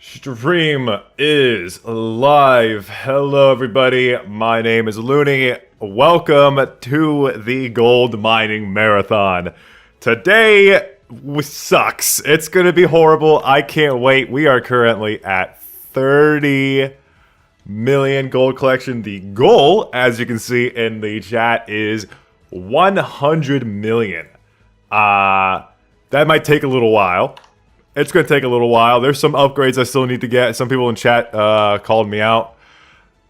Stream is live. Hello everybody, my name is Looni. Welcome to the gold mining marathon. Today sucks. It's gonna be horrible. I can't wait. We are currently at 30 million gold collection. The goal, as you can see in the chat, is 100 million. That might take a little while. It's going to take a little while. There's some upgrades I still need to get. Some people in chat called me out.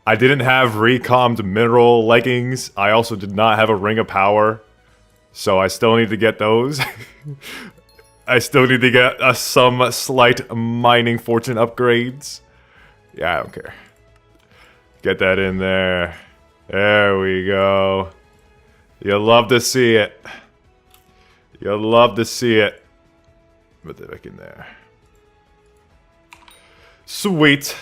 I didn't have recommed mineral leggings. I also did not have a ring of power. So I still need to get those. I still need to get some slight mining fortune upgrades. Yeah, I don't care. Get that in there. There we go. You'll love to see it. You'll love to see it. Put that back in there. Sweet.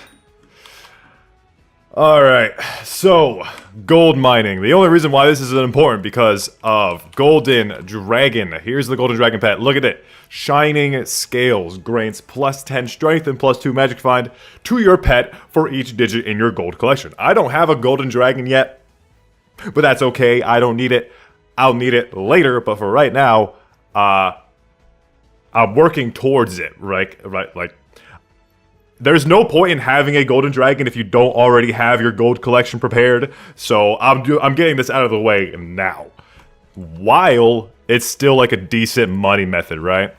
Alright, so, gold mining. The only reason why this is important because of Golden Dragon. Here's the Golden Dragon pet. Look at it. Shining Scales grants plus 10 strength and plus 2 magic find to your pet for each digit in your gold collection. I don't have a Golden Dragon yet, but that's okay. I don't need it. I'll need it later, but for right now, I'm working towards it, right? Like, there's no point in having a golden dragon if you don't already have your gold collection prepared. So I'm getting this out of the way now, while it's still like a decent money method, right?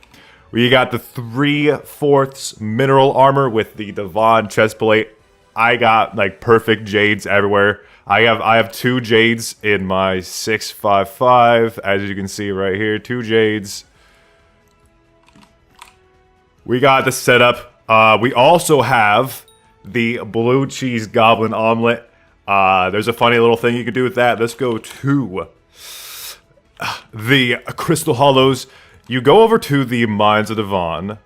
We got the 3/4 mineral armor with the Devon chestplate. I got like perfect jades everywhere. I have 2 jades in my 655, as you can see right here, 2 jades. We got the setup. We also have the blue cheese goblin omelet. There's a funny little thing you can do with that. Let's go to the crystal hollows. You go over to the mines of Devon.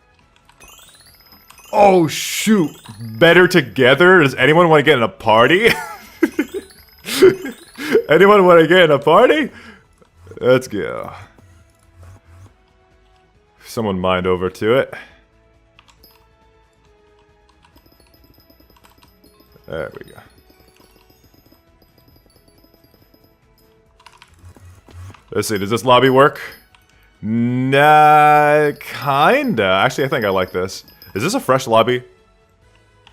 Oh shoot! Better together. Does anyone want to get in a party? Anyone want to get in a party? Let's go. Someone mined over to it. There we go. Let's see, does this lobby work? Nah, kinda. Actually, I think I like this. Is this a fresh lobby?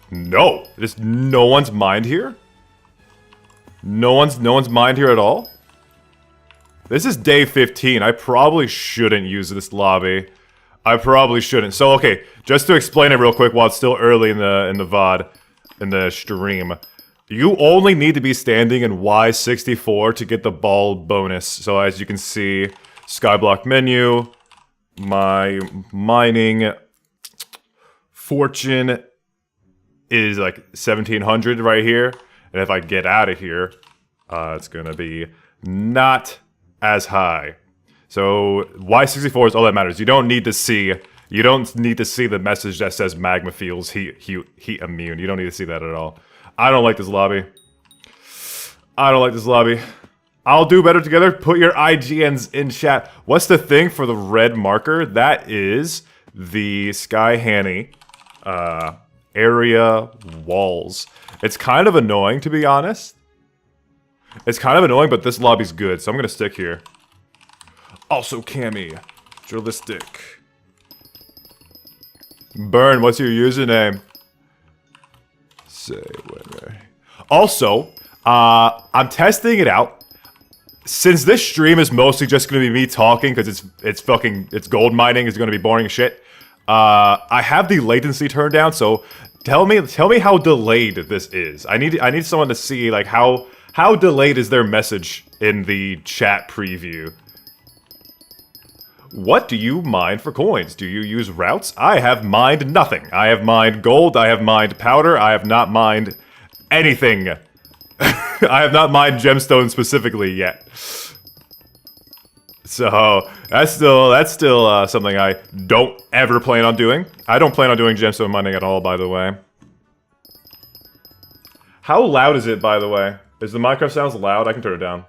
No. Just no one's mined here? No one's mined here at all? This is day 15. I probably shouldn't use this lobby. I probably shouldn't. So, okay, just to explain it real quick while it's still early in the VOD. In the stream, you only need to be standing in Y64 to get the ball bonus. So as you can see, SkyBlock menu, my mining fortune is like 1700 right here. And if I get out of here, it's gonna be not as high. So Y64 is all that matters. You don't need to see the message that says magma feels heat immune. You don't need to see that at all. I don't like this lobby. I don't like this lobby. I'll do better together. Put your IGNs in chat. What's the thing for the red marker? That is the Sky Hanny area walls. It's kind of annoying, to be honest. It's kind of annoying, but this lobby's good, so I'm gonna stick here. Also, Cammy, Drillistic. Burn, what's your username? Say winner. Also, I'm testing it out. Since this stream is mostly just gonna be me talking because it's gold mining, it's gonna be boring as shit. I have the latency turned down, so tell me how delayed this is. I need someone to see like how delayed is their message in the chat preview. What do you mine for coins? Do you use routes? I have mined nothing. I have mined gold, I have mined powder, I have not mined anything. I have not mined gemstones specifically yet. So, that's still something I don't ever plan on doing. I don't plan on doing gemstone mining at all, by the way. How loud is it, by the way? Is the Minecraft sounds loud? I can turn it down.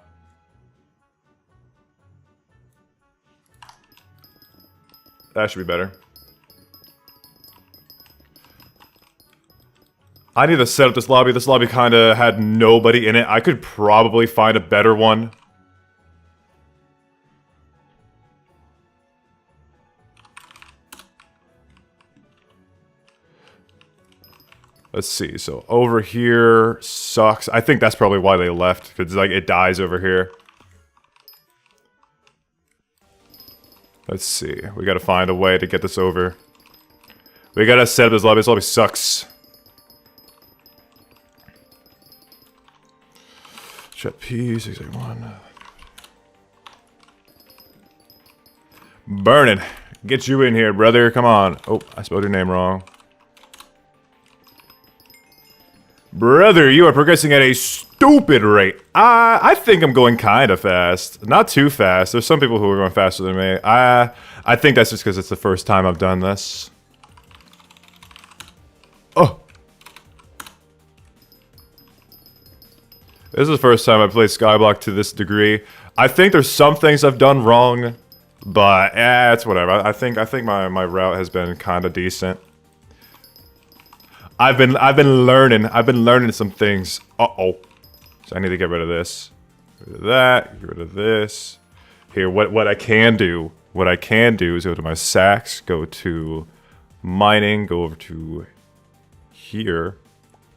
That should be better. I need to set up this lobby. This lobby kind of had nobody in it. I could probably find a better one. Let's see. So over here sucks. I think that's probably why they left, because like it dies over here. Let's see. We gotta find a way to get this over. We gotta set up this lobby. This lobby sucks. Shut P681. Burning. Get you in here, brother. Come on. Oh, I spelled your name wrong. Brother, you are progressing at a stupid rate. I think I'm going kind of fast. Not too fast. There's some people who are going faster than me. I think that's just because it's the first time I've done this. Oh. This is the first time I played SkyBlock to this degree. I think there's some things I've done wrong, but it's whatever. I think my route has been kind of decent. I've been learning some things. Uh-oh. So I need to get rid of this. Get rid of that, get rid of this. Here, what I can do is go to my sacks, go to mining, go over to here.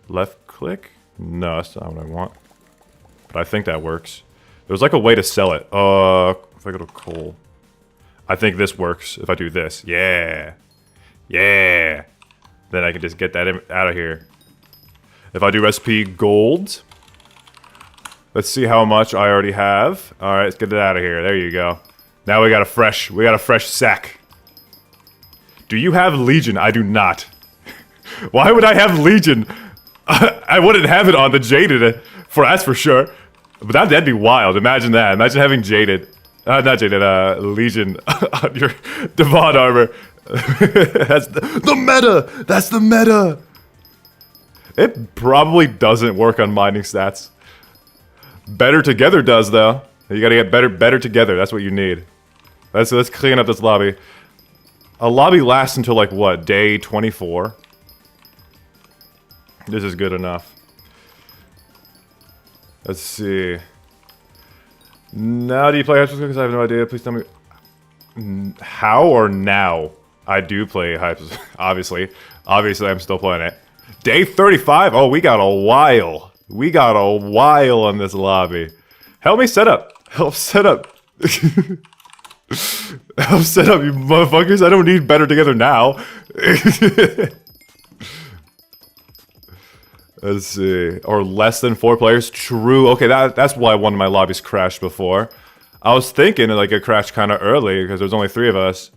Left click? No, that's not what I want. But I think that works. There's like a way to sell it. If I go to coal. I think this works if I do this. Yeah. Yeah. Then I can just get that out of here. If I do recipe gold. Let's see how much I already have. Alright, let's get it out of here. There you go. Now we got a fresh sack. Do you have Legion? I do not. Why would I have Legion? I wouldn't have it on the Jaded, that's for sure. But that'd be wild. Imagine that. Imagine having Jaded. Not Jaded, Legion on your Devon armor. That's the meta! That's the meta! It probably doesn't work on mining stats. Better together does, though. You gotta get better together. That's what you need. Let's clean up this lobby. A lobby lasts until, like, what? Day 24? This is good enough. Let's see. Now do you play Hypixel? Because I have no idea. Please tell me. How or now? I do play Hypixel. Obviously. Obviously, I'm still playing it. Day 35? Oh, we got a while. We got a while on this lobby. Help me set up. Help set up. Help set up, you motherfuckers. I don't need better together now. Let's see. Or less than 4 players. True. Okay, that's why one of my lobbies crashed before. I was thinking like it crashed kind of early because there's only 3 of us.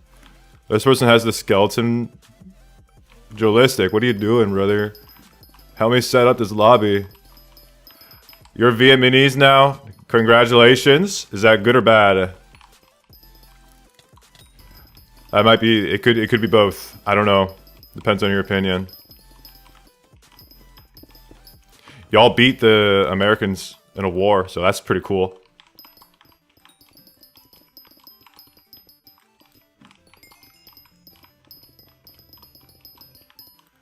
This person has the skeleton. Jolistic, what are you doing, brother? Help me set up this lobby. You're Vietnamese now? Congratulations. Is that good or bad? That might be, it could be both. I don't know. Depends on your opinion. Y'all beat the Americans in a war, so that's pretty cool.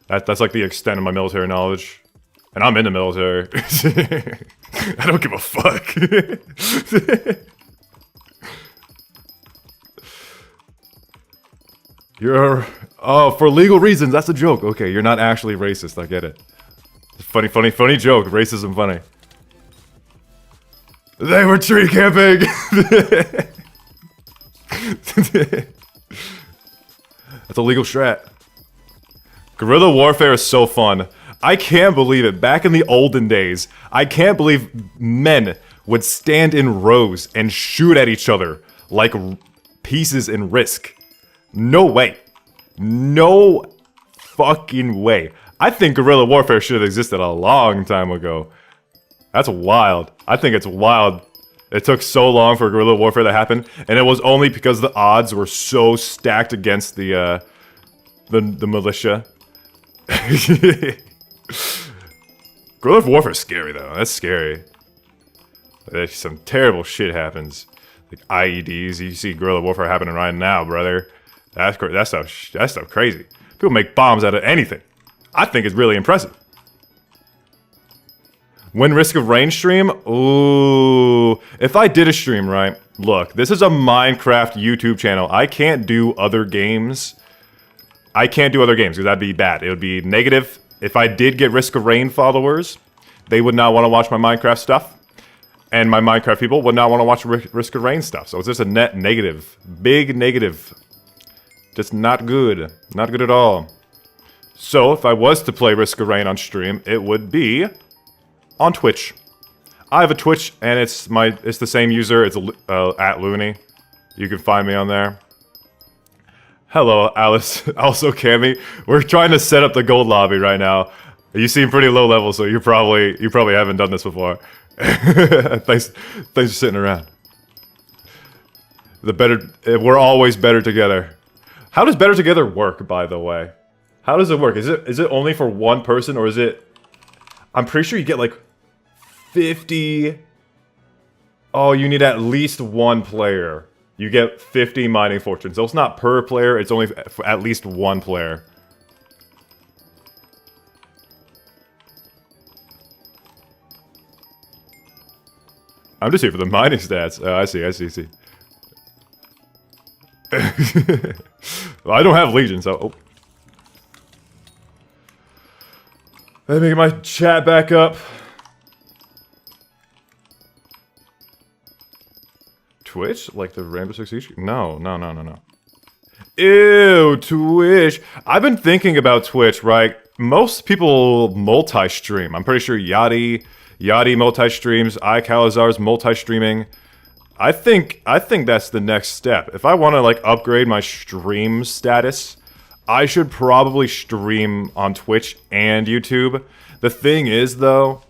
That's like the extent of my military knowledge. And I'm in the military. I don't give a fuck. Oh, for legal reasons, that's a joke. Okay, you're not actually racist, I get it. Funny joke. Racism funny. They were tree camping! That's a legal strat. Guerrilla warfare is so fun. I can't believe it. Back in the olden days, I can't believe men would stand in rows and shoot at each other like pieces in Risk. No way. No fucking way. I think guerrilla warfare should have existed a long time ago. That's wild. I think it's wild. It took so long for guerrilla warfare to happen, and it was only because the odds were so stacked against the militia. Guerrilla warfare is scary though. That's scary. Some terrible shit happens, like IEDs. You see guerrilla warfare happening right now, brother. That's stuff crazy. People make bombs out of anything. I think it's really impressive. When Risk of Rain stream? Ooh. If I did a stream, right? Look, this is a Minecraft YouTube channel. I can't do other games. I can't do other games because that'd be bad. It would be negative. If I did get Risk of Rain followers, they would not want to watch my Minecraft stuff. And my Minecraft people would not want to watch Risk of Rain stuff. So it's just a net negative. Big negative. Just not good. Not good at all. So if I was to play Risk of Rain on stream, it would be on Twitch. I have a Twitch, and it's the same user. It's at Looni. You can find me on there. Hello, Alice. Also, Cammy. We're trying to set up the gold lobby right now. You seem pretty low level, so you probably haven't done this before. Thanks for sitting around. We're always better together. How does better together work, by the way? How does it work? Is it only for one person, or is it? I'm pretty sure you get like 50. Oh, you need at least one player. You get 50 mining fortunes. So it's not per player. It's only for at least one player. I'm just here for the mining stats. Oh, I see. Well, I don't have Legion, so... Oh. Let me get my chat back up. Twitch? Like the Rainbow Six Siege? No. Ew, Twitch. I've been thinking about Twitch, right? Most people multi-stream. I'm pretty sure Yachty multi-streams, iCalazar's multi-streaming. I think that's the next step. If I want to like upgrade my stream status, I should probably stream on Twitch and YouTube. The thing is though,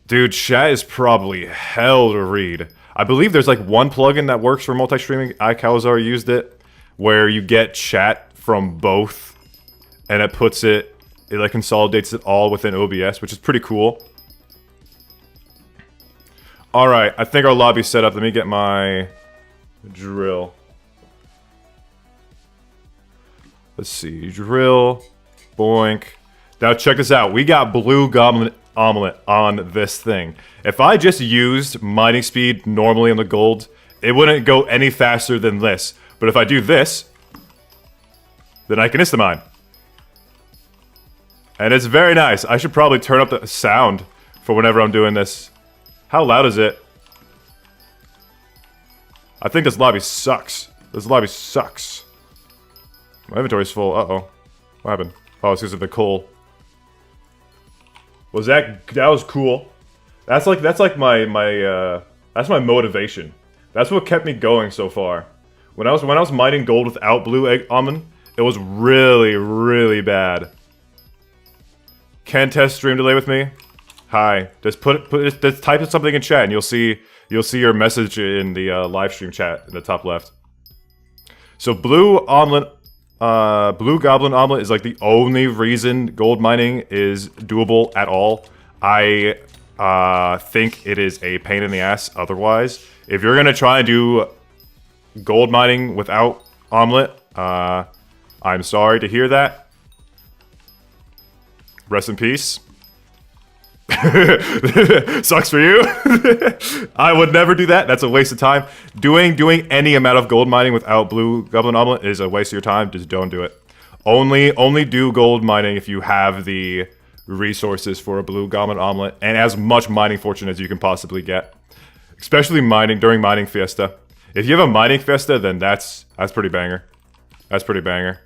dude, chat is probably hell to read. I believe there's like one plugin that works for multi-streaming. iCalazar used it, where you get chat from both, and it like consolidates it all within OBS, which is pretty cool. Alright, I think our lobby's set up. Let me get my drill. Let's see, drill, boink. Now check this out. We got Blue Goblin Omelet on this thing. If I just used mining speed normally on the gold, it wouldn't go any faster than this. But if I do this, then I can insta-mine. And it's very nice. I should probably turn up the sound for whenever I'm doing this. How loud is it? I think this lobby sucks. This lobby sucks. My inventory's full. Uh-oh. What happened? Oh, it's because of the coal. That was cool. That's my motivation. That's what kept me going so far. When I was mining gold without blue egg almond, it was really, really bad. Can test stream delay with me? Hi. Just just type something in chat and you'll see your message in the live stream chat in the top left. So blue goblin omelet is like the only reason gold mining is doable at all. I think it is a pain in the ass otherwise. If you're gonna try and do gold mining without omelet, I'm sorry to hear that. Rest in peace. Sucks for you. I would never do that. That's a waste of time. Doing any amount of gold mining without blue goblin omelet is a waste of your time. Just don't do it. Only do gold mining if you have the resources for a blue goblin omelet and as much mining fortune as you can possibly get. Especially mining during mining fiesta. If you have a mining fiesta, then that's pretty banger. That's pretty banger.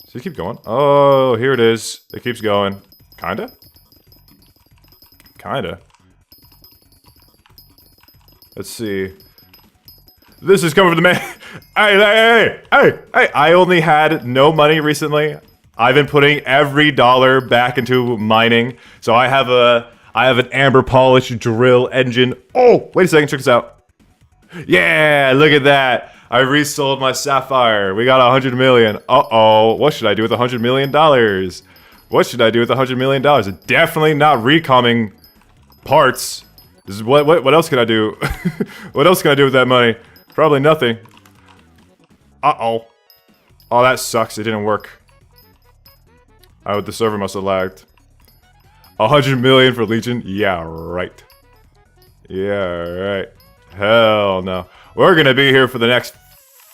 So you keep going. Oh, here it is. It keeps going. Kinda. Let's see. This is coming from the man. Hey! I only had no money recently. I've been putting every dollar back into mining. So I have an amber polished drill engine. Oh, wait a second, check this out. Yeah, look at that. I resold my sapphire. We got 100 million. Uh-oh. What should I do with 100 million dollars? What should I do with 100 million dollars? Definitely not recoming parts. This is what else can I do? What else can I do with that money? Probably nothing. Uh-oh. Oh, that sucks. It didn't work. Oh, the server must have lagged. 100 million for Legion? Yeah, right. Yeah, right. Hell no. We're gonna be here for the next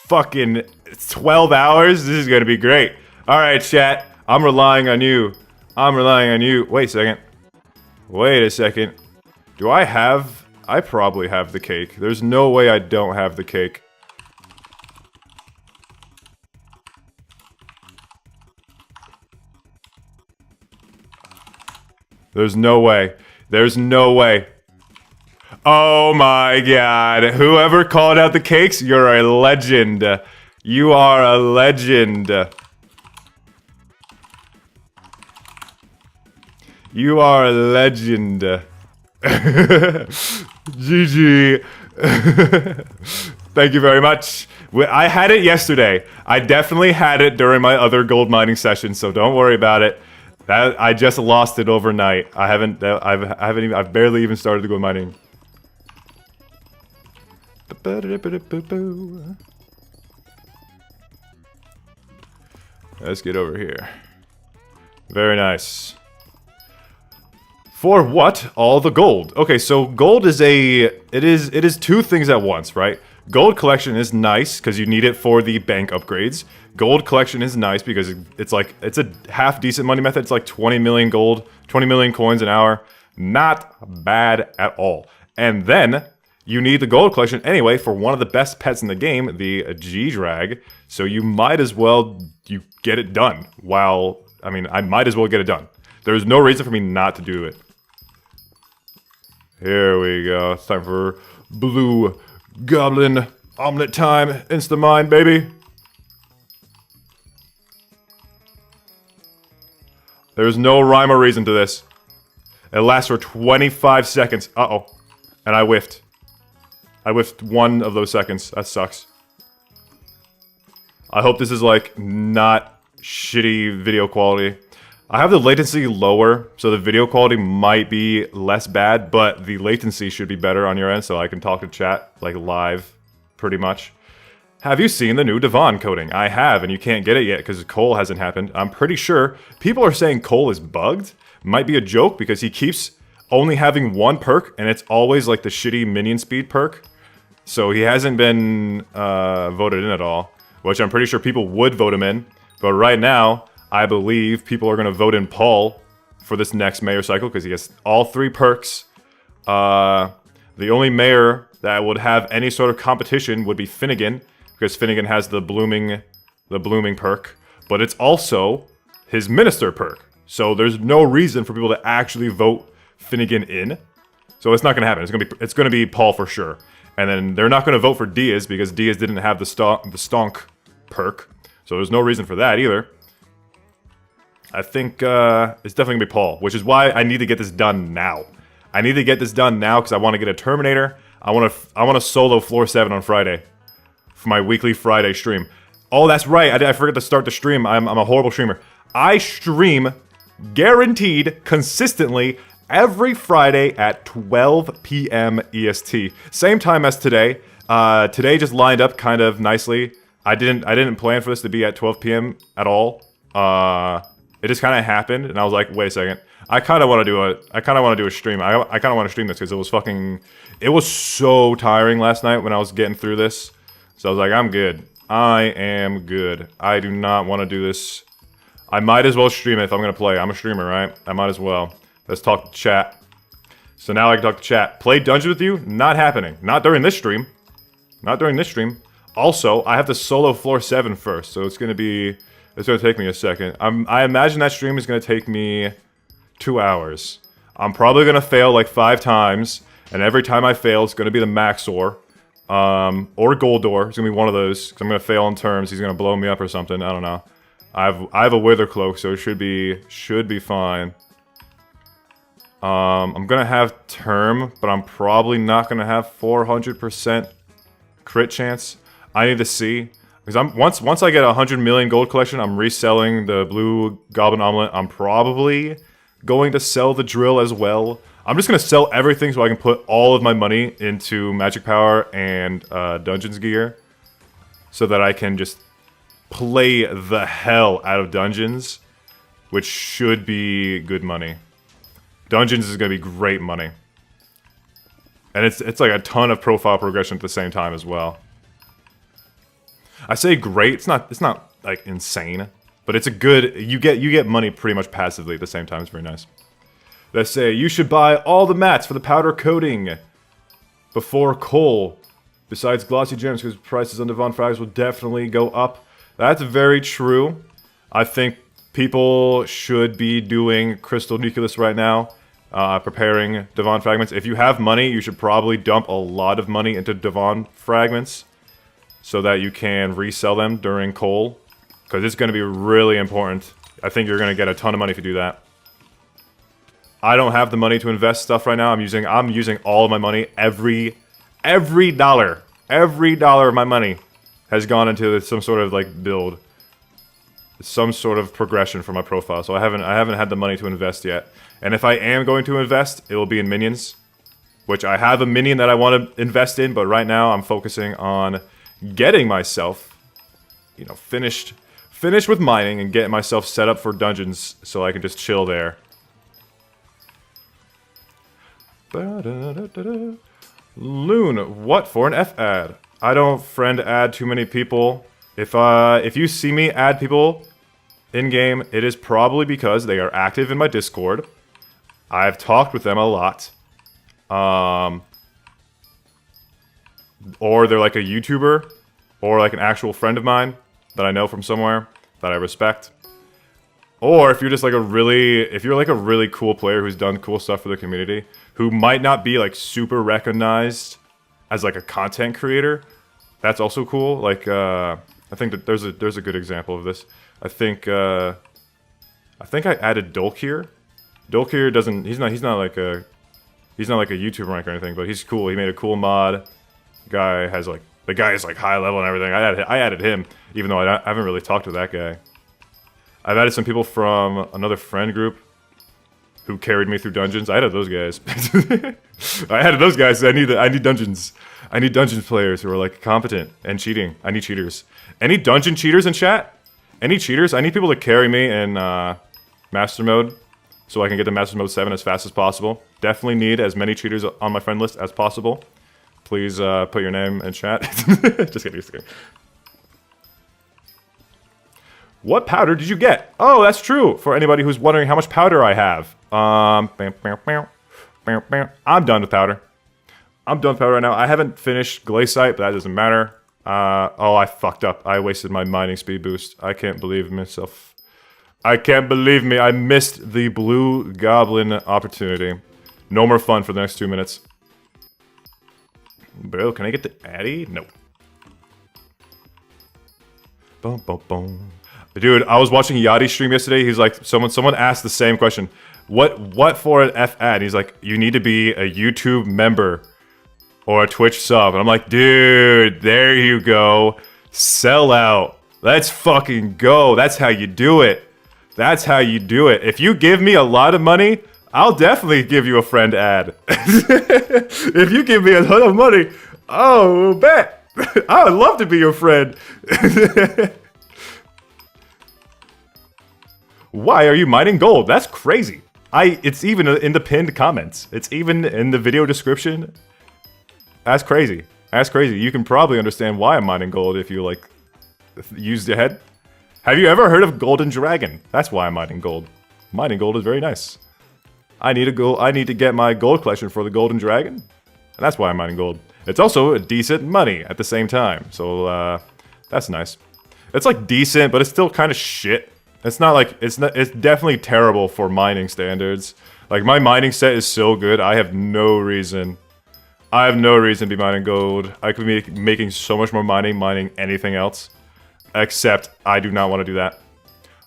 fucking 12 hours. This is gonna be great. Alright, chat. I'm relying on you. I'm relying on you. Wait a second. Wait a second. Do I have... I probably have the cake. There's no way I don't have the cake. There's no way. There's no way. Oh my god. Whoever called out the cakes, you're a legend. You are a legend. You are a legend. GG. Thank you very much. I had it yesterday. I definitely had it during my other gold mining session, so don't worry about it. I just lost it overnight. I've barely even started to go mining. Let's get over here. Very nice. For what? All the gold. Okay, so gold is it is two things at once, right? Gold collection is nice because you need it for the bank upgrades. Gold collection is nice because it's a half decent money method. It's like 20 million gold, 20 million coins an hour. Not bad at all. And then you need the gold collection anyway for one of the best pets in the game, the G-Drag. So you might as well get it done. I might as well get it done. There's no reason for me not to do it. Here we go. It's time for blue goblin omelet time. Insta-mine, baby. There's no rhyme or reason to this. It lasts for 25 seconds. Uh-oh. And I whiffed. I whiffed one of those seconds. That sucks. I hope this is, like, not shitty video quality. I have the latency lower, so the video quality might be less bad, but the latency should be better on your end, so I can talk to chat, like, live, pretty much. Have you seen the new Devon coding? I have, and you can't get it yet because Cole hasn't happened. I'm pretty sure people are saying Cole is bugged. Might be a joke because he keeps only having one perk, and it's always like the shitty minion speed perk. So he hasn't been voted in at all, which I'm pretty sure people would vote him in. But right now, I believe people are going to vote in Paul for this next mayor cycle because he has all 3 perks. The only mayor that would have any sort of competition would be Finnegan, because Finnegan has the blooming perk, but it's also his minister perk. So there's no reason for people to actually vote Finnegan in. So it's not going to happen. It's going to be Paul for sure. And then they're not going to vote for Diaz because Diaz didn't have the stonk perk. So there's no reason for that either. I think it's definitely going to be Paul, which is why I need to get this done now. I need to get this done now because I want to get a Terminator. I want to solo floor 7 on Friday for my weekly Friday stream. Oh, that's right. I forgot to start the stream. I'm a horrible streamer. I stream guaranteed consistently every Friday at 12 p.m. EST. Same time as today. Today just lined up kind of nicely. I didn't plan for this to be at 12 p.m. at all. It just kind of happened, and I was like, wait a second. I kind of want to do a stream. I kind of want to stream this because it was so tiring last night when I was getting through this. So I was like, I'm good. I am good. I do not want to do this. I might as well stream it if I'm going to play. I'm a streamer, right? I might as well. Let's talk to chat. So now I can talk to chat. Play dungeons with you? Not happening. Not during this stream. Not during this stream. Also, I have to solo floor 7 first, so it's going to take me a second. I imagine that stream is going to take me 2 hours. I'm probably going to fail like 5 times, and every time I fail, it's going to be the Maxor. Or Goldor. It's going to be one of those, because I'm going to fail in terms. He's going to blow me up or something. I don't know. I have a Wither Cloak, so it should be fine. I'm going to have Term, but I'm probably not going to have 400% crit chance. I need to see. Because once I get 100 million gold collection, I'm reselling the blue goblin omelet. I'm probably going to sell the drill as well. I'm just going to sell everything so I can put all of my money into magic power and dungeons gear. So that I can just play the hell out of dungeons. Which should be good money. Dungeons is going to be great money. And it's like a ton of profile progression at the same time as well. I say great, it's not like insane, but it's a good, you get money pretty much passively at the same time. It's very nice. They say you should buy all the mats for the powder coating before coal. Besides glossy gems, because prices on Devon frags will definitely go up. That's very true. I think people should be doing crystal nucleus right now, preparing Devon fragments. If you have money, you should probably dump a lot of money into Devon fragments so that you can resell them during coal, because it's going to be really important. I think you're going to get a ton of money if you do that. I don't have the money to invest stuff right now. I'm using all of my money. Every dollar of my money has gone into some sort of like build, some sort of progression for my profile. So I haven't had the money to invest yet. And if I am going to invest, it will be in minions, which I have a minion that I want to invest in. But right now I'm focusing on getting myself, you know, finished with mining and getting myself set up for dungeons so I can just chill there. Loon, what for an F ad? I don't friend add too many people. If you see me add people in game, it is probably because they are active in my Discord. I've talked with them a lot. Or they're like a YouTuber, or like an actual friend of mine that I know from somewhere that I respect. Or if you're just like if you're like a really cool player who's done cool stuff for the community, who might not be like super recognized as like a content creator, that's also cool. Like I think that there's a good example of this. I think I added Dolk here. Dolk here doesn't, he's not like a YouTuber rank or anything, but he's cool. He made a cool mod. The guy is like high level and everything. I added him, even though I haven't really talked to that guy. I've added some people from another friend group who carried me through dungeons. I added those guys. I added those guys. I need dungeons. I need dungeons players who are like competent and cheating. I need cheaters. Any dungeon cheaters in chat? Any cheaters? I need people to carry me in master mode so I can get to master mode 7 as fast as possible. Definitely need as many cheaters on my friend list as possible. Please put your name in chat. Just kidding. What powder did you get? Oh, that's true. For anybody who's wondering how much powder I have. I'm done with powder. I'm done with powder right now. I haven't finished Glaciite, but that doesn't matter. Oh, I fucked up. I wasted my mining speed boost. I can't believe myself. I can't believe me. I missed the blue goblin opportunity. No more fun for the next 2 minutes. Bro, can I get the Addy? No. Boom, boom, boom. Dude, I was watching Yachty's stream yesterday. He's like, someone asked the same question. What for an F ad? He's like, you need to be a YouTube member or a Twitch sub. And I'm like, dude, there you go. Sell out. Let's fucking go. That's how you do it. That's how you do it. If you give me a lot of money, I'll definitely give you a friend ad. If you give me a ton of money, oh, bet. I would love to be your friend. Why are you mining gold? That's crazy. It's even in the pinned comments. It's even in the video description. That's crazy. That's crazy. You can probably understand why I'm mining gold if you like use your head. Have you ever heard of Golden Dragon? That's why I'm mining gold. Mining gold is very nice. I need to get my gold collection for the Golden Dragon, and that's why I'm mining gold. It's also decent money at the same time, so that's nice. It's like decent, but it's still kind of shit. It's not like, it's definitely terrible for mining standards. Like, my mining set is so good, I have no reason to be mining gold. I could be making so much more mining anything else. Except, I do not want to do that.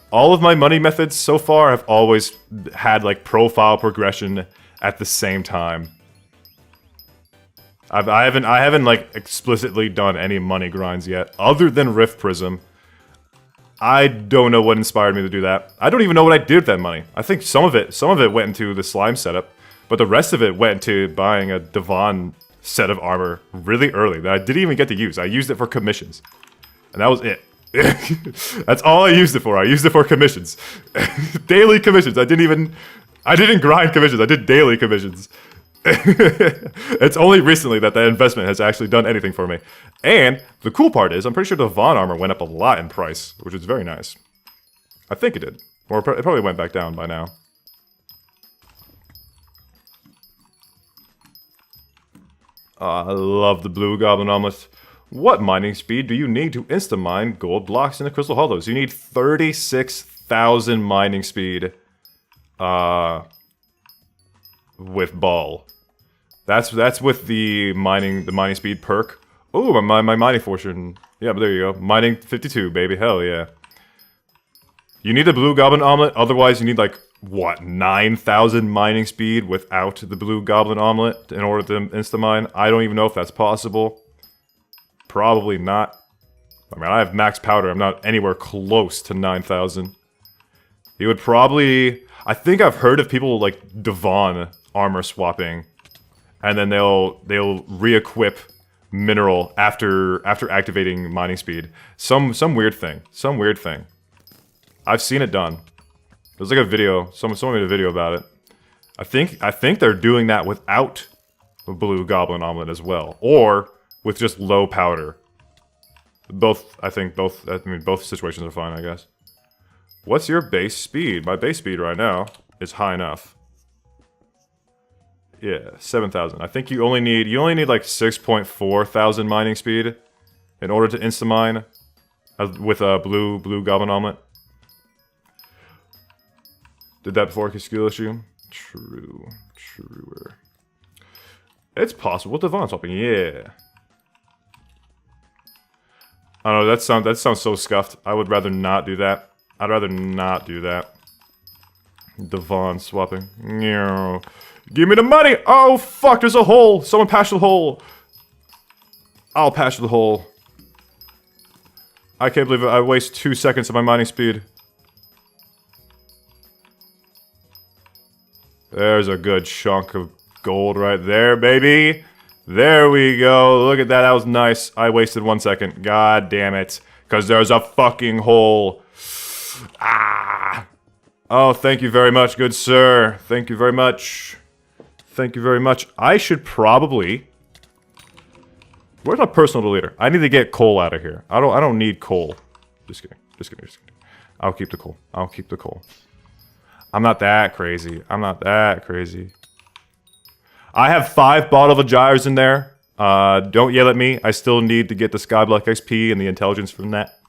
All of my money methods so far have always had, like, profile progression at the same time. I haven't, like, explicitly done any money grinds yet, other than Rift Prism. I don't know what inspired me to do that. I don't even know what I did with that money. I think some of it went into the slime setup, but the rest of it went into buying a Devon set of armor really early that I didn't even get to use. I used it for commissions, and that was it. That's all I used it for. I used it for commissions. Daily commissions. I didn't I didn't grind commissions. I did daily commissions. It's only recently that investment has actually done anything for me. And the cool part is, I'm pretty sure the Von armor went up a lot in price, which is very nice. I think it did. Or it probably went back down by now. I love the blue goblin omelet. What mining speed do you need to insta-mine gold blocks in the crystal hollows? You need 36,000 mining speed. With ball. That's with the mining speed perk. Oh, my mining fortune. Yeah, but there you go. Mining 52, baby. Hell yeah. You need the blue goblin omelet, otherwise you need like, what, 9,000 mining speed without the blue goblin omelet in order to insta-mine? I don't even know if that's possible. Probably not. I mean, I have max powder. I'm not anywhere close to 9,000. You would probably... I think I've heard of people like Devon armor swapping, and then they'll re-equip mineral after activating mining speed. Some weird thing. Some weird thing. I've seen it done. There's like a video. Someone made a video about it. I think they're doing that without the blue goblin omelet as well, or with just low powder. Both. I mean, both situations are fine, I guess. What's your base speed? My base speed right now is high enough. Yeah, 7,000. I think you only need like 6.4 thousand mining speed in order to insta-mine with a blue goblin omelet. Did that before skill issue? Truer. It's possible with Devon swapping, yeah. I don't know, that sounds so scuffed. I would rather not do that. I'd rather not do that. Devon swapping. Give me the money! Oh, fuck, there's a hole! Someone patch the hole! I'll patch the hole. I can't believe it. I waste 2 seconds of my mining speed. There's a good chunk of gold right there, baby. There we go. Look at that. That was nice. I wasted 1 second. God damn it. Because there's a fucking hole. Ah. Oh, thank you very much, good sir. Thank you very much. Thank you very much. I should probably... Where's my personal deleter? I need to get coal out of here. I don't need coal. Just kidding. Just kidding. Just kidding. I'll keep the coal. I'll keep the coal. I'm not that crazy. I'm not that crazy. I have 5 bottle of gyres in there. Don't yell at me. I still need to get the SkyBlock XP and the intelligence from that.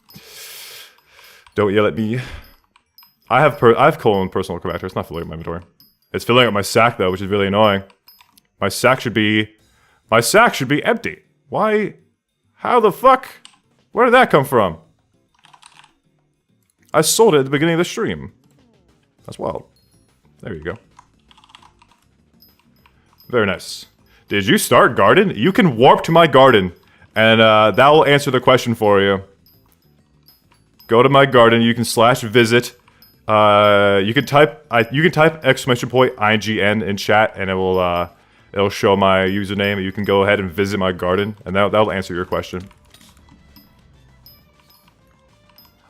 Don't yell at me. I have coal in personal collector. It's not filling up my inventory. It's filling up my sack though, which is really annoying. My sack should be empty. Why? How the fuck? Where did that come from? I sold it at the beginning of the stream. That's wild. There you go. Very nice. Did you start garden? You can warp to my garden, and that will answer the question for you. Go to my garden. You can /visit. You can type !INGN in chat, and it'll show my username. You can go ahead and visit my garden, and that'll answer your question.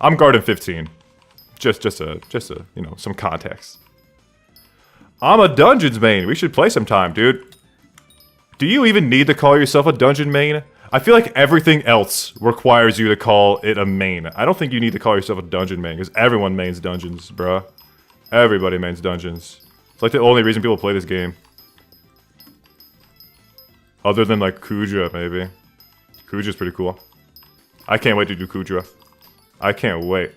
I'm garden 15. Just a you know, some context. I'm a dungeons main. We should play sometime, dude. Do you even need to call yourself a dungeon main? I feel like everything else requires you to call it a main. I don't think you need to call yourself a dungeon main, because everyone mains dungeons, bruh. Everybody mains dungeons. It's like the only reason people play this game. Other than like Kudra, maybe. Kudra's pretty cool. I can't wait to do Kudra. I can't wait.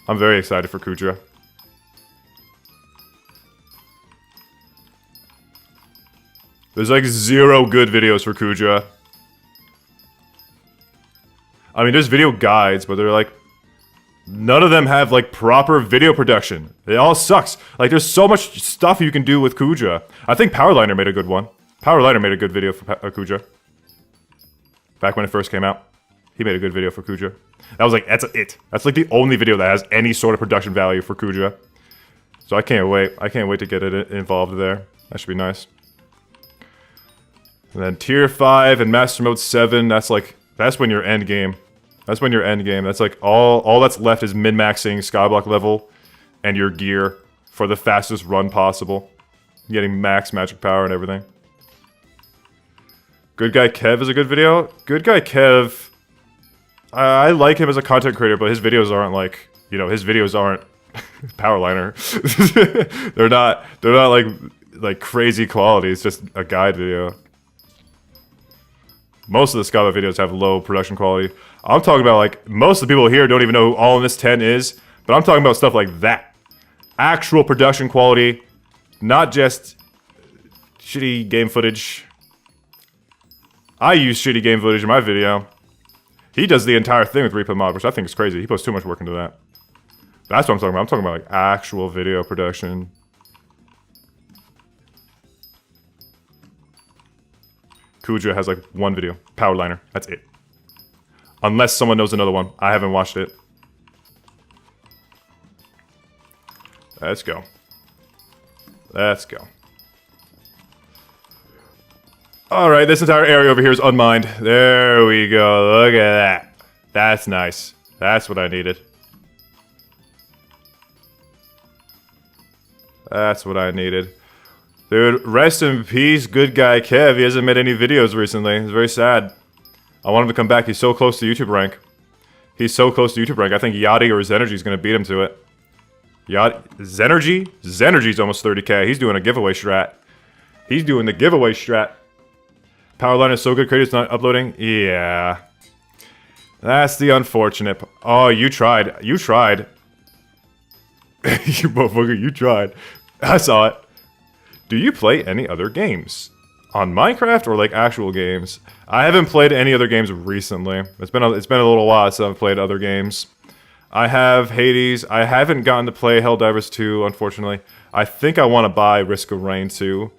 I'm very excited for Kudra. There's like 0 good videos for Kudra. I mean, there's video guides, but they're like... None of them have like proper video production. It all sucks. Like, there's so much stuff you can do with Kudra. I think Powerliner made a good one. Powerliner made a good video for Kudra. Back when it first came out. He made a good video for Kudra. That was like, that's it. That's like the only video that has any sort of production value for Kudra. So I can't wait. I can't wait to get it involved there. That should be nice. And then Tier 5 and Master Mode 7, that's like, that's when you're end game. That's when you're end game. That's like, all that's left is min-maxing Skyblock level and your gear. for the fastest run possible. Getting max magic power and everything. Good Guy Kev is a good video. Good Guy Kev, I like him as a content creator, but his videos aren't like, you know, his videos aren't Powerliner. they're not like crazy quality. It's just a guide video. Most of the SkyBlock videos have low production quality. I'm talking about like most of the people here don't even know who All in This 10 is, but I'm talking about stuff like that. Actual production quality, not just shitty game footage. I use shitty game footage in my video. He does the entire thing with Replay Mod, which I think is crazy. He puts too much work into that. That's what I'm talking about. I'm talking about like actual video production. Kuja has like one video. Powerliner. That's it. Unless someone knows another one. I haven't watched it. Let's go. Let's go. Alright, this entire area over here is unmined. There we go. Look at that. That's nice. That's what I needed. That's what I needed. Dude, rest in peace, Good Guy Kev. He hasn't made any videos recently. It's very sad. I want him to come back. He's so close to YouTube rank. He's so close to YouTube rank. I think Yachty or Zenergy is going to beat him to it. Zenergy? Zenergy's almost 30k. He's doing a giveaway strat. He's doing the giveaway strat. Powerline is so good, creators not uploading? Yeah. That's the unfortunate. Oh, you tried. You tried. You motherfucker, you tried. I saw it. Do you play any other games? On Minecraft or like actual games? I haven't played any other games recently. It's been a little while since I've played other games. I have Hades. I haven't gotten to play Helldivers 2, unfortunately. I think I want to buy Risk of Rain 2.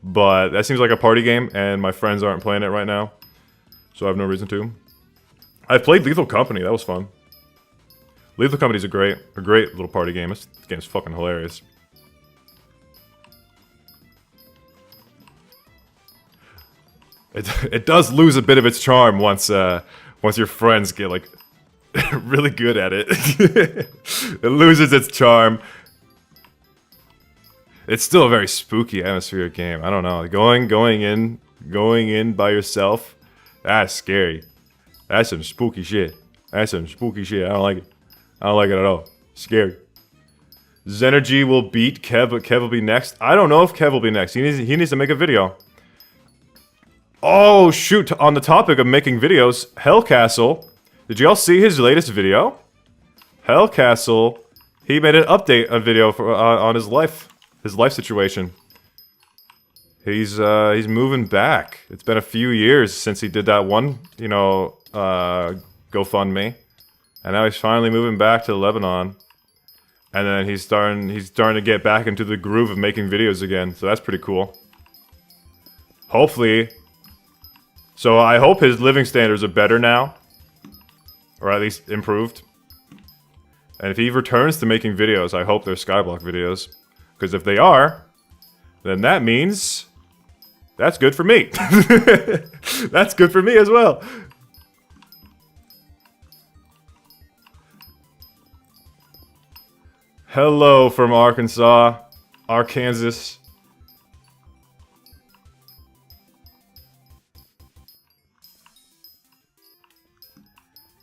But that seems like a party game, and my friends aren't playing it right now. So I have no reason to. I played Lethal Company. That was fun. Lethal Company's a great little party game. This game's fucking hilarious. It does lose a bit of its charm once your friends get like really good at it. It loses its charm. It's still a very spooky atmospheric game. I don't know. Going in by yourself, that's scary. That's some spooky shit. That's some spooky shit. I don't like it. I don't like it at all. Scary. Zenergy will beat Kev, but Kev will be next. I don't know if Kev will be next. He needs to make a video. Oh, shoot. On the topic of making videos, Hellcastle. Did y'all see his latest video? Hellcastle. He made an update a video for, on his life situation. He's moving back. It's been a few years since he did that one, you know, GoFundMe. And now he's finally moving back to Lebanon. And then he's starting to get back into the groove of making videos again. So that's pretty cool. Hopefully. So I hope his living standards are better now. Or at least improved. And if he returns to making videos, I hope they're SkyBlock videos. Because if they are, then that means that's good for me. That's good for me as well. Hello from Arkansas. Arkansas.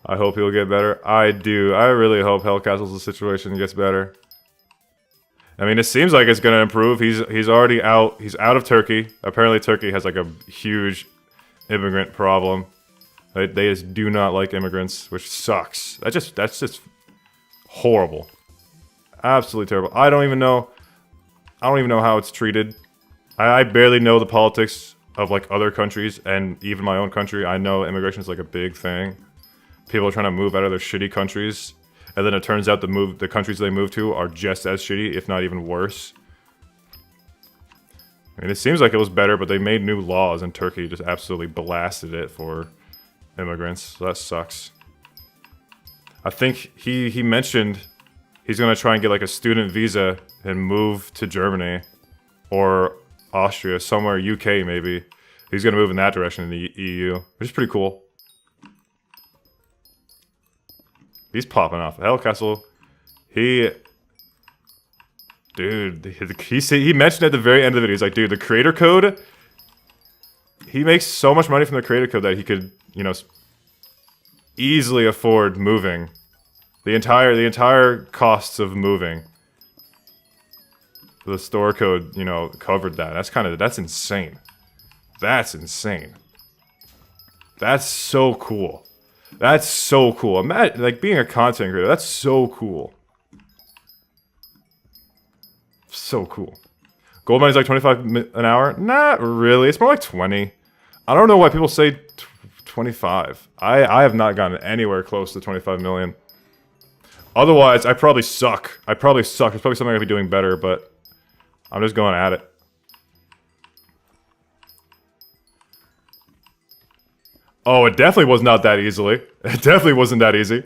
I hope he'll get better. I do. I really hope Hellcastle's situation gets better. I mean, it seems like it's gonna improve. He's already out. He's out of Turkey. Apparently, Turkey has like a huge immigrant problem. They just do not like immigrants, which sucks. That's just horrible. Absolutely terrible. I don't even know how it's treated. I barely know the politics of like other countries and even my own country. I know immigration is like a big thing. People are trying to move out of their shitty countries. And then it turns out the countries they move to are just as shitty, if not even worse. I mean, it seems like it was better, but they made new laws and Turkey just absolutely blasted it for immigrants. So that sucks. I think he mentioned he's going to try and get like a student visa and move to Germany or Austria, somewhere UK maybe. He's going to move in that direction in the EU, which is pretty cool. He's popping off. Hellcastle, he Dude, he mentioned at the very end of the video, he's like, dude, the creator code, he makes so much money from the creator code that he could, you know, easily afford moving. The entire costs of moving. The store code, you know, covered that. That's insane. That's insane. That's so cool. That's so cool. Imagine, like, being a content creator, that's so cool. So cool. Gold mining is like 25 an hour? Not really. It's more like 20. I don't know why people say 25. I have not gotten anywhere close to 25 million. Otherwise, I probably suck. There's probably something I could be doing better, but I'm just going at it. Oh, it definitely was not that easily. It definitely wasn't that easy.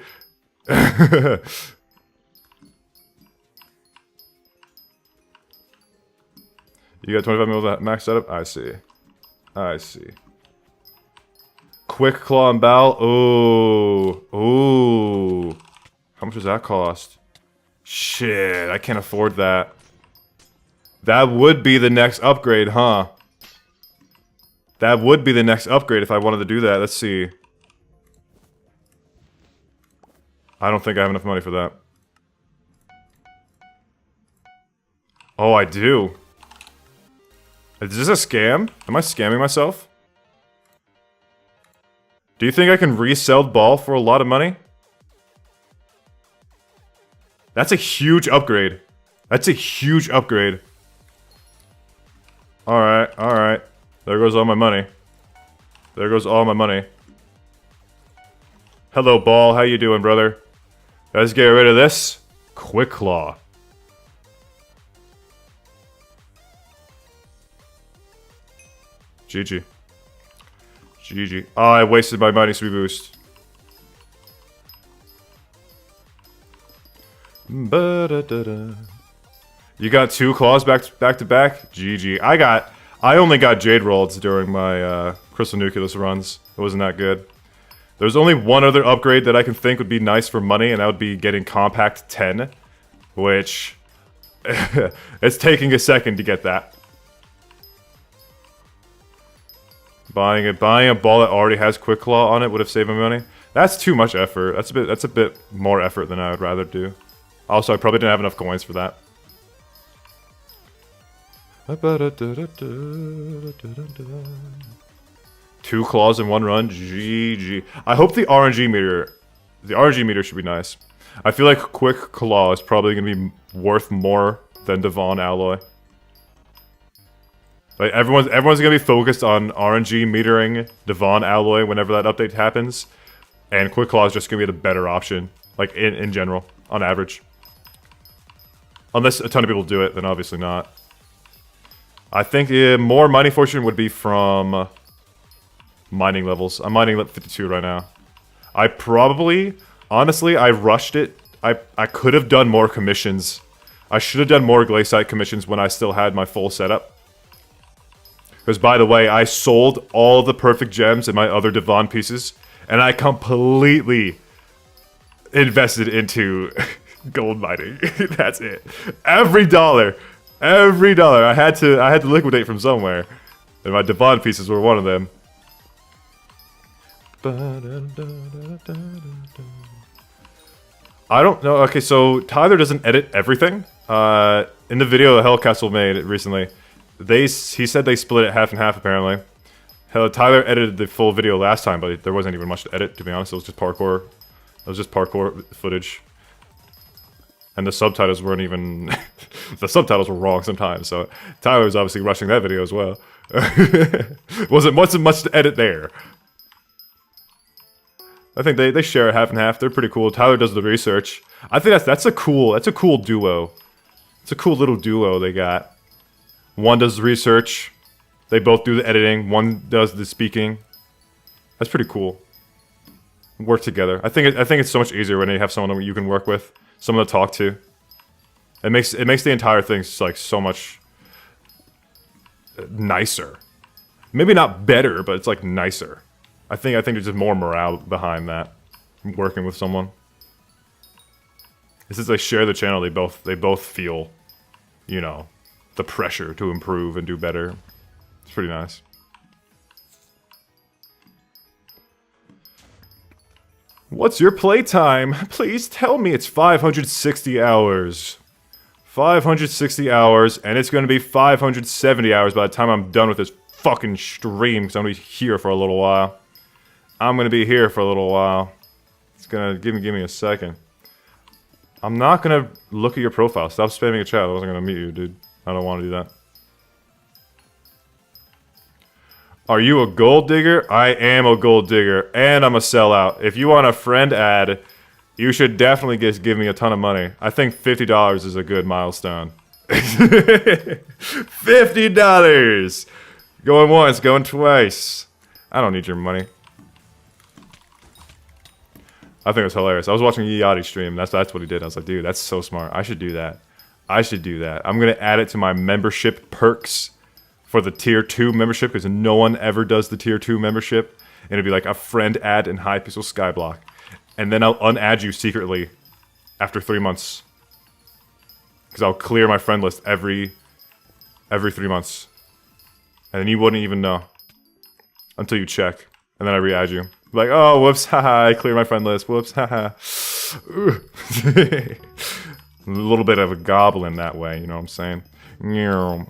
You got 25 mils max setup? I see. I see. Quick claw and bow. Ooh. Ooh. How much does that cost? Shit, I can't afford that. That would be the next upgrade, huh? That would be the next upgrade if I wanted to do that. Let's see. I don't think I have enough money for that. Oh, I do. Is this a scam? Am I scamming myself? Do you think I can resell ball for a lot of money? That's a huge upgrade. That's a huge upgrade. Alright, alright. There goes all my money. There goes all my money. Hello, ball. How you doing, brother? Let's get rid of this. Quick claw. GG. GG. Oh, I wasted my money sweet boost. Ba-da-da-da. You got 2 claws back to back? GG. I only got Jade Rolls during my Crystal Nucleus runs. It wasn't that good. There's only one other upgrade that I can think would be nice for money, and that would be getting Compact 10. Which... it's taking a second to get that. Buying a ball that already has Quick Claw on it would have saved my money. That's too much effort. That's a bit more effort than I would rather do. Also, I probably didn't have enough coins for that. 2 claws in 1 run. GG. I hope the RNG meter should be nice. I feel like Quick Claw is probably gonna be worth more than Devon Alloy. Like everyone's gonna be focused on RNG metering Devon Alloy whenever that update happens, and Quick Claw is just gonna be the better option, like in general, on average. Unless a ton of people do it, then obviously not. I think more mining fortune would be from mining levels. I'm mining level 52 right now. I probably, honestly, I rushed it. I could have done more commissions. I should have done more Glaciite commissions when I still had my full setup. Because, by the way, I sold all the perfect gems and my other Devon pieces, and I completely invested into gold mining. That's it. Every dollar, I had to liquidate from somewhere, and my Devon pieces were one of them. I don't know. Okay, so Tyler doesn't edit everything. In the video that Hellcastle made recently, he said they split it half and half, apparently. Tyler edited the full video last time, but there wasn't even much to edit, to be honest. It was just parkour. It was just parkour footage. And the subtitles weren't even... the subtitles were wrong sometimes, so Tyler was obviously rushing that video as well. wasn't much to edit there. I think they share it half and half. They're pretty cool. Tyler does the research. I think that's a cool duo. It's a cool little duo they got. One does the research. They both do the editing. One does the speaking. That's pretty cool. Work together. I think it's so much easier when you have someone you can work with, someone to talk to. It makes the entire thing like so much nicer. Maybe not better, but it's like nicer. I think there's just more morale behind that. Working with someone. Since they share the channel, they both feel you know, the pressure to improve and do better. It's pretty nice. What's your playtime? Please tell me it's 560 hours. 560 hours, and it's gonna be 570 hours by the time I'm done with this fucking stream, because I'm gonna be here for a little while. I'm gonna be here for a little while. It's gonna give me a second. I'm not gonna look at your profile. Stop spamming a chat. I wasn't gonna meet you, dude. I don't want to do that. Are you a gold digger? I am a gold digger, and I'm a sellout. If you want a friend ad, you should definitely just give me a ton of money. I think $50 is a good milestone. $50! Going once, going twice. I don't need your money. I think it was hilarious. I was watching Yachty's stream. That's what he did. I was like, dude, that's so smart. I should do that. I should do that. I'm going to add it to my membership perks for the tier 2 membership, because no one ever does the tier 2 membership. And it'd be like a friend ad in Hypixel SkyBlock. And then I'll unadd you secretly after 3 months. Because I'll clear my friend list every 3 months. And then you wouldn't even know. Until you check. And then I re-add you. Like, oh, whoops, haha, I cleared my friend list. Whoops, haha. A little bit of a goblin that way, you know what I'm saying? Oh.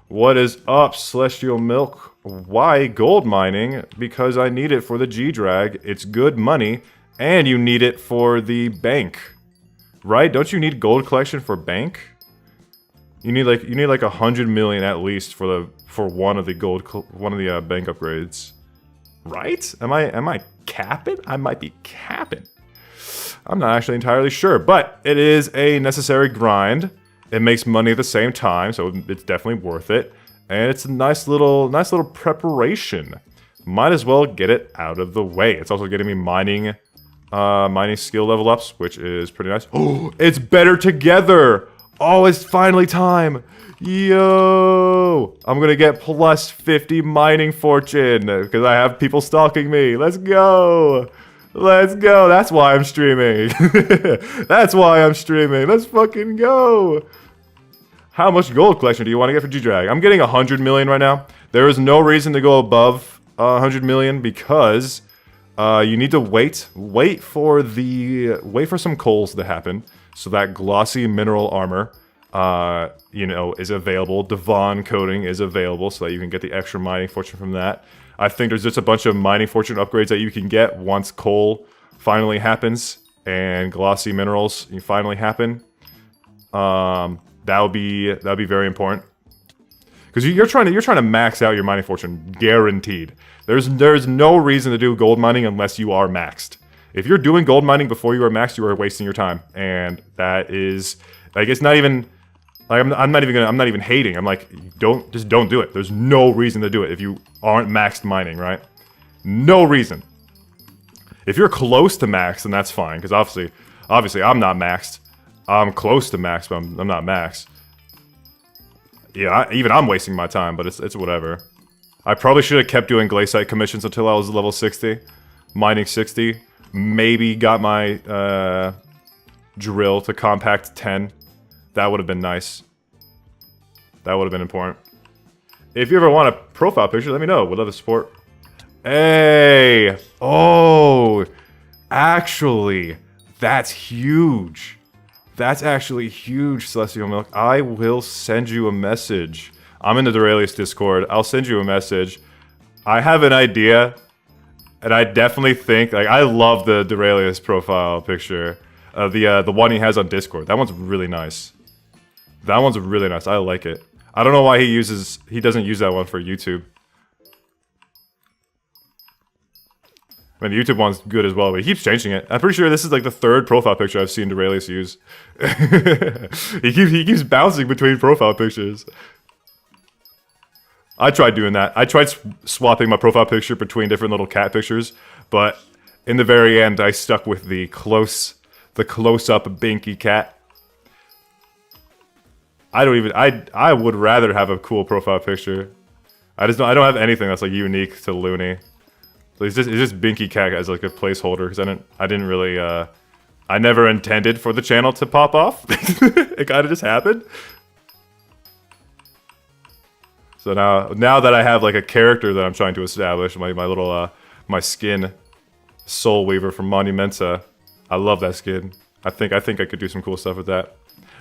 What is up, Celestial Milk? Why gold mining? Because I need it for the G-Drag. It's good money, and you need it for the bank. Right? Don't you need gold collection for bank? You need like 100 million at least for one of the bank upgrades. Right? Am I capping? I might be capping. I'm not actually entirely sure, but it is a necessary grind. It makes money at the same time, so it's definitely worth it. And it's a nice little preparation. Might as well get it out of the way. It's also getting me mining skill level ups, which is pretty nice. Oh, it's better together! Oh, it's finally time! Yo! I'm gonna get plus 50 mining fortune, because I have people stalking me. Let's go! Let's go! That's why I'm streaming. That's why I'm streaming. Let's fucking go! How much gold collection do you want to get for G-Drag? I'm getting 100 million right now. There is no reason to go above 100 million because you need to wait for some coals to happen, so that glossy mineral armor, is available. Devon coating is available, so that you can get the extra mining fortune from that. I think there's just a bunch of mining fortune upgrades that you can get once coal finally happens and glossy minerals finally happen. That'll be very important. Because you're trying to max out your mining fortune, guaranteed. There's no reason to do gold mining unless you are maxed. If you're doing gold mining before you are maxed, you are wasting your time, and that is like it's not even like I'm not even hating. I'm like don't do it. There's no reason to do it if you aren't maxed mining, right? No reason. If you're close to max, then that's fine. Because obviously I'm not maxed. I'm close to max, but I'm not max. Yeah, even I'm wasting my time, but it's whatever. I probably should have kept doing glaciite commissions until I was level 60. Mining 60. Maybe got my drill to compact 10. That would have been nice. That would have been important. If you ever want a profile picture, let me know. Would love to support. Hey! Oh! Actually, that's huge. That's actually huge, Celestial Milk. I will send you a message. I'm in the Duralius Discord. I'll send you a message. I have an idea, and I definitely think, like, I love the Duralius profile picture. The one he has on Discord. That one's really nice. That one's really nice. I like it. I don't know why he doesn't use that one for YouTube. I mean, the YouTube one's good as well, but he keeps changing it. I'm pretty sure this is like the 3rd profile picture I've seen Duralius use. he keeps bouncing between profile pictures. I tried doing that. I tried swapping my profile picture between different little cat pictures, but in the very end, I stuck with the close-up Binky cat. I would rather have a cool profile picture. I don't have anything that's like unique to Looni. So it's just Binky cat as like a placeholder because I didn't really I never intended for the channel to pop off. It kind of just happened. So now that I have like a character that I'm trying to establish, my little my skin, Soul Weaver from Monumenta, I love that skin. I think I could do some cool stuff with that.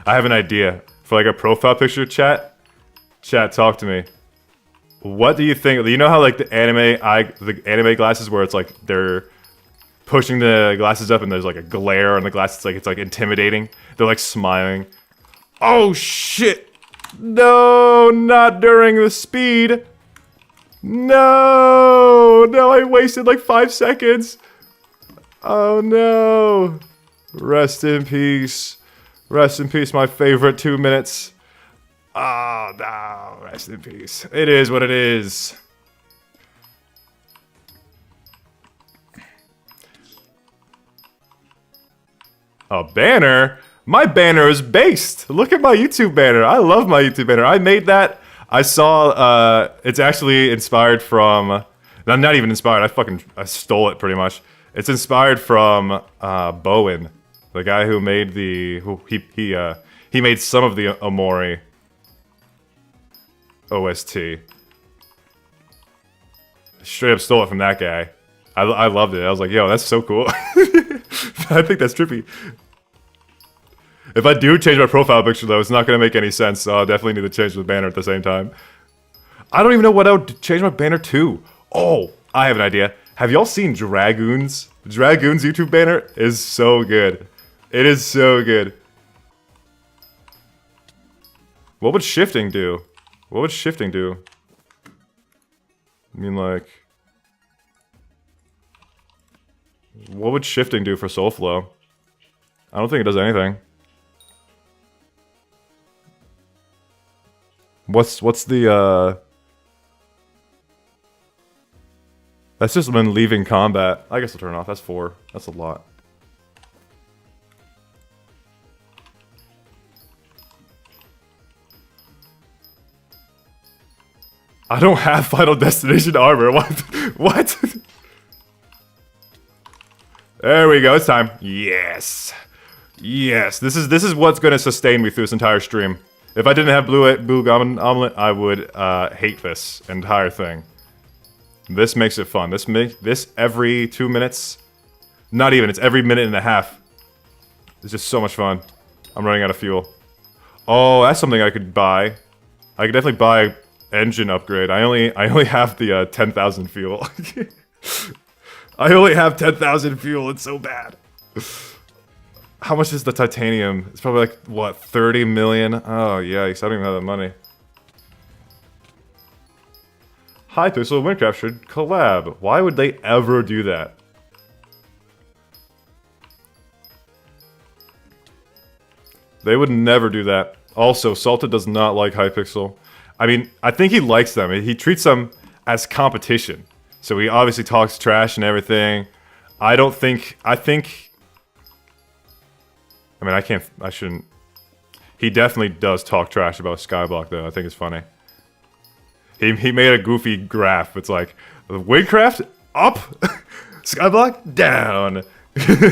I have an idea for like a profile picture. Chat, talk to me. What do you think? You know how like the anime glasses where it's like they're pushing the glasses up and there's like a glare on the glasses, it's like intimidating. They're like smiling. Oh shit! No, not during the speed. No, I wasted like 5 seconds. Oh no. Rest in peace. Rest in peace, my favorite 2 minutes. Oh no, rest in peace. It is what it is. A banner? My banner is based. Look at my YouTube banner. I love my YouTube banner. I made that. I saw, it's actually inspired from, I'm not even inspired. I stole it pretty much. It's inspired from Bowen, the guy who made he made some of the Omori OST. Straight up stole it from that guy. I loved it. I was like, yo, that's so cool. I think that's trippy. If I do change my profile picture, though, it's not going to make any sense, so I'll definitely need to change the banner at the same time. I don't even know what I would change my banner to. Oh, I have an idea. Have y'all seen Dragoon's? Dragoon's YouTube banner is so good. It is so good. What would shifting do? What would shifting do? I mean, like... What would shifting do for Soulflow? I don't think it does anything. What's the, That's just when leaving combat. I guess I'll turn it off. That's 4. That's a lot. I don't have Final Destination armor. What? What? There we go. It's time. Yes. Yes. This is what's going to sustain me through this entire stream. If I didn't have Blue Goblin Omelet, I would hate this entire thing. This makes it fun. This every 2 minutes, not even, it's every minute and a half. It's just so much fun. I'm running out of fuel. Oh, that's something I could buy. I could definitely buy engine upgrade. I only have the 10,000 fuel. I only have 10,000 fuel. It's so bad. How much is the titanium? It's probably like, what, 30 million? Oh, yikes. I don't even have that money. Hypixel and Minecraft should collab. Why would they ever do that? They would never do that. Also, Salted does not like Hypixel. I mean, I think he likes them. He treats them as competition. So he obviously talks trash and everything. I mean, I shouldn't. He definitely does talk trash about SkyBlock, though. I think it's funny. He made a goofy graph. It's like, Windcraft, up, SkyBlock, down.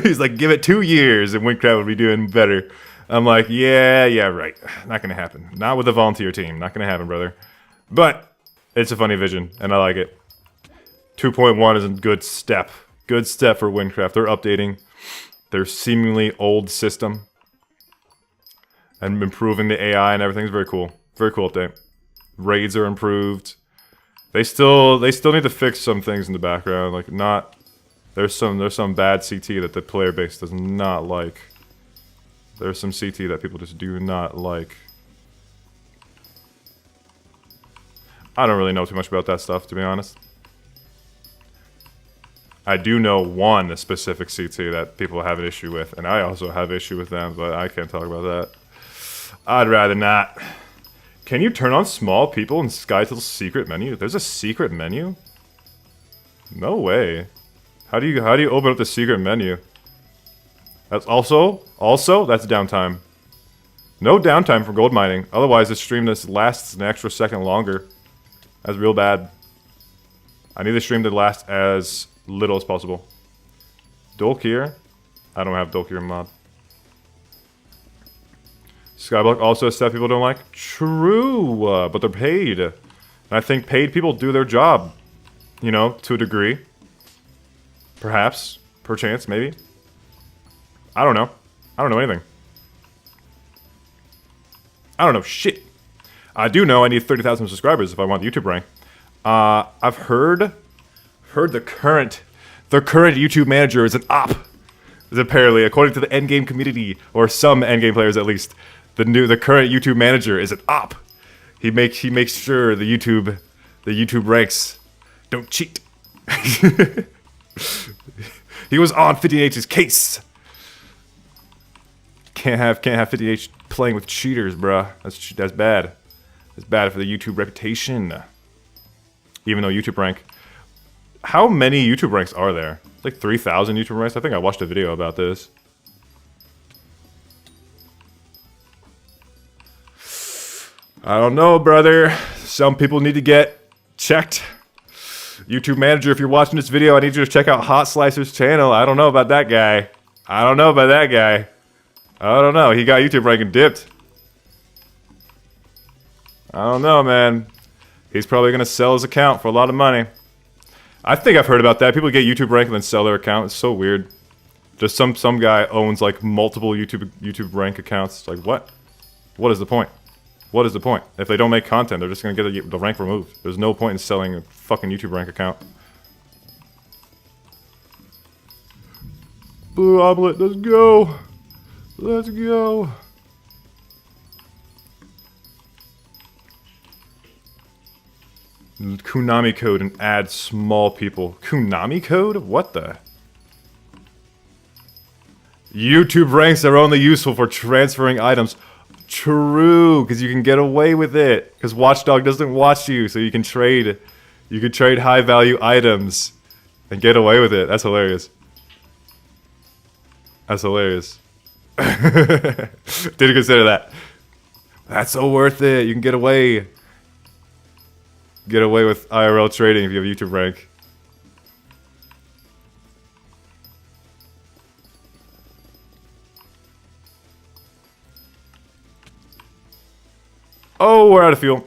He's like, give it 2 years and Windcraft will be doing better. I'm like, yeah, right. Not gonna happen. Not with a volunteer team. Not gonna happen, brother. But, it's a funny vision, and I like it. 2.1 is a good step. Good step for Windcraft. They're updating their seemingly old system and improving the AI and everything is very cool. Very cool update. Raids are improved. They still need to fix some things in the background. Like there's some bad CT that the player base does not like. There's some CT that people just do not like. I don't really know too much about that stuff, to be honest. I do know one specific CT that people have an issue with, and I also have issue with them, but I can't talk about that. I'd rather not. Can you turn on small people in SkyTilt's secret menu? There's a secret menu? No way. How do you open up the secret menu? That's also that's downtime. No downtime for gold mining. Otherwise, the stream this lasts an extra second longer. That's real bad. I need the stream to last as little as possible. Dolk here. I don't have Dolkier mod. SkyBlock also has stuff people don't like. True, but they're paid. And I think paid people do their job. You know, to a degree. Perhaps. Perchance, maybe. I don't know. I don't know anything. I don't know shit. I do know I need 30,000 subscribers if I want the YouTube rank. I've heard the current YouTube manager is an op. Apparently, according to the endgame community, or some endgame players at least, the current YouTube manager is an op. He makes sure the YouTube ranks don't cheat. He was on 50H's case. Can't have 50H playing with cheaters, bruh. That's bad. That's bad for the YouTube reputation. Even though YouTube rank, how many YouTube ranks are there? Like 3,000 YouTube ranks. I think I watched a video about this. I don't know, brother. Some people need to get checked. YouTube manager, if you're watching this video, I need you to check out Hot Slicer's channel. I don't know about that guy. I don't know. He got YouTube rank and dipped. I don't know, man. He's probably gonna sell his account for a lot of money. I think I've heard about that. People get YouTube rank and then sell their account. It's so weird. Just some guy owns like multiple YouTube rank accounts. Like what? What is the point? What is the point? If they don't make content, they're just gonna get the rank removed. There's no point in selling a fucking YouTube rank account. Blue omelet, let's go. Let's go. Konami code and add small people. Konami code? What the? YouTube ranks are only useful for transferring items. True, because you can get away with it. Because Watchdog doesn't watch you, so you can trade. You can trade high value items and get away with it. That's hilarious. That's hilarious. Didn't consider that. That's so worth it. You can get away. Get away with IRL trading if you have YouTube rank. Oh, we're out of fuel.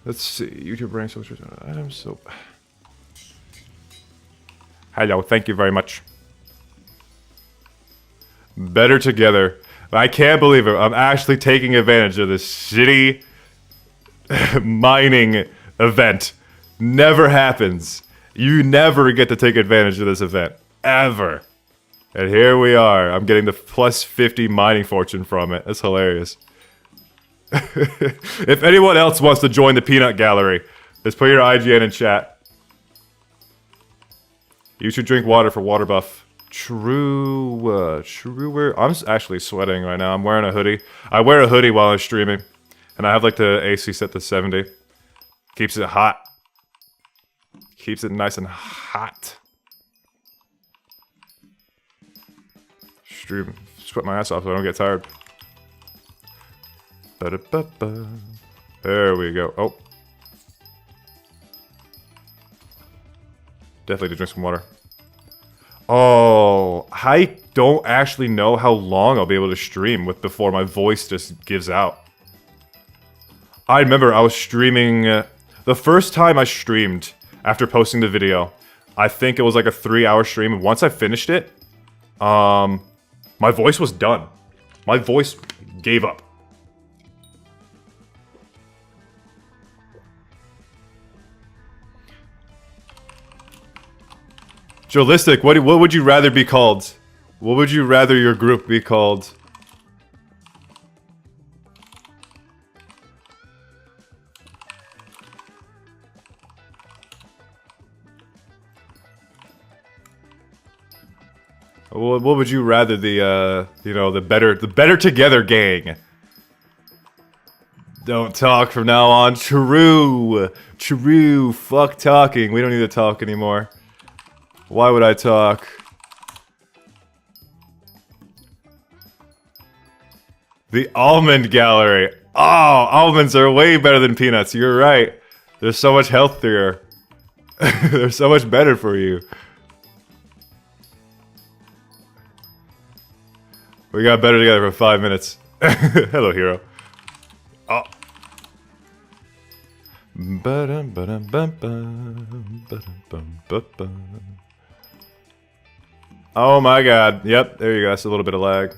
Let's see. YouTube rank social items. So, hello. Thank you very much. Better together. I can't believe it. I'm actually taking advantage of this shitty mining event. Never happens. You never get to take advantage of this event. Ever. And here we are. I'm getting the plus 50 mining fortune from it. That's hilarious. If anyone else wants to join the peanut gallery, just put your IGN in chat. You should drink water for water buff. True. I'm actually sweating right now. I'm wearing a hoodie. I wear a hoodie while I'm streaming. And I have like the AC set to 70. Keeps it hot. Keeps it nice and hot. Stream. Sweat my ass off so I don't get tired. Ba-da-ba-ba. There we go. Oh. Definitely to drink some water. Oh, I don't actually know how long I'll be able to stream with before my voice just gives out. I remember I was streaming... the first time I streamed after posting the video, I think it was like a 3-hour stream, and once I finished it, my voice was done. My voice gave up. Jolistic, what would you rather be called? What would you rather your group be called? What would you rather the you know, the better together gang? Don't talk from now on. True. True. Fuck talking. We don't need to talk anymore. Why would I talk? The almond gallery. Oh, almonds are way better than peanuts. You're right. They're so much healthier. They're so much better for you. We got better together for 5 minutes. Hello, hero. Oh. Oh my god. Yep, there you go. That's a little bit of lag.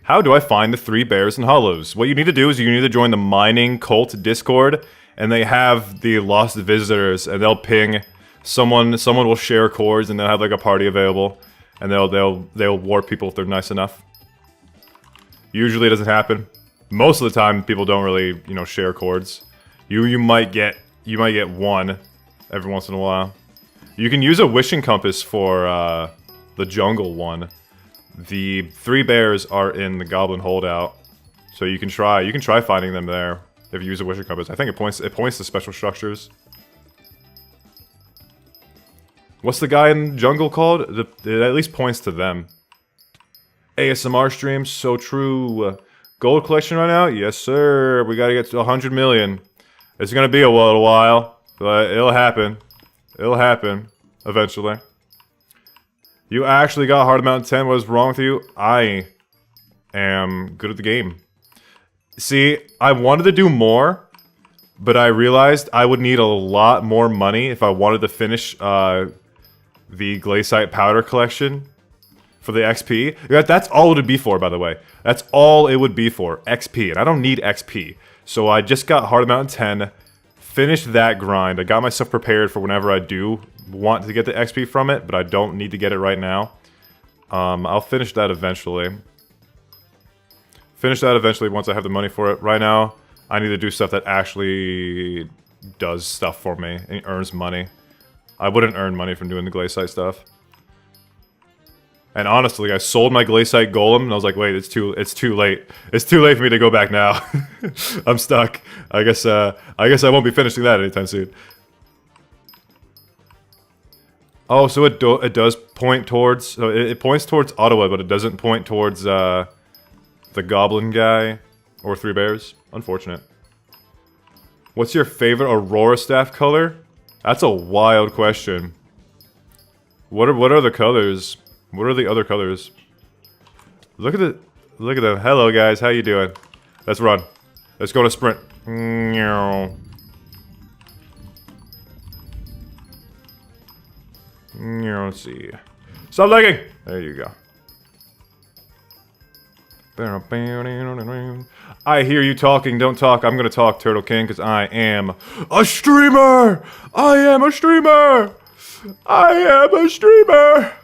How do I find the 3 bears and hollows? What you need to do is you need to join the mining cult Discord, and they have the lost visitors, and they'll ping someone will share cords, and they'll have like a party available, and they'll warp people if they're nice enough. Usually it doesn't happen. Most of the time people don't really, you know, share cords. You might get one every once in a while. You can use a wishing compass for the jungle one. The 3 bears are in the goblin holdout, so you can try finding them there if you use a wishing compass. I think it points to special structures. What's the guy in the jungle called? It at least points to them. ASMR stream, so true. Gold collection right now? Yes, sir. We gotta get to 100 million. It's gonna be a little while, but it'll happen. It'll happen eventually. You actually got Hard Mountain 10. What is wrong with you? I am good at the game. See, I wanted to do more, but I realized I would need a lot more money if I wanted to finish the Glaciite powder collection for the XP. That's all it would be for, by the way. That's all it would be for, XP, and I don't need XP. So I just got Hard Mountain 10, finished that grind. I got myself prepared for whenever I do want to get the XP from it, but I don't need to get it right now. I'll finish that eventually. Finish that eventually once I have the money for it. Right now, I need to do stuff that actually does stuff for me and earns money. I wouldn't earn money from doing the Glaciite stuff. And honestly, I sold my Glaciite golem, and I was like, wait, it's too late. It's too late for me to go back now. I'm stuck. I guess I won't be finishing that anytime soon. Oh, so it does point towards... So it points towards Ottawa, but it doesn't point towards the goblin guy or 3 bears. Unfortunate. What's your favorite Aurora staff color? That's a wild question. What are the colors? What are the other colors? Look at them. Hello guys, how you doing? Let's run. Let's go to sprint. Let's see. Stop lagging! There you go. I hear you talking, don't talk. I'm gonna talk, Turtle King, because I am a streamer! I am a streamer! I am a streamer!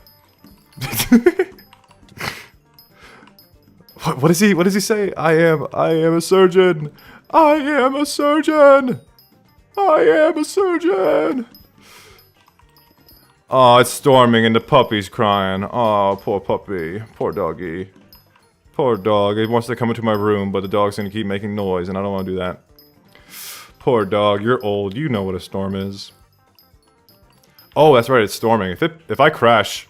What does he say? I am a surgeon! I am a surgeon! I am a surgeon! Oh, it's storming and the puppy's crying. Oh, poor puppy. Poor doggy. Poor dog. He wants to come into my room, but the dog's gonna keep making noise, and I don't want to do that. Poor dog. You're old. You know what a storm is. Oh, that's right. It's storming. If I crash,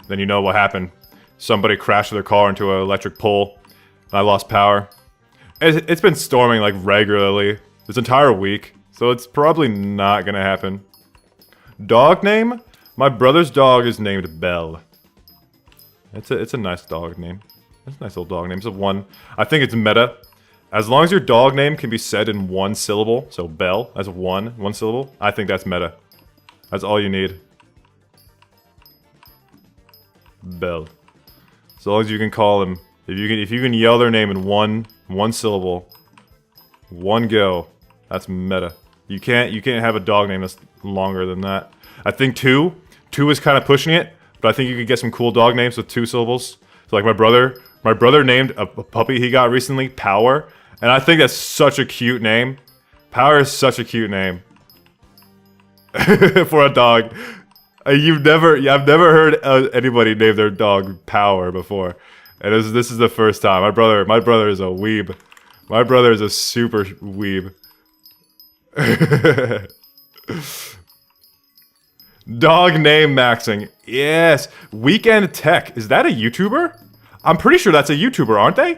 then you know what happened. Somebody crashed their car into an electric pole, and I lost power. It's been storming, like, regularly this entire week, so it's probably not gonna happen. Dog name? My brother's dog is named Belle. It's a nice dog name. It's a nice little dog name. It's a one. I think it's meta. As long as your dog name can be said in 1 syllable, so Belle, that's one syllable, I think that's meta. That's all you need. Belle. As long as you can call him. If you can yell their name in one syllable, one go, that's meta. You can't have a dog name that's longer than that. I think 2 is kind of pushing it, but I think you could get some cool dog names with 2 syllables. So like my brother named a puppy he got recently Power, and I think that's such a cute name. Power is such a cute name for a dog. I've never heard anybody name their dog Power before, and this is the first time. My brother is a weeb. My brother is a super weeb. Dog name maxing. Yes. Weekend Tech. Is that a YouTuber? I'm pretty sure that's a YouTuber, aren't they?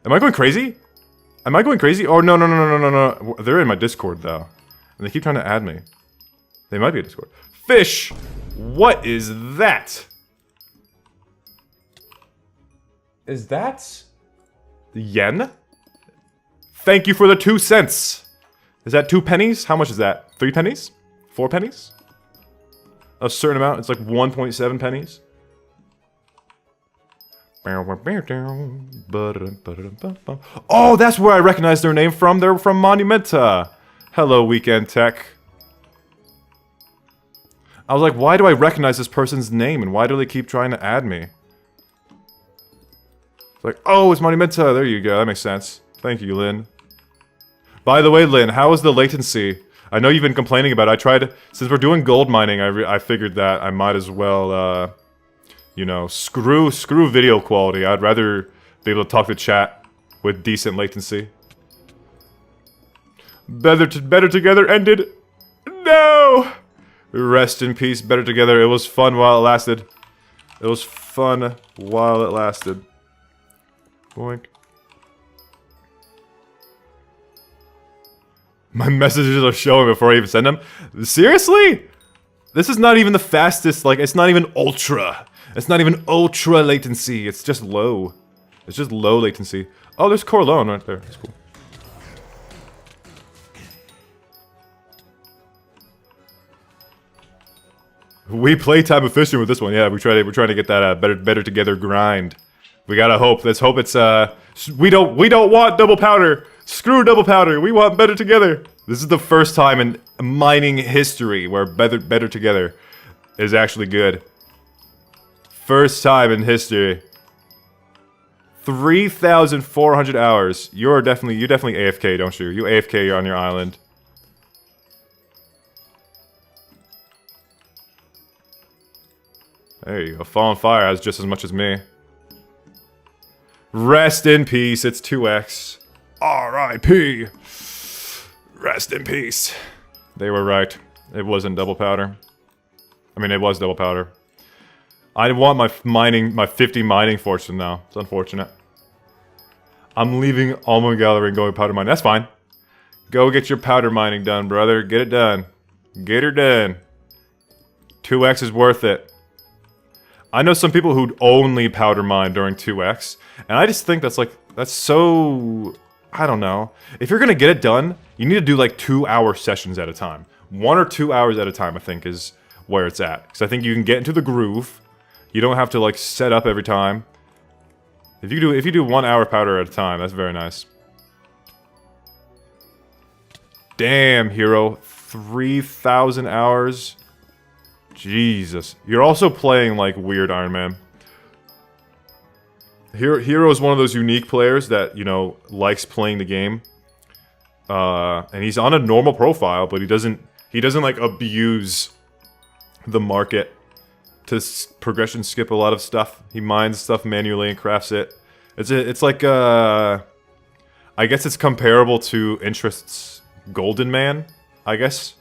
Am I going crazy? Am I going crazy? Oh, no. They're in my Discord, though. And they keep trying to add me. They might be a Discord. Fish! What is that? Is that yen? Thank you for the 2 cents. Is that 2 pennies? How much is that? 3 pennies? 4 pennies? A certain amount. It's like 1.7 pennies. Oh, that's where I recognize their name from. They're from Monumenta. Hello, Weekend Tech. I was like, why do I recognize this person's name, and why do they keep trying to add me? It's like, oh, it's Monumenta. There you go. That makes sense. Thank you, Lynn. By the way, Lynn, how is the latency? I know you've been complaining about it. I tried, since we're doing gold mining, I figured that I might as well, you know, screw video quality. I'd rather be able to talk to chat with decent latency. Better Together ended. No! Rest in peace, Better Together. It was fun while it lasted. It was fun while it lasted. Boink. My messages are showing before I even send them. Seriously? This is not even the fastest, like, it's not even ultra. It's not even ultra latency. It's just low. It's just low latency. Oh, there's Corleone right there. That's cool. We playtime efficient with this one. Yeah, we're trying to get that better together grind. We gotta hope. Let's hope it's we don't want double powder. Screw double powder. We want Better Together. This is the first time in mining history where better together is actually good. First time in history. 3,400 hours. You're definitely AFK, don't you? You AFK, you're on your island. There you go. Fallen Fire has just as much as me. Rest in peace. It's 2x. R.I.P. Rest in peace. They were right. It wasn't double powder. I mean, it was double powder. I want my 50 mining fortune now. It's unfortunate. I'm leaving Almond Gallery and going powder mining. That's fine. Go get your powder mining done, brother. Get it done. Get her done. 2x is worth it. I know some people who only powder mine during 2x, and I just think that's so, I don't know. If you're gonna get it done, you need to do like 2-hour sessions at a time. 1 or 2 hours at a time, I think, is where it's at. Because I think you can get into the groove. You don't have to like set up every time. If you do 1 hour powder at a time, that's very nice. Damn, hero. 3,000 hours. Jesus. You're also playing like weird Iron Man. Hero is one of those unique players that, you know, likes playing the game. And he's on a normal profile, but he doesn't like abuse the market to progression skip a lot of stuff. He mines stuff manually and crafts it. It's like I guess it's comparable to Interest's Golden Man, I guess.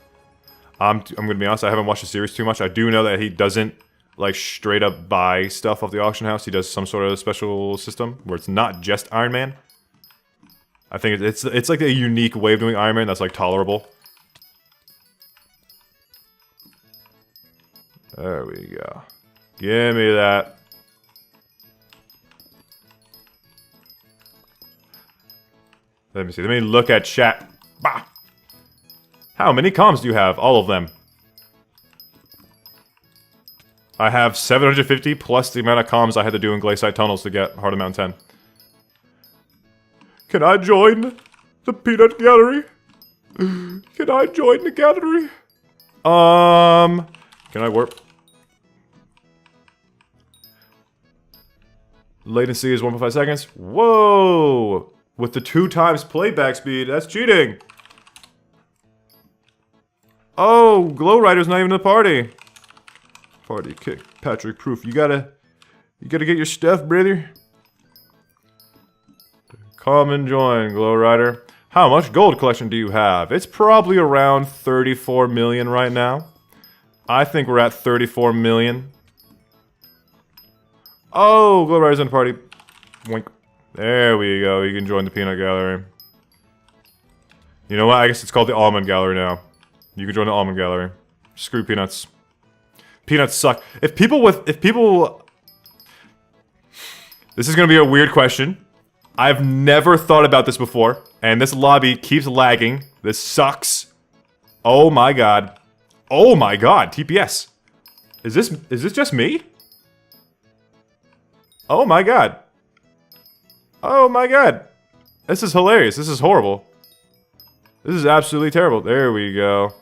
I'm gonna be honest, I haven't watched the series too much. I do know that he doesn't like straight up buy stuff off the auction house. He does some sort of special system where it's not just Iron Man. I think it's like a unique way of doing Iron Man that's like tolerable. There we go. Give me that. Let me see. Let me look at chat. Bah! How many comms do you have? All of them. I have 750 plus the amount of comms I had to do in Glaciite Tunnels to get Heart of Mountain 10. Can I join the peanut gallery? Can I join the gallery? Can I warp? Latency is 1.5 seconds. Whoa! With the 2 times playback speed, that's cheating. Oh, Glow Rider's not even in the party. Party kick, Patrick Proof. You gotta get your stuff, brother. Come and join, Glow Rider. How much gold collection do you have? It's probably around 34 million right now. I think we're at 34 million. Oh, Glow Rider's in the party. Wink. There we go. You can join the peanut gallery. You know what? I guess it's called the almond gallery now. You can join the almond gallery. Screw peanuts. Peanuts suck. This This is gonna be a weird question. I've never thought about this before, and this lobby keeps lagging. This sucks. Oh my god. Oh my god, TPS. Is this just me? Oh my god. Oh my god. This is hilarious. This is horrible. This is absolutely terrible. There we go.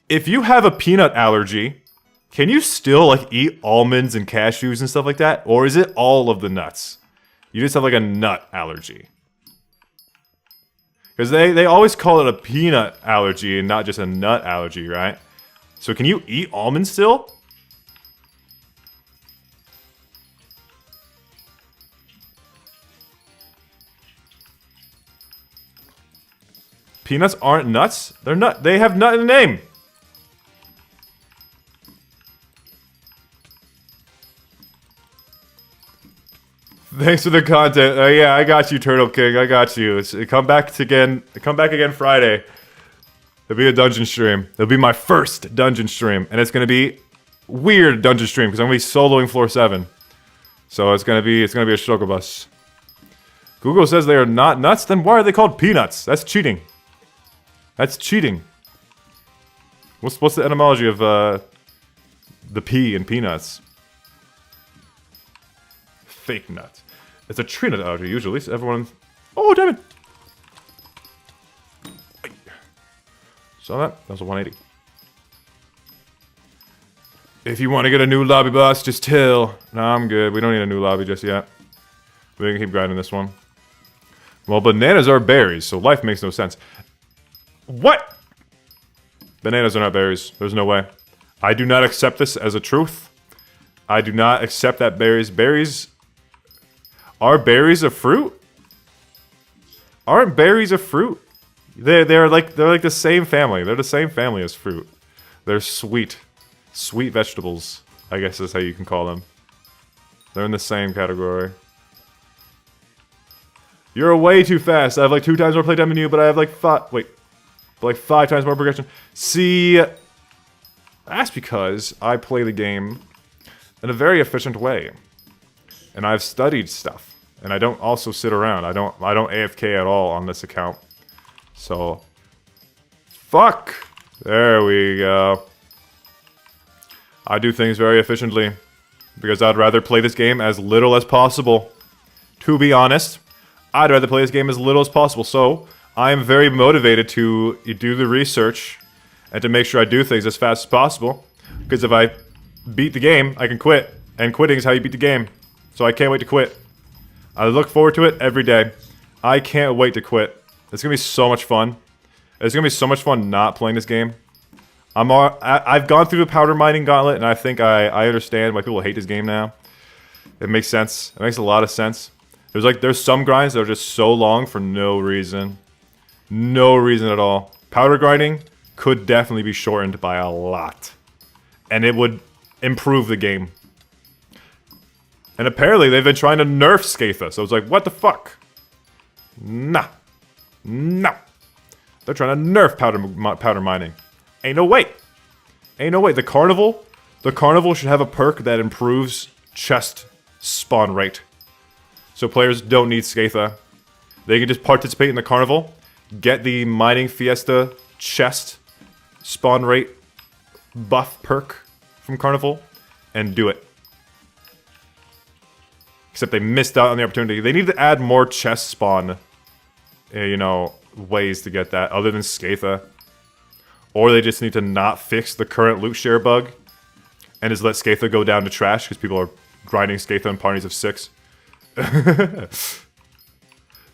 If you have a peanut allergy, can you still, like, eat almonds and cashews and stuff like that? Or is it all of the nuts? You just have, like, a nut allergy. Because they always call it a peanut allergy and not just a nut allergy, right? So can you eat almonds still? Peanuts aren't nuts? They're nut. They have nut in the name. Thanks for the content. Yeah, I got you, Turtle King. I got you. Come back again. Come back again Friday. There'll be a dungeon stream. It'll be my first dungeon stream, and it's gonna be weird dungeon stream because I'm gonna be soloing floor 7. So it's gonna be a struggle bus. Google says they are not nuts. Then why are they called peanuts? That's cheating. That's cheating. What's the etymology of the P in peanuts? Fake nut. It's a tree nut allergy usually. So everyone. Oh damn it! Saw that? That was a 180. If you want to get a new lobby boss, just tell. No, I'm good. We don't need a new lobby just yet. We can keep grinding this one. Well, bananas are berries, so life makes no sense. What? Bananas are not berries. There's no way. I do not accept this as a truth. I do not accept that berries... Are berries a fruit? Aren't berries a fruit? They're like the same family. They're the same family as fruit. They're sweet. Sweet vegetables, I guess is how you can call them. They're in the same category. You're way too fast. I have like 2 times more playtime than you, but I have like 5 times more progression. See, that's because I play the game in a very efficient way. And I've studied stuff. And I don't also sit around. I don't AFK at all on this account. So, fuck. There we go. I do things very efficiently because I'd rather play this game as little as possible. To be honest, I'd rather play this game as little as possible. So, I am very motivated to do the research and to make sure I do things as fast as possible. Because if I beat the game, I can quit. And quitting is how you beat the game. So I can't wait to quit. I look forward to it every day. I can't wait to quit. It's gonna be so much fun. It's gonna be so much fun not playing this game. I've gone through the powder mining gauntlet, and I think I understand why people hate this game now. It makes sense. It makes a lot of sense. There's some grinds that are just so long for no reason. No reason at all. Powder grinding could definitely be shortened by a lot. And it would improve the game. And apparently they've been trying to nerf Skatha, so it's like, what the fuck? Nah. No. They're trying to nerf powder mining. Ain't no way. Ain't no way. The carnival should have a perk that improves chest spawn rate. So players don't need Skatha. They can just participate in the carnival, get the mining fiesta chest spawn rate buff perk from carnival, and do it. Except they missed out on the opportunity. They need to add more chest spawn, you know, ways to get that other than Skatha. Or they just need to not fix the current loot share bug and just let Skatha go down to trash because people are grinding Skatha in parties of 6.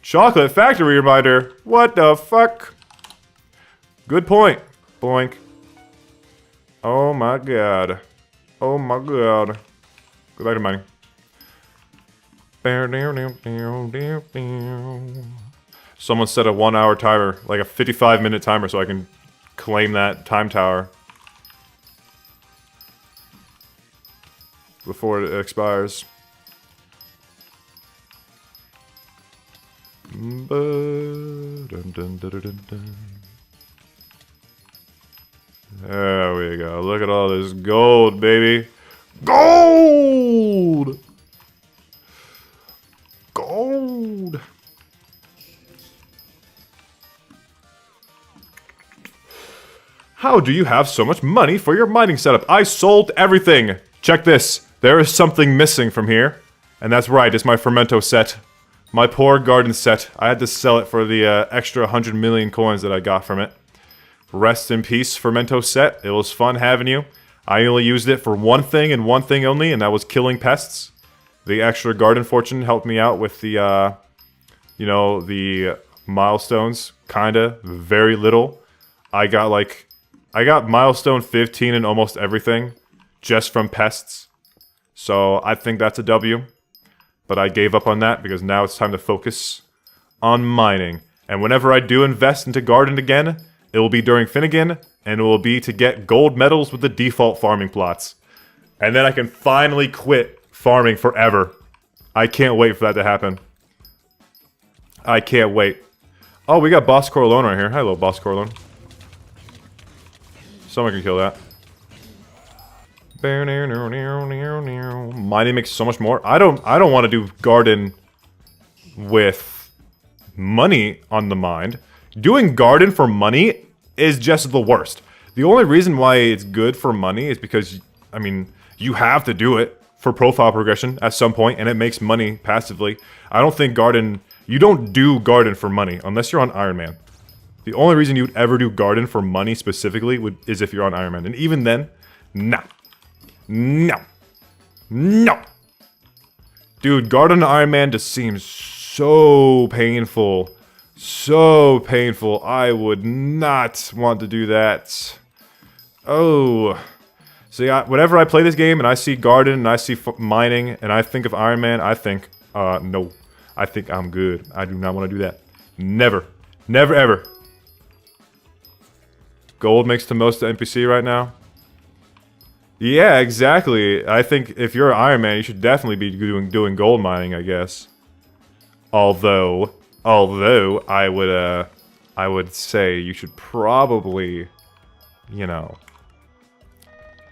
Chocolate factory reminder. What the fuck? Good point. Boink. Oh my god. Oh my god. Go back to mining. Someone set a 1-hour timer, like a 55-minute timer, so I can claim that time tower before it expires. There we go. Look at all this gold, baby. Gold! Gold! How do you have so much money for your mining setup? I sold everything! Check this. There is something missing from here. And that's right, it's my Fermento set. My poor garden set. I had to sell it for the extra 100 million coins that I got from it. Rest in peace, Fermento set. It was fun having you. I only used it for one thing and one thing only, and that was killing pests. The extra garden fortune helped me out with the, you know, the milestones. Kinda. Very little. I got milestone 15 in almost everything. Just from pests. So I think that's a W. But I gave up on that because now it's time to focus on mining. And whenever I do invest into garden again, it will be during Finnegan, and it will be to get gold medals with the default farming plots. And then I can finally quit farming forever. I can't wait for that to happen. I can't wait. Oh, we got Boss Corleone right here. Hello, Boss Corleone. Someone can kill that. Mining makes so much more. I don't want to do garden with money on the mind. Doing garden for money is just the worst. The only reason why it's good for money is because, I mean, you have to do it for profile progression at some point, and it makes money passively. I don't think garden... You don't do garden for money unless you're on Iron Man. The only reason you'd ever do garden for money specifically is if you're on Iron Man. And even then, no. No. No. Dude, garden on Iron Man just seems so painful. So painful. I would not want to do that. Oh. See, whenever I play this game and I see garden and I see mining and I think of Iron Man, I think, no. I think I'm good. I do not want to do that. Never. Never ever. Gold makes the most to NPC right now. Yeah, exactly. I think if you're an Iron Man, you should definitely be doing gold mining, I guess. Although I would say you should probably, you know,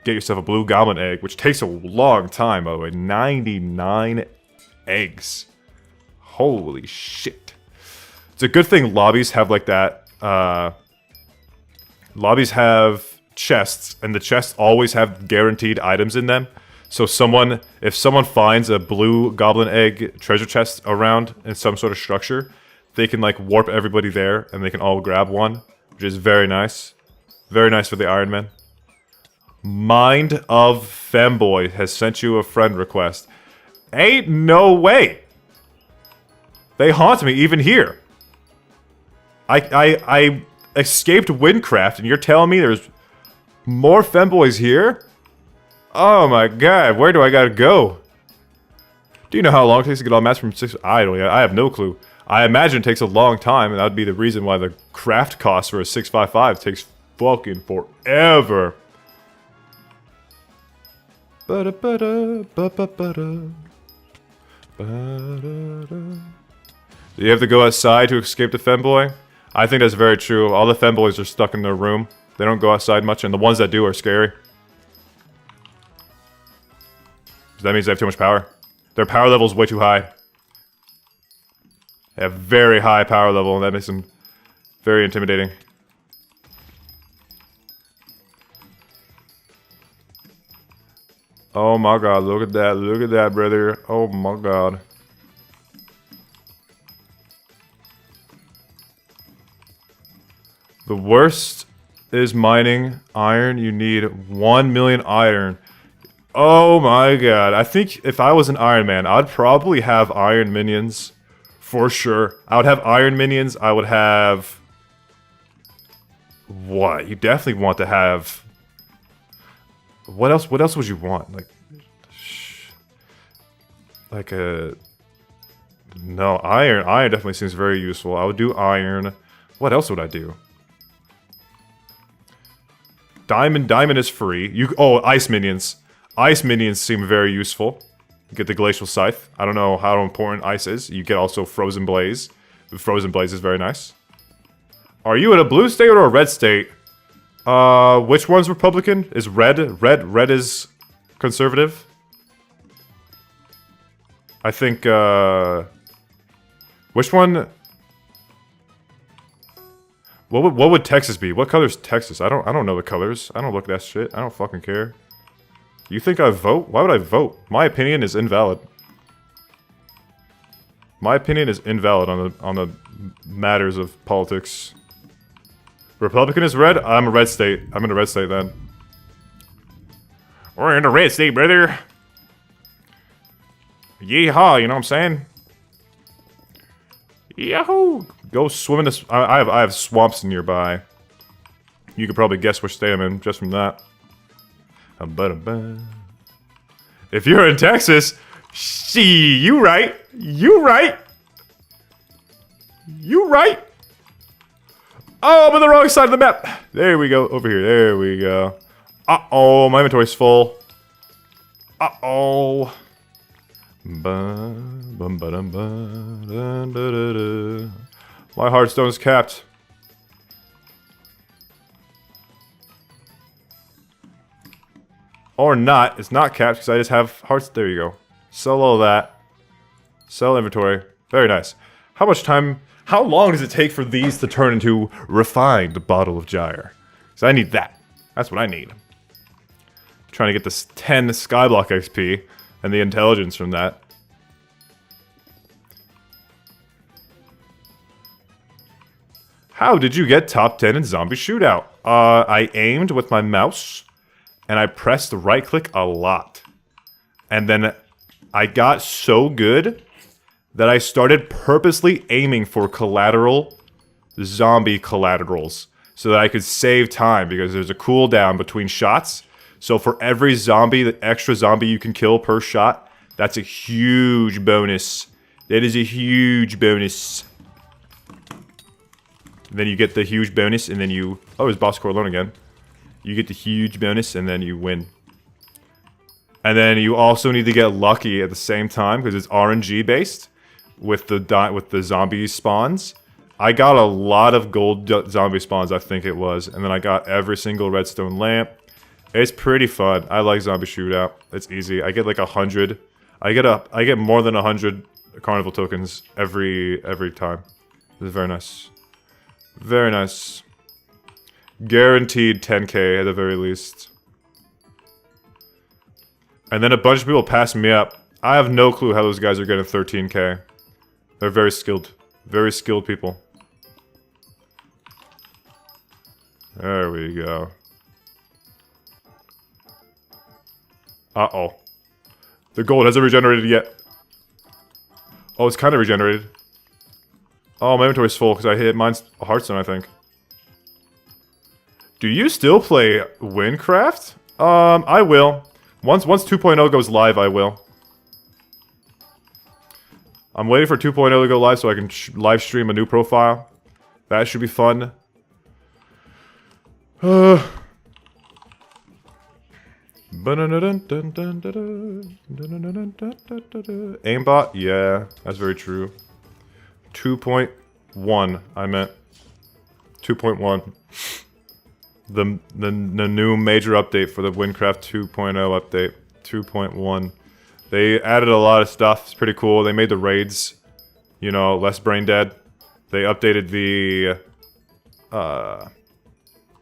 get yourself a blue goblin egg, which takes a long time, by the way. 99 eggs. Holy shit. It's a good thing lobbies have like that, lobbies have chests, and the chests always have guaranteed items in them. So if someone finds a blue goblin egg treasure chest around in some sort of structure, they can like warp everybody there, and they can all grab one, which is very nice. Very nice for the Iron Man. Mind of Femboy has sent you a friend request. Ain't no way! They haunt me even here. I escaped Windcraft, and you're telling me there's more femboys here? Oh my god, where do I gotta go? Do you know how long it takes to get all maps from 6? I have no clue. I imagine it takes a long time, and that would be the reason why the craft cost for a 655 takes fucking forever. Do you have to go outside to escape the femboy? I think that's very true. All the femboys are stuck in their room. They don't go outside much, and the ones that do are scary. That means they have too much power. Their power level is way too high. They have very high power level, and that makes them very intimidating. Oh my god, look at that, brother. Oh my god. The worst is mining iron. You need 1 million iron. Oh my god. I think if I was an Iron Man, I'd probably have iron minions. For sure. I would have iron minions. I would have... What? You definitely want to have... What else would you want? Like a... No, iron. Iron definitely seems very useful. I would do iron. What else would I do? Diamond is free. Oh, ice minions. Ice minions seem very useful. You get the Glacial Scythe. I don't know how important ice is. You get also Frozen Blaze. The Frozen Blaze is very nice. Are you in a blue state or a red state? Which one's Republican? Is red? Red is conservative. I think, which one? What would Texas be? What color's Texas? I don't know the colors. I don't look at that shit. I don't fucking care. You think I vote? Why would I vote? My opinion is invalid. My opinion is invalid on the matters of politics. Republican is red? I'm a red state. I'm in a red state then. We're in a red state, brother. Yeehaw, you know what I'm saying? Yahoo! Go swim in this. I have swamps nearby. You could probably guess which state I'm in just from that. If you're in Texas, you right. You right. You right. Oh, I'm on the wrong side of the map. There we go. Over here. There we go. Uh-oh, my inventory's full. Uh-oh. My Hearthstone's capped. Or not. It's not capped because I just have hearts. There you go. Sell all that. Sell inventory. Very nice. How much time... How long does it take for these to turn into refined bottle of gyre? Because I need that. That's what I need. Trying to get this 10 SkyBlock XP and the intelligence from that. How did you get top 10 in Zombie Shootout? I aimed with my mouse, and I pressed right click a lot. And then I got so good that I started purposely aiming for collateral zombie collaterals so that I could save time because there's a cooldown between shots. So for every zombie, the extra zombie you can kill per shot, that's a huge bonus. That is a huge bonus. Then you get the huge bonus and then you... Oh, it's Boss Corleone again. You get the huge bonus and then you win. And then you also need to get lucky at the same time because it's RNG based. With the zombie spawns. I got a lot of gold zombie spawns, I think it was. And then I got every single redstone lamp. It's pretty fun. I like Zombie Shootout. It's easy. I get like 100. I get more than 100 carnival tokens every time. This is very nice. Very nice. Guaranteed 10k at the very least. And then a bunch of people pass me up. I have no clue how those guys are getting 13k. They're very skilled. Very skilled people. There we go. Uh-oh. The gold hasn't regenerated yet. Oh, it's kind of regenerated. Oh, my inventory's full because I hit mine's a Hearthstone, I think. Do you still play Windcraft? I will. Once 2.0 goes live, I will. I'm waiting for 2.0 to go live so I can live stream a new profile. That should be fun. Aimbot? Yeah, that's very true. 2.1, I meant. 2.1. The new major update for the Windcraft 2.0 update. 2.1. They added a lot of stuff. It's pretty cool. They made the raids, you know, less brain dead. They updated the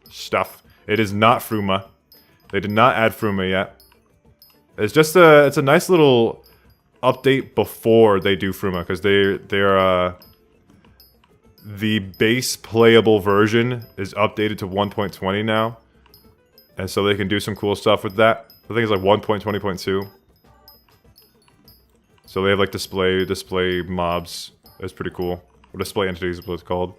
stuff. It is not Fruma. They did not add Fruma yet. It's just it's a nice little update before they do Fruma because they're the base playable version is updated to 1.20 now, and so they can do some cool stuff with that. I think it's like 1.20.2. So they have like display mobs. It's pretty cool. Or display entities is what it's called.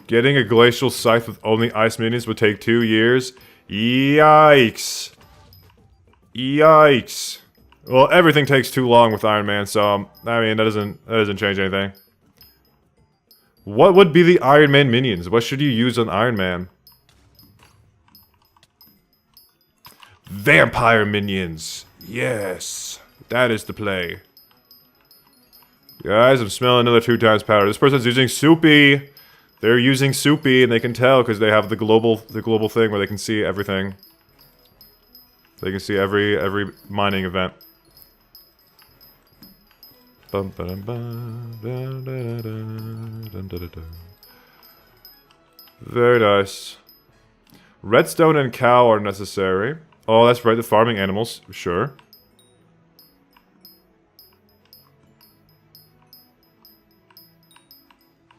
Getting a glacial scythe with only ice minions would take 2 years. Yikes. Yikes. Well, everything takes too long with Iron Man, so I mean that doesn't change anything. What would be the Iron Man minions? What should you use on Iron Man? Vampire minions. Yes, that is the play. Guys, I'm smelling another 2 times powder. This person's using Soupy. They're using Soupy, and they can tell because they have the global thing where they can see everything. They can see every mining event. Very nice. Redstone and cow are necessary. Oh, that's right, the farming animals. Sure.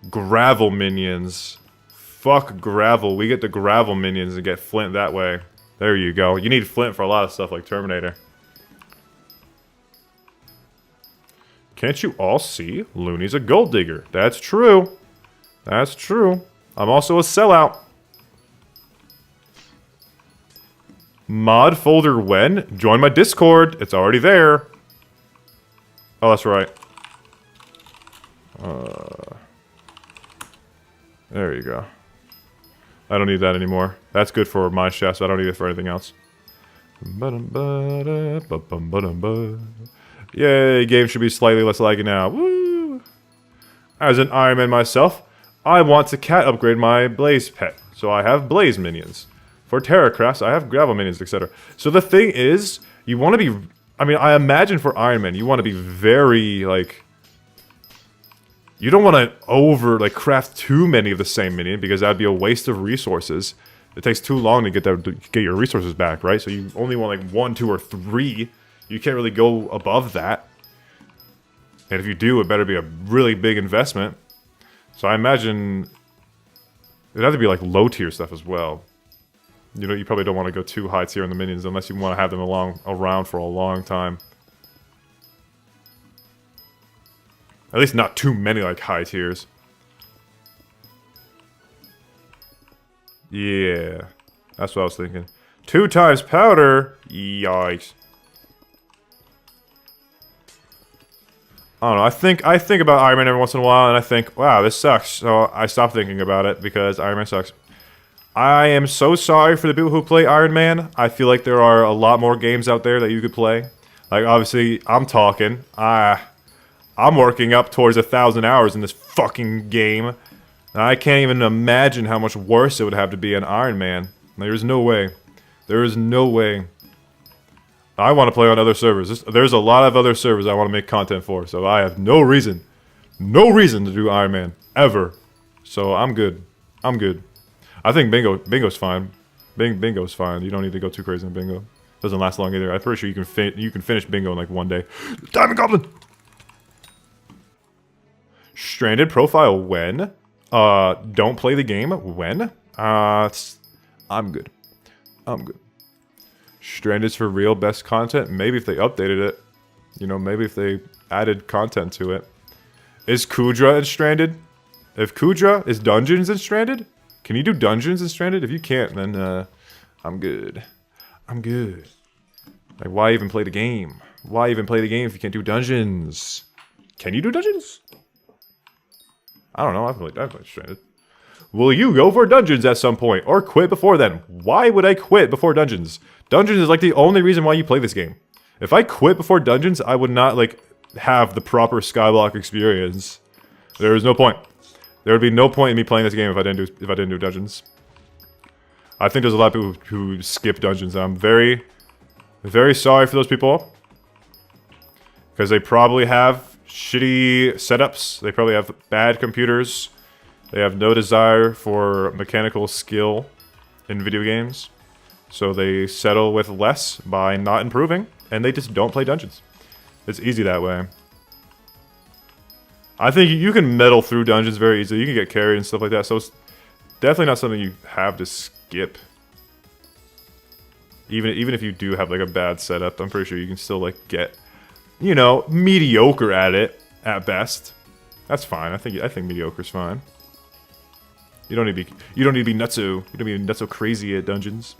Gravel minions. Fuck gravel. We get the gravel minions and get flint that way. There you go. You need flint for a lot of stuff like Terminator. Can't you all see? Looney's a gold digger. That's true. That's true. I'm also a sellout. Mod folder when? Join my Discord. It's already there. Oh, that's right. There you go. I don't need that anymore. That's good for my chef, so I don't need it for anything else. Yay, game should be slightly less laggy now. Woo! As an Iron Man myself, I want to cat upgrade my Blaze pet. So I have Blaze minions. For Terracrafts, I have Gravel minions, etc. So the thing is, you want to be... I mean, I imagine for Iron Man, you want to be very, like... You don't want to craft too many of the same minion, because that'd be a waste of resources. It takes too long to get your resources back, right? So you only want like 1, 2, or 3. You can't really go above that. And if you do, it better be a really big investment. So I imagine it'd have to be like low tier stuff as well. You know, you probably don't want to go too high tier on the minions unless you want to have them around for a long time. At least not too many like high tiers. Yeah, that's what I was thinking. 2 times powder? Yikes. I don't know, I think about Iron Man every once in a while and I think, wow, this sucks. So I stop thinking about it because Iron Man sucks. I am so sorry for the people who play Iron Man. I feel like there are a lot more games out there that you could play. Like, obviously, I'm talking. I'm working up towards 1,000 hours in this fucking game. And I can't even imagine how much worse it would have to be an Iron Man. There's no way. There is no way. I want to play on other servers. There's a lot of other servers I want to make content for. So I have no reason to do Iron Man. Ever. So I'm good. I'm good. I think Bingo's fine. Bingo's fine. You don't need to go too crazy on Bingo. Doesn't last long either. I'm pretty sure you can finish Bingo in like 1 day. Diamond Goblin! Stranded profile when? Don't play the game when? I'm good. I'm good. Stranded's for real best content? Maybe if they updated it. You know, maybe if they added content to it. Is Kudra in Stranded? If Kudra is Dungeons in Stranded? Can you do Dungeons in Stranded? If you can't, then, I'm good. I'm good. Like, why even play the game? Why even play the game if you can't do Dungeons? Can you do Dungeons? I don't know, I've played Stranded. Will you go for Dungeons at some point, or quit before then? Why would I quit before Dungeons? Dungeons is like the only reason why you play this game. If I quit before Dungeons, I would not, like, have the proper SkyBlock experience. There is no point. There would be no point in me playing this game if I didn't do Dungeons. I think there's a lot of people who skip Dungeons, and I'm very, very sorry for those people. Because they probably have shitty setups. They probably have bad computers. They have no desire for mechanical skill in video games. So they settle with less by not improving, and they just don't play Dungeons. It's easy that way. I think you can meddle through Dungeons very easily. You can get carried and stuff like that, so it's definitely not something you have to skip. Even if you do have like a bad setup, I'm pretty sure you can still like get, you know, mediocre at it at best. That's fine. I think mediocre's fine. You don't need to be nutso. You don't need to be nutso crazy at Dungeons.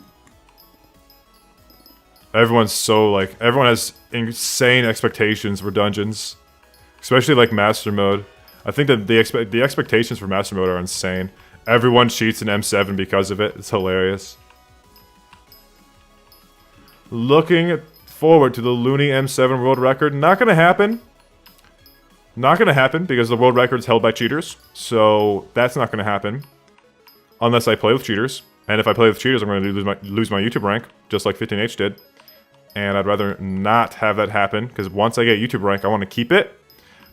Everyone has insane expectations for Dungeons. Especially like Master Mode. I think that the expectations for Master Mode are insane. Everyone cheats in M7 because of it. It's hilarious. Looking forward to the Looni M7 world record. Not gonna happen. Not gonna happen because the world record's held by cheaters. So that's not gonna happen. Unless I play with cheaters. And if I play with cheaters, I'm gonna lose my YouTube rank, just like 15H did. And I'd rather not have that happen, because once I get YouTube rank, I want to keep it.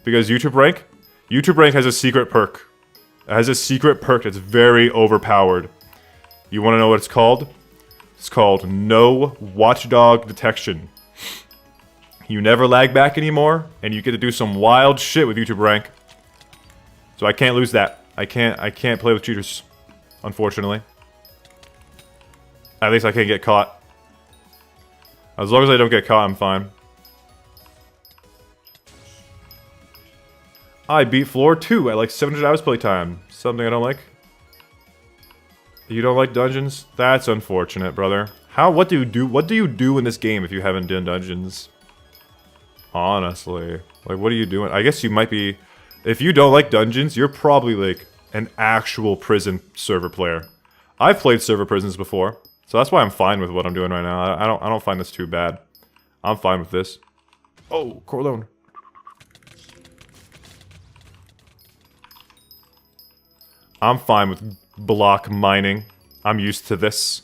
Because YouTube rank has a secret perk. It has a secret perk that's very overpowered. You want to know what it's called? It's called No Watchdog Detection. You never lag back anymore, and you get to do some wild shit with YouTube rank. So I can't lose that. I can't play with cheaters, unfortunately. At least I can't get caught. As long as I don't get caught, I'm fine. I beat floor 2 at like 700 hours playtime. Something I don't like. You don't like dungeons? That's unfortunate, brother. What do you do in this game if you haven't done dungeons? Honestly. Like, what are you doing? I guess you might be... If you don't like dungeons, you're probably like an actual prison server player. I've played server prisons before. So that's why I'm fine with what I'm doing right now. I don't find this too bad. I'm fine with this. Oh, Corleone. I'm fine with block mining. I'm used to this.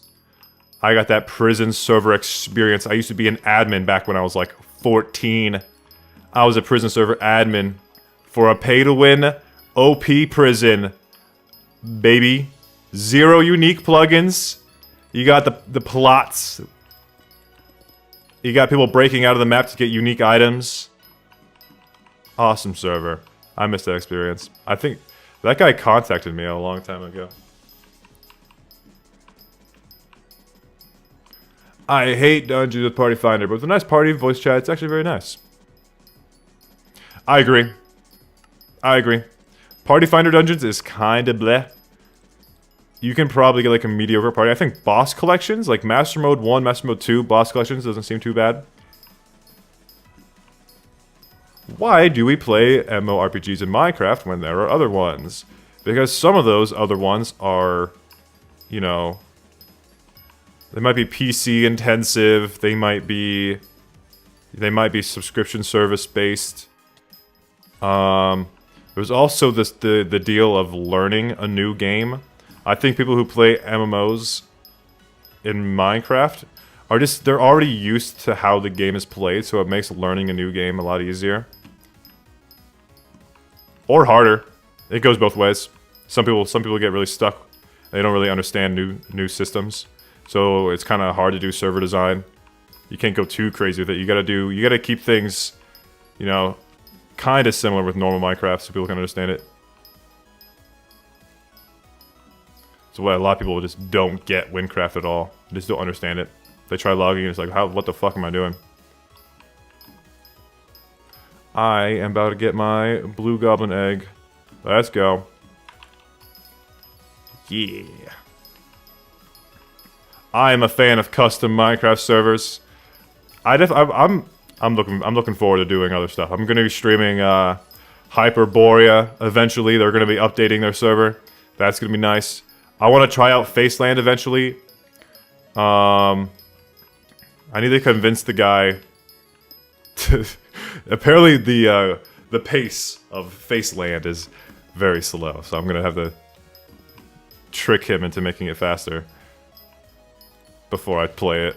I got that prison server experience. I used to be an admin back when I was like 14. I was a prison server admin for a pay-to-win OP prison. Baby. 0 unique plugins. You got the plots. You got people breaking out of the map to get unique items. Awesome server. I missed that experience. I think that guy contacted me a long time ago. I hate dungeons with Party Finder, but with a nice party voice chat, it's actually very nice. I agree. I agree. Party Finder dungeons is kinda bleh. You can probably get like a mediocre party. I think boss collections, like Master Mode 1, Master Mode 2, boss collections doesn't seem too bad. Why do we play MMORPGs in Minecraft when there are other ones? Because some of those other ones are, you know, they might be PC intensive, they might be subscription service based. There's also the deal of learning a new game. I think people who play MMOs in Minecraft are they're already used to how the game is played, so it makes learning a new game a lot easier. Or harder. It goes both ways. Some people get really stuck. They don't really understand new systems. So it's kind of hard to do server design. You can't go too crazy with it. You gotta keep things, you know, kind of similar with normal Minecraft so people can understand it. So what a lot of people just don't get Minecraft at all. They just don't understand it. They try logging and it's like, what the fuck am I doing? I am about to get my blue goblin egg. Let's go. Yeah. I am a fan of custom Minecraft servers. I'm looking forward to doing other stuff. I'm gonna be streaming Hyperborea eventually. They're gonna be updating their server. That's gonna be nice. I want to try out Faceland eventually. I need to convince the guy to... Apparently the pace of Faceland is very slow, so I'm gonna have to trick him into making it faster before I play it.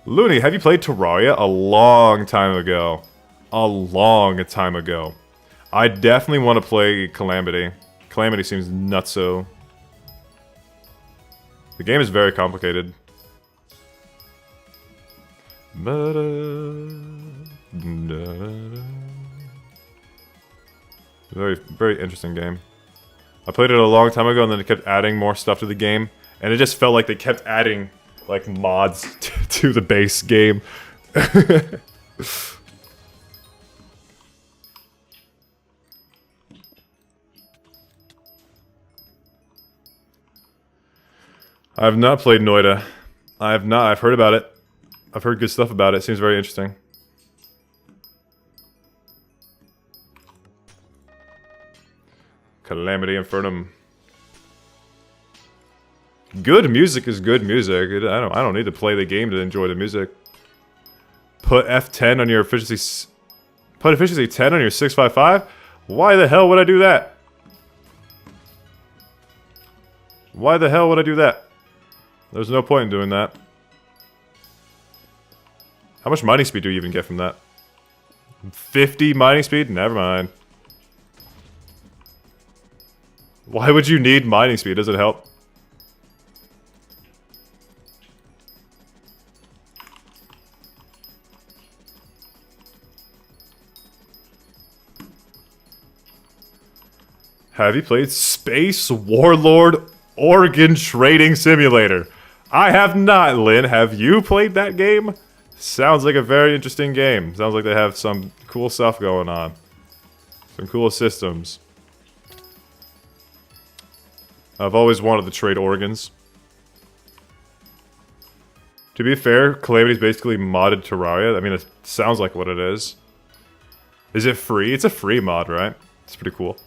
Looney, have you played Terraria? A long time ago. A long time ago. I definitely want to play Calamity. Calamity seems nutso. The game is very complicated. Very, very interesting game. I played it a long time ago and then it kept adding more stuff to the game. And it just felt like they kept adding, like, mods to the base game. I have not played Noida. I have not. I've heard about it. I've heard good stuff about it. Seems very interesting. Calamity Infernum. Good music is good music. I don't need to play the game to enjoy the music. Put F10 on your efficiency... Put efficiency 10 on your 655? Why the hell would I do that? Why the hell would I do that? There's no point in doing that. How much mining speed do you even get from that? 50 mining speed? Never mind. Why would you need mining speed? Does it help? Have you played Space Warlord Organ Trading Simulator? I have not, Lynn. Have you played that game? Sounds like a very interesting game. Sounds like they have some cool stuff going on. Some cool systems. I've always wanted to trade organs. To be fair, Calamity's basically modded Terraria. I mean, it sounds like what it is. Is it free? It's a free mod, right? It's pretty cool.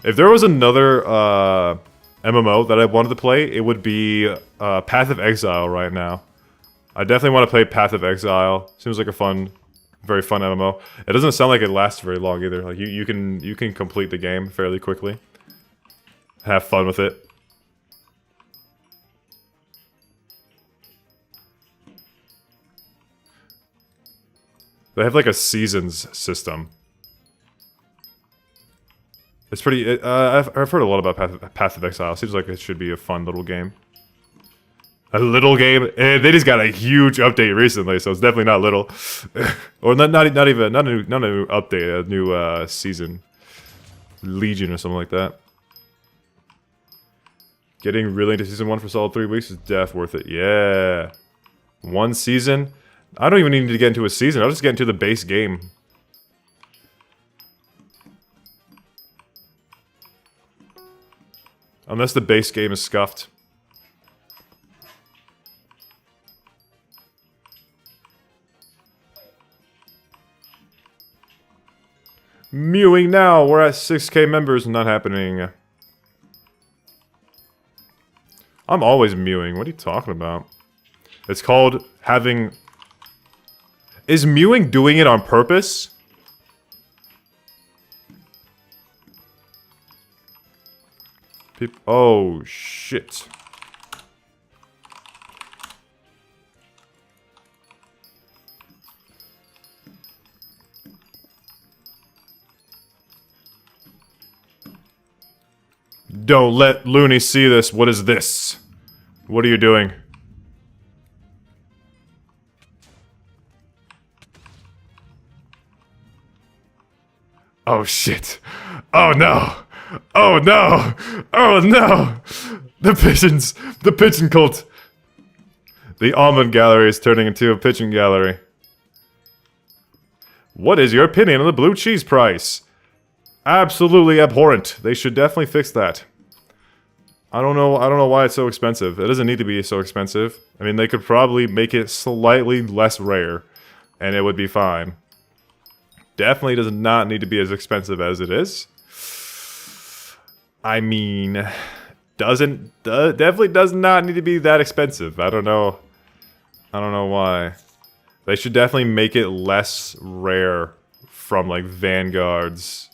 If there was another MMO that I wanted to play, it would be Path of Exile right now. I definitely want to play Path of Exile. Seems like a fun, very fun MMO. It doesn't sound like it lasts very long either. Like you can complete the game fairly quickly. Have fun with it. They have like a seasons system. It's pretty. I've heard a lot about Path of Exile. Seems like it should be a fun little game. A little game. They just got a huge update recently, so it's definitely not little, or not even a new update, a new season, Legion or something like that. Getting really into season 1 for solid 3 weeks is death worth it. Yeah, 1 season. I don't even need to get into a season. I'll just get into the base game. Unless the base game is scuffed. Mewing now, we're at 6k members, not happening. I'm always mewing, what are you talking about? It's called having... Is mewing doing it on purpose? Oh, shit. Don't let Looni see this. What is this? What are you doing? Oh, shit. Oh, no. Oh no! Oh no! The pigeons! The pigeon cult! The almond gallery is turning into a pigeon gallery. What is your opinion on the blue cheese price? Absolutely abhorrent. They should definitely fix that. I don't know why it's so expensive. It doesn't need to be so expensive. I mean, they could probably make it slightly less rare, and it would be fine. Definitely does not need to be as expensive as it is. I mean, definitely does not need to be that expensive. I don't know why. They should definitely make it less rare from like vanguards,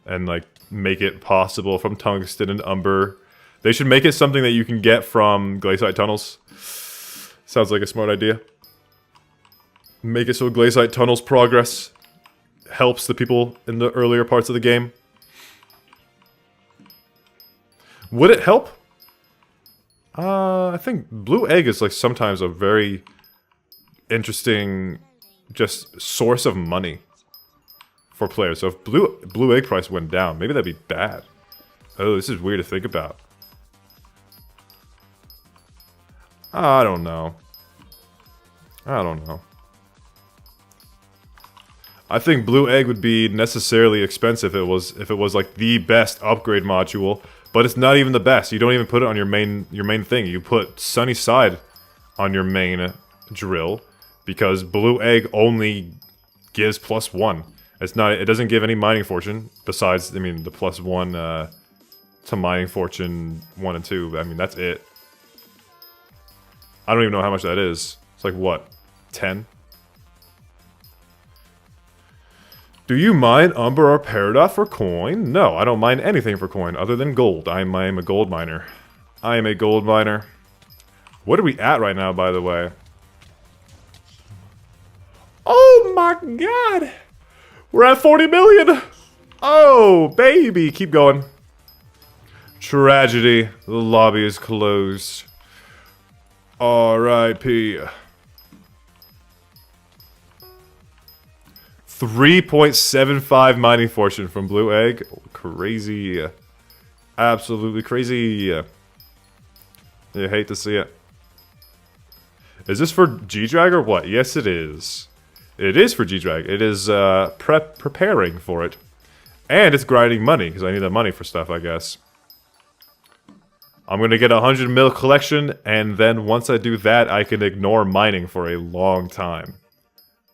and like make it possible from tungsten and umber. They should make it something that you can get from glaciate tunnels. Sounds like a smart idea. Make it so glaciate tunnels progress helps the people in the earlier parts of the game. Would it help? I think blue egg is like sometimes a very interesting just source of money for players. So if blue egg price went down, maybe that'd be bad. Oh, this is weird to think about. I don't know. I don't know. I think blue egg would be necessarily expensive if it was like the best upgrade module. But it's not even the best. You don't even put it on your main thing. You put Sunny Side on your main drill because blue egg only gives +1. It's not. It doesn't give any mining fortune besides, I mean, the +1 to mining fortune 1 and 2. I mean, that's it. I don't even know how much that is. It's like what? 10? Do you mine Umber or Peridot for coin? No, I don't mine anything for coin other than gold. I am a gold miner. I am a gold miner. What are we at right now, by the way? Oh my god! We're at 40 million! Oh, baby! Keep going. Tragedy. The lobby is closed. R.I.P. 3.75 mining fortune from Blue Egg. Crazy. Absolutely crazy. You hate to see it. Is this for G-Drag or what? Yes, it is. It is for G-Drag. It is preparing for it. And it's grinding money, because I need the money for stuff, I guess. I'm going to get a 100 mil collection, and then once I do that, I can ignore mining for a long time.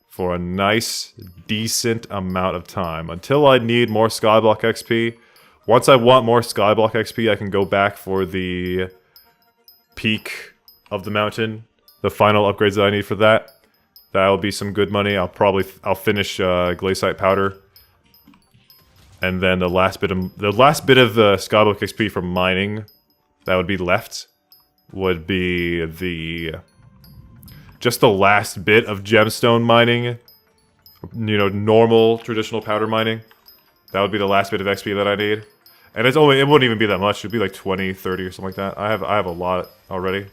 For a nice, decent amount of time. Until I need more SkyBlock XP. Once I want more SkyBlock XP, I can go back for the peak of the mountain. The final upgrades that I need for that. That'll be some good money. I'll finish Glaciite powder. And then the last bit of SkyBlock XP from mining that would be left would be just the last bit of gemstone mining. You know, normal traditional powder mining. That would be the last bit of XP that I need. And it wouldn't even be that much. It'd be like 20, 30 or something like that. I have a lot already.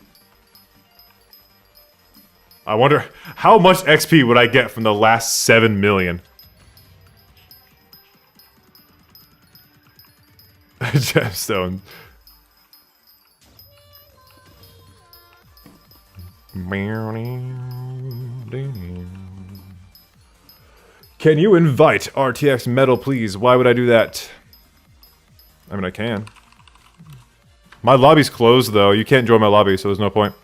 I wonder how much XP would I get from the last 7 million? Gemstone. Can you invite RTX Metal, please? Why would I do that? I mean, I can. My lobby's closed, though. You can't join my lobby, so there's no point.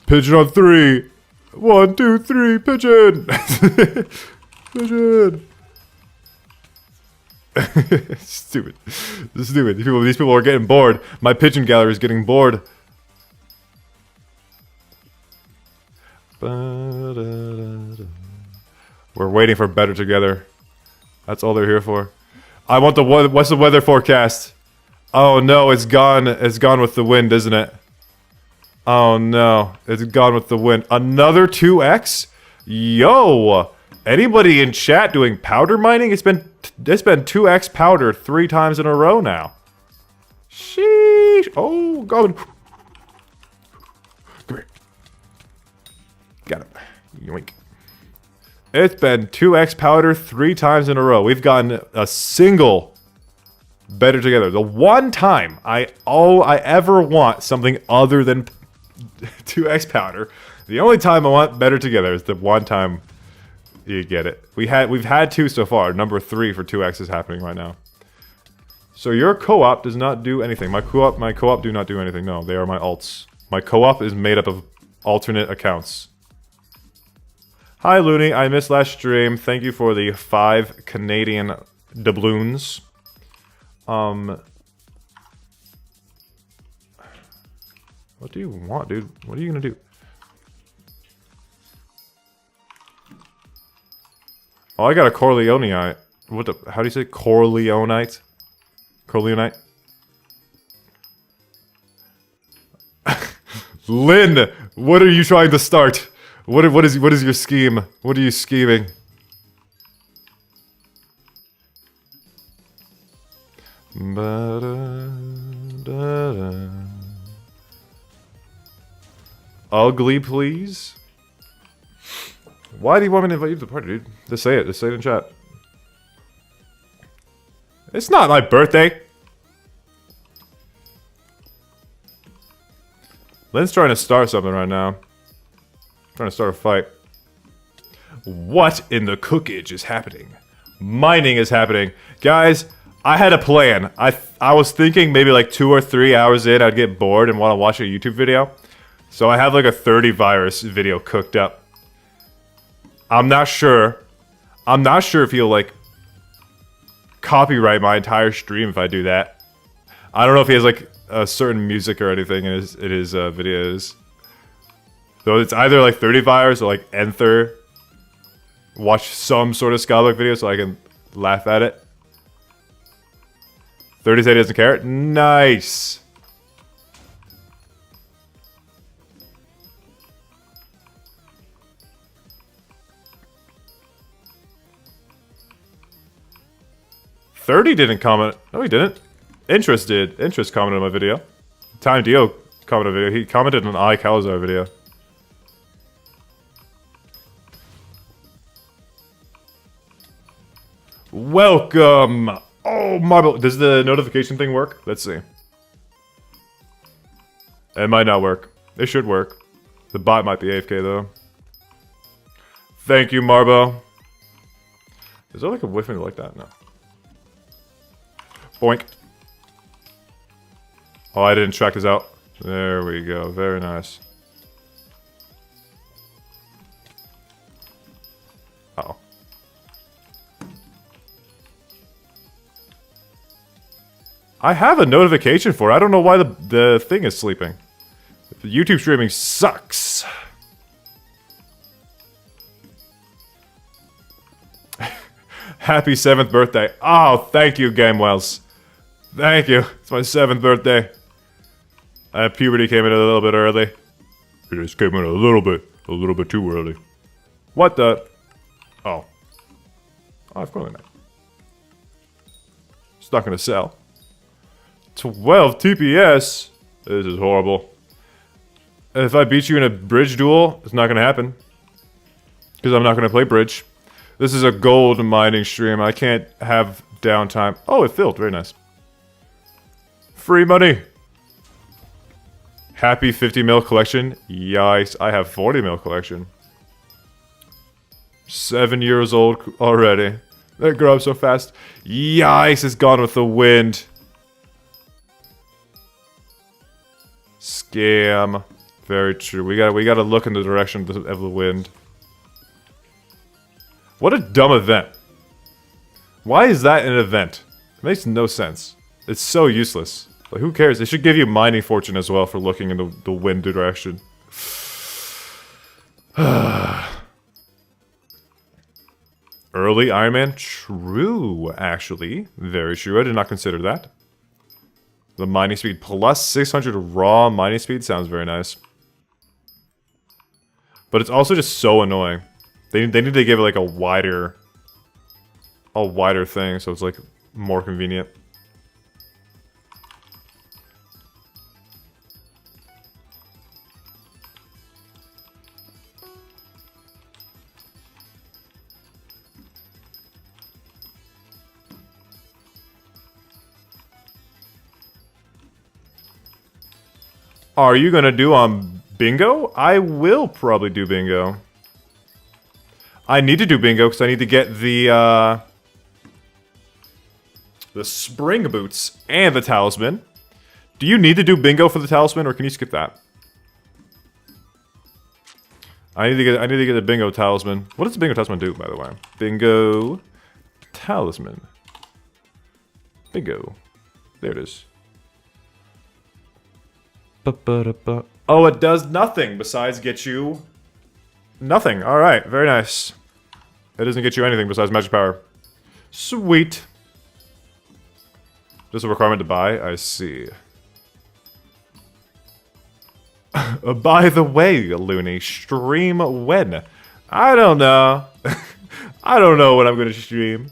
Pigeon on 3. 1, 2, 3, pigeon! Pigeon! Stupid. Stupid. These people are getting bored. My pigeon gallery is getting bored. We're waiting for better together. That's all they're here for. I want the what's the weather forecast? Oh no, it's gone. It's gone with the wind, isn't it? Oh no, it's gone with the wind. Another 2x? Yo! Anybody in chat doing powder mining? It's been 2x powder 3 times in a row now. Sheesh! Oh, God. Come here. Got him. Yoink. It's been 2x powder 3 times in a row. We've gotten a single better together. The one time I ever want something other than 2x powder. The only time I want better together is the one time you get it. We've had 2 so far. Number 3 for 2x is happening right now. So your co-op does not do anything. My co-op do not do anything. No, they are my alts. My co-op is made up of alternate accounts. Hi Looni, I missed last stream. Thank you for the 5 Canadian doubloons. What do you want, dude? What are you gonna do? Oh, I got a Corleoneite. What the? How do you say Corleonite? Corleonite? Lynn, what are you trying to start? What is your scheme? What are you scheming? Ugly, please? Why do you want me to invite you to the party, dude? Just say it. Just say it in chat. It's not my birthday. Lynn's trying to start something right now. Trying to start a fight. What in the cookage is happening? Mining is happening. Guys, I had a plan. I was thinking maybe like 2 or 3 hours in, I'd get bored and want to watch a YouTube video. So I have like a 30 virus video cooked up. I'm not sure. I'm not sure if he'll like copyright my entire stream if I do that. I don't know if he has like a certain music or anything in his videos. So it's either like 35 or like Enter. Watch some sort of SkyBlock video so I can laugh at it. 30 said he doesn't care. Nice. "30 didn't comment. No, he didn't. Interest did. Interest commented on my video. Time Dio commented on a video. He commented on I Calzar video. Welcome. Oh, Marble. Does the notification thing work? Let's see. It might not work. It should work. The bot might be AFK though. Thank you, Marbo. Is there like a whiff like that? No. Boink. Oh, I didn't track this out. There we go. Very nice. Uh-oh. I have a notification for it. I don't know why the thing is sleeping. The YouTube streaming sucks. Happy 7th birthday. Oh, thank you, Gamewells. Thank you. It's my 7th birthday. Puberty came in a little bit early. It just came in a little bit too early. What the? Oh. Oh, of course not. It's not gonna sell. 12 TPS? This is horrible. If I beat you in a bridge duel, it's not gonna happen. Because I'm not gonna play bridge. This is a gold mining stream. I can't have downtime. Oh, it filled. Very nice. Free money. Happy 50 mil collection. Yikes. I have 40 mil collection. 7 years old already. They grow up so fast. Yikes. It's gone with the wind. Scam. Very true. We gotta look in the direction of the wind. What a dumb event. Why is that an event? It makes no sense. It's so useless. Like, who cares? They should give you mining fortune as well for looking in the wind direction. Early Iron Man? True, actually. Very true. I did not consider that. The mining speed plus 600 raw mining speed sounds very nice. But it's also just so annoying. They need to give it like a wider thing so it's like more convenient. Are you gonna do bingo? I will probably do bingo. I need to do bingo because I need to get the spring boots and the talisman. Do you need to do bingo for the talisman, or can you skip that? I need to get the bingo talisman. What does the bingo talisman do, by the way? Bingo talisman. Bingo. There it is. Oh, it does nothing besides get you nothing. All right, very nice. It doesn't get you anything besides magic power. Sweet. Just a requirement to buy? I see. By the way, Looney, stream when? I don't know. I don't know when I'm going to stream.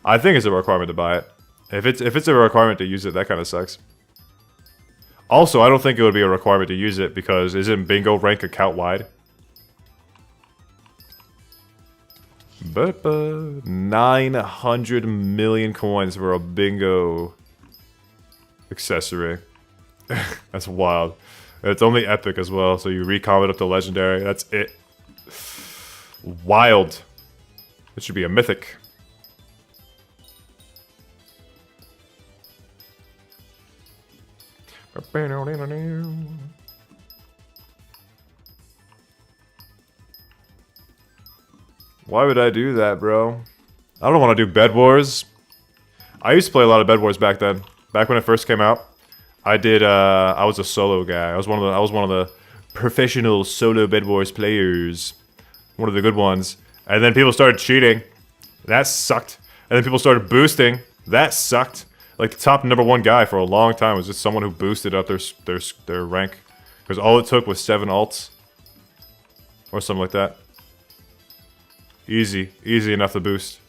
I think it's a requirement to buy it. If it's a requirement to use it, that kind of sucks. Also, I don't think it would be a requirement to use it because isn't bingo rank account wide? 900 million coins for a bingo accessory. That's wild. It's only epic as well, so you recomment up to legendary. That's it. Wild. It should be a mythic. Why would I do that, bro? I don't want to do Bed Wars. I used to play a lot of Bed Wars back then. Back when it first came out. I did. I was a solo guy. I was one of the professional solo Bed Wars players. One of the good ones. And then people started cheating. That sucked. And then people started boosting. That sucked. Like the top #1 guy for a long time was just someone who boosted up their rank, because all it took was 7 alts or something like that. Easy enough to boost.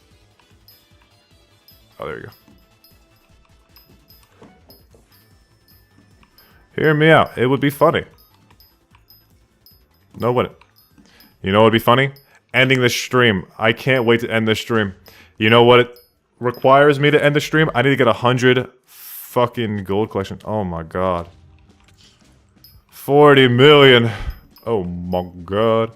Oh, there you go. Hear me out. It would be funny. No, wouldn't. You know what would be funny? Ending the stream. I can't wait to end this stream. You know what it requires me to end the stream? I need to get 100 fucking gold collection. Oh my god. 40 million. Oh my god.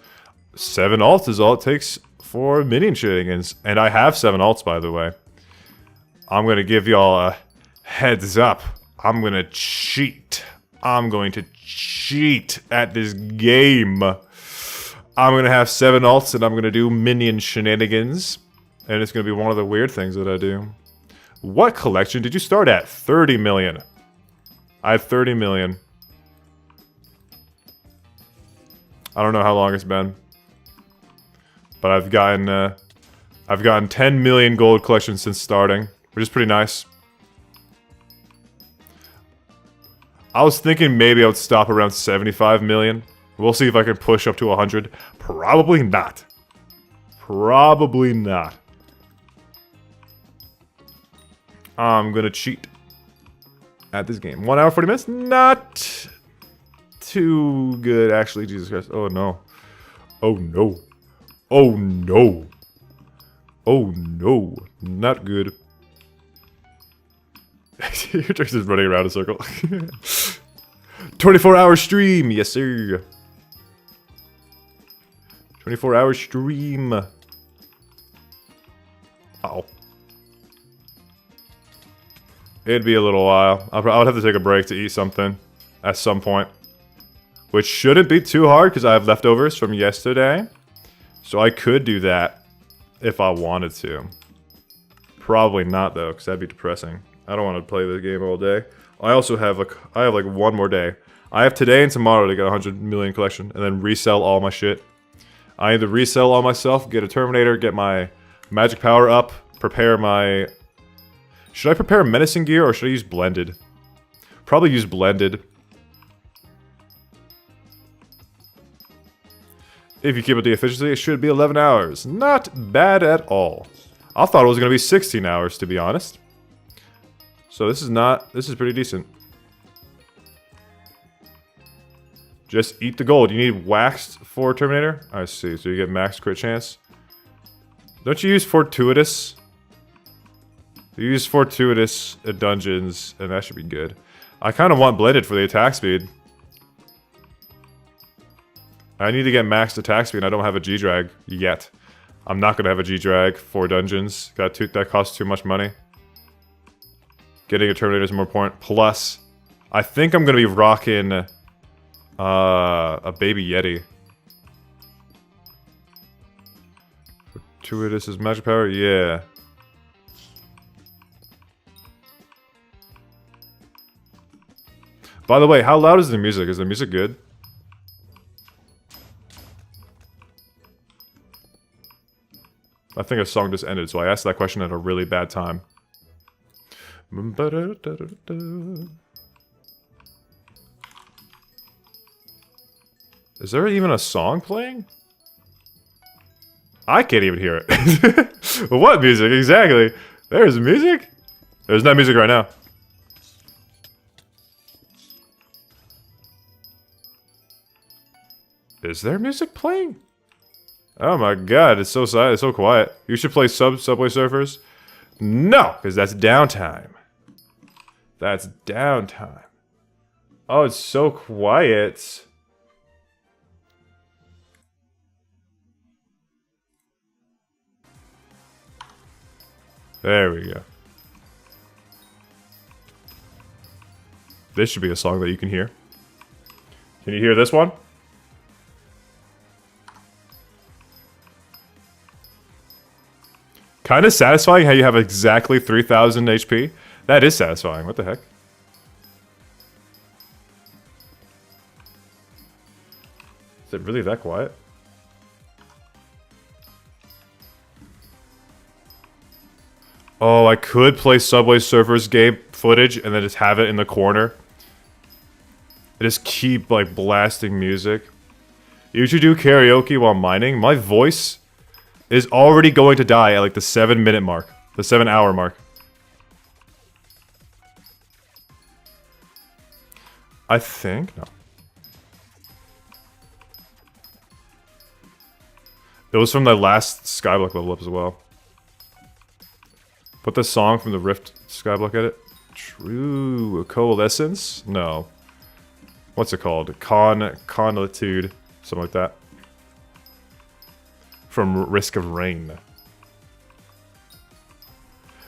7 alts is all it takes for minion shenanigans. And I have 7 alts, by the way. I'm gonna give y'all a heads up. I'm gonna cheat. I'm going to cheat at this game. I'm gonna have 7 alts and I'm gonna do minion shenanigans. And it's gonna be one of the weird things that I do. What collection did you start at? 30 million. I have 30 million. I don't know how long it's been. But I've gotten 10 million gold collections since starting, which is pretty nice. I was thinking maybe I would stop around 75 million. We'll see if I can push up to 100. Probably not. Probably not. I'm gonna cheat at this game. 1 hour, 40 minutes? Not too good, actually. Jesus Christ. Oh, no. Oh, no. Oh, no. Oh, no. Not good. Your Trix is running around a circle. 24-hour stream. Yes, sir. 24-hour stream. Uh-oh. It'd be a little while. I would have to take a break to eat something at some point. Which shouldn't be too hard because I have leftovers from yesterday. So I could do that if I wanted to. Probably not though, because that'd be depressing. I don't want to play this game all day. I also have like, one more day. I have today and tomorrow to get 100 million collection and then resell all my shit. I either resell all my stuff, get a Terminator, get my magic power up, prepare my... Should I prepare menacing gear or should I use blended? Probably use blended. If you keep up the efficiency, it should be 11 hours. Not bad at all. I thought it was going to be 16 hours, to be honest. So this is pretty decent. Just eat the gold. You need waxed for Terminator? I see, so you get max crit chance. Don't you use fortuitous? You use fortuitous at dungeons, and that should be good. I kind of want blended for the attack speed. I need to get maxed attack speed, and I don't have a G-Drag yet. I'm not going to have a G-Drag for dungeons. That costs too much money. Getting a Terminator is more important. Plus, I think I'm going to be rocking a Baby Yeti. Fortuitous is magic power? Yeah. By the way, how loud is the music? Is the music good? I think a song just ended, so I asked that question at a really bad time. Is there even a song playing? I can't even hear it. What music? Exactly. There's music? There's no music right now. Is there music playing? Oh my god, it's so silent, it's so quiet. You should play Subway Surfers. No, because that's downtime. That's downtime. Oh, it's so quiet. There we go. This should be a song that you can hear. Can you hear this one? Kind of satisfying how you have exactly 3,000 HP. That is satisfying. What the heck? it really that quiet? Oh, I could play Subway Surfers game footage and then just have it in the corner. And just keep, like, blasting music. You should do karaoke while mining. My voice is already going to die at, like, the 7-minute mark. The 7-hour mark. I think? No. It was from the last SkyBlock level up as well. Put the song from the Rift SkyBlock at it. True. Coalescence? No. What's it called? Conlitude. Something like that. From Risk of Rain.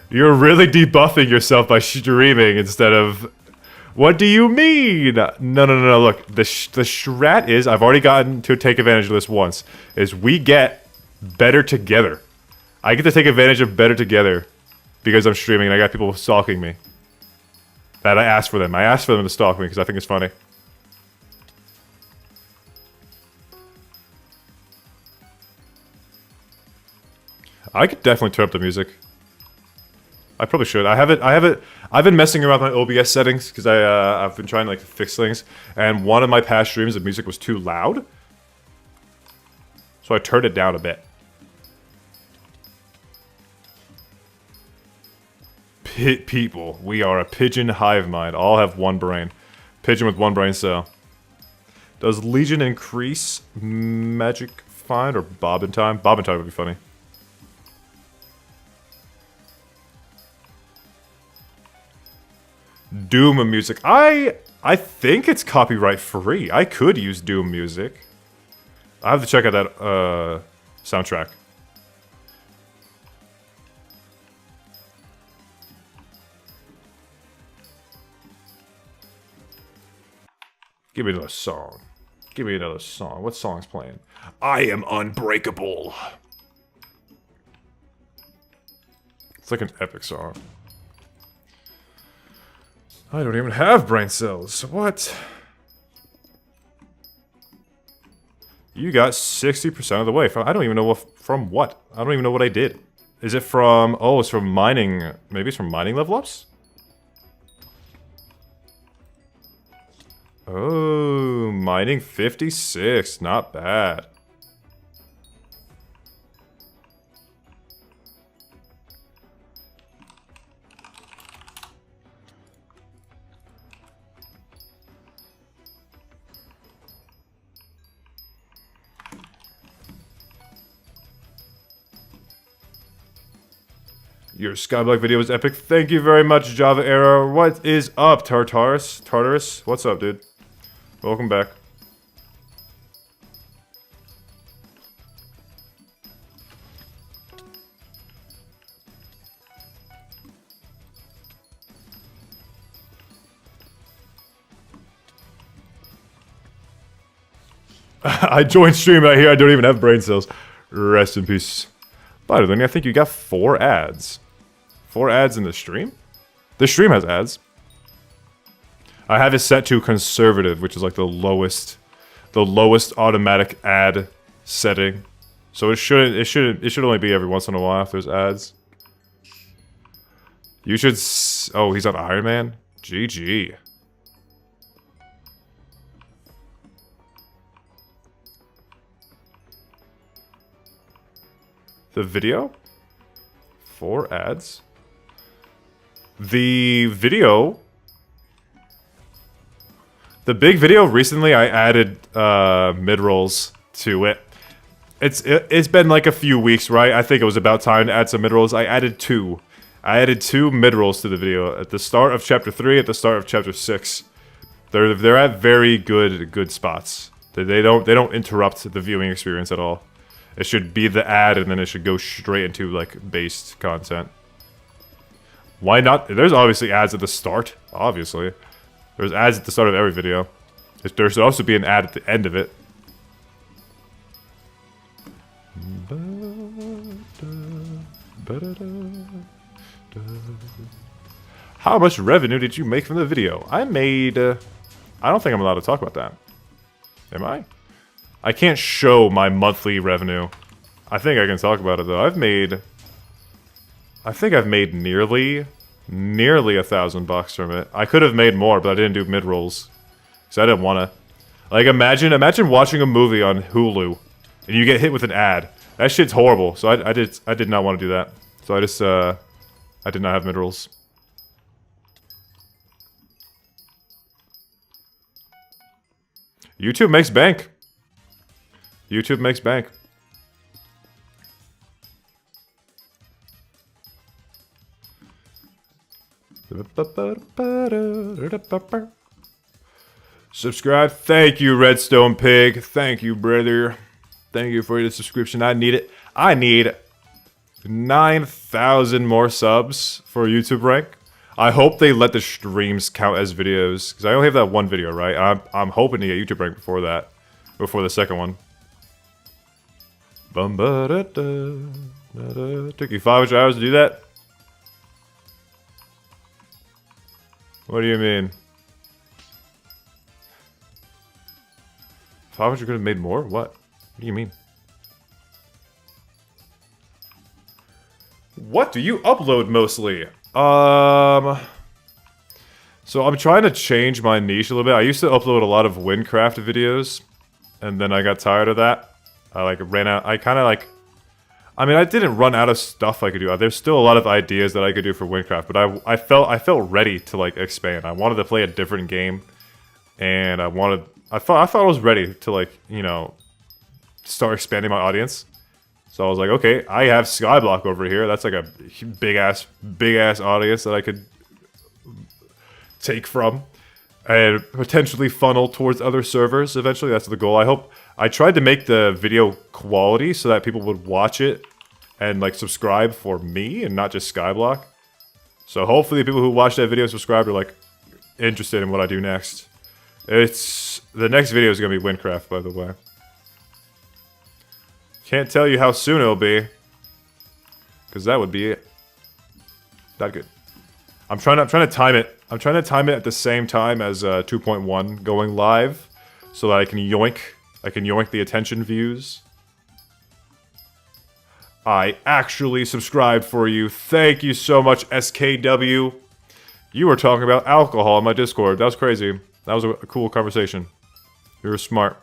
You're really debuffing yourself by streaming instead of... What do you mean? No. Look, the strat is, I've already gotten to take advantage of this once, is we get better together. I get to take advantage of better together because I'm streaming and I got people stalking me. That I asked for them. I asked for them to stalk me because I think it's funny. I could definitely turn up the music. I probably should. I've been messing around with my OBS settings because I've been trying to like fix things, and one of my past streams the music was too loud, so I turned it down a bit. People, we are a pigeon hive mind. All have one brain. Pigeon with one brain cell. Does Legion increase magic find or bobbin time? Bobbin time would be funny. Doom music. I think it's copyright free. I could use Doom music. I have to check out that soundtrack. Give me another song. Give me another song. What song's playing? I am unbreakable. It's like an epic song. I don't even have brain cells. What? You got 60% of the way. I don't even know from what. I don't even know what I did. Is it from... Oh, it's from mining. Maybe it's from mining level ups? Oh, mining 56. Not bad. Your SkyBlock video was epic. Thank you very much, Java Era. What is up, Tartarus? What's up, dude? Welcome back. I joined stream out here. I don't even have brain cells. Rest in peace. By the way, I think you got 4 ads. 4 ads in the stream? The stream has ads. I have it set to conservative, which is like the lowest automatic ad setting. So it should only be every once in a while if there's ads. You should oh, he's on Iron Man? GG. The video? 4 ads? The video... The big video, recently I added mid-rolls to it. It's been like a few weeks, right? I think it was about time to add some mid-rolls. I added 2. I added 2 mid-rolls to the video. At the start of chapter 3, at the start of chapter 6. They're at very good spots. They don't interrupt the viewing experience at all. It should be the ad, and then it should go straight into, like, based content. Why not? There's obviously ads at the start, obviously. There's ads at the start of every video. There should also be an ad at the end of it. How much revenue did you make from the video? I made... I don't think I'm allowed to talk about that. Am I? I can't show my monthly revenue. I think I can talk about it though. I think I've made nearly $1,000 from it. I could have made more, but I didn't do mid-rolls. Because I didn't want to. Like, imagine watching a movie on Hulu, and you get hit with an ad. That shit's horrible, so I did not want to do that. So I did not have mid-rolls. YouTube makes bank. YouTube makes bank. Subscribe. Thank you, Redstone Pig. Thank you, brother. Thank you for the subscription. I need it. I need 9,000 more subs for YouTube rank. I hope they let the streams count as videos, because I only have that one video, right? I'm hoping to get YouTube rank before that, before the second one. Took you 500 hours to do that? What do you mean? 500 could have made more? What? What do you mean? What do you upload mostly? So I'm trying to change my niche a little bit. I used to upload a lot of Windcraft videos, and then I got tired of that. I like ran out. I kind of like. I mean, I didn't run out of stuff I could do. There's still a lot of ideas that I could do for Windcraft, but I felt ready to like expand. I wanted to play a different game, and I thought I was ready to like, you know, start expanding my audience. So I was like, okay, I have SkyBlock over here. That's like a big ass audience that I could take from and potentially funnel towards other servers eventually. That's the goal. I tried to make the video quality so that people would watch it and like subscribe for me and not just SkyBlock. So hopefully the people who watch that video and subscribe are like interested in what I do next. The next video is gonna be Windcraft, by the way. Can't tell you how soon it'll be, because that would be not good. I'm trying to time it. I'm trying to time it at the same time as 2.1 going live, so that I can yoink the attention views. I actually subscribed for you. Thank you so much, SKW. You were talking about alcohol in my Discord. That was crazy. That was a cool conversation. You were smart.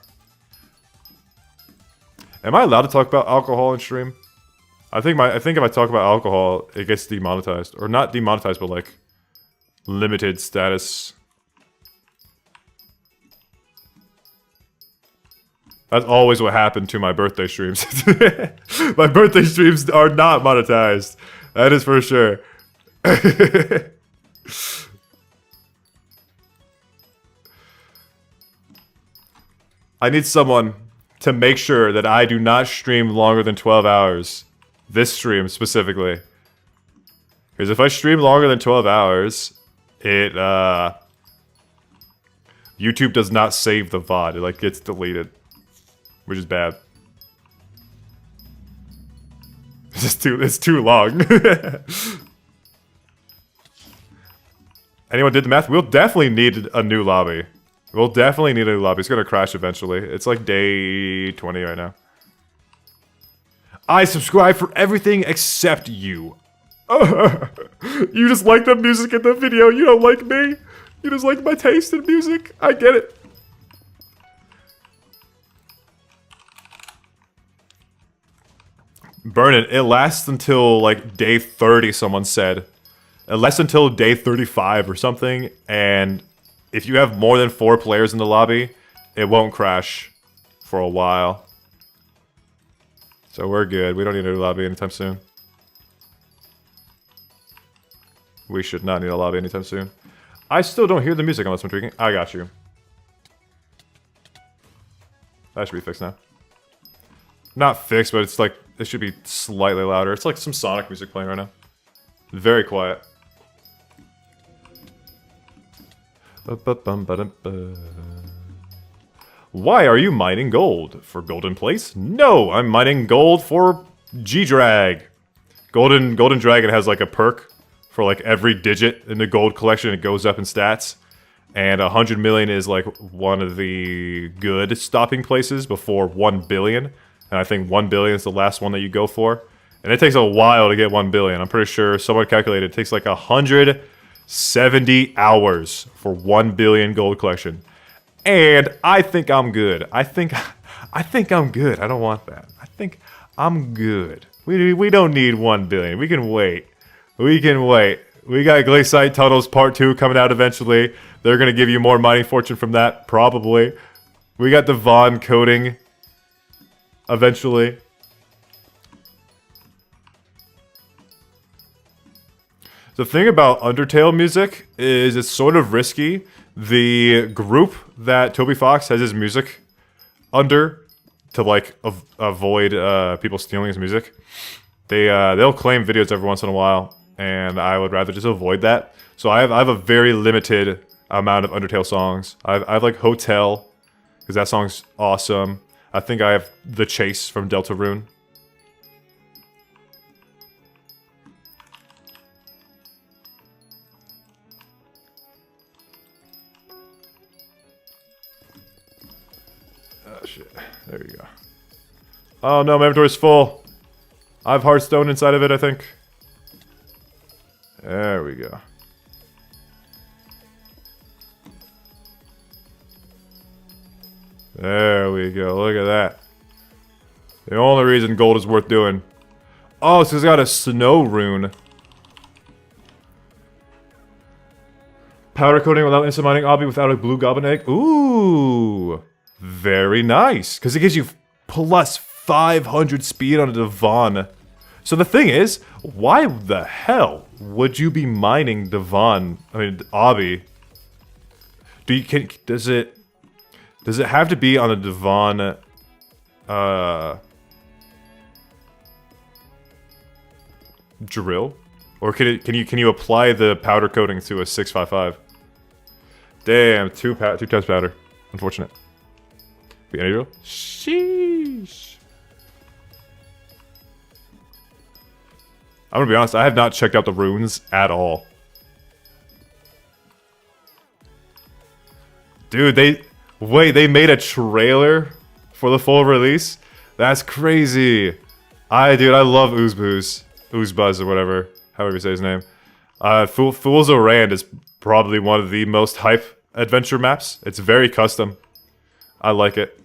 Am I allowed to talk about alcohol in stream? I think if I talk about alcohol, it gets demonetized. Or not demonetized, but like limited status. That's always what happened to my birthday streams. My birthday streams are not monetized. That is for sure. I need someone to make sure that I do not stream longer than 12 hours. This stream, specifically. Because if I stream longer than 12 hours, it, YouTube does not save the VOD. It, like, gets deleted. Which is bad. It's too long. Anyone did the math? We'll definitely need a new lobby. We'll definitely need a new lobby. It's gonna crash eventually. It's like day 20 right now. I subscribe for everything except you. You just like the music in the video. You don't like me. You just like my taste in music. I get it. Burn it. It lasts until like day 30, someone said. It lasts until day 35 or something, and if you have more than 4 players in the lobby, it won't crash for a while. So we're good. We don't need a new lobby anytime soon. We should not need a lobby anytime soon. I still don't hear the music unless I'm tweaking. I got you. That should be fixed now. Not fixed, but it's like, it should be slightly louder. It's like some Sonic music playing right now. Very quiet. Why are you mining gold? For Golden Place? No, I'm mining gold for G-Drag. Golden Dragon has like a perk for like every digit in the gold collection. It goes up in stats. And 100 million is like one of the good stopping places before 1 billion. And I think 1 billion is the last one that you go for. And it takes a while to get 1 billion. I'm pretty sure someone calculated it takes like 170 hours for 1 billion gold collection. And I think I'm good. I think I'm good. I don't want that. I think I'm good. We don't need 1 billion. We can wait. We can wait. We got Glaciite Tunnels Part 2 coming out eventually. They're going to give you more mining fortune from that, probably. We got the Von coding eventually. The thing about Undertale music is it's sort of risky. The group that Toby Fox has his music under to like avoid people stealing his music, they'll claim videos every once in a while, and I would rather just avoid that. So I have a very limited amount of Undertale songs. I have like Hotel, because that song's awesome. I think I have The Chase from Deltarune. Oh shit, there you go. Oh no, my inventory's full. I have Hearthstone inside of it, I think. There we go. There we go, look at that. The only reason gold is worth doing. Oh, so it's got a snow rune. Powder coating without instant mining obby without a blue goblin egg. Ooh, very nice. Because it gives you plus 500 speed on a Devon. So the thing is, why the hell would you be mining Devon? I mean, obby. Does it have to be on a Devon? Drill, or can you apply the powder coating to a 655? Damn, two times powder. Unfortunate. Be any drill? Sheesh. I'm gonna be honest. I have not checked out the runes at all. Dude, they made a trailer for the full release? That's crazy. Dude, I love Oozebuzz or whatever, however you say his name. Fool's Rand is probably one of the most hype adventure maps. It's very custom. I like it.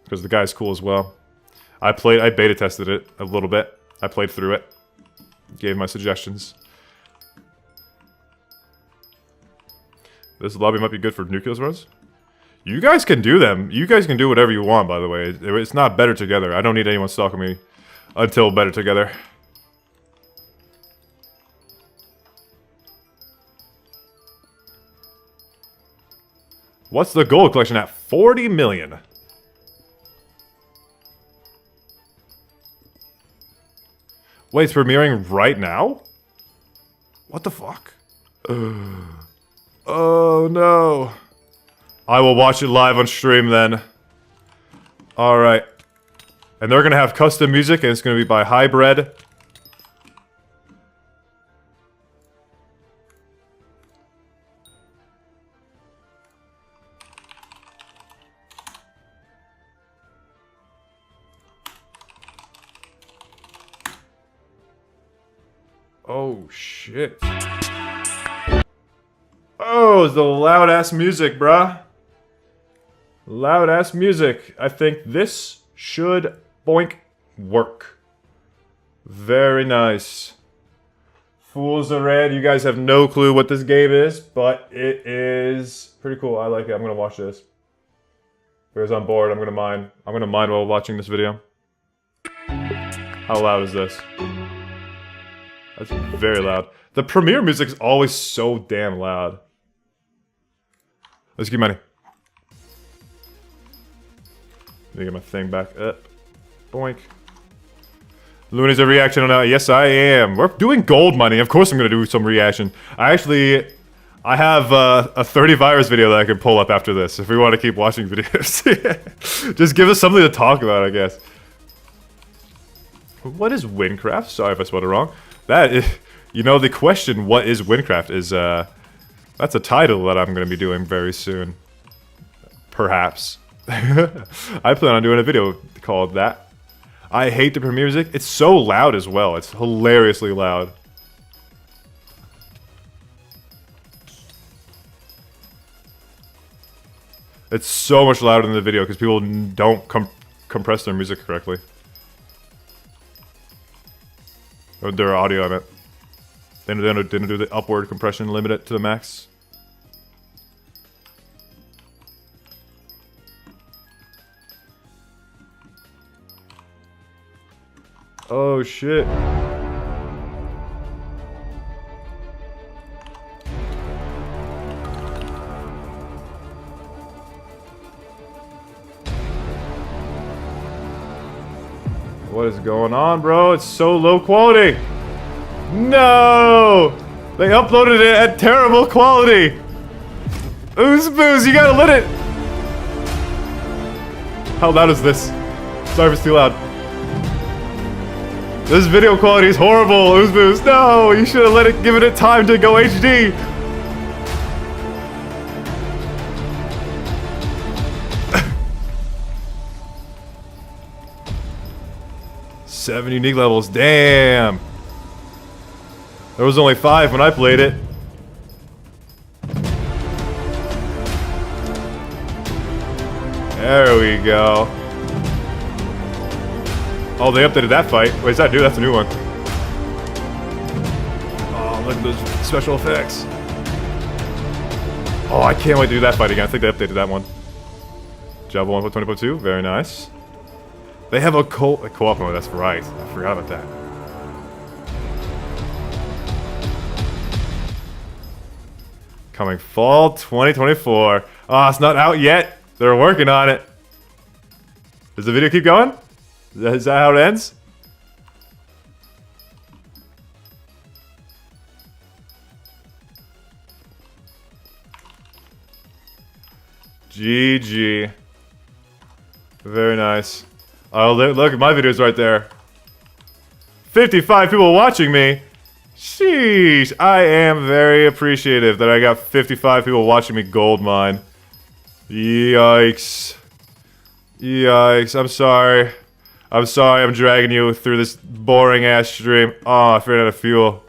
Because the guy's cool as well. I beta tested it a little bit. I played through it. Gave my suggestions. This lobby might be good for nucleus runs. You guys can do them. You guys can do whatever you want, by the way. It's not better together. I don't need anyone stalking me until better together. What's the gold collection at? 40 million. Wait, it's premiering right now? What the fuck? Oh no. I will watch it live on stream then. Alright. And they're gonna have custom music, and it's gonna be by Hybrid. Oh shit. Oh, it's the loud ass music, bruh. Loud ass music. I think this should boink work. Very nice. Fools are red. You guys have no clue what this game is, but it is pretty cool. I like it. I'm gonna watch this. If you're on board, I'm gonna mine. I'm gonna mine while watching this video. How loud is this? That's very loud. The premiere music is always so damn loud. Let's get money. Let me get my thing back up. Boink. Looni's a reaction on that. Yes, I am. We're doing gold mining. Of course I'm going to do some reaction. I have a 30 virus video that I can pull up after this if we want to keep watching videos. Just give us something to talk about, I guess. What is Windcraft? Sorry if I spelled it wrong. That is... You know, the question, what is Windcraft, is, that's a title that I'm going to be doing very soon. Perhaps. I plan on doing a video called that. I hate the premiere music. It's so loud as well. It's hilariously loud. It's so much louder than the video because people don't compress their music correctly. Or their audio, I meant. They didn't do the upward compression, limit it to the max. Oh shit. What is going on, bro? It's so low quality. No! They uploaded it at terrible quality. Ooze booze, you gotta let it. How loud is this? Sorry if it's too loud. This video quality is horrible, Ooze booze. No, you should have given it time to go HD. Seven unique levels, damn. There was only 5 when I played it. There we go. Oh, they updated that fight. Wait, is that new? That's a new one. Oh, look at those special effects. Oh, I can't wait to do that fight again. I think they updated that one. Java 1.20.2, very nice. They have a co-op mode, that's right. I forgot about that. Coming fall 2024. Oh, it's not out yet. They're working on it. Does the video keep going? Is that how it ends? GG. Very nice. Oh, look at my videos right there. 55 people watching me. Sheesh. I am very appreciative that I got 55 people watching me gold mine. Yikes. Yikes. I'm sorry. I'm sorry I'm dragging you through this boring ass stream. Oh, I ran out of fuel.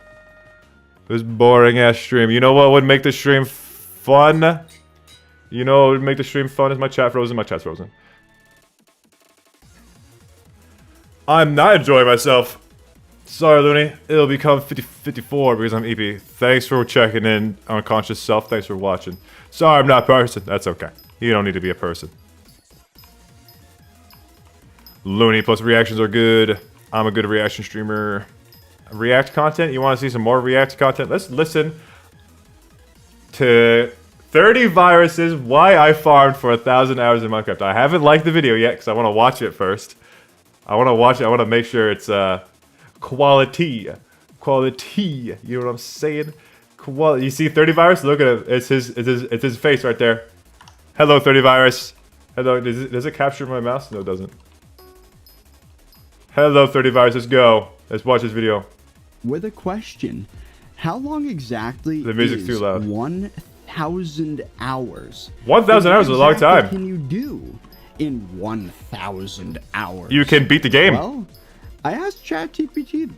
This boring ass stream. You know what would make the stream fun? You know what would make the stream fun? Is my chat frozen? My chat's frozen. I'm not enjoying myself. Sorry, Looney. It'll become 54 because I'm EP. Thanks for checking in, unconscious self. Thanks for watching. Sorry, I'm not a person. That's okay. You don't need to be a person. Looney plus reactions are good. I'm a good reaction streamer. React content? You want to see some more React content? Let's listen to 30 viruses, why I farmed for 1,000 hours in Minecraft. I haven't liked the video yet because I want to watch it first. I want to watch it. I want to make sure it's quality. Quality. You know what I'm saying? You see 30 virus? Look at it. It's his face right there. Hello, 30 virus. Hello. Does it capture my mouse? No, it doesn't. Hello, 30 virus. Let's go. Let's watch this video. With a question, how long exactly the music's is too loud. 1,000 hours? 1,000 hours is a long time. What can you do in 1,000 hours? You can beat the game. Well, I asked ChatGPT.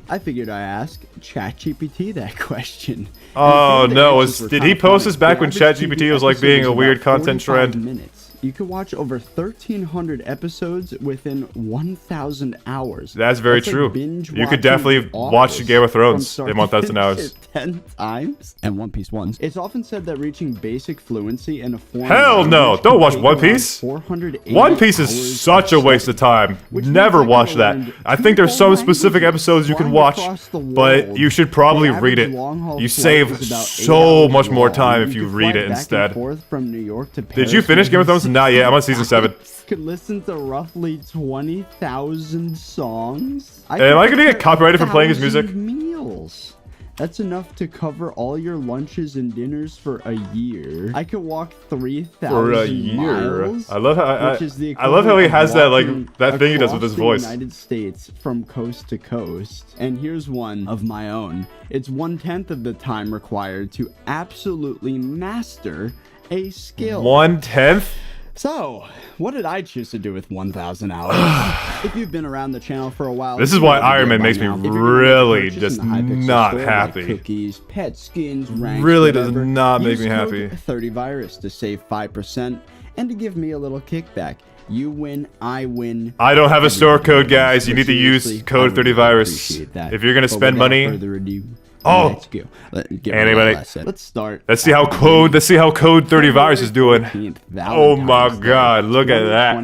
I figured I ask ChatGPT that question. Oh no! Did he post this back when ChatGPT was like being a weird content trend? Minutes. You could watch over 1,300 episodes within 1,000 hours. That's very true. You could definitely watch Game of Thrones in 1,000 hours. 10 times. And One Piece once. It's often said that reaching basic fluency in a foreign Hell no! Don't watch One Piece. One Piece is such a waste of time. Never watch that. I think there's some specific episodes you can watch, but you should probably read it. You save so much more time if you read it instead. Did you finish Game of Thrones? Not yet. I'm on season 7. Could listen to roughly 20,000 songs. Am I gonna get copyrighted for playing his music? Meals. That's enough to cover all your lunches and dinners for a year. I could walk 3,000 For a year. miles. I love how I love how he has that that thing he does with his voice. United States from coast to coast. And here's one of my own. It's 1/10 of the time required to absolutely master a skill. 1/10? So, what did I choose to do with 1,000 hours? If you've been around the channel for a while, this is why Iron Man makes me really just not happy. Cookies, pet skins, ranks, really does whatever, not make me use happy. code 30virus to save 5% and to give me a little kickback. You win, I win. I don't have a store code, guys. You need to use code 30virus if you're gonna spend money. Further ado, Oh, let's go. anybody? Let's start. Let's see how code 30virus is doing. Oh my God, look at that.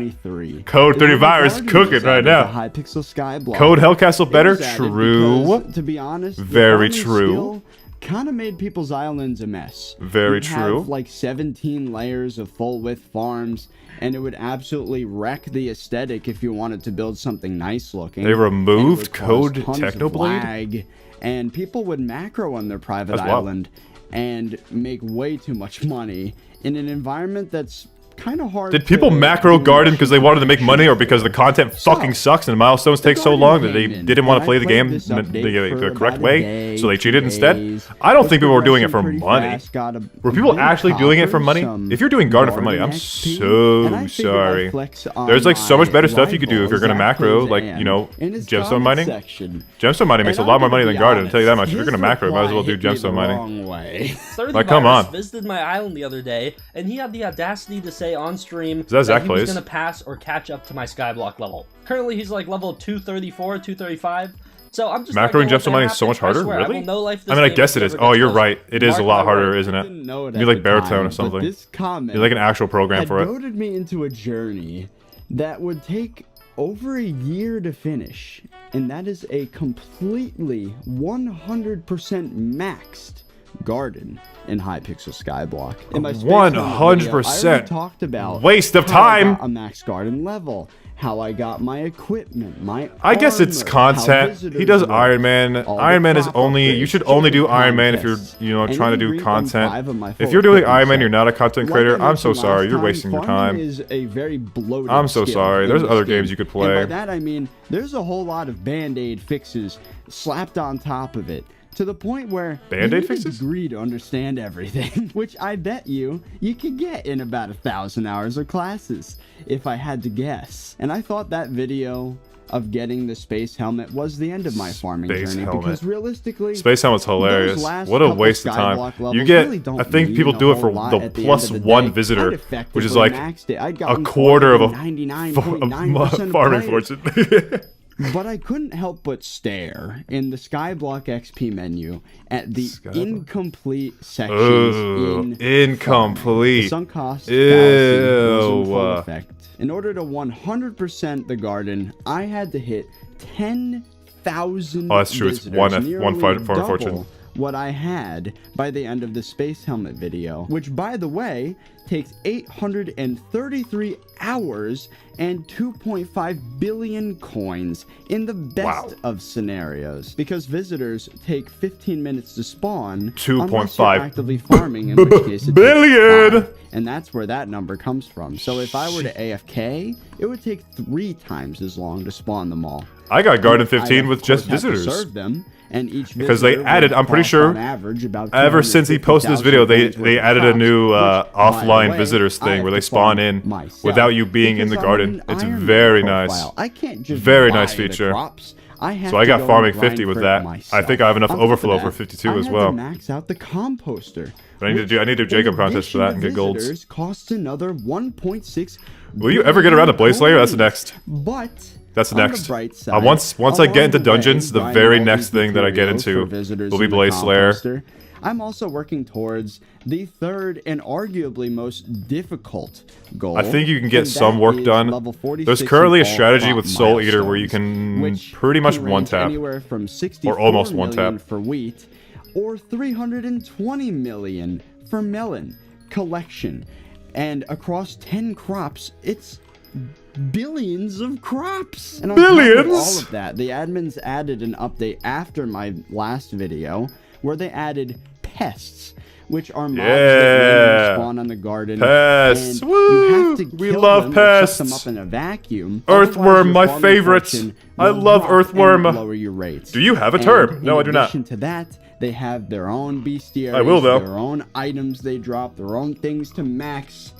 Code 30virus cooking right now. Hypixel SkyBlock. Code Hellcastle better? True. To be honest, very true. Kind of made people's islands a mess. Very You'd true. have like 17 layers of full width farms, and it would absolutely wreck the aesthetic if you wanted to build something nice looking. They removed code Technoblade? Lag, and people would macro on their private island and make way too much money in an environment that's kind of hard. Did people macro garden because they wanted to make money, or because the content fucking sucks and milestones take so long that they didn't want to play the game the correct way, so they cheated instead? I don't think people were doing it for money. Were people actually doing it for money? If you're doing garden for money, I'm so sorry. There's like so much better stuff you could do if you're gonna macro, like, you know, gemstone mining. Gemstone mining makes a lot more money than garden, I'll tell you that much. If you're gonna macro, might as well do gemstone mining. Like, come on. Visited my island the other day, and he had the audacity to say on stream that that he plays? was gonna pass or catch up to my skyblock level. Currently, he's like level 234, 235. So I'm just macroing gemstone mining is so much harder, really? I mean, I guess it is. Oh, you're right. It is a lot harder, isn't it? You like baritone or something. You're like an actual program for it. Goaded me into a journey that would take over a year to finish, and that is a completely 100% maxed garden in Hypixel SkyBlock. In my 100% talked about waste of time. I got a max garden level, how I got my equipment, my I guess it's content. He does Iron Man. Iron Man is only, you should only do Iron Man if you're, you know, trying to do content. If you're doing Iron Man, you're not a content creator. I'm so sorry. You're wasting your time. I'm so sorry. There's other games you could play. And by that I mean, there's a whole lot of band-aid fixes slapped on top of it, to the point where you need a degree to understand everything, which I bet you could get in about 1,000 hours of classes, if I had to guess. And I thought that video of getting the space helmet was the end of my farming journey, because realistically, space helmet's hilarious. What a waste of time. You get, I think people do it for the +1 visitor, which is like a quarter of a farming fortune. But I couldn't help but stare in the SkyBlock XP menu at the incomplete sections. Incomplete. The sunk cost fallacy was in full effect. In order to 100% the garden, I had to hit 10,000 Oh, that's true. It's one farming fortune. What I had by the end of the space helmet video, which, by the way, takes 833 hours and 2.5 billion coins in the best of scenarios, because visitors take 15 minutes to spawn 2.5 actively farming, in which case it billion, and that's where that number comes from. So if I were to AFK, it would take 3 times as long to spawn them all. I got Garden 15 with just visitors. Serve them, and each because they added, I'm pretty sure, ever since he posted this video, they added a new offline visitors thing where they spawn in without you being in the garden. It's very nice. Very nice feature. So I got farming 50 with that. I think I have enough overflow for 52 as well. Max out the composter. But I need to do Jacob contest for that and get golds. Costs another 1.6. Will you ever get around to Blaze Slayer? That's the next. But that's the next. Once I get into dungeons, the very next thing that I get into will be Blaze Slayer. I'm also working towards the third and arguably most difficult goal. I think you can get some work done. There's currently a strategy with Soul Eater where you can pretty much one-tap, or almost one-tap, for wheat, or 320 million for melon collection. And across 10 crops, it's billions of crops. And on top of all of that, the admins added an update after my last video where they added pests, which are mobs that randomly spawn on the garden. Pests! And Woo! you have to We kill love them pests! Or chuck them up in a vacuum. Earthworm, Otherwise, my your farming favorite. production I will love drop earthworm. and lower your rates. Do you have a term? And No, I do not. In addition to that, they have their own bestiaries, I will, though. their own items they drop, their own things to max,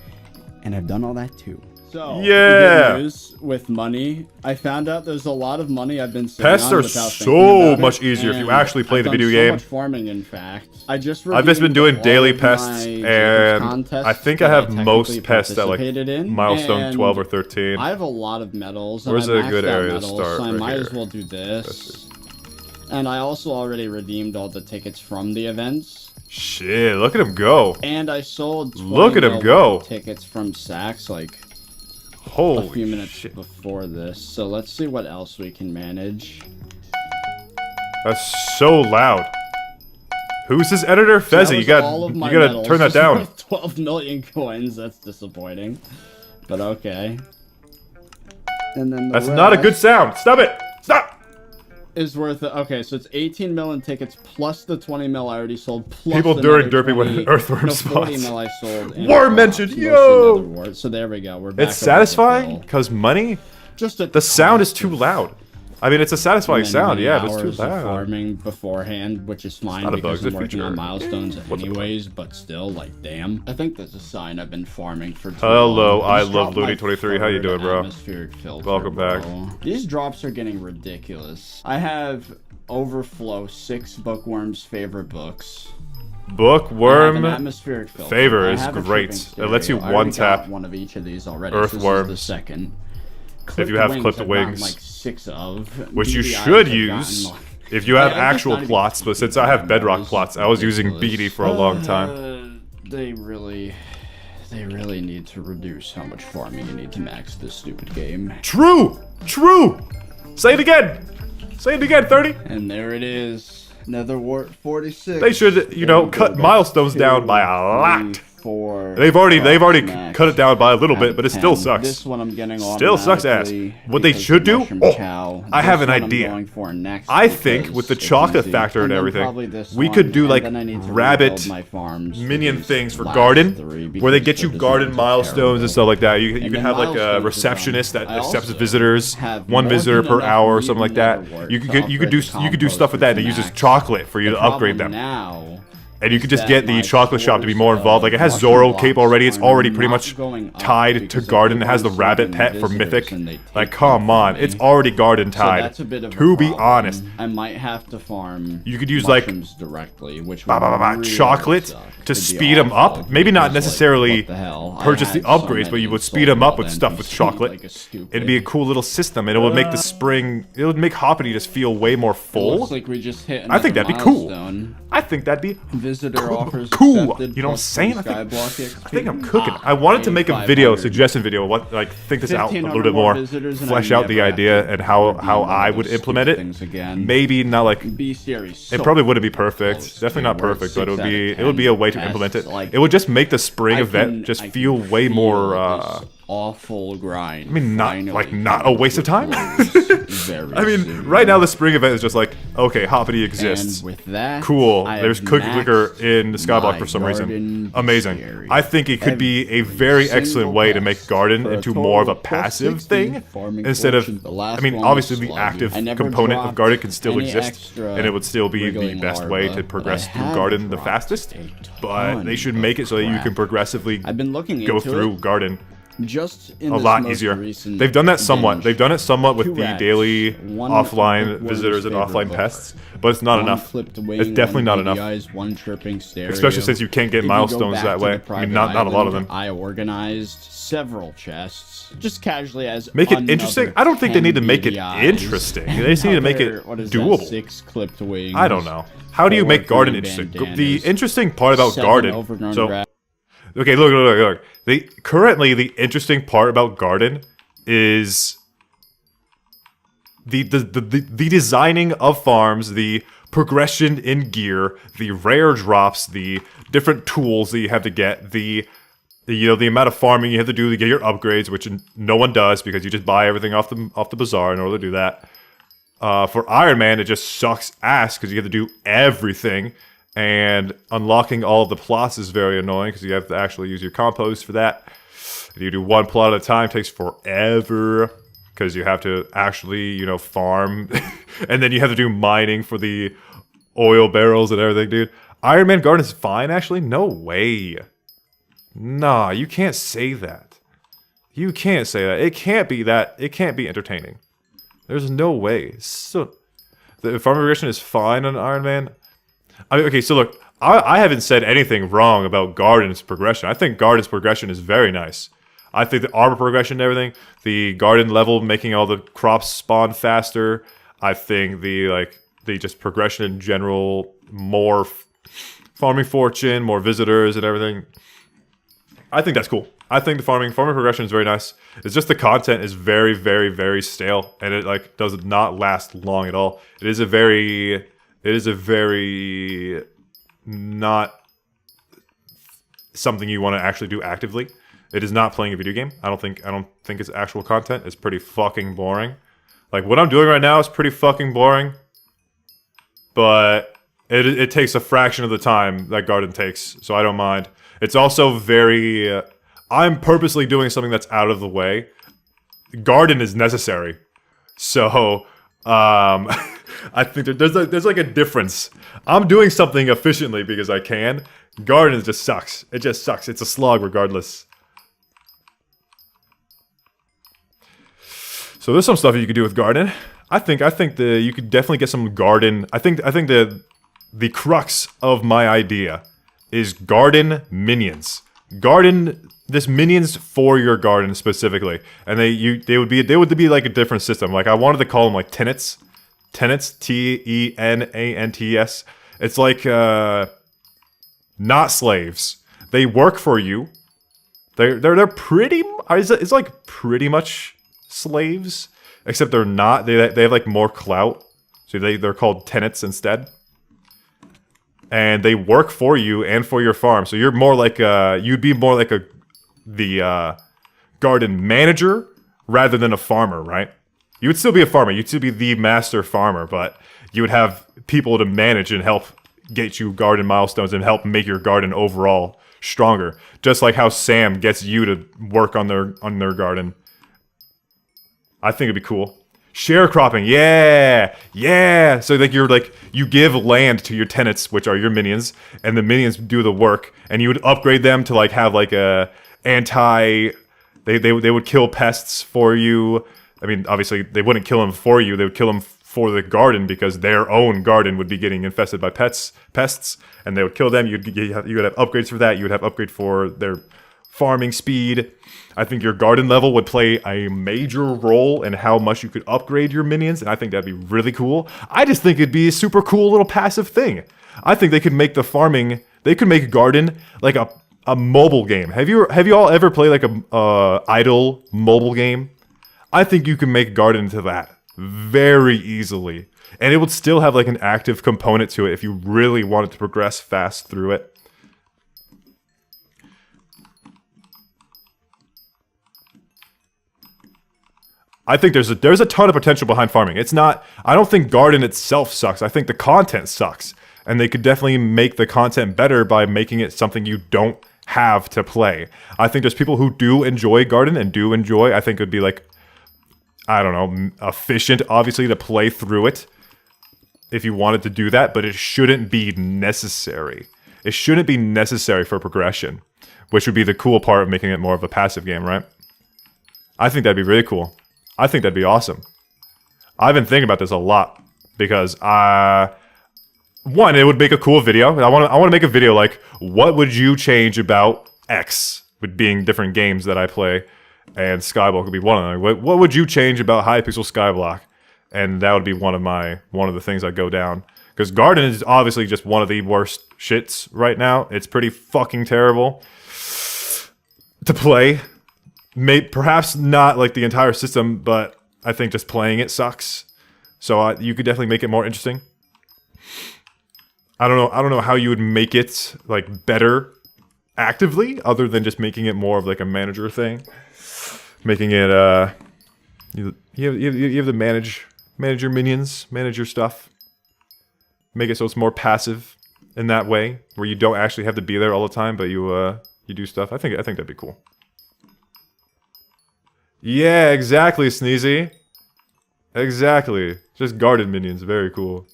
and I've done all that too. So, yeah. good news with money. I found out there's a lot of money I've been saving Pests on are without so thinking about much it, easier if you and actually play I've the done video so game. much farming, in fact. I've just been doing daily pests, and I think I have most pests at like milestone 12 or 13. I have a lot of medals. Where's and a I good maxed out area to medals, start? So I Right might here. as well do this. And I also already redeemed all the tickets from the events. Shit, look at him go. And I sold 20 Look at him go. tickets from Saks like Holy a few minutes shit. before this. So let's see what else we can manage. That's so loud. Who's this editor? So that Fezzi, you was got all of my you gotta medals, turn that just down. worth 12 million coins. That's disappointing. But okay. And then the That's not a good rest- sound. Stop it! Stop! Is worth it. Okay, so it's 18 million tickets plus the 20 mil I already sold. Plus People another during Derpy when 20 an earthworm no, 40 spawns. mil I sold. and Worm props, mentioned, mostly yo! nether wart. So there we go. We're back It's over the satisfying hill. because money. Just a The sound is too constant loud. I mean, it's a satisfying many, sound, many yeah, but it's hours too of loud. farming beforehand, which is fine not a bug, because it's I'm a working on feature. milestones What's the anyways, but still, like, damn. I think that's a sign I've been farming for too Hello, long. I just love dropped my Looney23. How you third doing, bro? atmospheric filter, Welcome back. bro. These drops are getting ridiculous. I have Overflow, 6 bookworms' favorite books. I have Bookworm an atmospheric filter. favor I is have a great. tripping It lets you stereo. I already one-tap got one of each of these already. earthworms. So this is the second. If you have clipped I've gotten, wings. like 6 of. which you BDIs should I've use gotten, like, if you have I think actual not even plots, but since I have bedrock those plots, I was using ridiculous. BD for a long time. They really need to reduce how much farming you need to max this stupid game. True! True! Say it again! Say it again, 30! And there it is. Nether wart 46. They should, you know, cut milestones down by a lot. 4. They've already max. cut it down by a little bit, At but it still 10. sucks. This one I'm getting Still sucks ass. automatically What they because should the do? mushroom Oh, cow. I have This an one I'm idea. going for next I think because with the it's chocolate easy. factor and then everything, probably this we one, could do and like then I need to rabbit rebuild my farms for minion these things for last garden, 3 where they because get you the garden designs are milestones and terrible. stuff like that. You And can then have like a milestones are receptionist done. that I accepts also visitors, have one more visitor than per enough hour or meat something like and that. nether wart You to could do upgrade stuff with that that uses max. chocolate for you The to upgrade problem them. now And you could just that get the my chocolate shop to be source more of involved. Like it has mushroom Zoro cape blocks already. It's are already pretty not much going up tied to because I garden. It keep has the on rabbit sending pet for visitors mythic. and they Like take come them on, from it's me. already garden So tied. that's a bit of a To be problem. honest, I might have to farm you could use like mushrooms directly, which would really chocolate suck. to It'd be speed them awful up. Maybe not because, like, necessarily what the hell? I purchase the had so upgrades, but many you would and speed sold them up all with the stuff with NPCs chocolate. like a stupid. It'd be a cool little system, and it would make the spring. It would make Hoppity just feel way more full. Looks like we just hit I think another that'd be cool. milestone. I think that'd be Visitor offers cool. accepted You know what I'm plus saying? free SkyBlock I think XP. I'm cooking. I wanted to make a video, 8,500. suggestion video, what like think this out a little 1,500 bit more, visitors and flesh I out the never have idea to and how redeem I all would those implement stupid it. things again. Maybe not like B series. it so probably wouldn't be perfect. close Definitely to not where perfect, but 6 out of it would be a 10 way to implement it. tests, like, It would just make the spring I event can- just I feel can way more. this awful grind. I mean, not finally like not a coming waste of to time. close very I mean, soon. right now the spring event is just like okay, Hoppity exists. And with that, Cool. I There's have Cookie maxed Clicker in the Skyblock my for some reason. garden Amazing. area. I think it could be a very excellent way to make garden For a into total more of a of plus passive 60 thing farming instead of. fortune. The last I mean, one obviously was the sluggy. active I never component of dropped garden can still any exist, extra and it would still be the wriggling best way to larvae, progress but I through have garden the dropped fastest. a But ton they should of make it so that you crap. can progressively I've been looking go into through it. garden Just in a this lot most easier. recent They've done that somewhat. binge. They've done it somewhat with 2 the rats, daily 1 offline bookworm's visitors and favorite offline book, pests, but it's not 1 enough. clipped wing, It's definitely 1 not enough. BDIs, 1 chirping stereo. Especially since you can't get If you go milestones back that to way. the I mean, private not a lot of them. island, I organized several chests, just casually as Make it another interesting. I don't think they need to 10 make it BDIs. interesting. They just need to make it Another, what is that, doable. 6 clipped wings. I don't know. How do you 4 make garden green interesting? bandanas, The interesting part about 7 garden. overgrown So grass. okay, look. Currently the interesting part about garden is the designing of farms, the progression in gear, the rare drops, the different tools that you have to get, the amount of farming you have to do to get your upgrades, which no one does because you just buy everything off the bazaar in order to do that. For Iron Man, it just sucks ass because you have to do everything. And unlocking all of the plots is very annoying because you have to actually use your compost for that. If you do one plot at a time, it takes forever because you have to actually, you know, farm. And then you have to do mining for the oil barrels and everything, dude. Iron Man Garden is fine, actually? No way. Nah, you can't say that. You can't say that. It can't be that. It can't be entertaining. There's no way. So, the farm progression is fine on Iron Man. I mean, okay, so look, I haven't said anything wrong about Garden's progression. I think Garden's progression is very nice. I think the armor progression and everything, the garden level making all the crops spawn faster. I think the just progression in general, more farming fortune, more visitors and everything. I think that's cool. I think the farming progression is very nice. It's just the content is very, very, very stale, and it like does not last long at all. It is a very not something you want to actually do actively. It is not playing a video game. I don't think it's actual content. It's pretty fucking boring. Like what I'm doing right now is pretty fucking boring, but it takes a fraction of the time that Garden takes, so I don't mind. It's also very. I'm purposely doing something that's out of the way. Garden is necessary, so I think there's like a difference. I'm doing something efficiently because I can. Garden just sucks. It just sucks. It's a slog regardless. So there's some stuff you could do with Garden. I think you could definitely get some Garden. I think the crux of my idea is Garden minions. This minions for your garden specifically, and they would be like a different system. Like I wanted to call them like tenants, Tenants. It's like not slaves. They work for you. They're pretty. It's like pretty much slaves, except they're not. They have like more clout, so they're called tenants instead. And they work for you and for your farm. So you're more like you'd be more like the garden manager rather than a farmer, right? You would still be a farmer. You'd still be the master farmer, but you would have people to manage and help get you garden milestones and help make your garden overall stronger. Just like how Sam gets you to work on their garden. I think it'd be cool. Sharecropping, yeah. So like you give land to your tenants, which are your minions, and the minions do the work, and you would upgrade them to like have like a They would kill pests for you. I mean, obviously they wouldn't kill them for you. They would kill them for the garden because their own garden would be getting infested by pests, and they would kill them. You would have upgrades for that. You would have upgrade for their farming speed. I think your garden level would play a major role in how much you could upgrade your minions, and I think that'd be really cool. I just think it'd be a super cool little passive thing. I think they could make they could make garden like a mobile game. Have you all ever played like a idle mobile game? I think you can make garden into that very easily, and it would still have like an active component to it if you really wanted to progress fast through it. I think there's a ton of potential behind farming. I don't think garden itself sucks. I think the content sucks, and they could definitely make the content better by making it something you don't have to play. I think there's people who do enjoy garden and do enjoy. I think it'd be like, I don't know, efficient obviously to play through it if you wanted to do that, but it shouldn't be necessary. It shouldn't be necessary for progression, which would be the cool part of making it more of a passive game, right? I think that'd be really cool. I think that'd be awesome. I've been thinking about this a lot because one, it would make a cool video. I want to make a video like, what would you change about X, with being different games that I play, and SkyBlock would be one of them. What would you change about Hypixel SkyBlock? And that would be one of the things I go down, because Garden is obviously just one of the worst shits right now. It's pretty fucking terrible to play. Perhaps not like the entire system, but I think just playing it sucks. So you could definitely make it more interesting. I don't know how you would make it like better actively, other than just making it more of like a manager thing. Making it you have to manage your minions, manage your stuff. Make it so it's more passive in that way, where you don't actually have to be there all the time, but you do stuff. I think that'd be cool. Yeah, exactly, Sneezy. Exactly. Just guarded minions. Very cool.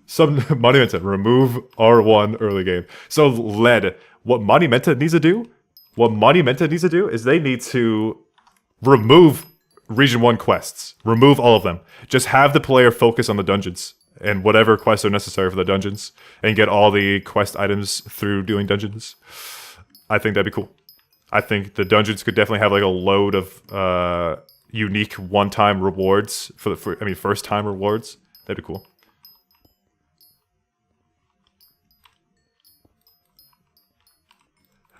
Monumenta, remove R1 early game. So, Lead, what Monumenta needs to do? What Monumenta needs to do is they need to remove Region 1 quests. Remove all of them. Just have the player focus on the dungeons and whatever quests are necessary for the dungeons and get all the quest items through doing dungeons. I think that'd be cool. I think the dungeons could definitely have like a load of unique one-time rewards first-time rewards. That'd be cool.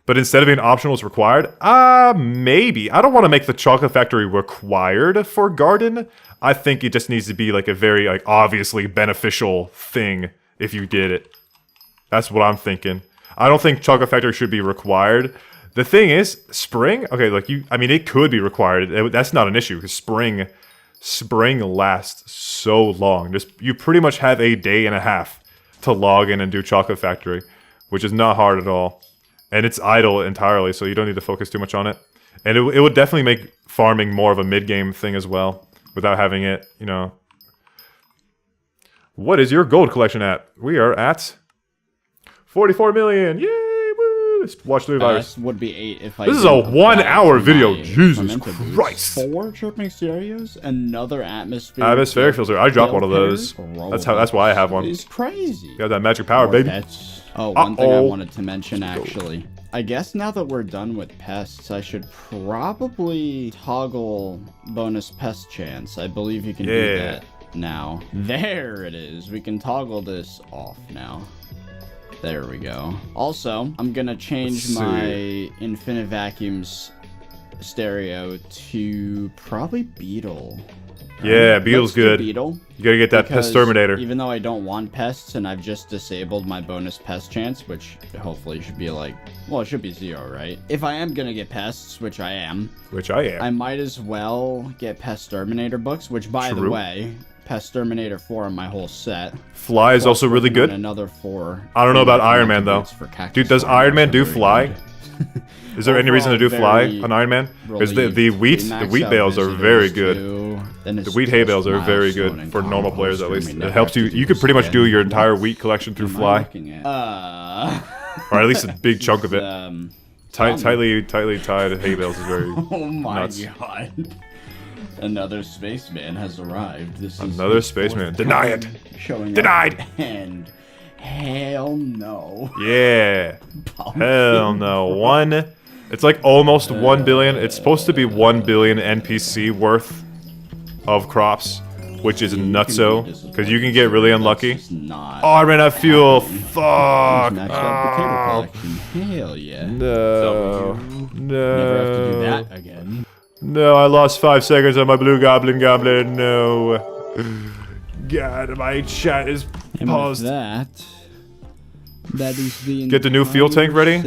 But instead of being optional, it's required? Maybe. I don't want to make the Chocolate Factory required for Garden. I think it just needs to be like a very like obviously beneficial thing if you did it. That's what I'm thinking. I don't think Chocolate Factory should be required. The thing is, spring, okay, like it could be required. That's not an issue because spring lasts so long. You pretty much have a day and a half to log in and do Chocolate Factory, which is not hard at all. And it's idle entirely, so you don't need to focus too much on it. And it would definitely make farming more of a mid-game thing as well, without having it, What is your gold collection at? We are at 44 million. Yay! Woo! Let's watch the virus. This would be 8 if I. This is a 1 hour video. Jesus Christ! 4 chirping stereos, another atmospheric filter. I dropped one of those. That's why I have one. It's crazy. You got that magic power, baby. One thing I wanted to mention actually. I guess now that we're done with pests, I should probably toggle bonus pest chance. I believe you can do that now. There it is. We can toggle this off now. There we go. Also, I'm gonna change my Infinite Vacuums stereo to probably Beetle. Yeah, Beetle's good. Beetle. You gotta get that pest terminator. Even though I don't want pests and I've just disabled my bonus pest chance, which hopefully should be like, well, it should be 0, right? If I am gonna get pests, which I am. I might as well get pest terminator books, which by the way, pest terminator 4 in my whole set. Fly is also really good. Another 4. I don't know about Iron Man though. Dude, does Iron Man do fly? Is there any reason to do fly on Iron Man? Because the wheat bales are very good. The wheat hay bales are very good for normal players at least. It helps you. You could pretty much do your entire wheat collection through fly, or at least a big chunk of it. Tightly tied hay bales is very. Oh my nuts. god! Another spaceman has arrived. This is another spaceman. Deny it. Denied. And hell no. Yeah. Hell no. It's like almost 1 billion. It's supposed to be 1 billion NPC worth of crops, which is nutso, because you can get really unlucky. Oh, I ran out of fuel. Fuck. Oh. Hell yeah. No. Never have to do that again. No, I lost 5 seconds on my blue goblin. No. God, my chat is paused. That is the Get the new fuel tank ready?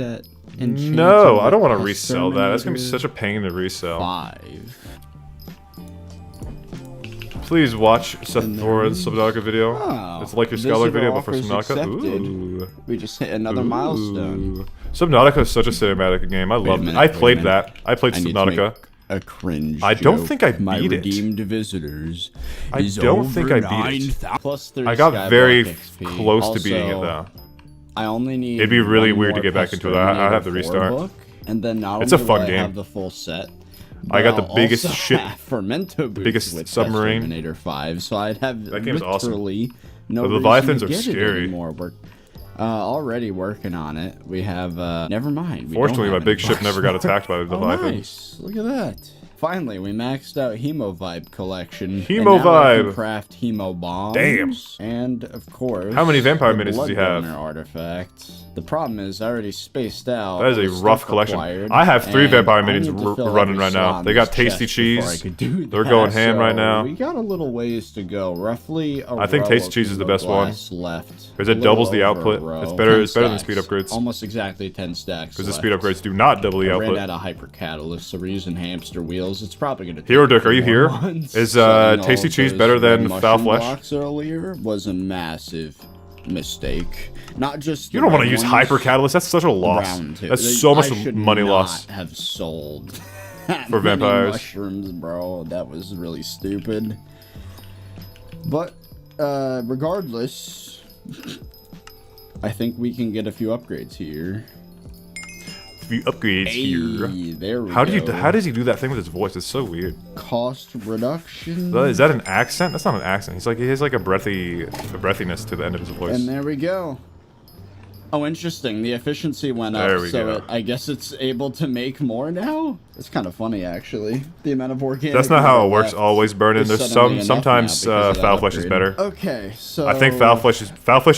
No, I don't want to resell that. That's going to be such a pain to resell. 5. Please watch Seth Thorin's Subnautica video. Oh, it's like your SkyBlock video, but for offers Subnautica. accepted. Ooh. We just hit another milestone. Subnautica is such a cinematic game. I love it. I played that. I played Subnautica. A cringe. I don't think I My beat it. redeemed visitors. I don't think I beat it. Plus I got very XP. close to beating it though. I only need. It'd be really one weird to more get back into it. I'd have to restart. book, and then not It's a only fun will I game. have the full set. I got the I'll biggest also ship- have Fermento boots biggest with submarine. Terminator 5, so I'd have That game's awesome. literally no The reason Leviathans to are get it scary. anymore. We're already working on it. We have never mind. We Fortunately, don't my have big any ship books. never got attacked by the Oh, Leviathans. nice. Look at that. Finally, we maxed out Hemo Vibe collection. Hemo and now I can Vibe. craft Hemo bombs. Damn. And of course, How many vampire the minutes does he Blood have? Governor artifact. The problem is, I already spaced out. That is all a the rough stuff collection. required, I have 3 and vampire I minis need to fill running every right now. slot They in got this Tasty chest before I Cheese. could do They're that. going ham right So now. We got a little ways to go. Roughly a I think row Tasty of Cheese is the Hemo best one. glass left. 'Cause it A doubles the little over a output. row. It's better 10 than speed stacks. upgrades. Almost exactly 10 stacks. Because the left. speed upgrades do not double the I ran output. out of hyper catalyst, so we're using hamster wheels. It's probably gonna. Hero take Dirk, are you more here? months. Is Setting all Tasty of Cheese those better red than mushroom Foul Flesh? blocks earlier was a massive mistake. Not just You don't want to use hyper catalyst. That's such a loss. That's so much money loss. Have sold for vampires. Mushrooms, bro. That was really stupid. But regardless, I think we can get a few upgrades here. Here. There we How go. how does he do that thing with his voice? It's so weird. Cost reduction. Is that an accent? That's not an accent. He has like a breathiness to the end of his voice. And there we go. Oh, interesting. The efficiency went up, There we so go. I guess it's able to make more now. It's kind of funny, actually. The amount of organic. That's not how it matter works. left Always burning. is There's suddenly enough sometimes now because of that foul flesh is upgrade. better. Okay, so I think foul flesh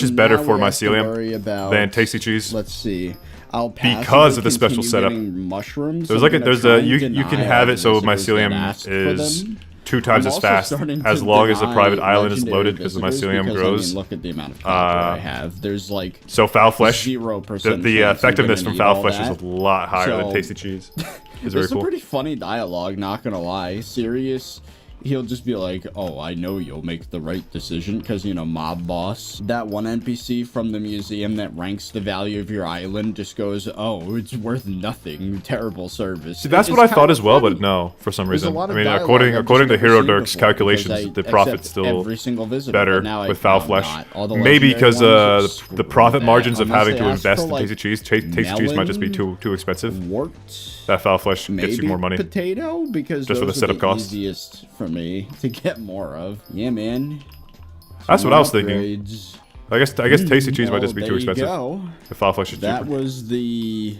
is better now for we have to worry mycelium about- than tasty cheese. Let's see. I'll pass Because of the special setup. Mushrooms. There's I'm like gonna there's try a and you deny can all have the it so visitors that mycelium asked for is them. 2 times I'm as also fast starting as to long as the deny private island is legendary loaded because the visitors mycelium because, grows. I mean, look at the amount of copper I have. There's like So foul flesh, 0% the chance I'm effectiveness gonna from need foul all flesh that. is a lot higher than So- tasty cheese. It's very There's some cool. pretty funny dialogue, not gonna lie. Sirius, he'll just be like, oh, I know you'll make the right decision, because, you know, mob boss. That one NPC from the museum that ranks the value of your island just goes, oh, it's worth nothing. Terrible service. See, that's what I thought as well, but no, for some There's a reason. lot I of mean, dialogue according I've to just Hero never Dirk's seen before, calculations, because the I profit's accept still every single visitor, better but now with I foul found flesh. not. All the Maybe legendary because ones, the screw profit that. margins of Unless having they to ask invest for, in like, tasty cheese, tasty cheese might just be too expensive. Warped. That foul flesh Maybe gets you more money. potato, because Just for those the setup are cost. easiest for me to get more of. Yeah, man. That's what I was thinking. Upgrades. I guess tasty cheese might just be Well, too there you expensive. go. The foul flesh is That cheaper. was the...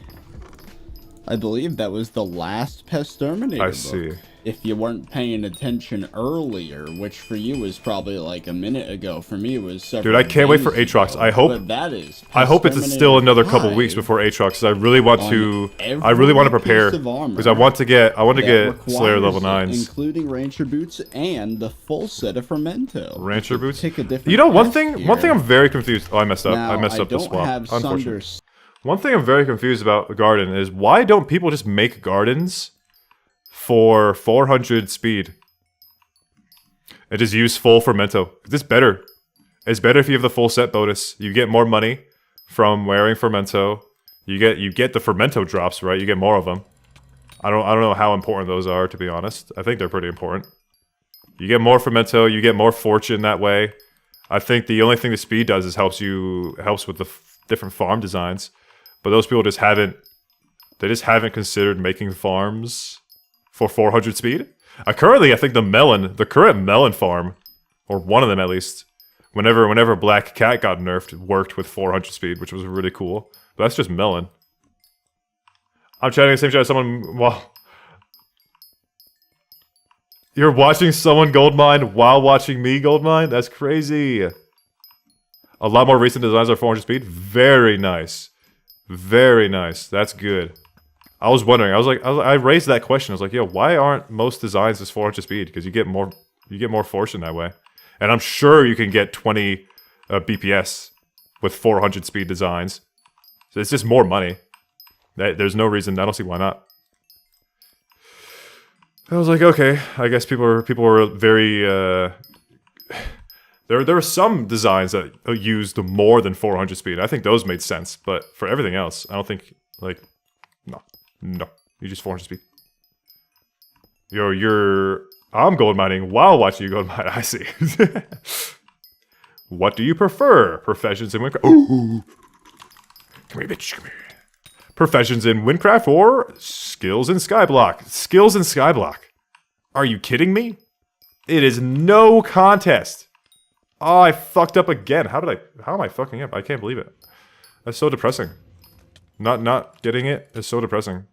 I believe that was the last Pest Terminator I book. see. If you weren't paying attention earlier, which for you was probably like a minute ago, for me it was several Dude, I can't wait for days Aatrox. ago. I hope- But that is I hope it's Pest still another couple Terminator weeks 5 before Aatrox, because I really want on to. every I really want to prepare piece of armor because I want to get that Slayer level requires it, 9s. including Rancher boots and the full set of Fermento. Rancher boots. Pick a different You know, one pest thing here. I'm very confused. Oh, I messed up. Now, I messed up the don't swap. have Unfortunately. Sunder One thing I'm very confused about a garden is why don't people just make gardens for 400 speed and just use full fermento? It's better. It's better if you have the full set bonus. You get more money from wearing fermento. You get the fermento drops, right? You get more of them. I don't know how important those are, to be honest. I think they're pretty important. You get more fermento. You get more fortune that way. I think the only thing the speed does is helps with the different farm designs. But those people just haven't considered making farms for 400 speed. I think the current melon farm, or one of them at least, whenever Black Cat got nerfed, worked with 400 speed, which was really cool. But that's just melon. I'm chatting the same chat as someone while you're watching someone gold mine while watching me gold mine. That's crazy. A lot more recent designs are 400 speed. Very nice. Very nice. That's good. I was wondering. I raised that question. I was like, yo, why aren't most designs just 400 speed? Because you get more fortune that way. And I'm sure you can get 20 BPS with 400 speed designs. So it's just more money. There's no reason. I don't see why not. I was like, okay. I guess people were very. There were some designs that used more than 400 speed. I think those made sense, but for everything else, I don't think, like, no. You just 400 speed. I'm gold mining while watching you gold mine. I see. What do you prefer? Professions in Windcraft? Ooh. Come here, bitch. Come here. Professions in Windcraft or skills in SkyBlock? Skills in SkyBlock. Are you kidding me? It is no contest. Oh, I fucked up again. How am I fucking up? I can't believe it. That's so depressing. Not getting it is so depressing.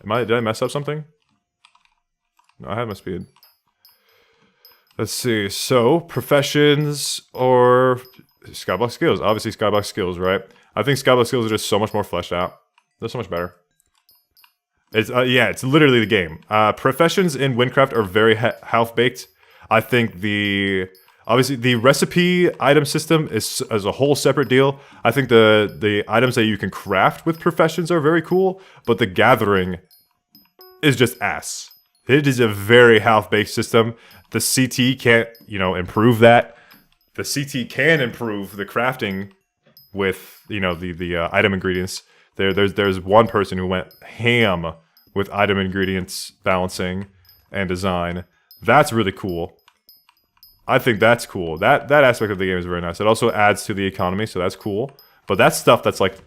Did I mess up something? No, I have my speed. Let's see. So, professions or SkyBlock skills. Obviously, SkyBlock skills, right? I think SkyBlock skills are just so much more fleshed out. They're so much better. It's it's literally the game. Professions in Windcraft are very half-baked. I think obviously the recipe item system is a whole separate deal. I think the items that you can craft with professions are very cool, but the gathering is just ass. It is a very half-baked system. The CT can't, you know, improve that. The CT can improve the crafting with, you know, the item ingredients. There's one person who went ham with item ingredients balancing and design. That's really cool. I think that's cool. That aspect of the game is very nice. It also adds to the economy, so that's cool. But that's stuff that's like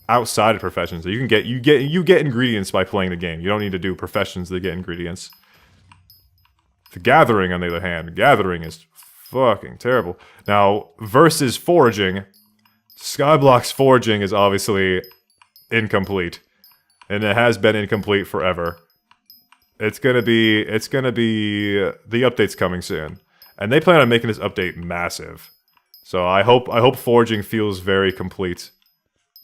outside of professions. So you get ingredients by playing the game. You don't need to do professions to get ingredients. The Gathering, on the other hand, Gathering is fucking terrible. Now, versus foraging, SkyBlock's foraging is obviously incomplete. And it has been incomplete forever. It's gonna be the update's coming soon. And they plan on making this update massive. So I hope foraging feels very complete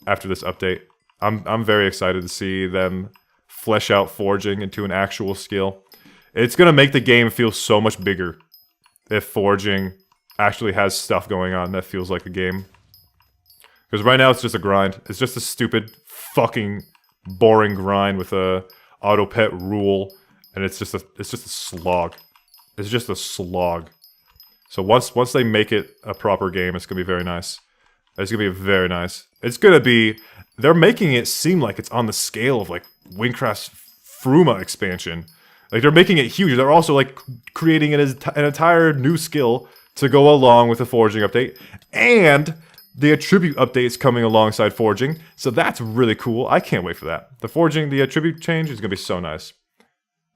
after this update. I'm very excited to see them flesh out foraging into an actual skill. It's gonna make the game feel so much bigger if foraging actually has stuff going on that feels like a game. Because right now it's just a grind. It's just a stupid, fucking, boring grind with a auto pet rule, and it's just a slog. It's just a slog. So once they make it a proper game, it's gonna be very nice. It's gonna be very nice. It's gonna be. They're making it seem like it's on the scale of like Wingcraft's Fruma expansion. Like they're making it huge. They're also like creating an entire new skill to go along with the foraging update, and the attribute update is coming alongside foraging. So that's really cool. I can't wait for that. The attribute change is gonna be so nice.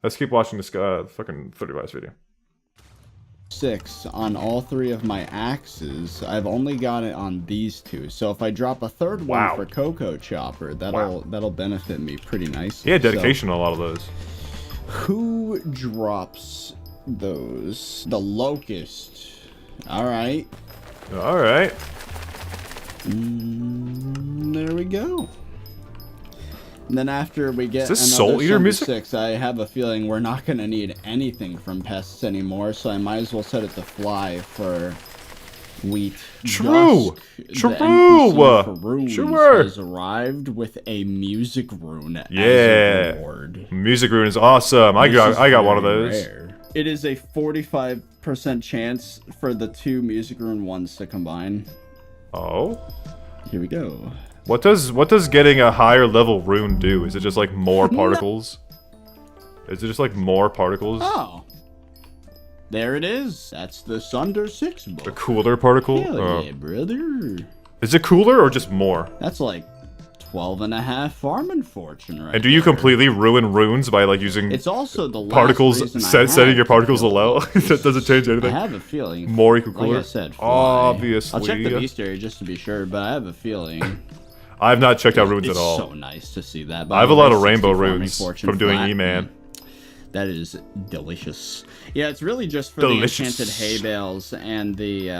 Let's keep watching this fucking 30 video. 6 on all 3 of my axes. I've only got it on these 2. So if I drop a third one for Cocoa Chopper, that'll benefit me pretty nicely. Yeah, dedication on a lot of those. Who drops those? The Locust. All right. All right. There we go. And then after we get Is this another Soul Eater music? 6, I have a feeling we're not going to need anything from pests anymore, so I might as well set it to fly for wheat. True! Dusk, True! the NPC for runes Sure! has arrived with a music rune as Yeah! a reward. Music rune is awesome. I got one of those. Rare. It is a 45% chance for the 2 music rune ones to combine. Oh? Here we go. What does getting a higher level rune do? Is it just like more particles? Is it just like more particles? Oh. There it is. That's the Sunder 6 book. A cooler particle? Hell yeah, brother. Is it cooler or just more? That's like 12.5 farming fortune right And do you there. completely ruin runes by like using It's also the last particles, reason I setting have your particles to to low? That doesn't change I anything. have a feeling. More equal cooler? Like I said, fly. Obviously. I'll check the bestiary just to be sure, but I have a feeling. I've not checked out runes It's at all. so nice to see that. I have a lot of 60 rainbow farming runes fortune from doing flat. E-Man. That is delicious. Yeah, it's really just for Delicious. the enchanted hay bales and the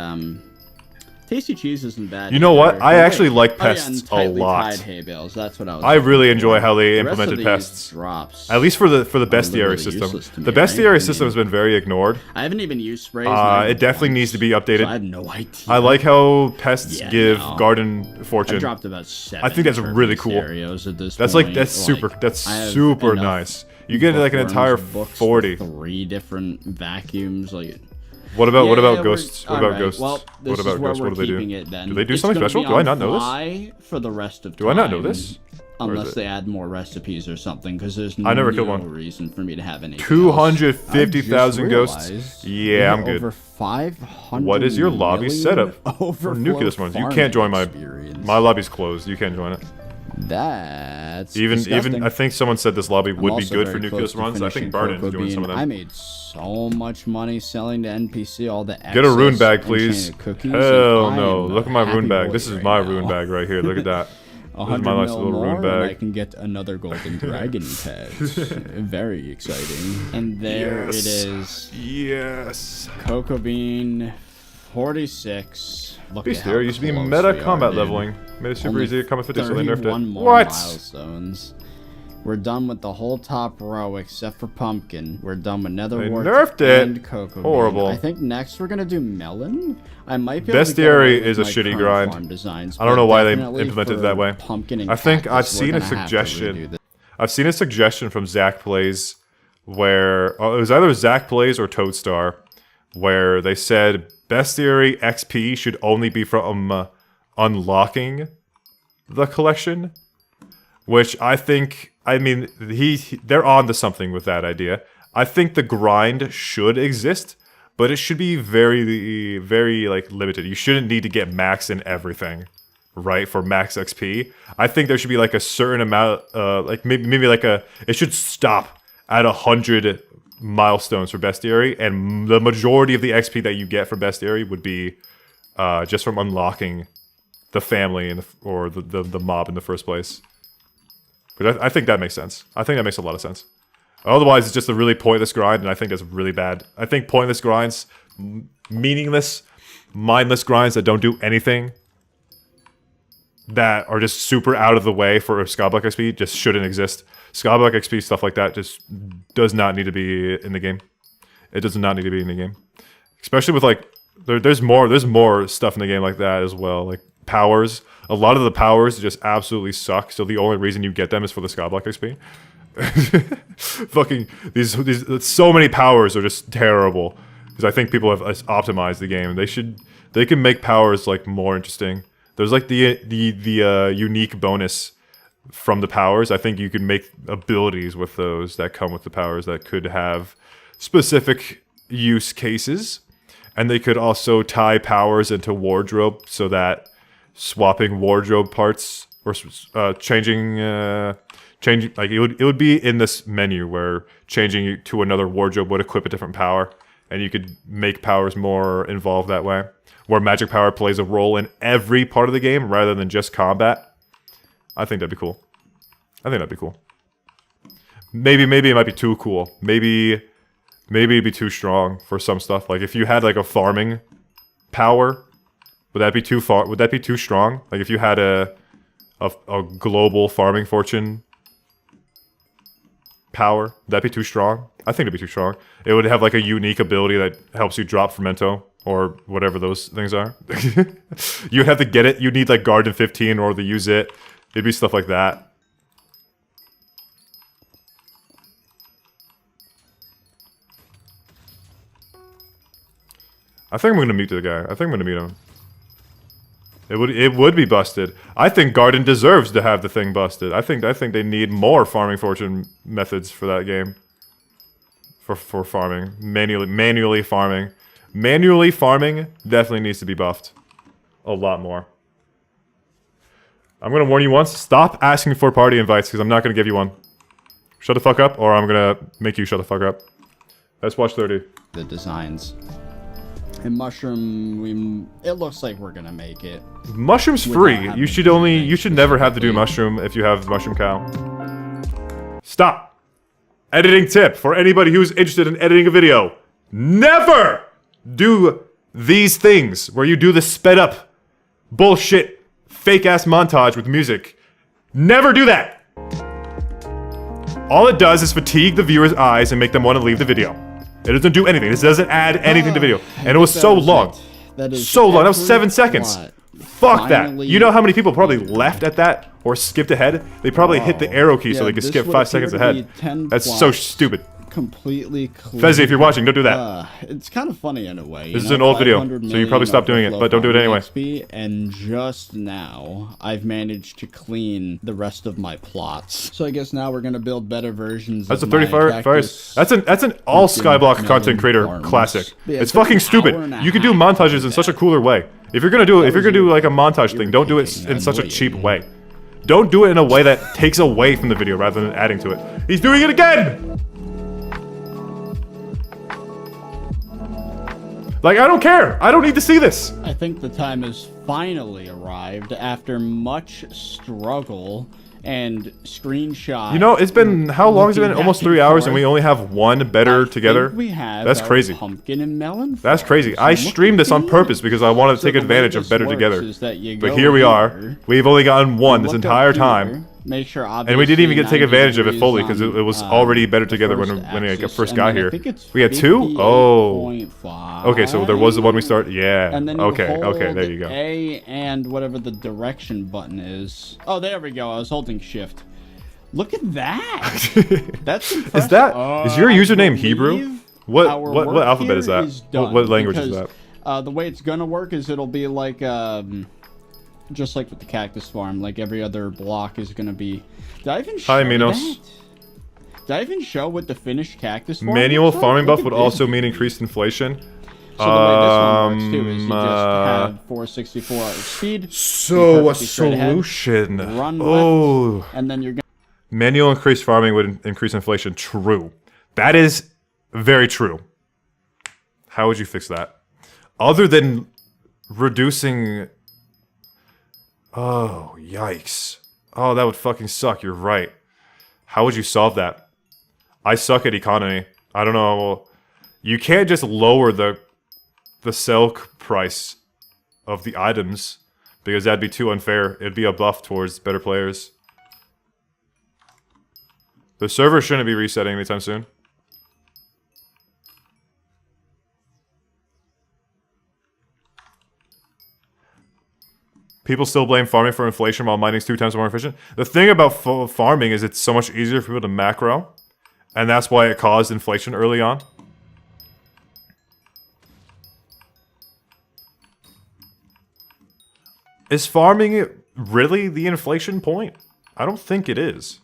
tasty cheese isn't bad. You know what? either. I actually like and pests a tightly lot. tied hay bales. That's what I was. I really enjoy how they The rest of implemented these pests. Drops. At least for the bestiary literally system. useless to me, The right? bestiary I system mean- has been very ignored. I haven't even used sprays. not It even definitely once, needs to be so updated. I have no idea. I like how pests Yeah, give no. garden I fortune. dropped about 7. I think that's turkey really cool. stereos at this That's point. like that's super. That's I have super enough nice. You get like an bookworms entire of books with 40. 3 different vacuums, like. What about Yeah, ghosts? What we're- about alright, ghosts? Well, this What about is where ghosts? What we're do they do? keeping it then. Do they do It's something gonna special? be Do I on not know this? fly for the rest of Do I not know time, this? Or is Unless it- they add more recipes or something, because there's I never no killed one. reason for me to have any. 250,000 ghosts. Yeah, I'm good. Over 500. What is your lobby million setup for overflow nucleus ones? You farming can't join my experience. lobby's closed. You can't join it. That's Even disgusting. I think someone said this lobby I'm would be also good for very nucleus close to runs. I think finishing Barden's Cocoa doing some of Bean. them. I made so much money selling to NPC all the Get a rune excess bag, please. enchanted cookies, Hell and I no! am Look a at my happy rune bag. boy This is right my now. rune bag right here. Look at that. This is 100 my nice mil little rune more, and I bag. can get another golden dragon pet. Very exciting. And there Yes. it is. Yes. Cocoa Bean 46. Look at how Bestiary used to be close meta we are, combat dude. leveling. Made it super Only easy to combat 50, so they nerfed 31 it. more What? milestones. We're done with the whole top row except for Pumpkin. We're done with Nether They Wart nerfed it. and Cocoa Bean. Horrible. I think next we're gonna do Melon. I might be able to get Bestiary away with is a my shitty current grind. farm designs, I don't but know why they definitely implemented it for that way. Pumpkin and I think I've Cactus, we're seen a gonna have to suggestion. redo this. I've seen a suggestion from Zach Plays where it was either Zach Plays or Toadstar, where they said Bestiary XP should only be from unlocking the collection, which I think, I mean, they're on to something with that idea. I think the grind should exist, but it should be very, very, like, limited. You shouldn't need to get max in everything, right, for max XP. I think there should be, like, a certain amount, like, maybe like it should stop at 100 milestones for Bestiary, and the majority of the XP that you get from Bestiary would be just from unlocking the family or the mob in the first place. But I think that makes sense. I think that makes a lot of sense. Otherwise, it's just a really pointless grind, and I think that's really bad. I think pointless grinds, meaningless, mindless grinds that don't do anything, that are just super out of the way for SkyBlock XP, just shouldn't exist. SkyBlock XP, stuff like that, just does not need to be in the game. It does not need to be in the game. Especially with, like, there's more stuff in the game like that as well. Like, powers. A lot of the powers just absolutely suck, so the only reason you get them is for the SkyBlock XP. Fucking these so many powers are just terrible, because I think people have optimized the game. They can make powers like more interesting. There's like the unique bonus from the powers. I think you could make abilities with those that come with the powers that could have specific use cases, and they could also tie powers into wardrobe so that swapping wardrobe parts or changing, like it would be in this menu where changing to another wardrobe would equip a different power, and you could make powers more involved that way, where magic power plays a role in every part of the game rather than just combat. I think that'd be cool. I think that'd be cool. Maybe it might be too cool. Maybe it'd be too strong for some stuff. Like if you had like a farming power, would that be too far? Would that be too strong? Like if you had a global farming fortune power, would that be too strong? I think it'd be too strong. It would have like a unique ability that helps you drop Fermento or whatever those things are. You'd have to get it. You'd need like Garden 15 in order to use it. It'd be stuff like that. I think I'm gonna meet the guy. I think I'm gonna meet him. It would be busted. I think Garden deserves to have the thing busted. I think they need more farming fortune methods for that game. For farming. Manually farming. Manually farming definitely needs to be buffed. A lot more. I'm gonna warn you once, stop asking for party invites, because I'm not gonna give you one. Shut the fuck up, or I'm gonna make you shut the fuck up. Let's watch 30. The designs. And mushroom, it looks like we're gonna make it. Mushroom's free. You should never have to do mushroom if you have mushroom cow. Stop. Editing tip for anybody who's interested in editing a video. Never do these things where you do the sped up bullshit fake ass montage with music. Never do that. All it does is fatigue the viewer's eyes and make them want to leave the video. It doesn't do anything. This doesn't add anything to the video. And it was so long. That is so long. That was 7 seconds. Fuck that. Finally, You know how many people probably left at that or skipped ahead? They probably hit the arrow key so they could skip 5 seconds ahead. That's so stupid. Completely clear. Fezzy, if you're watching, don't do that. It's kind of funny in a way. This is an old video, so you probably stop doing it, but don't do it anyway. XP, and just now, I've managed to clean the rest of my plots. So I guess now we're gonna build better versions. That's a of 35 fires. That's an all SkyBlock content creator classic. Yeah, it's fucking stupid. You can do montages in such a cooler way. If you're gonna do like a montage thing, don't do it in such a cheap way. Don't do it in a way that takes away from the video rather than adding to it. He's doing it again! Like, I don't care. I don't need to see this. I think the time has finally arrived after much struggle and screenshot. You know, it's been, how long has it been? Almost 3 hours and we only have one better together? We have That's crazy. Pumpkin and melon. That's crazy. I streamed this on purpose because I wanted to take advantage of better together. But here we are. We've only gotten one this entire time. Make sure, and we didn't even get to take advantage of it fully because it was already better together when I first got here. We had 2? Oh. Okay, so there was the one we started. Yeah. And then okay, there you go. A and whatever the direction button is. Oh, there we go. I was holding shift. Look at that. That's impressive. Is your username Hebrew? believe What our what work alphabet here is that? is done What language is because, that? The way it's gonna work is it'll be like just like with the cactus farm, like every other block is gonna be. Did I even show Hi, Minos. that? Did I even show what the finished cactus farm Manual looks like? farming Look buff at would this. also mean increased inflation. So the way this one works too is you just have 464 speed. So a perfectly straight ahead, solution. run Oh. left, and then you're gonna. Manual increased farming would increase inflation. True. That is very true. How would you fix that? Other than reducing... Oh, yikes. Oh, that would fucking suck. You're right. How would you solve that? I suck at economy. I don't know. You can't just lower the sell price of the items because that'd be too unfair. It'd be a buff towards better players. The server shouldn't be resetting anytime soon. People still blame farming for inflation while mining's 2 times more efficient. The thing about farming is it's so much easier for people to macro, and that's why it caused inflation early on. Is farming really the inflation point? I don't think it is.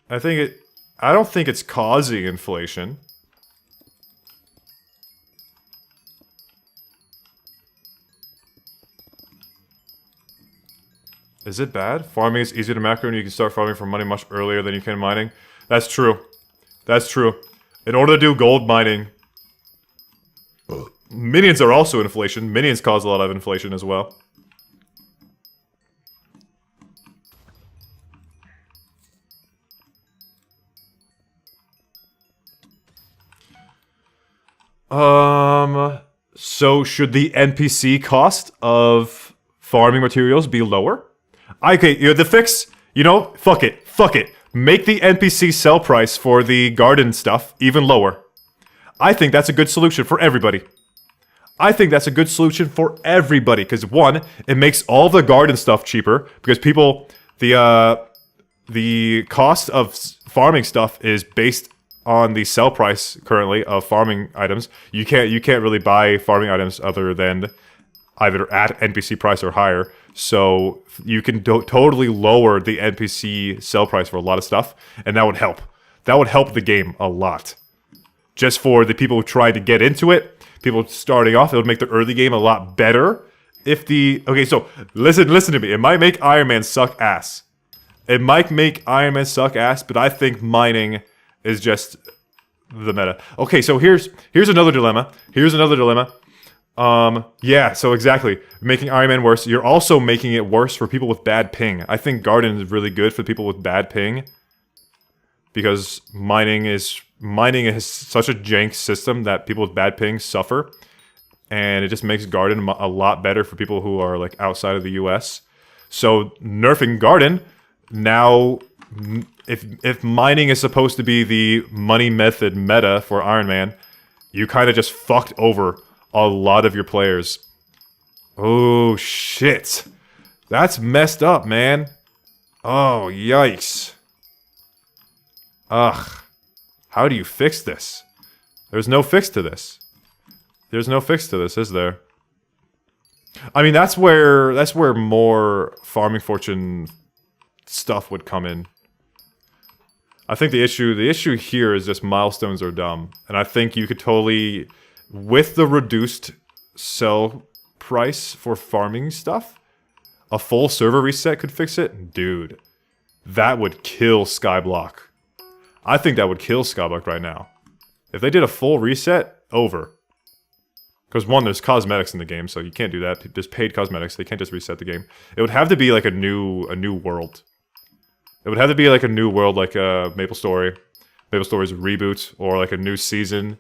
I don't think it's causing inflation. Is it bad? Farming is easier to macro and you can start farming for money much earlier than you can mining. That's true. That's true. In order to do gold mining, minions are also inflation. Minions cause a lot of inflation as well. So should the NPC cost of farming materials be lower? Okay, the fix, fuck it. Make the NPC sell price for the garden stuff even lower. I think that's a good solution for everybody. Because one, it makes all the garden stuff cheaper, because people, the cost of farming stuff is based on the sell price currently of farming items. You can't really buy farming items other than either at NPC price or higher. So you can totally lower the NPC sell price for a lot of stuff, and that would help. That would help the game a lot. Just for the people who try to get into it, people starting off, it would make the early game a lot better. Okay, so listen to me. It might make Iron Man suck ass. But I think mining is just the meta. Okay, so here's another dilemma. Yeah, so exactly. Making Iron Man worse. You're also making it worse for people with bad ping. I think Garden is really good for people with bad ping. Because mining is such a jank system that people with bad ping suffer. And it just makes Garden a lot better for people who are like outside of the US. So nerfing Garden, now if mining is supposed to be the money method meta for Iron Man, you kind of just fucked over a lot of your players. Oh, shit. That's messed up, man. Oh, yikes. Ugh. How do you fix this? There's no fix to this. Is there? I mean, that's where more Farming Fortune stuff would come in. I think the issue here is just milestones are dumb. And I think you could totally, with the reduced sell price for farming stuff, a full server reset could fix it. Dude, that would kill SkyBlock. I think that would kill SkyBlock right now. If they did a full reset, over. Because one, there's cosmetics in the game, so you can't do that. There's paid cosmetics, they can't just reset the game. It would have to be like a new world. It would have to be like a new world, like Maple Story. Maple Story's reboot, or like a new season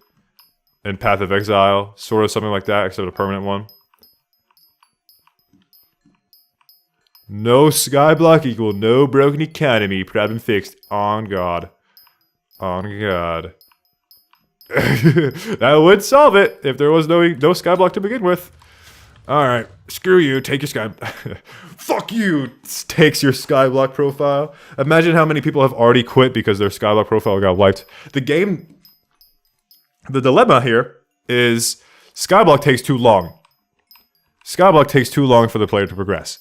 in Path of Exile. Sort of something like that, except a permanent one. No SkyBlock equal no broken economy. Problem fixed. On God. On God. That would solve it if there was no SkyBlock to begin with. Alright, screw you, take your sky... Fuck you! Takes your SkyBlock profile. Imagine how many people have already quit because their SkyBlock profile got wiped. The game... The dilemma here is SkyBlock takes too long. SkyBlock takes too long for the player to progress.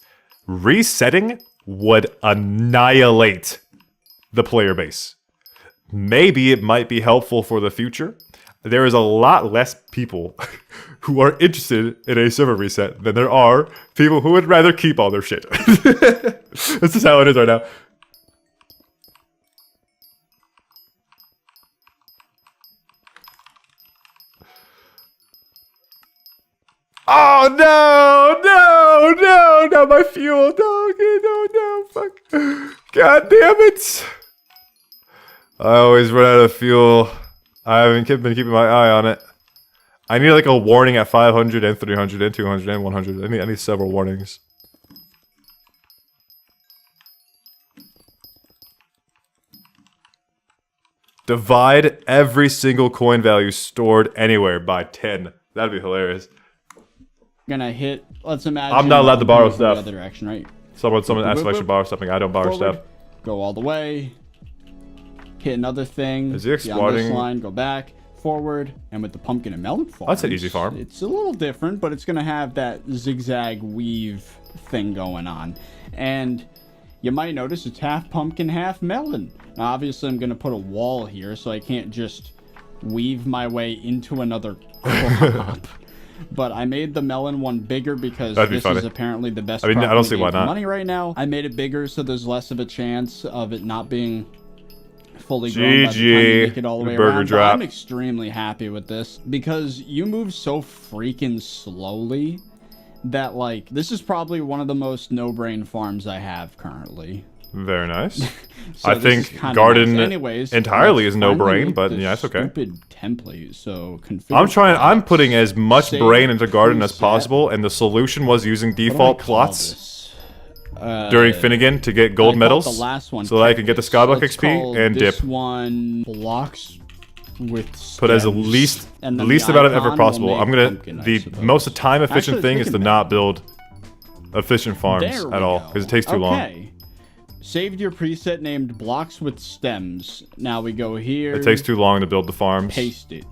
Resetting would annihilate the player base. Maybe it might be helpful for the future. There is a lot less people who are interested in a server reset than there are people who would rather keep all their shit. This is how it is right now. Oh no, not my fuel. No, fuck. God damn it. I always run out of fuel. I haven't been keeping my eye on it. I need like a warning at 500 and 300 and 200 and 100. I need several warnings. Divide every single coin value stored anywhere by 10. That'd be hilarious. Gonna hit. Let's imagine. I'm not allowed to borrow the stuff. other direction, right? Someone asked if I should borrow something. I don't borrow Forward, stuff. Go all the way. Hit another thing. Is he Be on this exploding? line, go back, forward, and with the pumpkin and melon farm. That's an easy farm. It's a little different, but it's gonna have that zigzag weave thing going on. And you might notice it's half pumpkin, half melon. Now, obviously, I'm gonna put a wall here, so I can't just weave my way into another crop. But I made the melon one bigger because this is apparently the best. I mean, I don't see why not. Money right now. I made it bigger so there's less of a chance of it not being fully grown by the time you make it all the way around. But I'm extremely happy with this because you move so freaking slowly that like this is probably one of the most no-brain farms I have currently. Very nice. So I think garden nice. Anyways, entirely is no brain, but yeah, it's okay. Stupid template. So I'm putting as much brain into garden as possible, and the solution was using default plots during Finnegan to get gold medals, the last one so that I can get the SkyBlock XP and dip. This one blocks with Put as the least amount of ever possible. I'm gonna the most time efficient thing is to not build efficient farms at all because it takes too long. Saved your preset named blocks with stems. Now we go here. It takes too long to build the farms. Paste it.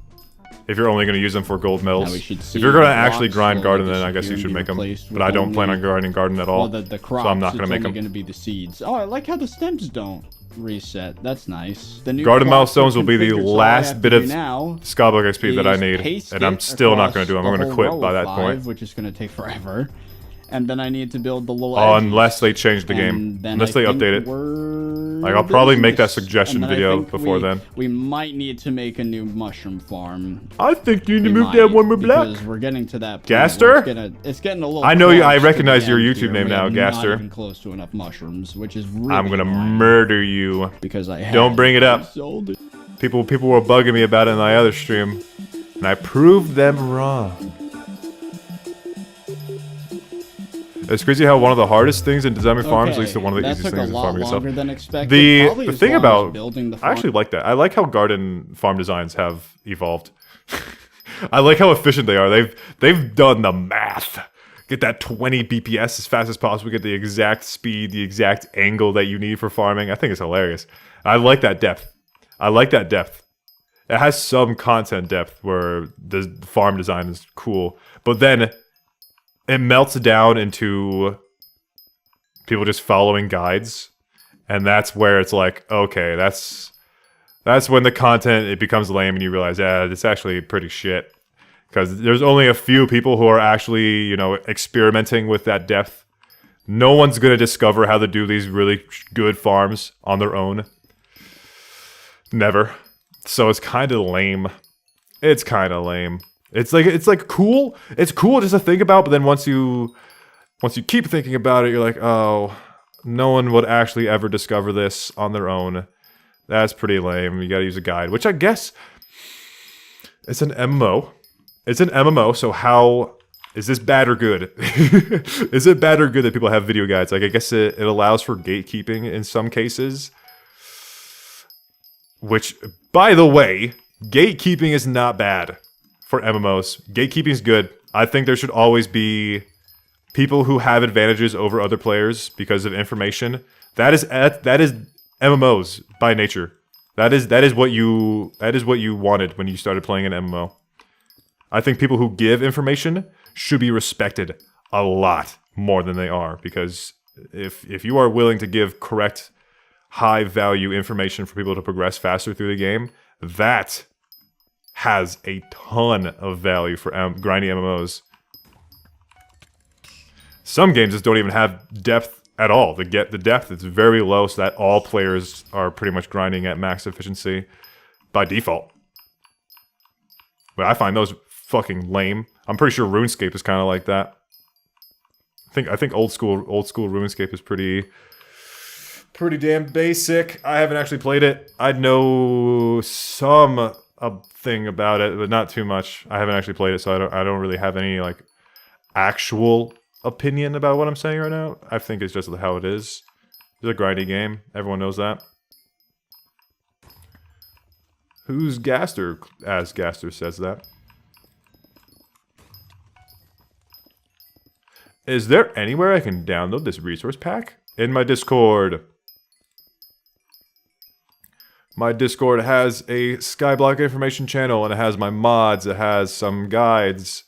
If you're only going to use them for gold medals. Now we should see if you're going to the actually blocks grind garden, slowly then I guess you should make them. disappear But I don't plan on grinding garden at all. Well, the crops, so I'm not going to make it's them. only going to be the seeds. Oh, I like how the stems don't reset. That's nice. The new Garden crops milestones are will be the configured, so all I last have to bit do of now SkyBlock XP that I is need. paste And I'm it still not across going to do them. I'm the going to whole quit row by of that 5, point. which is going to take forever. And then I need to build the little Unless they change the game. Unless they update it. Like, I'll probably make that suggestion video before then. We might need to make a new mushroom farm. I think you need to move that one more block. Because we're getting to that point. Gaster? It's getting a little I know you. I close to recognize the your end YouTube here. name We now, have Gaster. Not even close to enough mushrooms, which is really I'm gonna annoying murder you. because I Don't bring it up. sold it. People were bugging me about it in my other stream, and I proved them wrong. It's crazy how one of the hardest things in designing farms leads to one of the easiest things in farming yourself. The thing about I actually like that. I like how garden farm designs have evolved. I like how efficient they are. They've done the math. Get that 20 BPS as fast as possible. Get the exact speed, the exact angle that you need for farming. I think it's hilarious. I like that depth. It has some content depth where the farm design is cool, but then it melts down into people just following guides, and that's where it's like, okay, that's when the content it becomes lame, and you realize, it's actually pretty shit, because there's only a few people who are actually, you know, experimenting with that depth. No one's gonna discover how to do these really good farms on their own. Never. So it's kind of lame. It's kind of lame. It's like cool. It's cool just to think about, but then once you keep thinking about it, you're like, oh, no one would actually ever discover this on their own. That's pretty lame. You gotta use a guide, which I guess it's an MMO. It's an MMO, so how is this bad or good? Is it bad or good that people have video guides? Like, I guess it allows for gatekeeping in some cases. Which, by the way, gatekeeping is not bad for MMOs. Gatekeeping is good. I think there should always be people who have advantages over other players because of information. That is MMOs by nature. That is what you wanted when you started playing an MMO. I think people who give information should be respected a lot more than they are, because if you are willing to give correct, high value information for people to progress faster through the game, that has a ton of value for grinding MMOs. Some games just don't even have depth at all. The depth is very low, so that all players are pretty much grinding at max efficiency by default. But I find those fucking lame. I'm pretty sure RuneScape is kind of like that. I think old school RuneScape is pretty damn basic. I haven't actually played it. I know some thing about it, but not too much. I haven't actually played it, so I don't really have any like actual opinion about what I'm saying right now. I think it's just how it is. It's a grindy game. Everyone knows that. Who's Gaster? As Gaster says that. Is there anywhere I can download this resource pack? In my Discord. My Discord has a SkyBlock information channel, and it has my mods, it has some guides,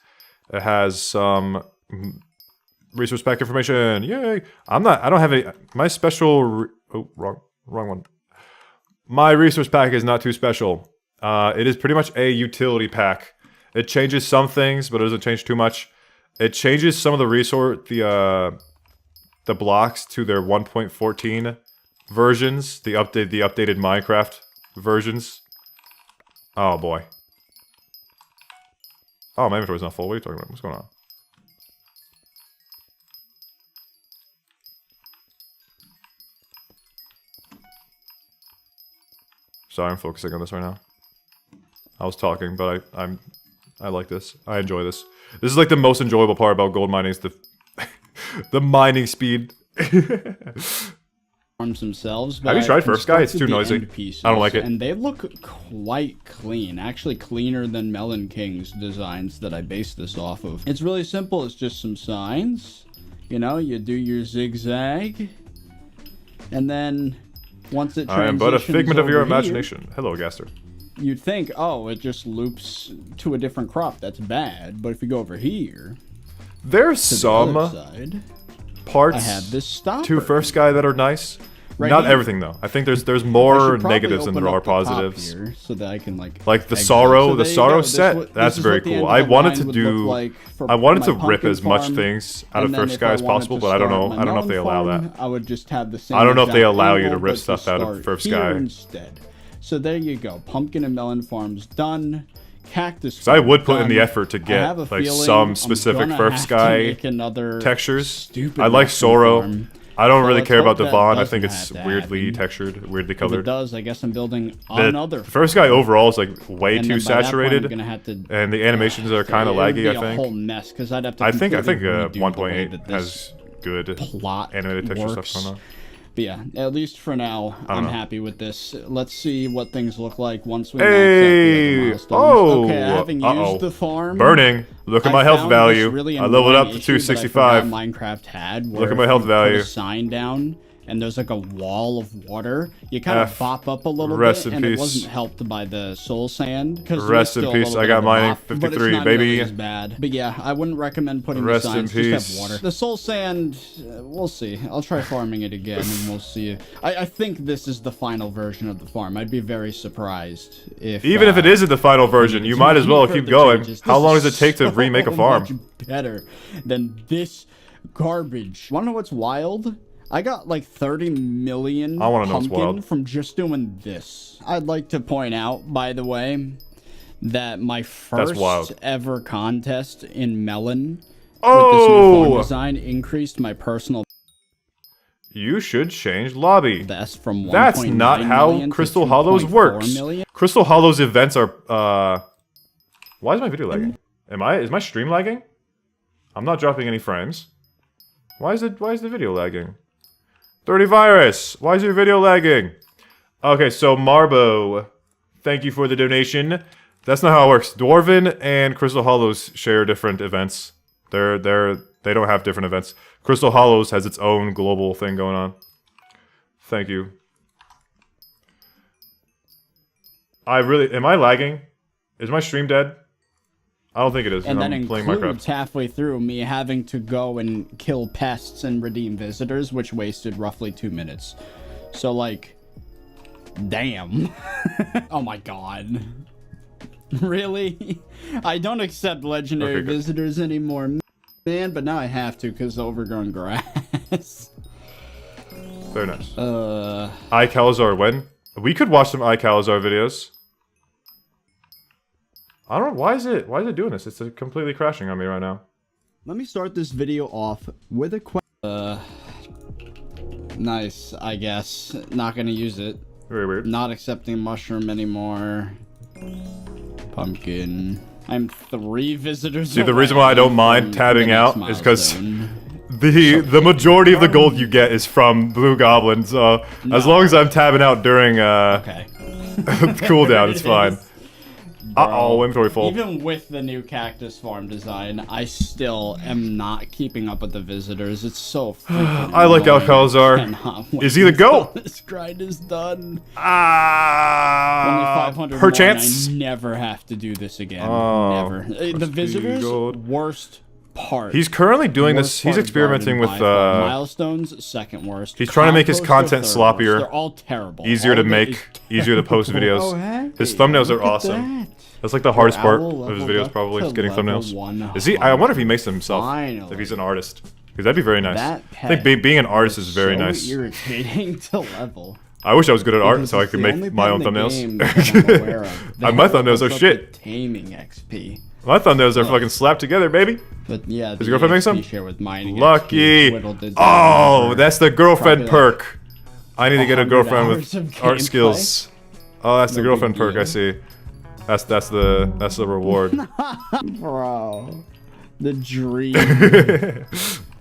it has some resource pack information. Yay! I don't have any. My special. Oh, wrong one. My resource pack is not too special. It is pretty much a utility pack. It changes some things, but it doesn't change too much. It changes some of the the blocks to their 1.14 versions, the updated Minecraft versions. Oh boy. Oh, my inventory's not full. What are you talking about? What's going on? Sorry, I'm focusing on this right now. I was talking, but I like this. I enjoy this. This is like the most enjoyable part about gold mining is the mining speed. Themselves, have you tried First Sky? It's too noisy. I don't like it. And they look quite clean. Actually cleaner than Melon King's designs that I based this off of. It's really simple. It's just some signs. You know, you do your zigzag. And then once it transitions I am but a figment of your here, imagination. Hello, Gaster. You'd think, oh, it just loops to a different crop. That's bad. But if you go over here, there's some parts I have this stopper to First Sky that are nice. Right Not here. everything though. I think there's more negatives than there are positives. Here so that I can like the exit. sorrow, So the there you sorrow go. set. That's very cool. I wanted to do. I wanted to rip as much things out of First Sky as possible, but I don't know. I don't know if they allow that. I would just have the same. I don't know if they exact allow you to angle, rip but stuff out of First here Sky. instead. So there you go. Pumpkin and melon farms done. Cactus. So I would put in done. the effort to I get have a like feeling some specific I'm gonna First have to Sky make another textures. stupid I like mushroom sorrow. farm. I don't So really let's care about hope that Devon. I doesn't think it's have to weirdly happen. textured, weirdly If it colored. does, I guess I'm building The another. First Sky overall is like way And too then by that point, saturated, I'm gonna have to, and the animations are kind of it would laggy. be I a think. whole mess because I'd have to. I think completely redo the way 1.8 that this has good plot animated texture works. stuff going on. But yeah, at least for now, I'm know. happy with this. Let's see what things look like once we Hey! max out the other milestones. Okay, having Uh-oh. used the farm, Burning. Look at my health found value. this really I leveled up to annoying issue that I 265. forgot Minecraft had. Look at where my if health you value. Put a sign down, and there's like a wall of water. You kind of F. bop up a little Rest bit, in and peace. it wasn't helped by the soul sand. Rest in peace. I got mine 53, but baby. As bad. But yeah, I wouldn't recommend putting Rest the in signs. Just peace. have water. The soul sand, we'll see. I'll try farming it again, and we'll see. I think this is the final version of the farm. I'd be very surprised if Even if it isn't the final version, you might as well keep going. How long does it take to remake a farm? Much better than this garbage. Wanna know what's wild? I got like 30 million I wanna know what's pumpkin wild. from just doing this. I'd like to point out, by the way, that my first wild. ever contest in Melon with this new farm Oh! design increased my personal You should change lobby. best from 1.9 That's not how million to Crystal Hollows 2.4 works. million. Crystal Hollows events are, why is my video lagging? Is my stream lagging? I'm not dropping any frames. Why is the video lagging? 30 virus! Why is your video lagging? Okay, so Marbo, thank you for the donation. That's not how it works. Dwarven and Crystal Hollows share different events. They don't have different events. Crystal Hollows has its own global thing going on. Thank you. Am I lagging? Is my stream dead? I don't think it is. And that I'm playing includes Minecraft. halfway through me having to go and kill pests and redeem visitors, which wasted roughly 2 minutes. So, like, damn. Oh my god. Really? I don't accept legendary Okay, good. visitors anymore, man, but now I have to because of overgrown grass. Very nice. iCalazar when? We could watch some iCalazar videos. I don't know, why is it doing this? It's completely crashing on me right now. Let me start this video off with a question. Nice, I guess. Not gonna use it. Very weird. Not accepting mushroom anymore. Pumpkin. I'm 3 visitors. See, the reason why I don't mind tabbing out is because the majority of the gold you get is from Blue Goblin, so as long as I'm tabbing out during Okay. cooldown, it's fine. Uh-oh, inventory full. Even with the new cactus farm design, I still am not keeping up with the visitors. It's so freaking I like annoying. Alcalazar. I cannot wait Is he the until GOAT? This grind is done. Only Ah, 500 per more chance. and I never have to do this again. Oh, Never. The must be visitors, gold. worst part. He's currently doing Worst this. He's part of experimenting with Garden by far. Milestones, second worst. He's trying to make his Compost, content third sloppier, worst. They're all terrible. easier All to of it make, is easier to post videos. Oh, hey, His thumbnails are look at awesome. that. That's like the hardest part Owl of his leveled videos, up probably, to is getting level thumbnails. 100. Is he? I wonder if he makes them himself. Finally. If he's an artist, because that'd be very nice. That I think being an artist is very so nice. irritating to level. I wish I was good at art Because so I it's could the make only my part own in the thumbnails. game that I'm aware of that My thumbnails are puts up shit. the Taming XP. My thumbnails are fucking slapped together, baby. But yeah, Does your girlfriend make some? Share with mining Lucky. XP, Twiddle did Oh, that. that's the girlfriend Probably like perk. I need to get a 100 girlfriend hours with of art gameplay. skills. Oh, that's the No girlfriend big perk. I deal. see. That's the reward. Bro. The dream.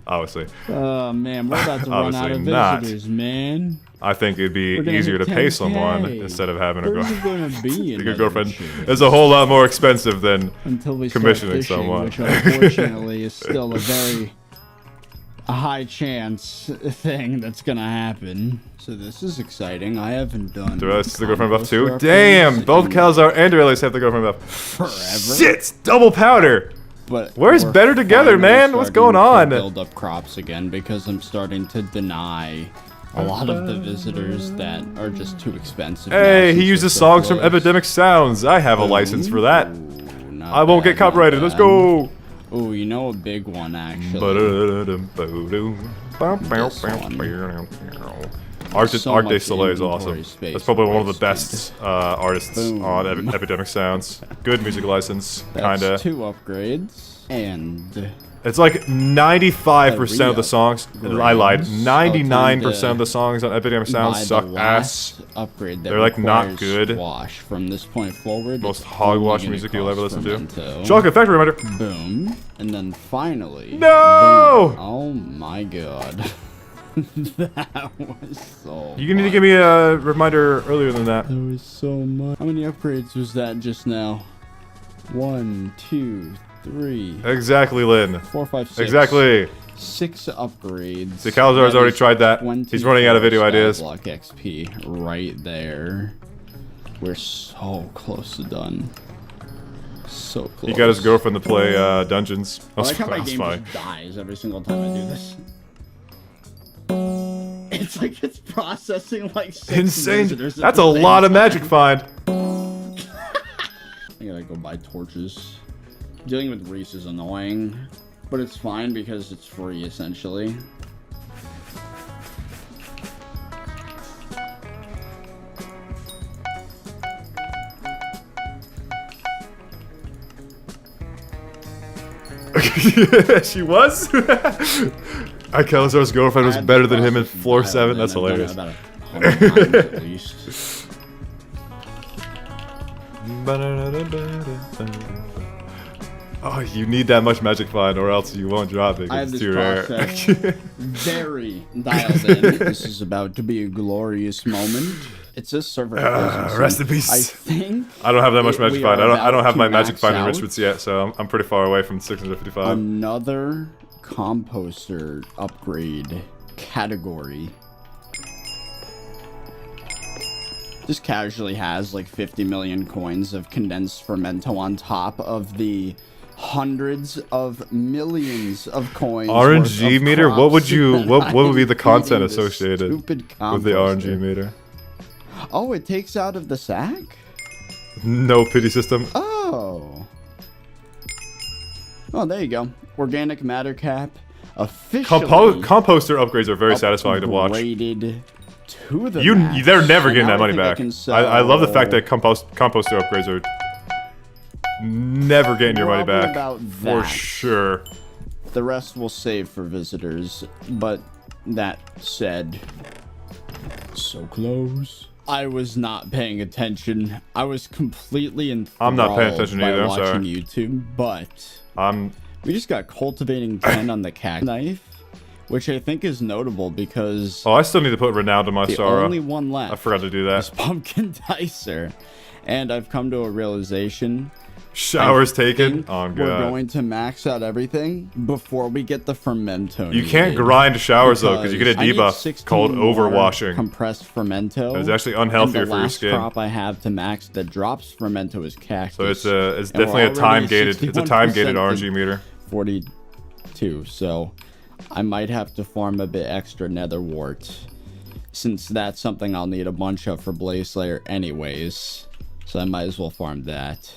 Obviously, Oh man, we're about to run out of Obviously not. visitors, man. I think it'd be We're gonna easier to hit pay 10K. someone instead of having a Where's it girlfriend. gonna be? A another girlfriend chance? is a whole lot more expensive than Until we start commissioning fishing, someone. which unfortunately is still a high chance thing that's gonna happen. So this is exciting. I haven't done. Durelis the girlfriend buff compost too. reference Damn, both in Calzar and Durelis have the girlfriend buff. forever. Shit, double powder. But Where's we're better together, Finally man? What's starting going to on? Build up crops again because I'm starting to deny a lot of the visitors that are just too expensive. Hey, now he since uses they're so songs from close. Epidemic Sounds. I have a license for that. Ooh, not I won't bad, get copyrighted. not Let's bad. go. Ooh, you know a big one actually. Art So Art Day much Soleil is inventory awesome. space That's probably one of the wasted. best artists Boom. on Epidemic Sounds. Good music license, That's kinda. 2 upgrades and It's like 95% of the songs. I lied. Grams. 99% of the songs on Epidemic buy Sounds the suck last ass. upgrade that They're, like, not requires good. Wash from this point forward. Most it's hogwash only music gonna you'll ever cost listen to. Fermento. Chocolate Factory reminder. Boom. And then finally. No! boom. Oh my god. That was so. You need to give me a reminder earlier than that. That was so much. How many upgrades was that just now? 1, 2, 3, Exactly, Lynn. 4, 5, 6. Exactly. 6 upgrades. See, Calzar's That already is tried that. He's running out of video 24 ideas. SkyBlock XP right there. We're so close to done. So close. He got his girlfriend to play Dungeons. I That's like how my that's game fine. just dies every single time I do this. It's like it's processing like 6 Insane. visitors at That's the a same lot of time. magic find. I gotta go buy torches. Dealing with Reese is annoying, but it's fine because it's free essentially. She was? Calzar's girlfriend was I had better to than him in process floor dialed 7. in. That's I've done it hilarious. about 100 times at least. Oh, you need that much magic find or else you won't drop it. I have It's this too rare. process very dialed in. This is about to be a glorious moment. It says server closing. Rest in peace. I think I don't have that much magic we find. are I don't have about my to magic max find out. enrichments yet, so I'm pretty far away from 655. Another composter upgrade category. This casually has like 50 million coins of condensed fermento on top of the hundreds of millions of coins. RNG worth of meter? What would crops you that what would be I'm the content feeding this associated stupid with the RNG composter. meter? Oh, it takes out of the sack? No pity system. Oh. Oh, there you go. Organic matter cap officially Composter upgrades are very satisfying to watch. upgraded to the max. They're never And getting now that money I think I back. can I love the fact sell that composter upgrades are never getting your money probably back. about For that. sure. The rest we'll save for visitors. But that said, so close. I was not paying attention. I was completely enthralled I'm not paying attention by either, I'm watching sorry. YouTube, but I'm we just got cultivating 10 on the cactus knife, which I think is notable because I still need to put renown to my the sorrow. only one left I forgot to do is that. pumpkin dicer. And I've come to a realization. Showers I taken. think Oh we're god. going to max out everything before we get the fermento. You can't needed, grind showers though, because you get a I need debuff 16 called more overwashing. Compressed fermento. It's actually and unhealthier the for your last skin. crop I have to max that drops fermento is cactus. So it's And definitely we're a time already gated. It's a time gated 61% RNG meter. 42. So I might have to farm a bit extra nether wart, since that's something I'll need a bunch of for Blaze Slayer anyways. So I might as well farm that.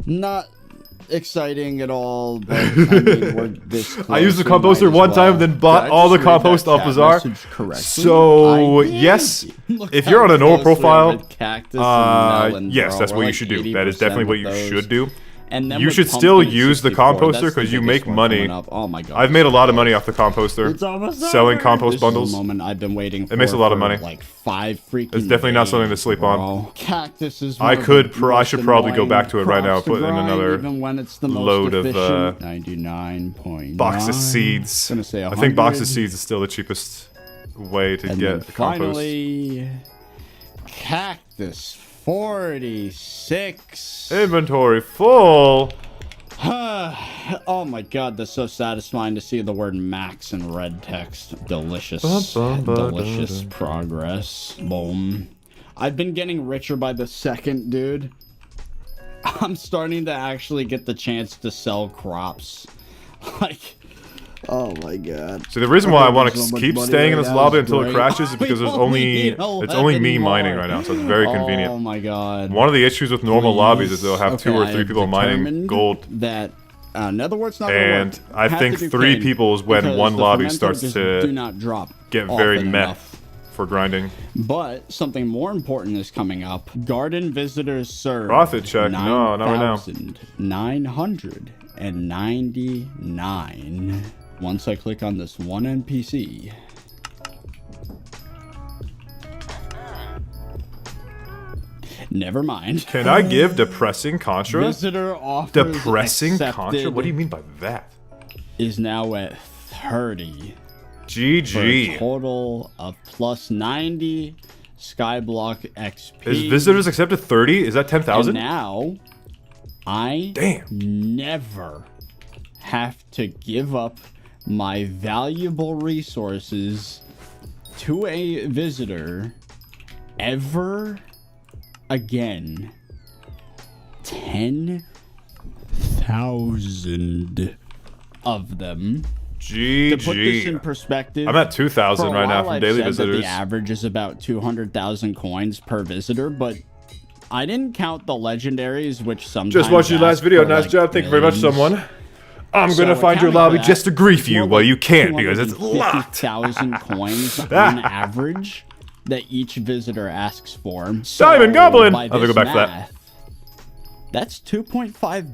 Not exciting at all, but I mean, we're this close. I used the we might composter as one time, well. then bought Did I all the just read that compost off chat Bazaar. message correctly? So I did. yes, Look if how you're on an ore close we are profile, with cactus and melon, yes, bro. that's We're what you like should do. That is 80% definitely what with you those. should do. And then You with should still pumpkin use the 64, composter that's the because you biggest make one money. coming up. Oh my god. I've made a lot of money off the composter, It's almost selling over. compost This bundles. is the moment I've been waiting for. It makes a lot of for, money. Like 5 freaking It's definitely not something to days, sleep on. bro. Cactus is. I one of could the I should probably go most back to it right now. crops to Put in grind, another even when it's the most load of, efficient. 99.9. box of seeds. Gonna say I think box of 100. seeds is still the cheapest way to And get then the compost. finally, cactus 46. Inventory full. Oh my god, that's so satisfying to see the word max in red text. Delicious. Delicious progress. Boom. I've been getting richer by the second, dude. I'm starting to actually get the chance to sell crops. Like, oh my god. So the reason why I want So to much keep money staying in right this now lobby is until it great. crashes is because We it's only only need me 11 mining more. right now, so it's very Oh convenient. my god. One of the issues with normal lobbies is they'll have Okay, 2 or I 3 have people mining determined gold. That netherwort's not gonna And work. I Have think to do 3 cane, people is when because one the lobby fermento starts just to do not drop get very often meh enough. for grinding. But something more important is coming up. Garden visitors served. Profit check. No, not right now. 9,999. Once I click on this one NPC. Never mind. Can I give depressing contra? Visitor offers Depressing accepted contra? What do you mean by that? is now at 30. For a GG. total of plus 90 SkyBlock XP. Is visitors accepted 30? Is that And 10,000? now, I Damn. never have to give up my valuable resources to a visitor ever again. 10,000 of them. To put this in GG. perspective, I'm at 2,000 for a right now while from I've daily said that visitors. the average is about 200,000 coins per visitor, but I didn't count the legendaries, which sometimes Just watched your last ask video. for, Nice like, job. Thank you very much, millions. someone. I'm So gonna find your accounting for lobby that, just to grief you. more Well, like you can't because it's locked. 250,000 coins on average that each visitor asks for. So Diamond Goblin! by I'll have to this go back to that. math, that's 2.5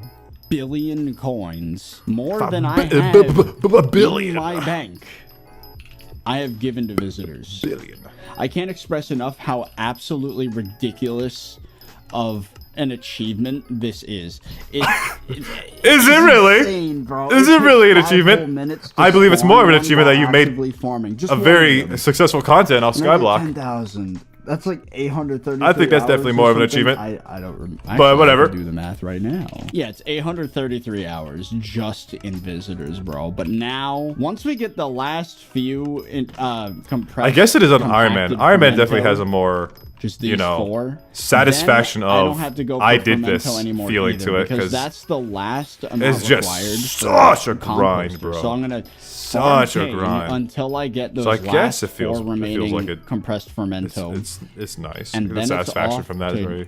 billion coins. More than I have A billion. in my bank. I have given to visitors. Billion. I can't express enough how absolutely ridiculous of an achievement this is. Is it really? Insane, bro. Is it really an achievement? I believe it's more of an achievement that you made farming. Just a very successful content off SkyBlock. 10,000. That's like 830. I think that's definitely more of an achievement. I don't remember. But whatever. I have to do the math right now. Yeah, it's 833 hours just in visitors, bro. But now, once we get the last few in compressed, I guess it is on Iron Man. Iron Man definitely has a more, just these you know, four satisfaction I don't of have to go I for did Fermento this anymore feeling either, to it because that's the last amount it's just required such a for grind, composter. bro. So I'm gonna Such a farm grind until I get those So I guess it last feels- four it feels remaining like it- compressed fermento. It's nice. And the then it's satisfaction off from that is to very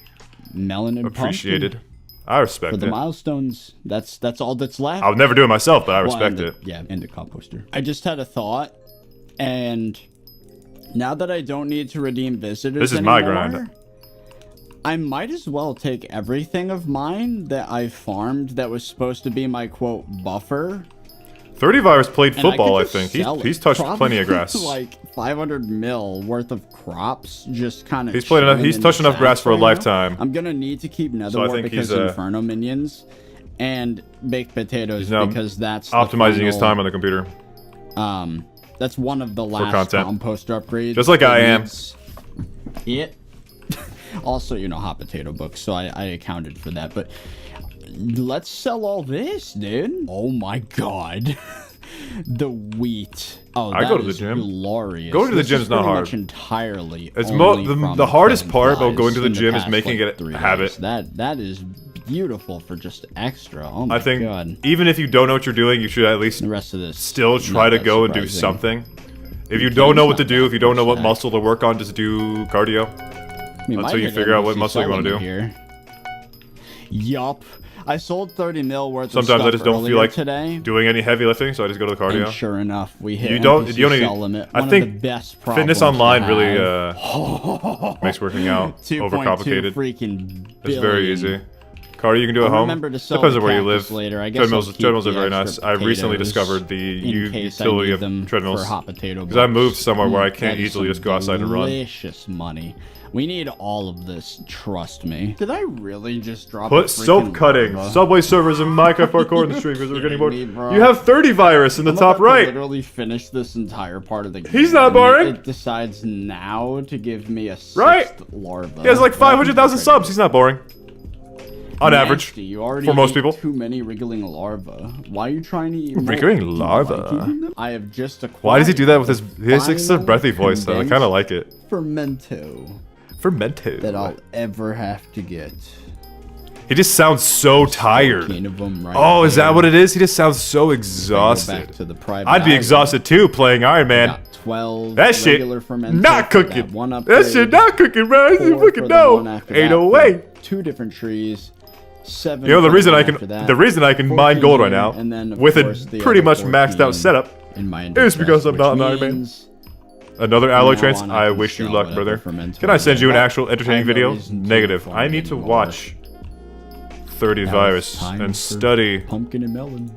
melon and appreciated. pumpkin. I respect For the it. milestones, that's all that's left. I would never do it myself, but I Well, respect and it. Yeah, and the composter. I just had a thought, and now that I don't need to redeem visitors This is my anymore, grind. I might as well take everything of mine that I farmed that was supposed to be my quote buffer. 30 Virus played and football, I could think. just sell He's it. touched Probably plenty of grass. Like 500 mil worth of crops, just kind of. He's played enough. He's touched enough grass for a lifetime. I'm gonna need to keep So I Netherwart think because he's, Inferno minions and baked potatoes He's now because that's the optimizing his final, time on the computer. That's one of the last content. composter upgrades. Just like I am. It. Also, you know, hot potato books, so I accounted for that. But let's sell all this, dude. Oh my god. The wheat. Oh, I that go to the is gym. glorious. Going to the This gym is is not pretty hard. much entirely It's only from the hardest killing part about flies going to the in gym is past, making like, it 3 a habit. days. That is beautiful for just extra. Oh my I think god. even if you don't know what you're doing, you should at least The rest of this still try not to that go and do surprising. something. If you don't know what to not do, if you don't know what that muscle to work on, just do cardio. We might until you hit figure out what NBC muscle you wanna Solomon do. Here. Yup. I sold 30 mil worth Sometimes of stuff I just don't feel earlier like today. doing any heavy lifting, so I just go to the cardio. And sure enough, we hit You don't NPC need. sell limit. I One think of the best fitness problems online to really have. makes working out 2.2 overcomplicated. freaking It's very billion. easy. Cardio you can do at I'll home. remember to sell Depends the on where you cactus live. later. I guess I'll keep Treadmills are the very nice. extra I recently potatoes discovered the in case I utility need of them treadmills. for hot potato Because I books. moved somewhere where I can't That is easily some just go outside and run. Delicious money. We need all of this. Trust me. Did I really just drop? Put a soap freaking cutting, lava? Subway servers, and Minecraft parkour in the stream because we're getting bored. kidding me, bro? You have 30 virus in the I'm top about to right. literally finish this entire part of the game. He's not and boring. It decides now to give me a sixth Right. larva. He has like That 500,000 is subs. He's not boring. On average. nasty. You already for most ate people. Too many wriggling larvae. Why are you trying to eat more? Wriggling Do you larvae? like eating them? I have just acquired. Why does he do that with his? the He has like such a final breathy voice though. I kind of condensed like it. fermento Fermento. that I'll ever have to get. He just sounds so tired. 14 of them right Oh, is that there. what it is? He just sounds so Go exhausted. back to the private I'd be island. exhausted too playing Iron Man. Got 12 That shit regular fermento not for that cooking. one That shit upgrade, not cooking, bro. You 4 fucking for the know. one after Ain't that no for way. 2 different trees. 7. You know the for reason one I can after that, the reason I can 14 mine gold right here, now and then, of with course, a the pretty other much maxed out 14 setup in my is because I'm which not an Iron Man. means Another alloy now trans. on I can wish you sell luck, whatever brother. fermento Can I send you an I actual have entertaining no video? reason to Negative. farm I need to anymore. watch 30 Now virus it's time and for study. pumpkin and melon.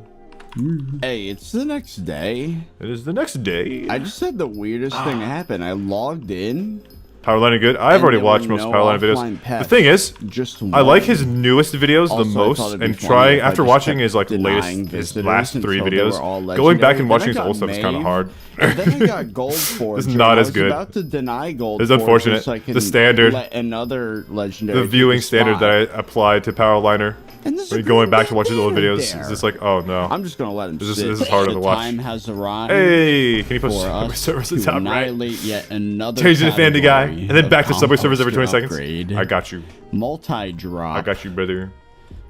Hey, it's the next day. It is the next day. I just had the weirdest thing happen. I logged in. Powerline good. I've And already there watched were most no Powerline offline videos. The pets. thing is, Just I like one. his newest videos Also, the I most, thought it'd and be funny trying if I after just watching kept his like latest, denying his visitors last 3 until they videos, were all going back and legendary. watching Then his I old got stuff is kind of Maeve, hard. And then I got gold for It's not as good. I was about to deny gold. It's Forge unfortunate. so I can The standard- let another legendary. The take viewing his standard spot. that I applied to Powerliner, And there's when a you're going green back to watch his old banner videos, there. it's just like, oh no. I'm just gonna let him This is- sit. this is harder the to watch. Time has arrived. Hey, can you put for Subway us servers in to top right? annihilate yet another Change it to Family Guy, category and then of back to Subway servers every 20 composter seconds. upgrade. I got you. Multi-drop. I got you, brother.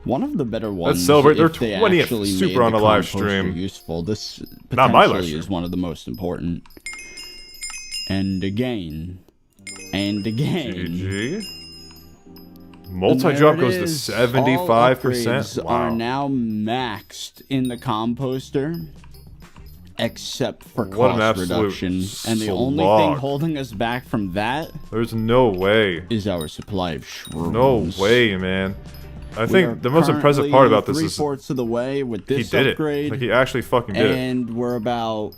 One of the better ones. celebrate their if they 20th actually super made on the a live composter stream. Useful. This Not my live potentially stream. is one of the most important. And again, and again. GG. Multi-drop goes to 75%. All upgrades are Wow. now maxed in the composter, except for What an cost absolute reduction. And the only slog. thing holding us back from that There's no way. is our supply of shrooms. No way, man. I We are think the most impressive part about this is 3/4 of the way with he this did upgrade, it. Like he actually fucking did it. and we're about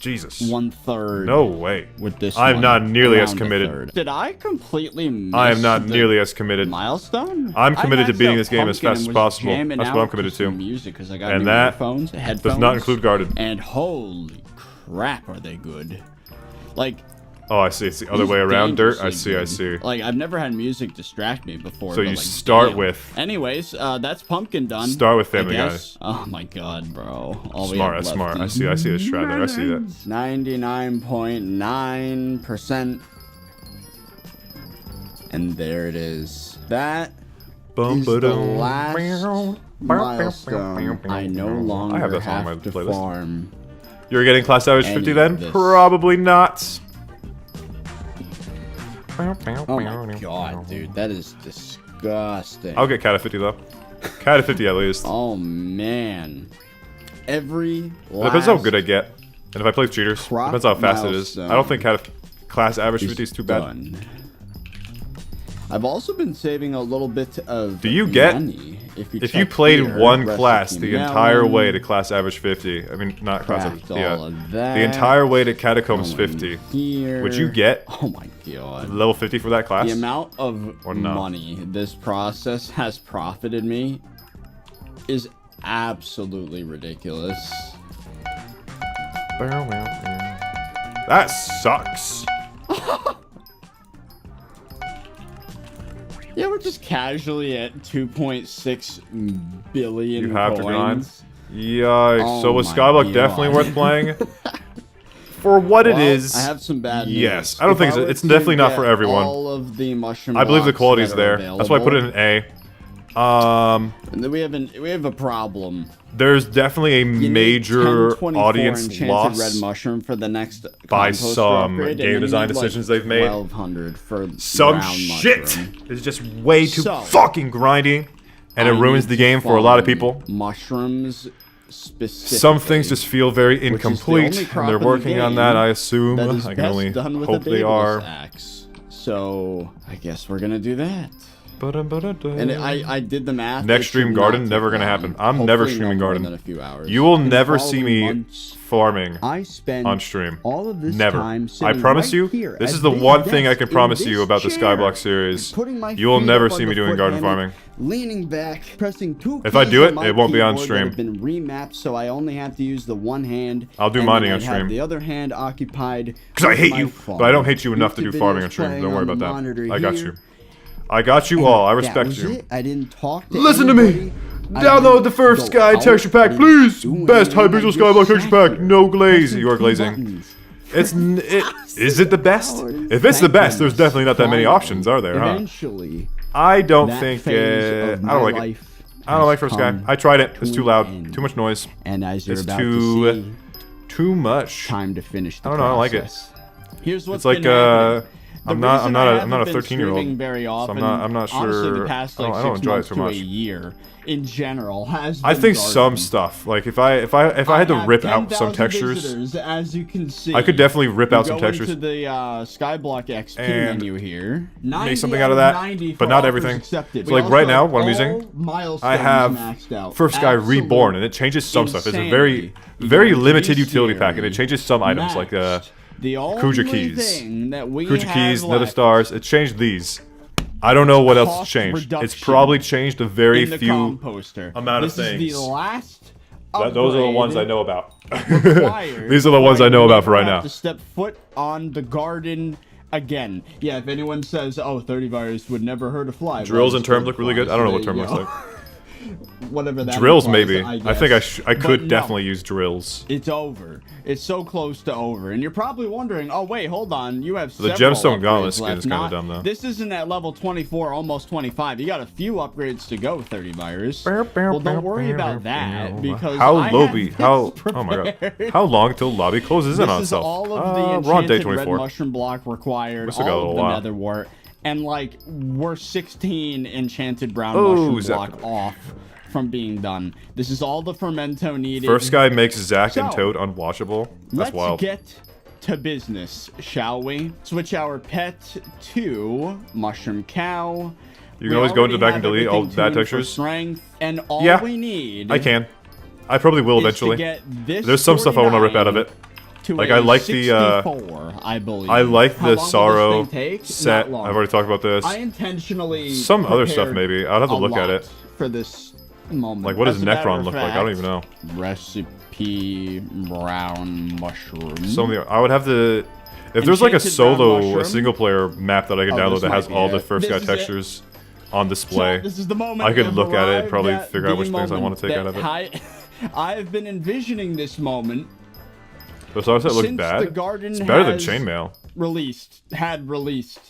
Jesus. 1/3. No way. With this I'm one, not nearly as around a committed. third. Did I completely miss I am not the nearly as committed. milestone? I'm committed to I beating maxed this out game as Pumpkin fast as and was possible. jamming That's what out I'm committed some to. music 'cause I got And new that earphones, headphones, does not include guarded. And holy crap, are they good? Like, Oh, I see. It's the other way around, Dirt. I see, I see. like, I've never had music distract me before. So but, you like, start damn. with... Anyways, that's Pumpkin done. Start with I Family Guy. guess. Oh my god, bro. All we Smart, have that's left smart. I is see the shroud there. I see that. 99.9%. And there it is. That Bum, is the ba-dum. last milestone I no longer I have that song on my to playlist. farm. You're getting class average Any 50 of then? this. Probably not. Oh my god, dude. That is disgusting. I'll get Cat at 50 though. Cat at 50 at least. Oh man. Every Depends how good I get. And if I play with cheaters, depends how fast it is. I don't think Cat at class average 50 is too bad. done. I've also been saving a little bit of Do you get... money. If you If you check played here, one recipe class the melon, entire way to class average 50, I mean, not class average, craft all yeah. of that, The entire way to Catacombs going 50, here. would you get Oh my god. level 50 for that class? The amount of Or no? money this process has profited me is absolutely ridiculous. That sucks. Yeah, we're just casually at 2.6 billion You have coins. to grind. Yikes. Oh So was my SkyBlock God. definitely worth playing? For what it Well, is, I have some bad news. yes. I don't If think were it's to definitely not get for everyone. All of the mushroom I believe the blocks quality's that there. are That's why I put it available, in A. and then we have a problem. There's definitely a You need major 1024 audience enchanted loss red mushroom for the next by composter some upgrade, and game then design you need, like, decisions they've made. 1200 for Some brown shit mushroom. is just way too So, fucking grindy, and it I ruins need the to game for a lot of farm people. Mushrooms specifically. Some things just feel very is the incomplete, only crop and they're in the working on game that, I assume. that is I can best only done with hope a they are. Daedalus axe. So I guess we're gonna do that. And I did the math. Next it stream should garden, not take never gonna long. happen. I'm never Hopefully streaming no more garden. than a few hours. You will In the never see following me months, farming I spend on stream. all of this Never. time I sitting promise right you, here this at is the this one thing I desk can in promise this you about the chair, SkyBlock series. putting my You will feet never up see on me the doing foot garden hammock, farming. leaning back, pressing two If I keys do on it, my it won't be on keyboard stream. that have been remapped, so I only have to use the one hand. I'll do and mining then on I'd have stream. the other hand occupied. Because I with hate my you, phone. but I don't hate you enough to do YouTube farming videos on stream. playing Don't worry on the about that. monitor I got here. you. I got you all. I That respect was you. it. I didn't talk to Listen to me. anybody. I Download didn't the first go Sky out. texture I pack, didn't please. do Best anything. Hypixel I just SkyBlock texture sat pack. here No glaze. pressing You are two glazing. buttons. Is it the best? If it's the Thank best, there's goodness. definitely not that many Finally, options, are there? Huh? Eventually, I don't that think. phase of I my don't like it. life I don't like has First Sky. come I tried it. It's to too an loud. end. Too much noise. And as you're It's about too to see, too much. time to finish the I don't know, I don't like it. process. Here's what's It's like been happening. The I'm not reason a I haven't been 13-year-old. streaming very often, I'm not honestly, sure. the past I like don't 6 enjoy it months too to much. a year in general has. I been think some gardening. stuff, like if I had to have rip out some 10,000 textures, visitors, as you can see. I could definitely rip You out some go textures. into the SkyBlock XP And menu here. make something out of that, but not everything. So like right now, what I'm using, I have First Sky Reborn, and it changes some stuff. It's a very, very limited utility pack, and it changes some items like the Kuja only keys, thing that we Kuja have keys, Nether left Stars. It changed these. I don't know what else Cost it's changed. It's reduction probably changed a very in the few composter. amount of this things. Is the last Those are the ones I upgrade know about. required These are the ones before I know about for right never now. have to step foot on the garden again. Yeah, if anyone says, "Oh, 30 virus would never hurt a fly," Drills well, and terms it look really good. applies. I don't know what There term you looks go. like. Whatever that Drills, implies, maybe. I think I But could no. definitely use drills. It's over. It's so close to over. And you're probably wondering, oh, wait, hold on. You have The several gemstone gauntlet upgrades skin left. is kinda Not- dumb, though. This isn't at level 24, almost 25. You got a few upgrades to go, 30 virus. Well, don't worry about that, because How I low have be? this How? Oh my god! prepared. How long till lobby closes in This on is itself? all of the We're on day enchanted red 24. mushroom block required, We still got a all little of the while. nether wart, and like we're 16 enchanted brown Oh, mushroom Zach. block off from being done. This is all the fermento needed. First guy makes Zack and So, Toad unwatchable. That's Let's wild. get to business, shall we? Switch our pet to Mushroom Cow. You can always go into the back and delete all bad textures. textures. Strength, and all Yeah, we need I can. I probably will is to eventually. get this There's some stuff I want to rip out of 49 it. to Like, a I like 64, I believe. I like How the long will Sorrow this thing take? set. Not long. I've already talked about this. I intentionally Some other stuff prepared maybe. I'd have to a look at lot it. for this moment. Like, what does As a matter Necron of look like? I don't fact, even know. Recipe brown mushroom. Some of the, I would have to. If there's like a Enchanted brown solo, a mushroom. single player map that I can Oh, download this that has might be all the it. first This guy is it. textures on display, Chat, this is the moment I could we have look at it, arrived probably at, figure out the which things I want to take out of moment it. that I've been envisioning this moment The Sorrow set looks since bad. the garden It's better than has Chainmail. had released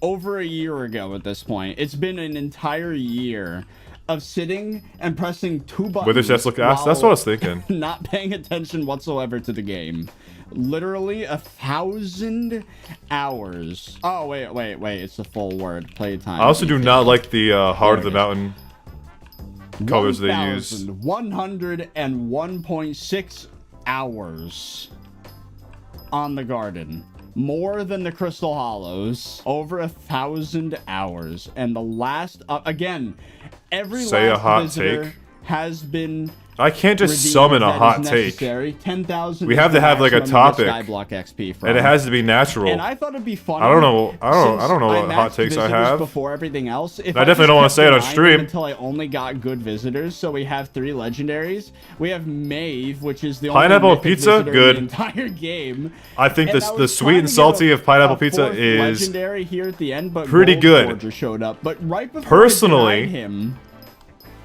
over a year ago at this point. It's been an entire year of sitting and pressing two buttons. Wither sets look ass. That's what I was thinking. Not paying attention whatsoever to the game. Literally 1,000 hours. Oh, wait. It's the full word. Playtime. I also do not like the Heart of the There it is. Mountain colors they use. 101.6 hours on the garden. More than the Crystal Hollows. Over 1,000 hours. And the last... again, every Say a last hot visitor take. has been... I can't just redeemed summon a that is hot take. necessary. 10,000 We is have the to have, like, a maximum you get topic. SkyBlock XP from. And it has to be natural. And I thought it'd be fun. I don't know what hot takes I have. Before everything else, if I definitely don't wanna just say it on kept stream. until I only got good visitors. So we have 3 legendaries. We have Maeve, which is the only Pineapple mythic pizza? visitor Good. in the entire game. I think And the was sweet trying and to get salty a- of pineapple a pizza 4th is legendary here at the end, but pretty Gold good. Forger showed up. But right before Personally, I denied him,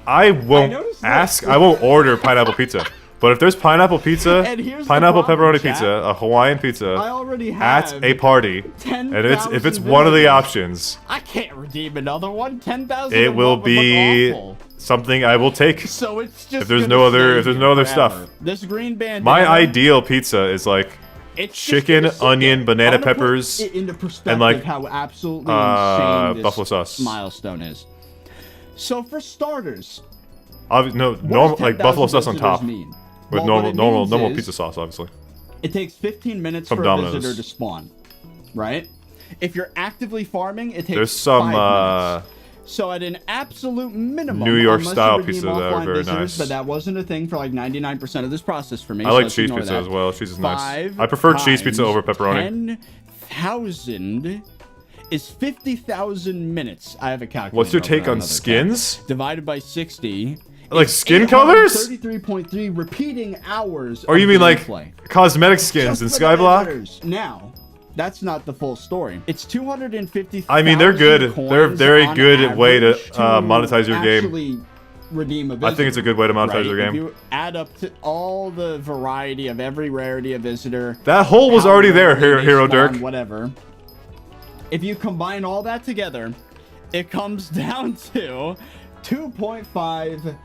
I won't noticed this. ask. I won't order pineapple pizza. But if there's pineapple pizza, And here's the pineapple problem, pepperoni chat. pizza, a Hawaiian pizza I already have at a party, 10,000 and if it's one of the visitors. options, I can't redeem another one. 10,000. it a will month would look be awful. something I will take. So it's just If there's gonna no other- stay if there's here no other forever. stuff. This green bandana. My ideal pizza is like it's just chicken, gonna sit onion, there. banana I'm gonna put peppers, it into perspective and, like, how absolutely insane this buffalo sauce. milestone is. So for starters, no, what normal does like 10,000 buffalo sauce on visitors top mean? with Well, what it means normal is pizza sauce, obviously. It takes 15 minutes From for Domino's. a visitor to spawn, right? If you're actively farming, it takes There's some 5 minutes. So at an absolute minimum, New York unless style you redeem pizza that are offline very visitors, nice. but that wasn't a thing for like 99% of this process for me. I so like let's cheese ignore pizza that. as well. Cheese is nice. 5 I prefer cheese pizza times over pepperoni. 10,000 is 50,000 minutes. I have a calculator. What's your over take on another tab. skins? Divided by 60. Like is skin colors? 33.3 repeating hours. Or you of mean like gameplay. cosmetic skins in Just for the Skyblock? visitors. Now, that's not the full story. It's 250. I mean, they're good. They're a very good way to monetize your game. actually redeem a I think it's a good way to monetize right? your If game. you add up to all the variety of every rarity of visitor, That hole was how already there, rarely they Hero spawn, Dirk. whatever. If you combine all that together, it comes down to 2.5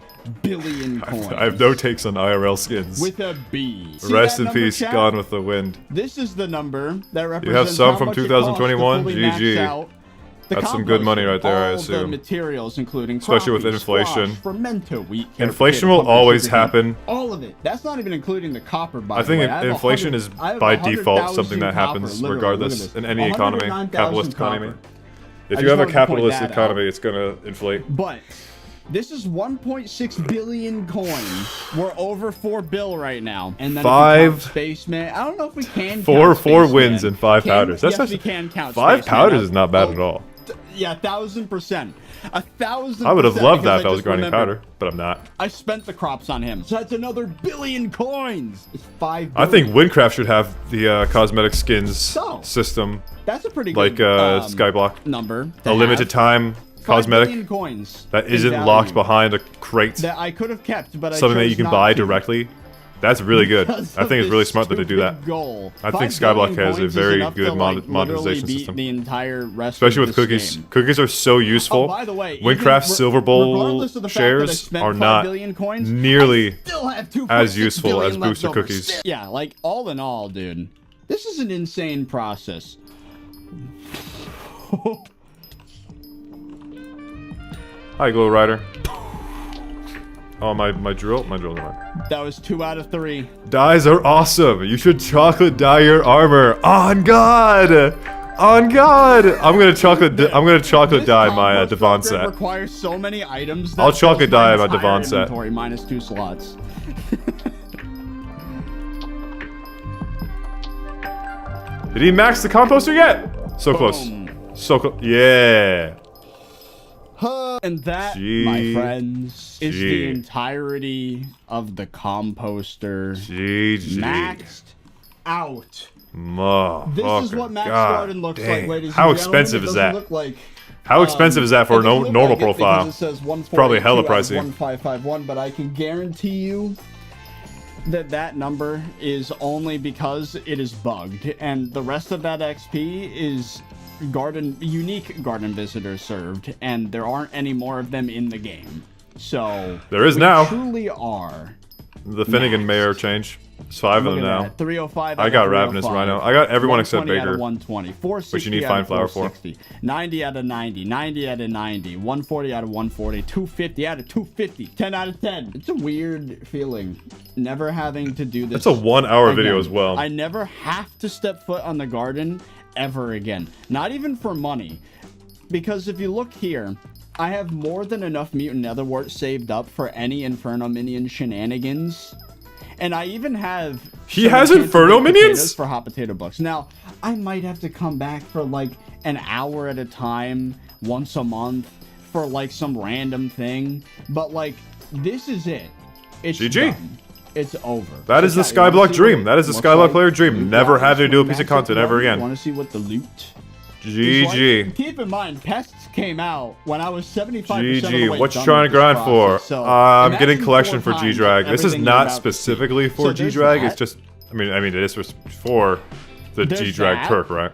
billion coins. I have no takes on IRL skins. With a B. See Rest that in number, peace, chat? Gone with the Wind. This is the number that represents some how from much it costs to 2021? fully max GG. out the That's some good money right there, I all the assume. materials, including Especially with coffee, inflation. squash, fermento, wheat, carrot, Inflation potato, will pumpkin, always sugar beet, happen. All of it. That's not even including the copper. By I the think way. I have inflation 100 is I have by 100,000 default something that copper, happens literally. regardless Look at in this. any economy, 109,000 capitalist economy. copper. If I you just have a wanted to point capitalist that economy, out. it's gonna inflate. But this is 1.6 billion coins. We're over 4 bill right now. And then Five- if you count Spaceman. I don't know if we can Four count Spaceman. wins and 5 Can- powders. That's yes, actually we can count 5 Spaceman. powders is not bad at all. Yeah, 1,000%. 1,000%. I would have loved that because if I was just grinding remembered powder, but I'm not. I spent the crops on him. So that's another billion coins. It's 5 I billion. think Windcraft should have the cosmetic skins So, system, That's a pretty like good Skyblock. number. to A limited have. time 5 cosmetic billion coins that in isn't value locked behind a crate. that I could have kept, but Something I that chose you can not buy to. directly. That's really good. Because I of think it's really this smart that they do that. stupid Goal. I think 5 Skyblock billion has a coins is very enough good to, like, monetization literally beat system. The entire rest Especially of with this cookies. game. Cookies are so useful. Oh, by the way, Windcraft even Silver Bowl regardless of the fact that I shares spent are 5 not billion coins, nearly I still have 2.6 as useful billion as left booster over. cookies. Yeah, like all in all, dude, this is an insane process. Hi, Glow Rider. Oh, my drill's not. That was 2 out of 3. Dyes are awesome. You should chocolate dye your armor. On God. On God. I'm gonna chocolate dye my Devon set. Requires so many items. I'll chocolate dye my entire Devon set. inventory minus 2 slots. Did he max the composter yet? So close. So close. Yeah. And that, my friends, is the entirety of the composter. GG. Maxed out. This is what Max Garden looks like, ladies How and gentlemen. expensive is that? Look like, How expensive is that for a normal profile? It says It's probably hella pricey. 1551, but I can guarantee you that number is only because it is bugged, and the rest of that XP is unique garden visitors served, and there aren't any more of them in the game. So there is now. Truly are. The Finnegan Mayor change. It's 5 of them now. 305. I got Ravenous Rhino. I got everyone except Baker. 120. 460 which you need Fine Flower for. 90 out of 90. 90 out of 90. 140 out of 140. 250 out of 250. 10 out of 10. It's a weird feeling. Never having to do this. It's a 1 hour video as well. I never have to step foot on the garden ever again. Not even for money. Because if you look here, I have more than enough Mutant Netherwort saved up for any Inferno Minion shenanigans. And I even have... He has Inferno Minions? For hot potato bucks. Now, I might have to come back for like an hour at a time, once a month, for like some random thing. But like, this is it. It's GG. done. It's over. That is the SkyBlock dream. That is the SkyBlock player dream. Never have to do a piece of content ever again. Want to see what the loot... GG. Like, keep in mind, Pests came out when I was 75% of the GG. way What you done trying to with grind this for? process. So, I'm getting imagine collection 4 for times G-Drag. This is everything you're not about to specifically see. for So there's G-Drag. that. It's just, I mean, it is for the There's G-Drag that. perk, right?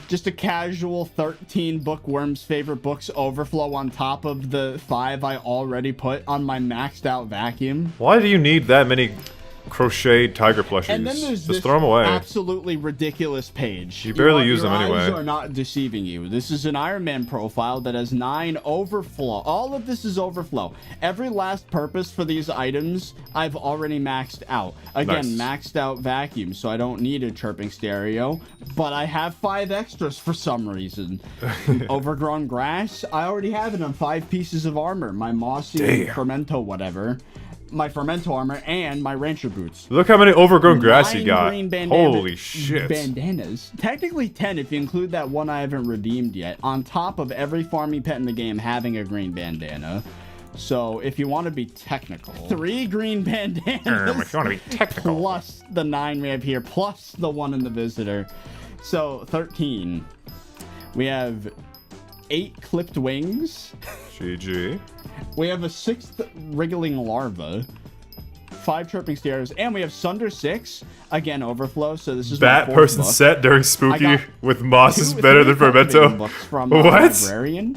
Just a casual 13 bookworms favorite books overflow on top of the 5 I already put on my maxed out vacuum. Why do you need that many crocheted tiger plushies? And then there's just throw them away. absolutely ridiculous page. You barely use them Your anyway. eyes are not deceiving you. This is an Iron Man profile that has 9 overflow. All of this is overflow. Every last purpose for these items I've already maxed out. Again, maxed out vacuum, so I don't need a chirping stereo, but I have 5 extras for some reason. Overgrown grass, I already have it on 5 pieces of armor. My mossy fermento whatever. My fermento armor and my rancher boots. Look how many overgrown grass you 9 got. green Holy shit. Bandanas. Technically 10 if you include that one I haven't redeemed yet. On top of every farming pet in the game having a green bandana. So if you want to be technical, 3 green bandanas. If you want to be technical. Plus the 9 we have here, plus the 1 in the visitor. So 13. We have 8 clipped wings. GG. We have a 6th wriggling larva, 5 chirping stairs, and we have Sunder 6. Again, overflow. So this is Bat my 4th person book. set during spooky with moss is 2 better than cultivating fermento. books from, What? Librarian.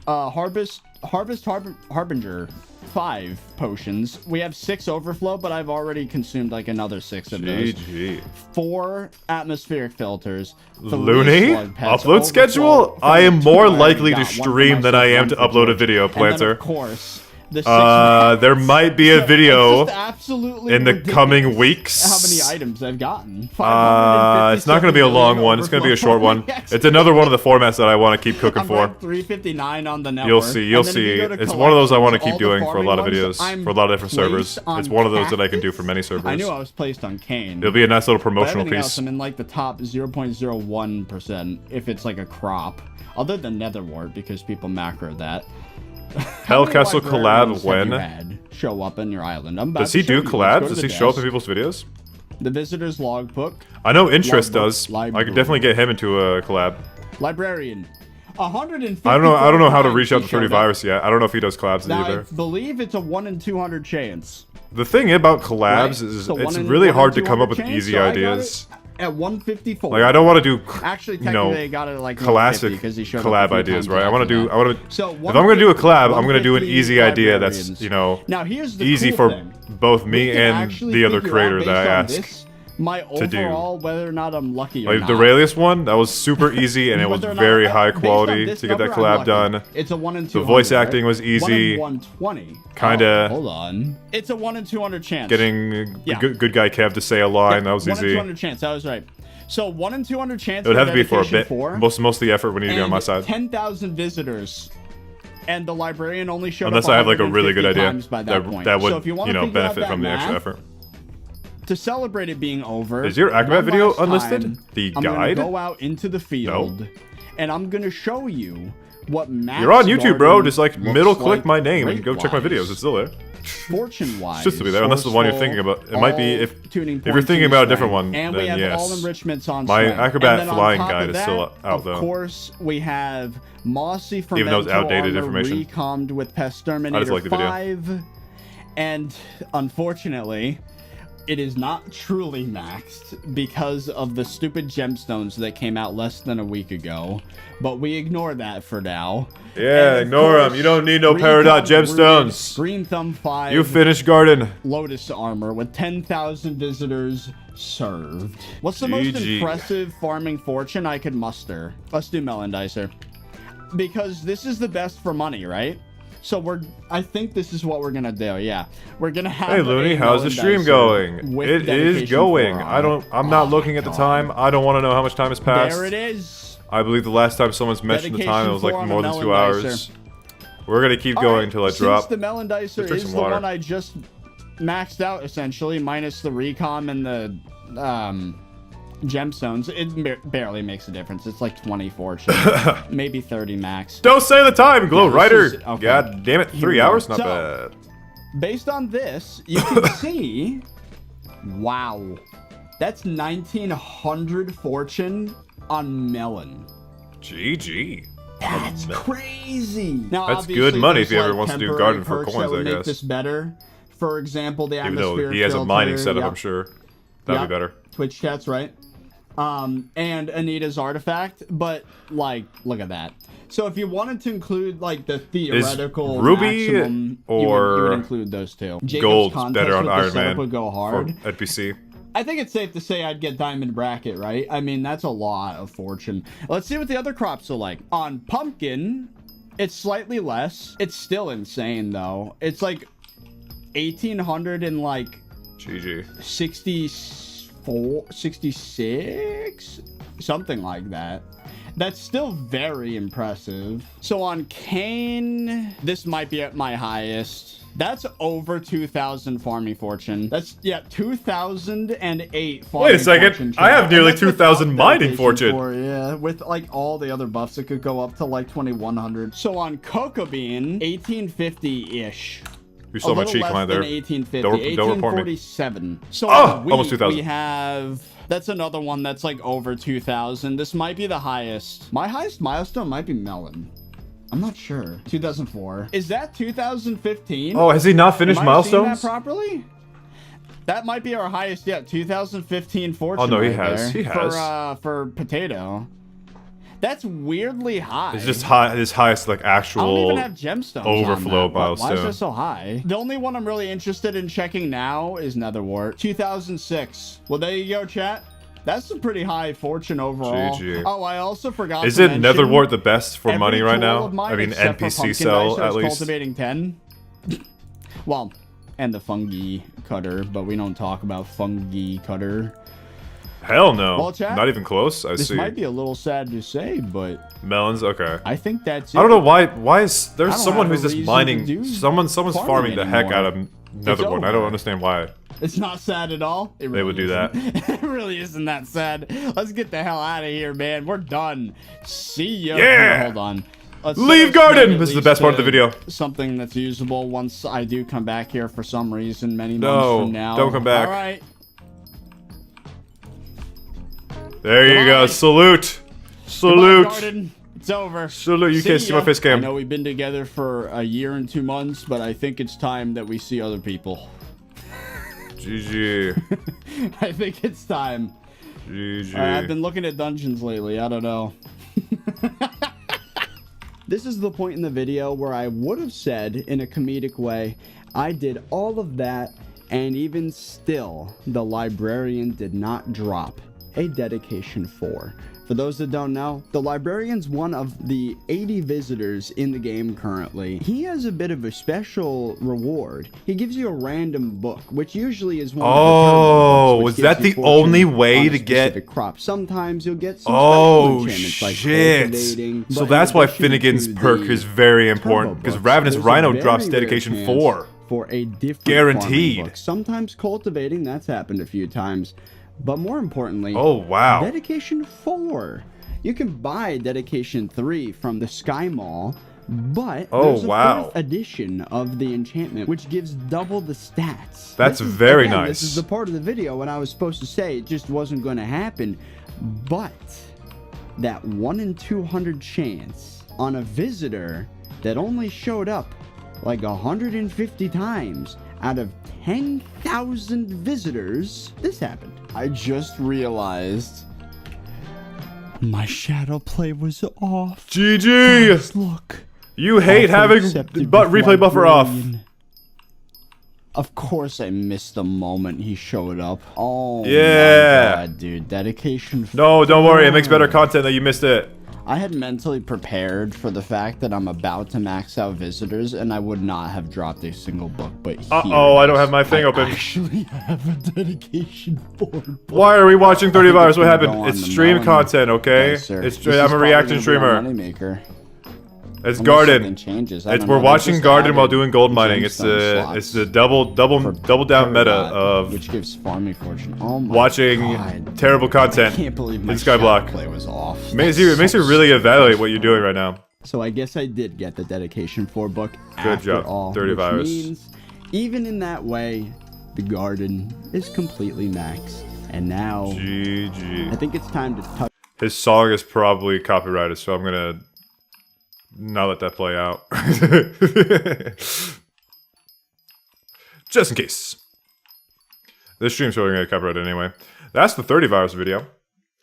Harvest Harbinger. 5 potions. We have 6 overflow, but I've already consumed like another 6 of those. GG. 4 atmospheric filters. 3 Looney? slug pets, Upload schedule? overflow, I am 2 more I already likely to got, 1 for stream than I myself, am 1 to for upload a George. video, And then, Planter. of course, the 6 There might be a video It's just absolutely in the ridiculous coming weeks. how many items I've gotten. It's not going to be a long one. It's going to be a short one. It's another one of the formats that I want to keep cooking I'm for. at 359 on the network. You'll see. You'll And then if see. you go to It's one of those I want to collections, keep all the doing for a lot of farming videos, ones, for a lot of different placed servers. on It's one of those that I can do Cactus. for many servers. I knew I was placed on Kane. It'll be a nice little But promotional everything piece. else, I'm in like the top 0.01% if it's like a crop. Other than Netherwart, because people macro that. How many Hellcastle librarians collab when? have you had show up on your island? I'm about Does to he show do you. Let's go collabs? to Does the he show up in desk. people's videos? The visitor's logbook. I know Interest Logbook, does. I library. could definitely get him into a collab. Librarian. 150. I don't know how to times reach out he to 30 showed up. virus yet. I don't know if he does collabs Now, either. I believe it's a 1 in 200 chance. The thing about collabs Right? is So it's 1 in really 1 in hard to come 200 up with chance, easy so I got ideas. it At 154. Like I don't want to do Actually, you technically, know, I got it at like classic 150 'cause he showed up a collab few ideas, times right? I want after to do. that. I want to. So If I'm gonna do a collab, I'm gonna do an 150 easy idea that's librarians. Now here's the easy cool for thing. both We me can and actually the other figure creator out that I based on ask. this, my to do. overall, whether or not I'm lucky or Like not. the Raelius one, that was super easy and it was Whether or not- very high based on quality this to get that number, I'm collab lucky. done. It's a 1 in 200. The voice right? acting was easy. 1 in 120. Kinda- Oh, hold on. It's a 1 in 200 chance. Getting Yeah. good guy Kev to say a line, that was 1 in easy. 200 chance. That was right. So 1 in 200 chance. It would for have to be for a dedication bit. for, Most of the effort we need to be on my and side. 10,000 visitors. And the librarian only showed Unless up I have like a really good 150 idea times by that point. that would So if you wanna figure out benefit that from the extra math, effort. To celebrate it being over, is your Acrobat one video last unlisted? time, The I'm guide? gonna go out into the field, and I'm gonna show you what Max You're on YouTube, bro. Garden Just like looks middle click like my name and go check my rate-wise. videos. It's still there. Fortune-wise, It's just to be there, unless the one you're thinking about. It might be if you're thinking about a different one. And then we have yes. all enrichments on My strength. Acrobat And then on flying top guide of is still that, out, though. Of course, we have Mossy from Even though it's outdated information. recommed with Pest I just Terminator like the video. 5, and unfortunately, it is not truly maxed because of the stupid gemstones that came out less than a week ago. But we ignore that for now. Yeah, And of ignore them. course, You don't need no Recon Peridot gemstones. Green Thumb 5. You finished garden. Lotus armor with 10,000 visitors served. What's the most GG. impressive farming fortune I could muster? Let's do Melon Dicer. Because this is the best for money, right? So I think this is what we're gonna do. Yeah, we're gonna have. Hey Looney, a how's the Melon stream Dicer going? with It is dedication going. for I'm not looking at the time. I don't want to know how much time has passed. There it is. I believe the last time someone's mentioned the time, it was like Dedication more for than a 2 Melon hours. Dicer. We're gonna keep All going right, until I since drop. the Melon Dicer Let's drink is some the water. one I just maxed out, essentially, minus the recom and the gemstones. It barely makes a difference. It's like 20 fortune, maybe 30 max. Don't say the time, Glow Yeah, this Rider. is- okay. God damn it, Here 3 we go. hours, not So- bad. Based on this, you can see, wow, that's 1900 fortune on melon. GG. That's crazy. Now, That's obviously, good money if there's, he ever like, wants to do temporary garden for perks coins, that would I make guess. this better. For example, the Even atmosphere though he has a mining filter, setup, yep. I'm sure that'd Yep. be better. Twitch chat's right. And Anita's artifact, but like, look at that. So if you wanted to include like the theoretical Ruby maximum, or you would include those two. Jacob's Gold's contest better on with the Iron setup Man would go for hard. NPC. I think it's safe to say I'd get diamond bracket, right? I mean, that's a lot of fortune. Let's see what the other crops are like. On pumpkin, it's slightly less. It's still insane though. It's like 1800 and like GG. 64, 66, something like that. That's still very impressive. So on cane, this might be at my highest. That's over 2,000 farming fortune. That's, yeah, 2,008 farming Wait a second, fortune. I have nearly And that's 2,000 without mining dedication fortune. for, yeah, with like all the other buffs, it could go up to like 2,100. So on cocoa bean, 1850-ish. You saw my cheek line there. 1850, Don't report me. 1847. So Oh, on wheat, almost 2,000. we have, that's another one that's like over 2,000. This might be the highest. My highest milestone might be melon. I'm not sure. 2004. Is that 2015? Oh, has he not finished Am I seeing milestones? that properly? That might be our highest yet. 2015 fortune. Oh, no, he right has. there He has. For potato. That's weirdly high. It's just high, his highest like I don't actual. even have gemstones overflow on that. Why is milestone. that so high? The only one I'm really interested in checking now is Netherwart. 2006. Well, there you go, chat. That's a pretty high fortune overall. GG. Oh, I also forgot Is to it mention, Netherwart the best for every money right tool now? of mine I mean, except for NPC Pumpkin sell Dicer at is least. Cultivating 10. Well, and the fungi cutter, but we don't talk about fungi cutter. Hell no. Well, chat, Not even close. I This see. might be a little sad to say, but Melons. Okay. I think that's it. I don't know why. Why is I there's don't someone have who's a just reason to mining? do Someone's farming farming the heck out of anymore. Netherborn. I don't over. understand why. It's not sad at all. It They would do that. It really isn't that sad. Let's get the hell out of here, man. We're done. See ya. Yeah. Hold on. Let's Leave set garden! at This is the least best part of the to video. Something that's usable once I do come back here for some reason many months No, from now. don't come back. All right. There you go. Goodbye. Salute. Goodbye, Salute. garden. It's over. Salute. You can't see my ya. face I cam. know we've been together for a year and 2 months, but I think it's time that we see other people. GG. I think it's time. GG. I've been looking at dungeons lately. I don't know. This is the point in the video where I would have said, in a comedic way, I did all of that, and even still, the librarian did not drop a dedication 4. For those that don't know, the librarian's one of the 80 visitors in the game currently. He has a bit of a special reward. He gives you a random book, which usually is one of the Oh, turbo books, was which that gives the you fortune only way on a to get- specific crop. Sometimes you'll get some Oh special enchantments like shit! cultivating, So but that's in why addition Finnegan's to perk the is very turbo important because books, Ravenous there's a Rhino very drops rare dedication chance 4. for a different Guaranteed. farming book. Sometimes cultivating, that's happened a few times. But more importantly, oh wow, Dedication 4. You can buy Dedication 3 from the Sky Mall, but there's a 4th edition of the enchantment, which gives double the stats. That's very nice. This is the part of the video when I was supposed to say it just wasn't going to happen, but that 1 in 200 chance on a visitor that only showed up like 150 times out of 10,000 visitors, this happened. I just realized my shadow play was off. GG! Guys, look. You hate having replay buffer off. Of course I missed the moment he showed up. Oh yeah, my god, dude. Dedication 4. No, don't worry. It makes better content that you missed it. I had mentally prepared for the fact that I'm about to max out visitors, and I would not have dropped a single book, but uh-oh, I don't have my thing open. I actually have a Dedication 4 book. Why are we watching 30 hours? What happened? It's stream content, okay? I'm a reaction streamer. It's Garden. We're watching Garden while doing gold mining. It's the double down meta of which gives farming fortune. Oh my watching god. Terrible content. I can't believe my SkyBlock play was off. It makes you really evaluate what you're doing right now. So I guess I did get the Dedication 4 book. Good job. All, 30 hours. Means, even in that way, the Garden is completely maxed. And now, GG. I think it's time to touch. His song is probably copyrighted, so I'm gonna not let that play out. Just in case. This stream's probably gonna get copyrighted anyway. That's the 30 hours video.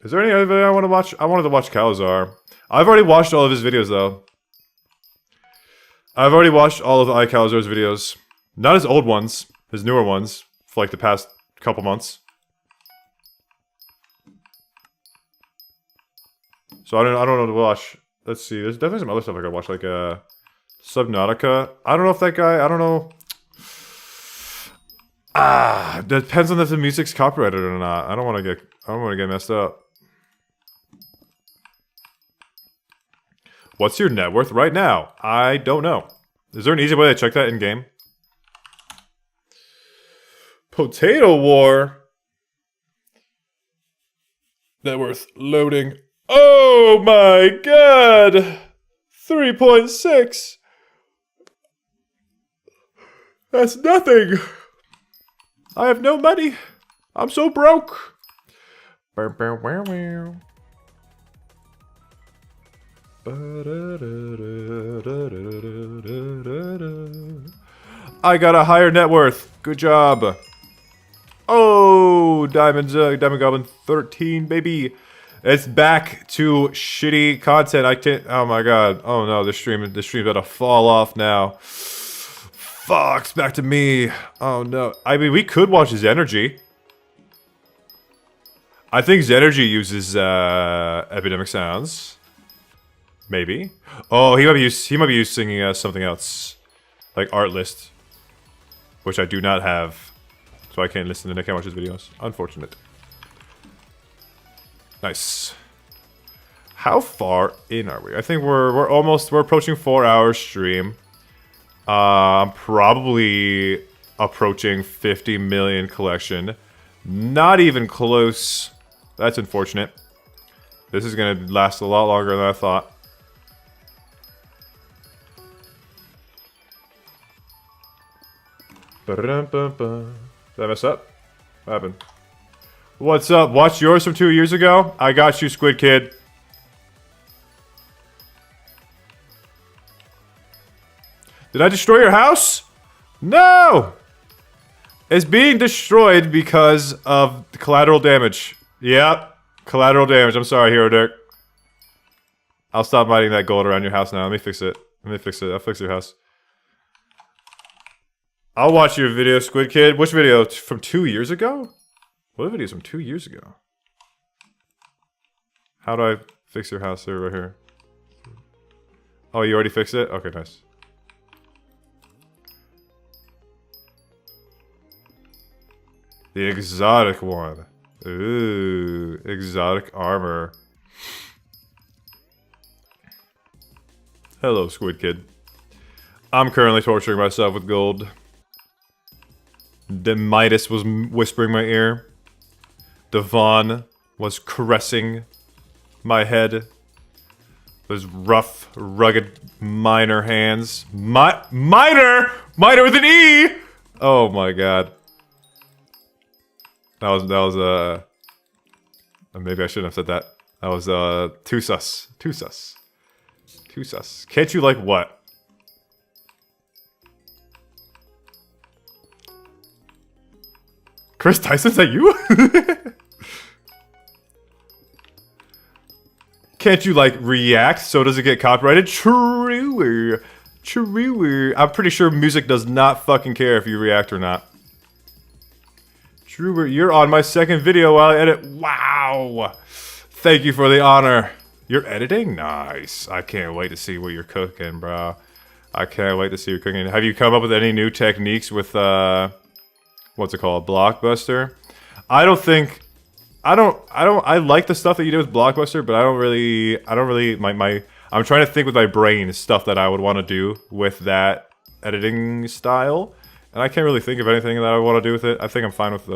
Is there any other video I want to watch? I wanted to watch Calazar. I've already watched all of his videos though. I've already watched all of Calazar's videos. Not his old ones, his newer ones, for like the past couple months. So I don't know what to watch. Let's see. There's definitely some other stuff I could watch, like Subnautica. I don't know if that guy. I don't know. Depends on if the music's copyrighted or not. I don't want to get messed up. What's your net worth right now? I don't know. Is there an easy way to check that in game? Potato War. Net worth loading. Oh my god! 3.6. That's nothing. I have no money. I'm so broke. I got a higher net worth. Good job. Oh, Diamond Goblin 13, baby. It's back to shitty content. I can't. Oh my god. Oh no, the stream's about to fall off now. Fuck, it's back to me. Oh no. I mean, we could watch his energy. I think Zenergy uses epidemic sounds. Maybe. Oh, he might be using something else, like art list, which I do not have, so I can't listen and I can't watch his videos. Unfortunate. Nice. How far in are we? I think we're approaching 4 hours stream. I'm probably approaching 50 million collection. Not even close. That's unfortunate. This is gonna last a lot longer than I thought. Did I mess up? What happened? What's up? Watch yours from 2 years ago? I got you, Squid Kid. Did I destroy your house? No! It's being destroyed because of the collateral damage. Yep. Collateral damage. I'm sorry, Hero Dirk. I'll stop mining that gold around your house now. Let me fix it. I'll fix your house. I'll watch your video, Squid Kid. Which video? From 2 years ago? What videos from 2 years ago? How do I fix your house over here? Oh, you already fixed it? Okay, nice. The exotic one. Ooh, exotic armor. Hello, Squid Kid. I'm currently torturing myself with gold. Midas was whispering in my ear. Devon was caressing my head. Those rough, rugged, minor hands. Minor with an E! Oh my god. That was, maybe I shouldn't have said that. That was, too sus. Too sus. Too sus. Can't you like what? Chris Tyson, is that you? Can't you, like, react so does it get copyrighted? True. True. I'm pretty sure music does not fucking care if you react or not. True. You're on my second video while I edit. Wow. Thank you for the honor. You're editing? Nice. I can't wait to see what you're cooking, bro. I can't wait to see you cooking. Have you come up with any new techniques with, what's it called? Blockbuster? I like the stuff that you do with Blockbuster, but I'm trying to think with my brain stuff that I would want to do with that editing style, and I can't really think of anything that I want to do with it. I think I'm fine with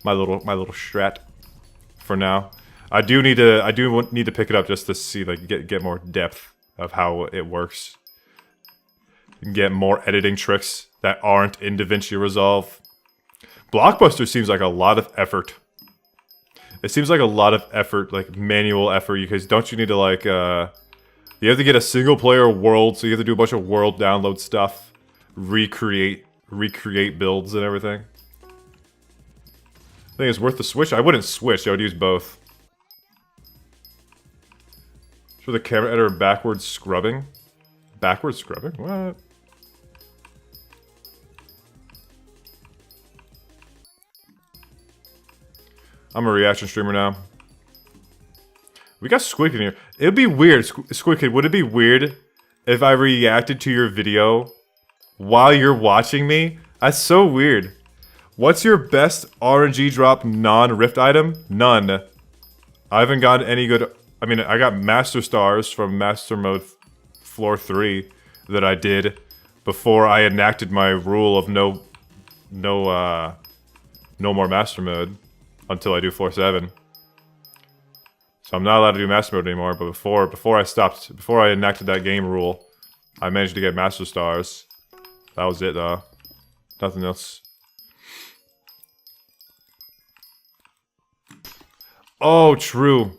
my little strat for now. I do need to pick it up just to see, like, get more depth of how it works. Get more editing tricks that aren't in DaVinci Resolve. Blockbuster seems like a lot of effort. It seems like a lot of effort, like manual effort, because don't you need to, like, you have to get a single player world, so you have to do a bunch of world download stuff, recreate builds and everything. I think it's worth the switch. I wouldn't switch, I would use both. For the camera editor backwards scrubbing? Backwards scrubbing? What? I'm a reaction streamer now. We got Squid Kid in here. It would be weird, Squid Kid, would it be weird if I reacted to your video while you're watching me? That's so weird. What's your best RNG drop non-Rift item? None. I haven't gotten any good... I mean, I got Master Stars from Master Mode Floor 3 that I did before I enacted my rule of no more Master Mode. Until I do Floor 7. So I'm not allowed to do Master Mode anymore, but before I enacted that game rule, I managed to get Master Stars. That was it, though. Nothing else. Oh, true.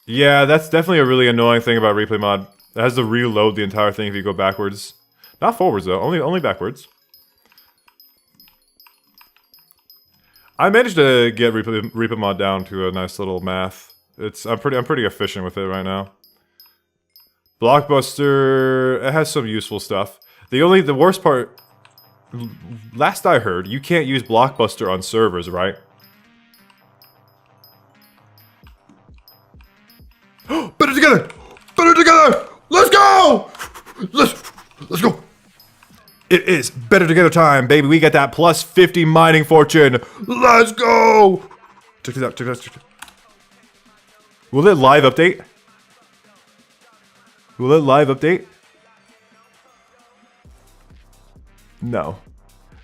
Yeah, that's definitely a really annoying thing about Replay Mod. It has to reload the entire thing if you go backwards. Not forwards, though. Only backwards. I managed to get Reaper Mod down to a nice little math. I'm pretty efficient with it right now. Blockbuster, it has some useful stuff. The worst part, last I heard, you can't use Blockbuster on servers, right? Better together! Better together! Let's go! Let's go! It is better together time, baby. We get that plus 50 mining fortune. Let's go! Check this out, check this out. Will it live update? Will it live update? No.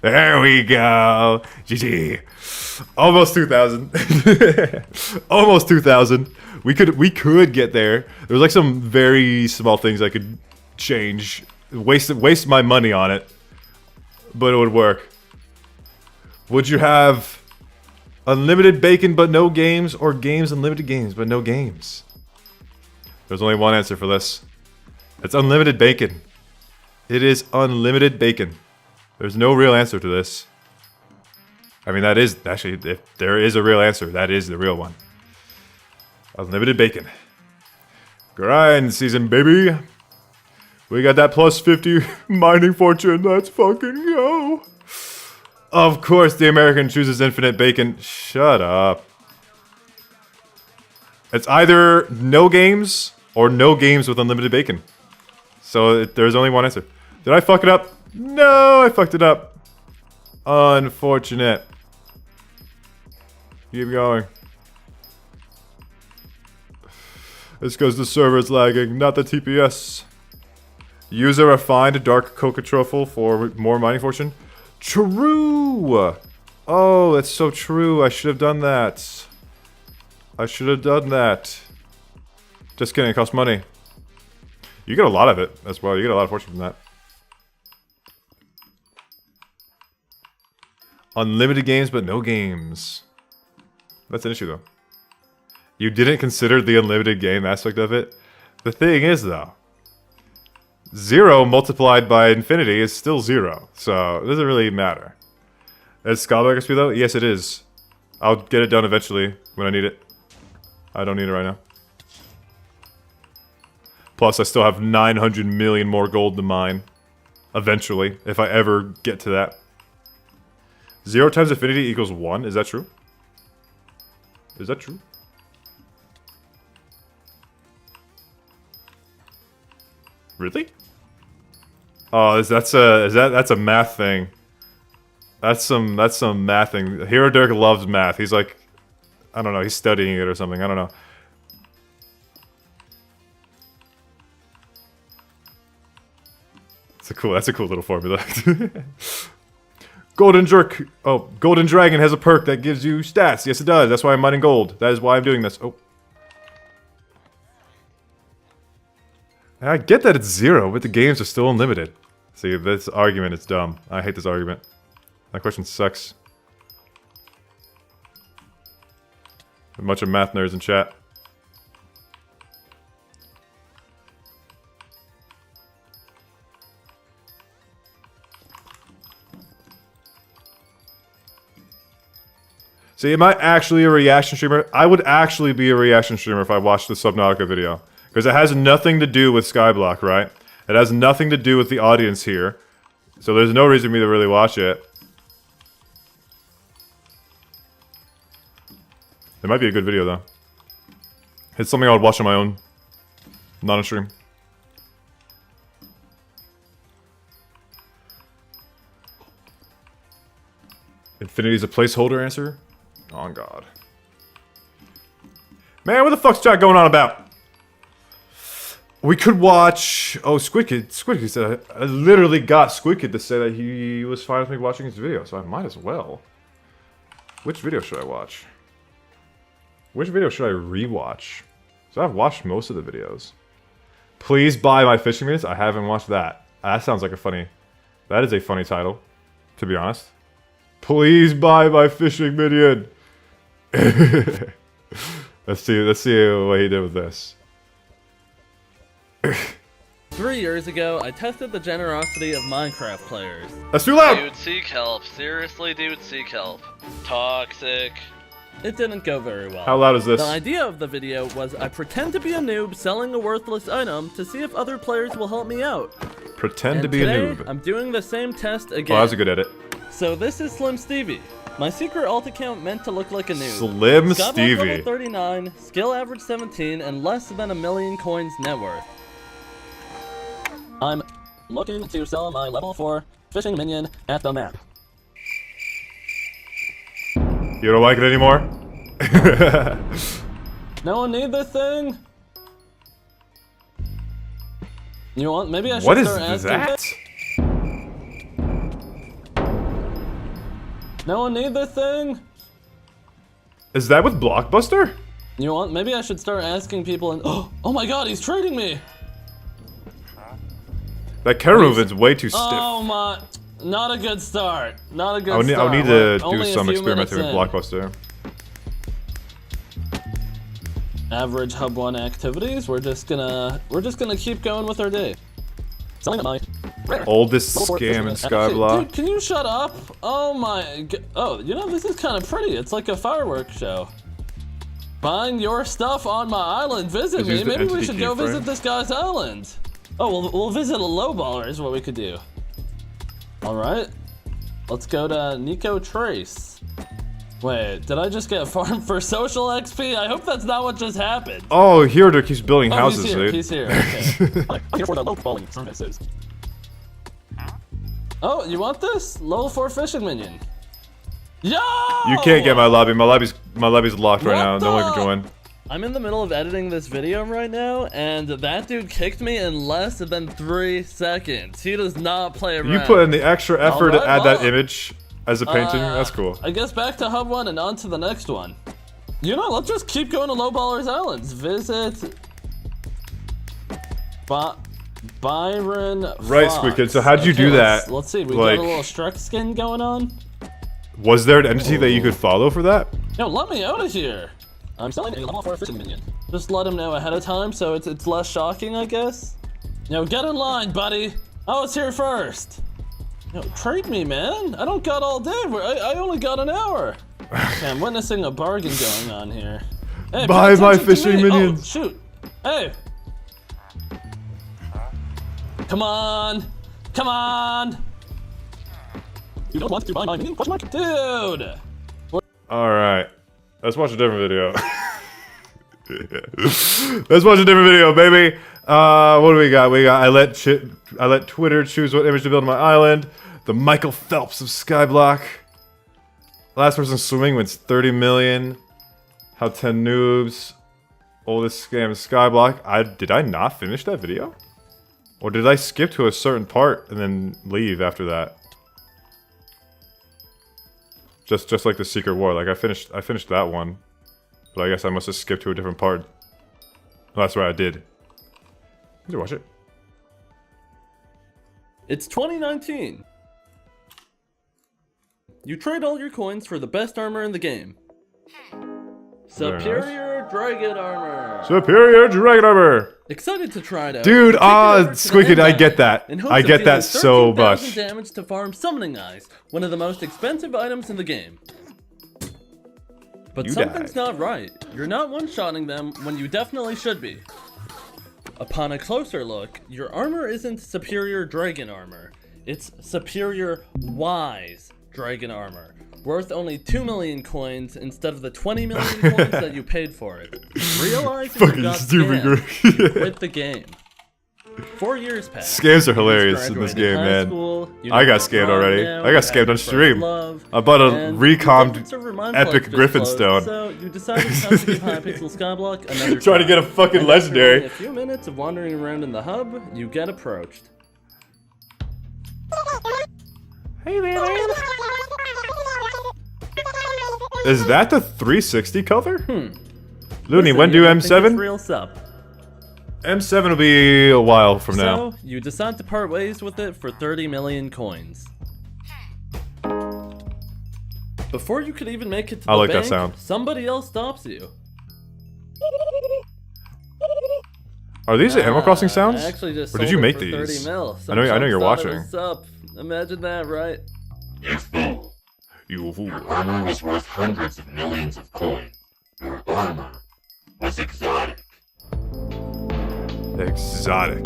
There we go. GG. Almost 2,000. Almost 2,000. We could get there. There's like some very small things I could change. Waste my money on it. But it would work. Would you have unlimited bacon but no games, or games unlimited games but no games? There's only one answer for this. It's unlimited bacon. It is unlimited bacon. There's no real answer to this. I mean, that is actually, if there is a real answer, that is the real one. Unlimited bacon. Grind season, baby. We got that plus 50 mining fortune. Let's fucking go. Of course, the American chooses infinite bacon. Shut up. It's either no games or no games with unlimited bacon. So there's only one answer. Did I fuck it up? No, I fucked it up. Unfortunate. Keep going. It's because the server's lagging, not the TPS. Use a refined dark coca truffle for more mining fortune. True! Oh, that's so true. I should have done that. I should have done that. Just kidding, it costs money. You get a lot of it as well. You get a lot of fortune from that. Unlimited games, but no games. That's an issue, though. You didn't consider the unlimited game aspect of it? The thing is, though, 0 multiplied by infinity is still 0, so it doesn't really matter. Is SkyBlock XP, though? Yes, it is. I'll get it done eventually when I need it. I don't need it right now. Plus, I still have 900 million more gold to mine. Eventually, if I ever get to that. 0 times infinity equals 1. Is that true? Is that true? Really? Oh, that's a math thing. That's some math thing. Hero Dirk loves math. He's like, I don't know, he's studying it or something. I don't know. That's a cool little formula. Golden Jerk. Oh, Golden Dragon has a perk that gives you stats. Yes, it does. That's why I'm mining gold. That is why I'm doing this. Oh. I get that it's 0, but the games are still unlimited. See, this argument is dumb. I hate this argument. That question sucks. A bunch of math nerds in chat. See, am I actually a reaction streamer? I would actually be a reaction streamer if I watched the Subnautica video. Because it has nothing to do with SkyBlock, right? It has nothing to do with the audience here. So there's no reason for me to really watch it. It might be a good video, though. It's something I would watch on my own. Not on stream. Infinity's a placeholder answer? Oh, God. Man, what the fuck's chat going on about? We could watch... Oh, Squid Kid. Squid Kid said... I literally got Squid Kid to say that he was fine with me watching his video, so I might as well. Which video should I watch? Which video should I rewatch? So I've watched most of the videos. Please buy my fishing minutes. I haven't watched that. That sounds like a funny... That is a funny title, to be honest. Please buy my fishing minion. Let's see what he did with this. 3 years ago, I tested the generosity of Minecraft players. That's too loud! Dude, seek help. Seriously, dude, seek help. Toxic. It didn't go very well. How loud is this? The idea of the video was I pretend to be a noob selling a worthless item to see if other players will help me out. Pretend to be today, a noob. I'm doing the same test again. Oh, that's a good edit. So this is Slim Stevie. My secret alt account meant to look like a noob. Slim SkyBlock Stevie. level 39, skill average 17, and less than 1 million coins net worth. I'm looking to sell my level 4 fishing minion at the map. You don't like it anymore? No one need this thing? You want? Maybe I should What is start asking. that? No one need this thing? Is that with Blockbuster? You want? Maybe I should start asking people and oh my god, he's trading me! That camera movement's way too stiff. Oh my, not a good start. Not a good start. I'll need to We're do only a some few experimenting with minutes Blockbuster. Average Hub 1 activities. We're just gonna keep going with our day. Selling my Oldest scam in Skyblock. Dude, can you shut up? Oh my god. Oh, you know, this is kind of pretty. It's like a fireworks show. Buying your stuff on my island. Visit me. Maybe we should go visit this guy's island. Oh, we'll visit a lowballer is what we could do. Alright. Let's go to Nico Trace. Wait, did I just get farmed for social XP? I hope that's not what just happened. Oh, Hero keeps building houses, dude. He's here, okay. I'm here for the low-falling services. Oh, you want this? Level 4 fishing minion. Yo! You can't get my lobby. My lobby's locked right now. No one can join. I'm in the middle of editing this video right now, and that dude kicked me in less than 3 seconds. He does not play around. You put in the extra effort Alright, to add well, that image as a painting. That's cool. I guess back to Hub 1 and on to the next one. You know, let's just keep going to Lowballers Islands. Visit Byron Right, Fox. Squid. So how'd you do that? Let's see, we Like, got a little Shrek skin going on. Was there an entity that you could follow for that? Yo, let me out of here. I'm selling a level 4 fishing minion. Just let him know ahead of time so it's less shocking, I guess. Yo, get in line, buddy. I was here first. Yo, trade me, man. I don't got all day. I only got an hour. Okay, I'm witnessing a bargain going on here. Hey, Buy pay my attention to fishing me. minions. Oh, shoot. Hey. Come on. Come on. You don't want to buy my minion? Dude. Alright. Let's watch a different video. Let's watch a different video, baby. What do we got? I let Twitter choose what image to build on my island. The Michael Phelps of SkyBlock. Last person swimming wins 30 million. How 10 noobs. Oldest scam SkyBlock. Did I not finish that video? Or did I skip to a certain part and then leave after that? Just like the Secret War, like I finished that one, but I guess I must have skipped to a different part. Well, that's what I did. Did you watch it? It's 2019. You trade all your coins for the best armor in the game. Very Superior Dragon Armor. Superior Dragon Armor. Excited to try it out. Dude, Take Squeaky, I get that. in hopes I of get that dealing so 13,000 much. damage to farm Summoning Eyes, one of the most expensive items in the game. But You something's died. not right. You're not one-shotting them when you definitely should be. Upon a closer look, your armor isn't Superior Dragon Armor. It's Superior Wise Dragon Armor, worth only 2 million coins instead of the 20 million coins that you paid for it. Realize you Fucking got stupid scammed. girl. Quit the game. 4 years passed. Scams are You hilarious in this graduated game, high man. school, you I know got what's scammed wrong already. now, I got you scammed had on your first stream. love, I bought a and recommed your server Mind epic Flex Griffin just Stone. closed, So you decided time to give Hypixel Skyblock another Trying to get a try. fucking And legendary. after only a few minutes of wandering around in the hub, you get approached. Hey there, man. Is that the 360 color? Looney, when do M7? Real sup. M7 will be a while from now. So, you decide to part ways with it for 30 million coins. Before you could even make it to I the like that bank, sound. somebody else stops you. Are these the Animal Crossing sounds? I actually just Or did sold you it make for 30 these? mil. I know Some you're chumps thought it watching. was up. Imagine that, right? You fool. Your armor was worth hundreds of millions of coins. Your armor was exotic. Exotic.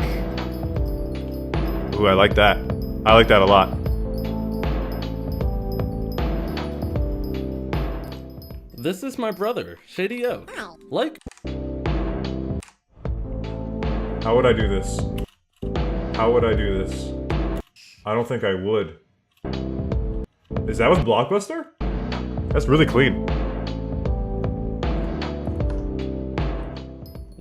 Ooh, I like that. I like that a lot. This is my brother, Shady Oak. Like, How would I do this? How would I do this? I don't think I would. Is that with Blockbuster? That's really clean.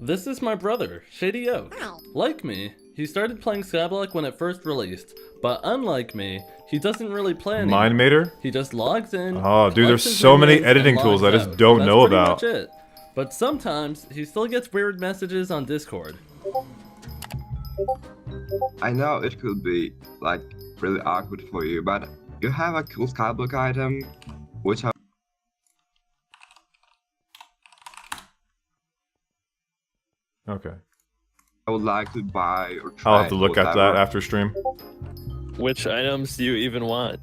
this is my brother, Shady Oak. Like me, he started playing Skyblock when it first released, but unlike me, he doesn't really play anymore. Mind Mater? He just logs in. Oh, dude, there's likes his so many videos, editing and tools I logs just out. don't That's know pretty about. much it. But sometimes he still gets weird messages on Discord. I know it could be like really awkward for you, but you have a cool Skyblock item, which Okay. I would like to buy or try. I'll have to look at that whatever. after stream. Which items do you even want?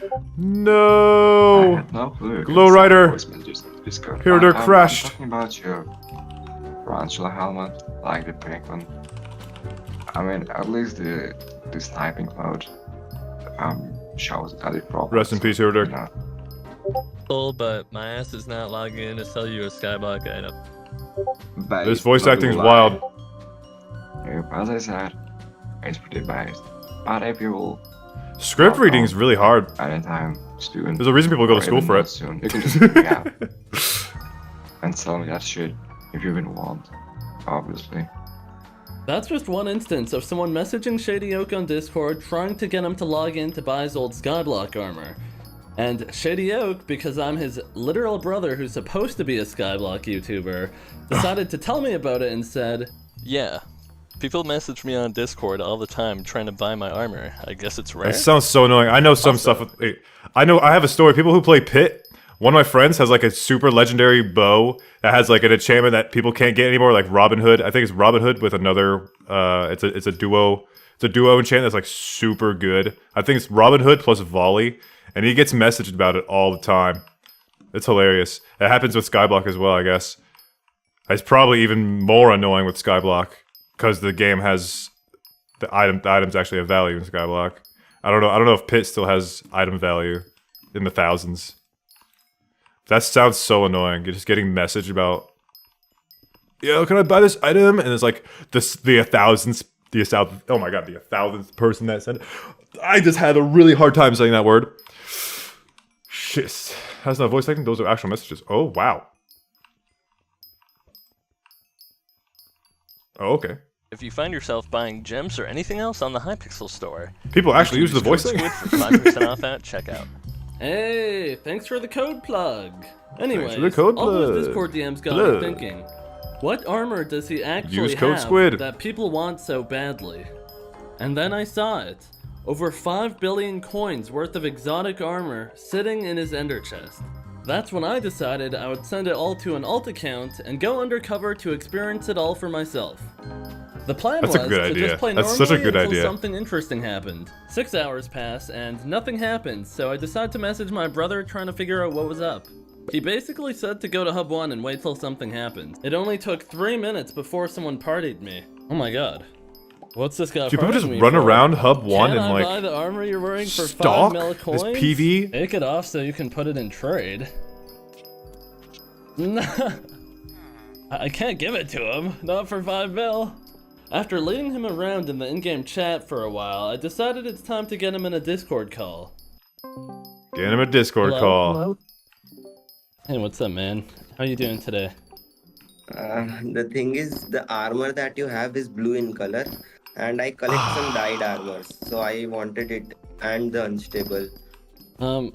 I No! had no clue. Glow Rider. Discord. Here they're I'm crashed. talking about your tarantula helmet, like the pink one. I mean, at least the sniping mode shows that it proper. Rest in peace, here, Dirk. Cool, but my ass is not logging in to sell you a Skyblock item. This voice acting is wild. As I said, it's pretty based. But if you will Script reading is really hard. anytime soon, There's a reason people go to or school even for not it. soon, you can just yeah. and sell me that shit if you even want, obviously. That's just one instance of someone messaging Shady Oak on Discord trying to get him to log in to buy his old SkyBlock armor. And Shady Oak, because I'm his literal brother who's supposed to be a SkyBlock YouTuber, decided to tell me about it and said, Yeah. People message me on Discord all the time trying to buy my armor. I guess it's rare. It sounds so annoying. I know some stuff. I have a story. People who play Pit. One of my friends has like a super legendary bow that has like an enchantment that people can't get anymore, like Robin Hood. I think it's Robin Hood with another. It's a duo. It's a duo enchant that's like super good. I think it's Robin Hood plus Volley, and he gets messaged about it all the time. It's hilarious. It happens with SkyBlock as well, I guess. It's probably even more annoying with SkyBlock because the game has the items actually have value in SkyBlock. I don't know if Pit still has item value in the thousands. That sounds so annoying. You're just getting messaged about, yo, can I buy this item? And it's like the 1,000th, oh my god, the 1,000th person that said it. I just had a really hard time saying that word. Shit. That's not voice acting, those are actual messages. Oh, wow. Oh, okay. If you find yourself buying gems or anything else on the Hypixel store, people actually use the voice thing for 5% off at checkout. Hey, thanks for the code plug. Anyways, code all those plug. Discord DMs got me thinking, what armor does he actually have Squid. that people want so badly? And then I saw it. Over 5 billion coins worth of exotic armor sitting in his ender chest. That's when I decided I would send it all to an alt account and go undercover to experience it all for myself. The plan was to just play normally until something interesting happened. 6 hours pass and nothing happened, so I decided to message my brother trying to figure out what was up. He basically said to go to Hub 1 and wait till something happened. It only took 3 minutes before someone partied me. Oh my god. What's this guy? Do people just run around Hub 1 and like buy the armor you're wearing for stalk 5 mil coins? this PV? Take it off so you can put it in trade. I can't give it to him, not for 5 mil. After leading him around in the in-game chat for a while, I decided it's time to get him in a Discord call. Get him a Discord call. Hello? Hey, what's up, man? How you doing today? The thing is, the armor that you have is blue in color, and I collect some dyed armors, so I wanted it, and the unstable.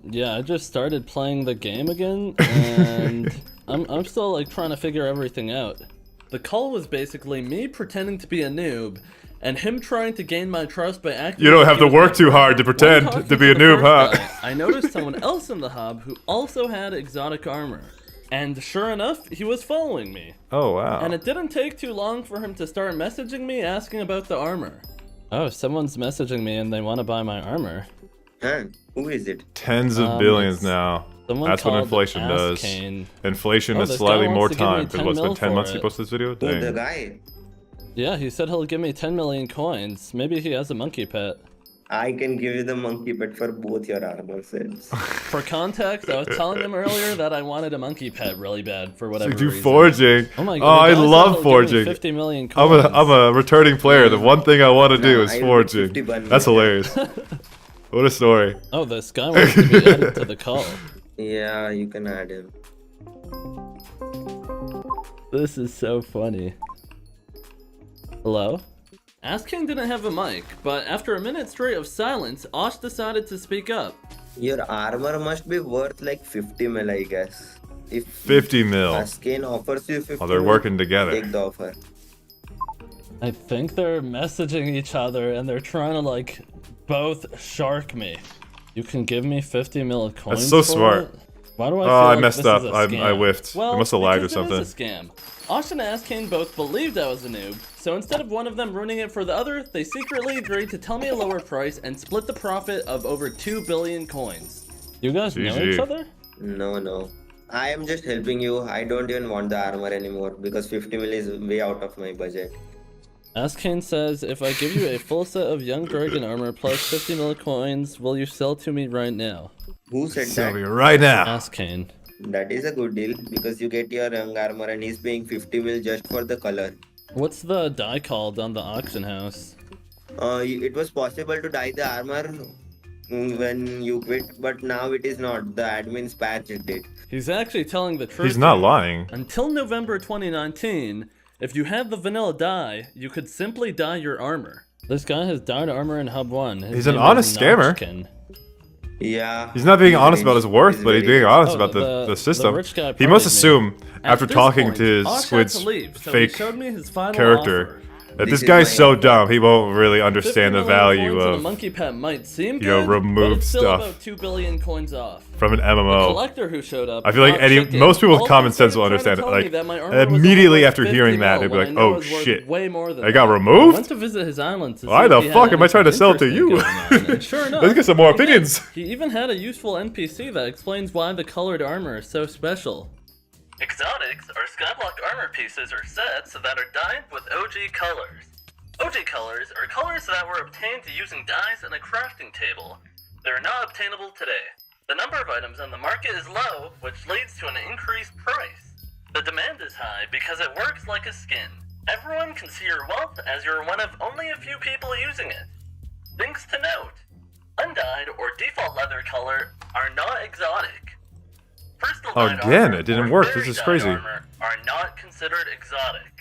Yeah, I just started playing the game again, and I'm still like trying to figure everything out. The call was basically me pretending to be a noob, and him trying to gain my trust by acting. You don't have to work too hard to pretend to be a noob, huh? I noticed someone else in the hub who also had exotic armor. And sure enough, he was following me. Oh, wow. And it didn't take too long for him to start messaging me asking about the armor. Oh, someone's messaging me and they want to buy my armor. Huh? Who is it? Tens of billions now. That's what inflation does. Kane. Inflation is slightly more time. Because what's been 10 months he posted this video? Dang. The guy? Yeah, he said he'll give me 10 million coins. Maybe he has a monkey pet. I can give you the monkey pet for both your armor sets. For context, I was telling him earlier that I wanted a monkey pet really bad for whatever reason. Do forging. Oh my god. God, I love forging. 50 million coins. I'm a returning player. The one thing I want to do is forging. That's hilarious. What a story. Oh, this guy wants to be added to the call. Yeah, you can add him. This is so funny. Hello? Asking didn't have a mic, but after a minute straight of silence, Osh decided to speak up. Your armor must be worth like 50 mil, I guess. If 50 mil. Askin offers you 50 Oh, they're working together. Take the offer. I think they're messaging each other and they're trying to like both shark me. You can give me 50 mil coins. That's so for smart. it? Why do I feel I like messed this up. is a I scam? whiffed. Well, it must have lagged or because something. It is a scam. Osh and Askin both believed I was a noob, so instead of one of them ruining it for the other, they secretly agreed to tell me a lower price and split the profit of over 2 billion coins. You guys know each other? No. I am just helping you. I don't even want the armor anymore because 50 mil is way out of my budget. Askin says, if I give you a full set of young dragon armor plus 50 mil coins, will you sell to me right now? Who said Sell that? me right now. Askin. That is a good deal because you get your young armor and he's paying 50 mil just for the color. What's the die called on the auction house? It was possible to dye the armor when you quit, but now it is not. The admins patched it. He's actually telling the truth. He's not lying. Until November 2019, if you had the vanilla dye, you could simply dye your armor. This guy has dyed armor in Hub 1. He's an honest scammer. Yeah. He's not being honest about his worth, but he's being honest about the system. He must assume, after talking to his Squid's fake character, that this guy's so dumb, he won't really understand the value of, monkey pet might seem remove stuff about 2 billion coins off. from an MMO. The collector who showed up, I feel like most people with common sense will understand it. Like, immediately after hearing that, they'd be like, oh shit, I got removed? Went to visit his island to Why the fuck am I trying to sell it to you? Sure enough, let's get some more opinions. He even had a useful NPC that explains why the colored armor is so special. Exotics are SkyBlock armor pieces or sets that are dyed with OG colors. OG colors are colors that were obtained using dyes in a crafting table. They are not obtainable today. The number of items on the market is low, which leads to an increased price. The demand is high because it works like a skin. Everyone can see your wealth as you're one of only a few people using it. Things to note: undyed or default leather color are not exotic. Again, it didn't work. This is crazy. Armor are not considered exotic.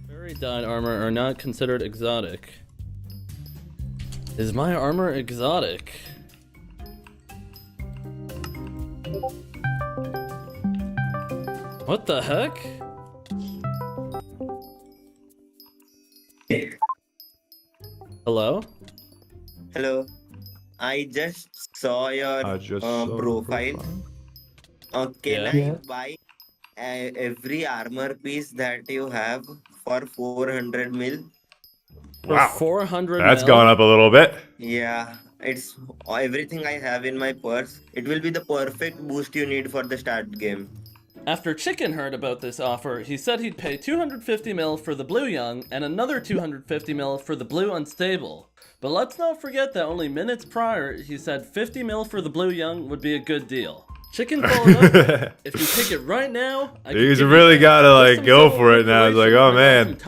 Fairy dyed armor are not considered exotic. Is my armor exotic? What the heck? Hello? Hello. I just saw your profile. Can I buy every armor piece that you have for 400 mil? Wow. 400 That's gone up a little bit. Yeah, it's everything I have in my purse. It will be the perfect boost you need for the start game. After Chicken heard about this offer, he said he'd pay 250 mil for the Blue Young and another 250 mil for the Blue Unstable. But let's not forget that only minutes prior, he said 50 mil for the Blue Young would be a good deal. Chicken followed up. If you take it right now, he's really gotta like go for it now. It's like, oh man,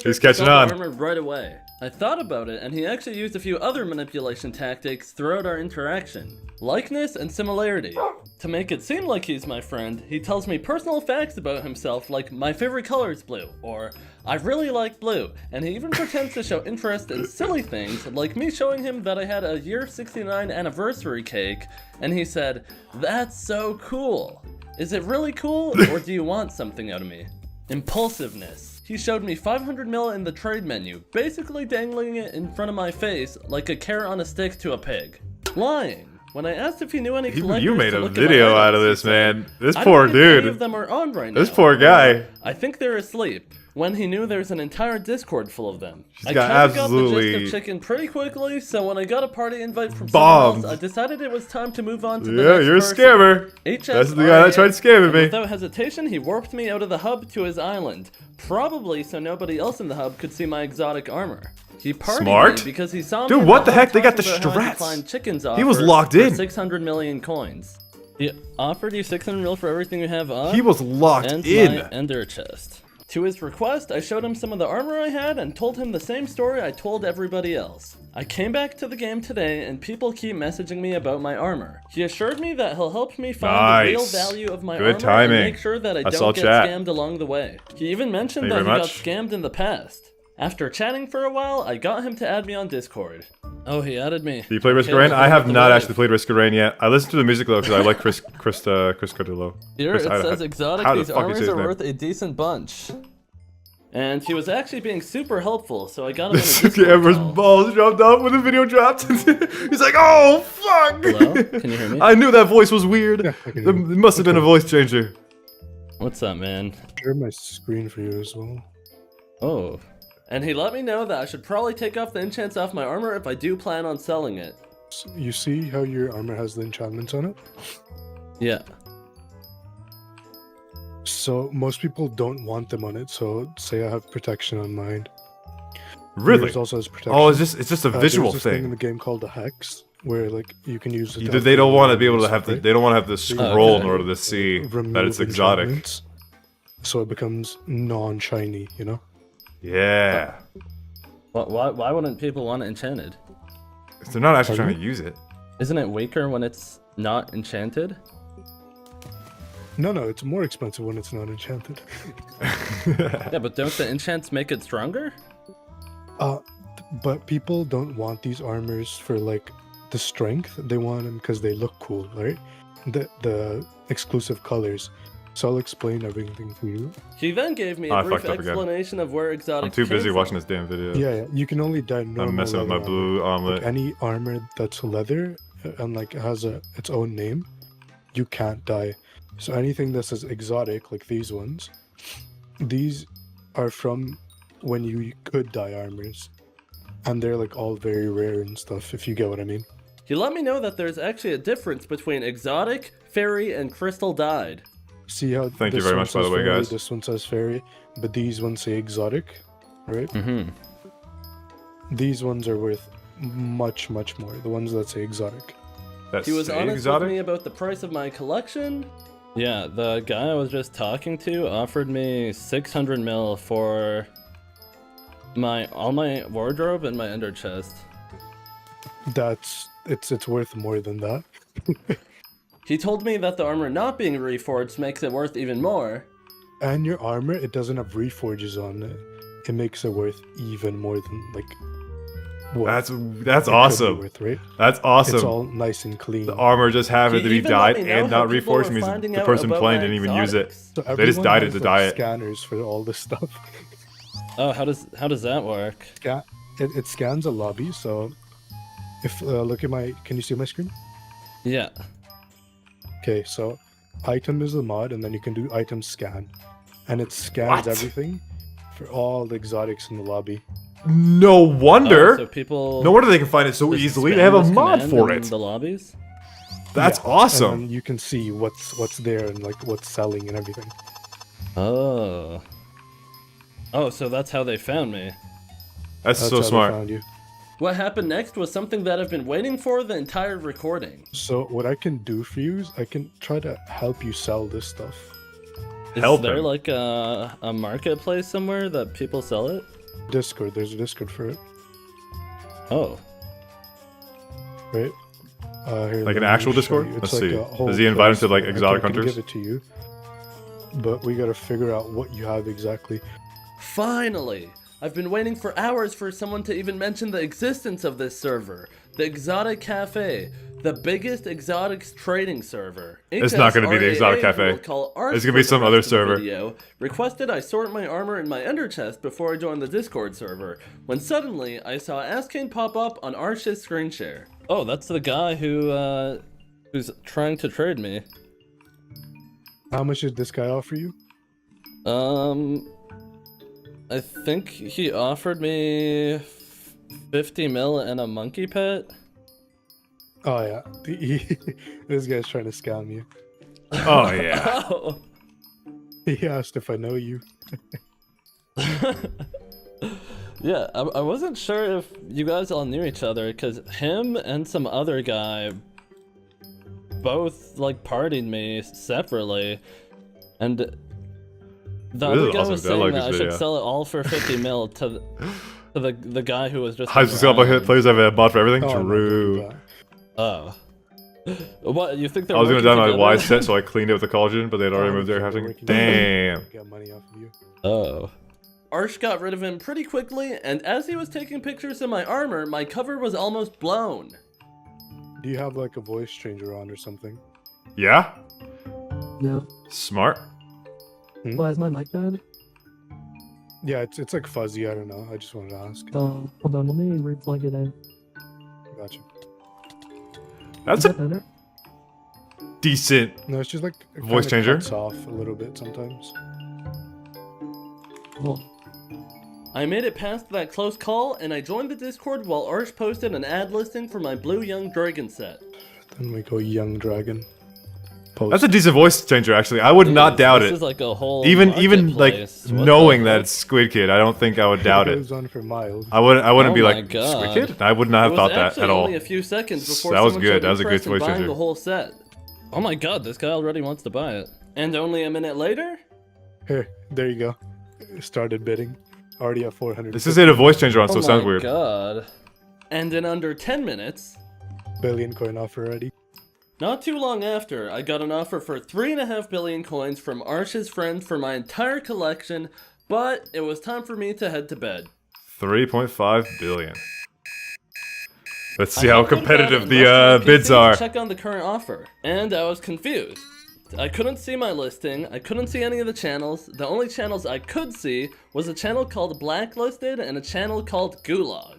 he's catching on. Right away. I thought about it, and he actually used a few other manipulation tactics throughout our interaction. Likeness and similarity. To make it seem like he's my friend, he tells me personal facts about himself like my favorite color is blue, or I really like blue, and he even pretends to show interest in silly things like me showing him that I had a year 69 anniversary cake, and he said, "That's so cool. Is it really cool, or do you want something out of me?" Impulsiveness. He showed me 500 mil in the trade menu, basically dangling it in front of my face like a carrot on a stick to a pig. Lying. When I asked if he knew any collectors you made to a look at my video items, out of this, he said, man. This "I poor don't think dude. any of them are on right This now. poor guy. I think they're asleep." When he knew there's an entire Discord full of them. She's I got kinda got the absolutely gist of Chicken pretty quickly, so when I got a party invite from bombed. someone else, I decided it was time to move on to the Yeah, next you're a person. scammer. That's the guy that tried scamming me. Without hesitation, he warped me out of the hub to his island, probably so nobody else in the hub could see my exotic armor. He partied Smart. me because he saw me. Dude, in what the hub heck? They got the talking about how I strats. declined Chicken's He was offer locked for in. 600 million coins. He offered you 600 mil for everything you have on. He was locked and in. My ender chest. To his request, I showed him some of the armor I had and told him the same story I told everybody else. I came back to the game today and people keep messaging me about my armor. He assured me that he'll help me find the real value of my armor and make sure that I don't get scammed along the way. He even mentioned that he got scammed in the past. After chatting for a while, I got him to add me on Discord. Oh, he added me. Do you play Risk of Rain? I have not actually played Risk of Rain yet. I listened to the music though because I like Chris Cardillo. Here it says exotic, these armors are worth a decent bunch. And he was actually being super helpful, so I got him in a Discord Camera's call. balls dropped off when the video dropped. He's like, oh, fuck! Hello? Can you hear me? I knew that voice was weird. Yeah, it must have been a voice changer. What's up, man? Share my screen for you as well. Oh. And he let me know that I should probably take off the enchants off my armor if I do plan on selling it. So you see how your armor has the enchantments on it? Yeah. So most people don't want them on it. So say I have protection on mine. Really? Yours also has protection. Oh, it's just a visual there's this thing. In the game called a hex, where like you can use it. They don't want to be able to have the. They don't want to have the scroll in order to see that it's exotic. So it becomes non-shiny, you know. Yeah. Why wouldn't people want it enchanted? They're not actually trying to use it. Isn't it weaker when it's not enchanted? No, it's more expensive when it's not enchanted. Yeah, but don't the enchants make it stronger? But people don't want these armors for like the strength. They want them because they look cool, right? The exclusive colors. So I'll explain everything to you. He then gave me a brief explanation of where exotic. I'm too busy watching this damn video. Yeah, you can only dye normal. I'm messing with my blue omelet. Like any armor that's leather and like has its own name, you can't dye. So anything that says exotic, like these ones, these are from when you could dye armors, and they're like all very rare and stuff. If you get what I mean. He let me know that there's actually a difference between exotic, fairy, and crystal dyed. See how Thank you very much, by the way, fairy, guys. This one says fairy, but these ones say exotic, right? Mm-hmm. These ones are worth much more. The ones that say exotic. He was honest with me about the price of my collection. Yeah, the guy I was just talking to offered me 600 mil for all my wardrobe and my under chest. It's worth more than that. He told me that the armor not being reforged makes it worth even more. And your armor, it doesn't have reforges on it. It makes it worth even more than like. That's awesome. Worth, right? That's awesome. It's all nice and clean. The armor just happened to be dyed and not reforged means the person playing didn't even use it. So they just dyed it to dye it. Scanners for all this stuff. Oh, how does that work? It scans a lobby. So if look at can you see my screen? Yeah. Okay, so item is the mod, and then you can do item scan, and it scans everything for all the exotics in the lobby. No wonder. So people. No wonder they can find it so easily. They have a mod for it. The lobbies. That's awesome. And you can see what's there and like what's selling and everything. Oh. Oh, so that's how they found me. That's so smart. They found you. What happened next was something that I've been waiting for the entire recording. So what I can do for you is I can try to help you sell this stuff. Is there like a marketplace somewhere that people sell it? Discord. There's a Discord for it. Oh. Right. Here, like an actual Discord? Let's see. Does he invite him to like exotic hunters? I can give it to you. But we gotta figure out what you have exactly. Finally! I've been waiting for hours for someone to even mention the existence of this server. The Exotic Cafe. The biggest exotics trading server. It's not going to be the Exotic Cafe. It's going to be some other server. Video requested I sort my armor in my under chest before I joined the Discord server, when suddenly I saw Askane pop up on Arsh's screen share. Oh, that's the guy who's trying to trade me. How much did this guy offer you? I think he offered me 50 mil and a monkey pet. Oh yeah, this guy's trying to scam you. Oh yeah. Oh. He asked if I know you. Yeah, I wasn't sure if you guys all knew each other, because him and some other guy both like partied me separately, and the other guy was saying that I should sell it all for 50 mil to the guy who was just. SkyBlock players have a mod for everything. True. Oh. What, you think they're I was gonna working dye my together? Y set, so I cleaned it with the collagen, but they'd already moved their housing. Damn. Get money off of you. Oh. Arsh got rid of him pretty quickly, and as he was taking pictures of my armor, my cover was almost blown. Do you have like a voice changer on or something? Yeah? No. Smart. Why is my mic dead? Yeah, it's like fuzzy, I don't know. I just wanted to ask. Hold on, let me re-plug it in. Gotcha. That's a better? decent No, it's just like voice changer. Cuts off a little bit sometimes. Cool. I made it past that close call, and I joined the Discord while Arsh posted an ad listing for my blue young dragon set. Then we go young dragon. Post. That's a decent voice changer, actually. I would not doubt this it. Is like a whole even like marketplace. What knowing that it's Squid Kid, I don't think I would doubt It it. goes on for miles. I wouldn't Oh be my like God. Squid Kid. I would not have thought that at all. Only a few seconds before That was someone good. showed That was a good interest in voice buying changer. the whole set. Oh my God, this guy already wants to buy it. And only a minute later? Here, there you go. Started bidding. Already at 400. This is a voice changer on, so it sounds weird. Oh my God. And in under 10 minutes, billion coin offer already. Not too long after, I got an offer for 3.5 billion coins from Arsh's friend for my entire collection, but it was time for me to head to bed. 3.5 billion. Let's see how competitive the bids are. Check on the current offer, and I was confused. I couldn't see my listing, I couldn't see any of the channels. The only channels I could see was a channel called Blacklisted and a channel called Gulag.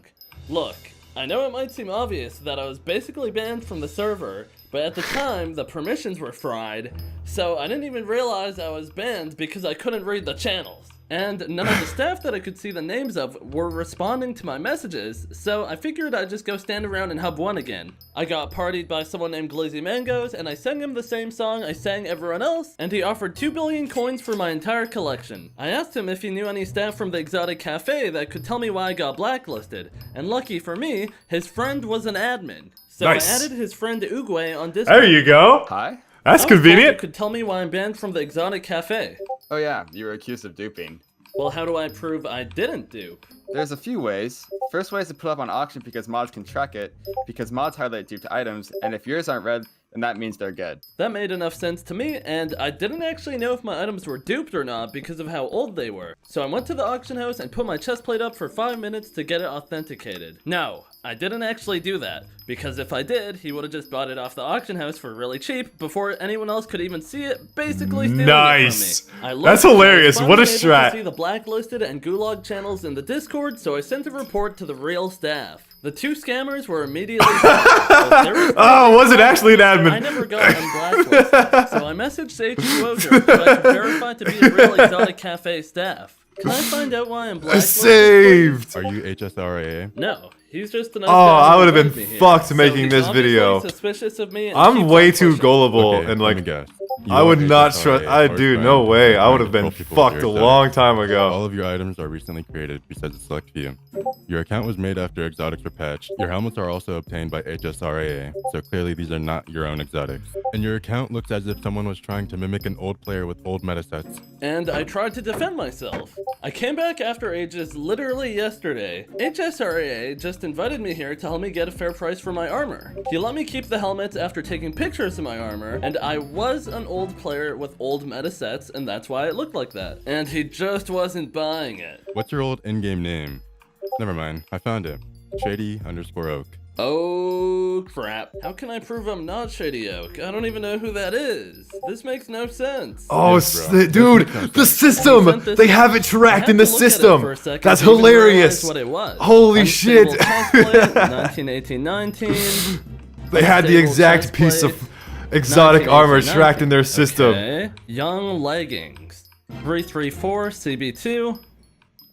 Look, I know it might seem obvious that I was basically banned from the server, but at the time, the permissions were fried, so I didn't even realize I was banned because I couldn't read the channels. And none of the staff that I could see the names of were responding to my messages, so I figured I'd just go stand around in Hub 1 again. I got partied by someone named Glizzy Mangoes, and I sang him the same song I sang everyone else, and he offered 2 billion coins for my entire collection. I asked him if he knew any staff from the Exotic Cafe that could tell me why I got blacklisted, and lucky for me, his friend was an admin. So nice. I added his friend Uguay on Discord. There you go. Hi. That's convenient. You could tell me why I'm banned from the Exotic Cafe. Oh yeah, you were accused of duping. Well, how do I prove I didn't dupe? There's a few ways. First way is to put up on auction because mods can track it, because mods highlight duped items, and if yours aren't red, then that means they're good. That made enough sense to me, and I didn't actually know if my items were duped or not because of how old they were. So I went to the auction house and put my chest plate up for 5 minutes to get it authenticated. No, I didn't actually do that, because if I did, he would have just bought it off the auction house for really cheap before anyone else could even see it, basically stealing it from me. That's hilarious. What a strat. I see the blacklisted and gulag channels in the Discord, so I sent a report to the real staff. The 2 scammers were immediately oh, was it actually an admin? I never got unblacklisted, so I messaged H2O so I could verify to be a real Exotic Cafe staff. Can I find out why I'm blacklisted? Saved! Are you HSRAA? No, he's just a nice guy. I would have been fucked making this video. Suspicious of me and I'm way too gullible and like, I would not trust. I do no way. I would have been fucked a long time ago. All of your items are recently created besides a select few. Your account was made after exotics were patched. Your helmets are also obtained by HSRAA, so clearly these are not your own exotics. And your account looks as if someone was trying to mimic an old player with old metasets. And I tried to defend myself. I came back after ages literally yesterday. HSRAA just invited me here to help me get a fair price for my armor. He let me keep the helmets after taking pictures of my armor, and I was an old player with old metasets, and that's why it looked like that. And he just wasn't buying it. What's your old in-game name? Never mind, I found it. Shady_Oak. Oh crap. How can I prove I'm not Shady Oak? I don't even know who that is. This makes no sense. Oh, dude, the system! They have it tracked in the system! That's hilarious! What it was. Holy shit! 1918-19. They had the exact piece of exotic armor tracked in their system. Okay. Young leggings. 334 CB2.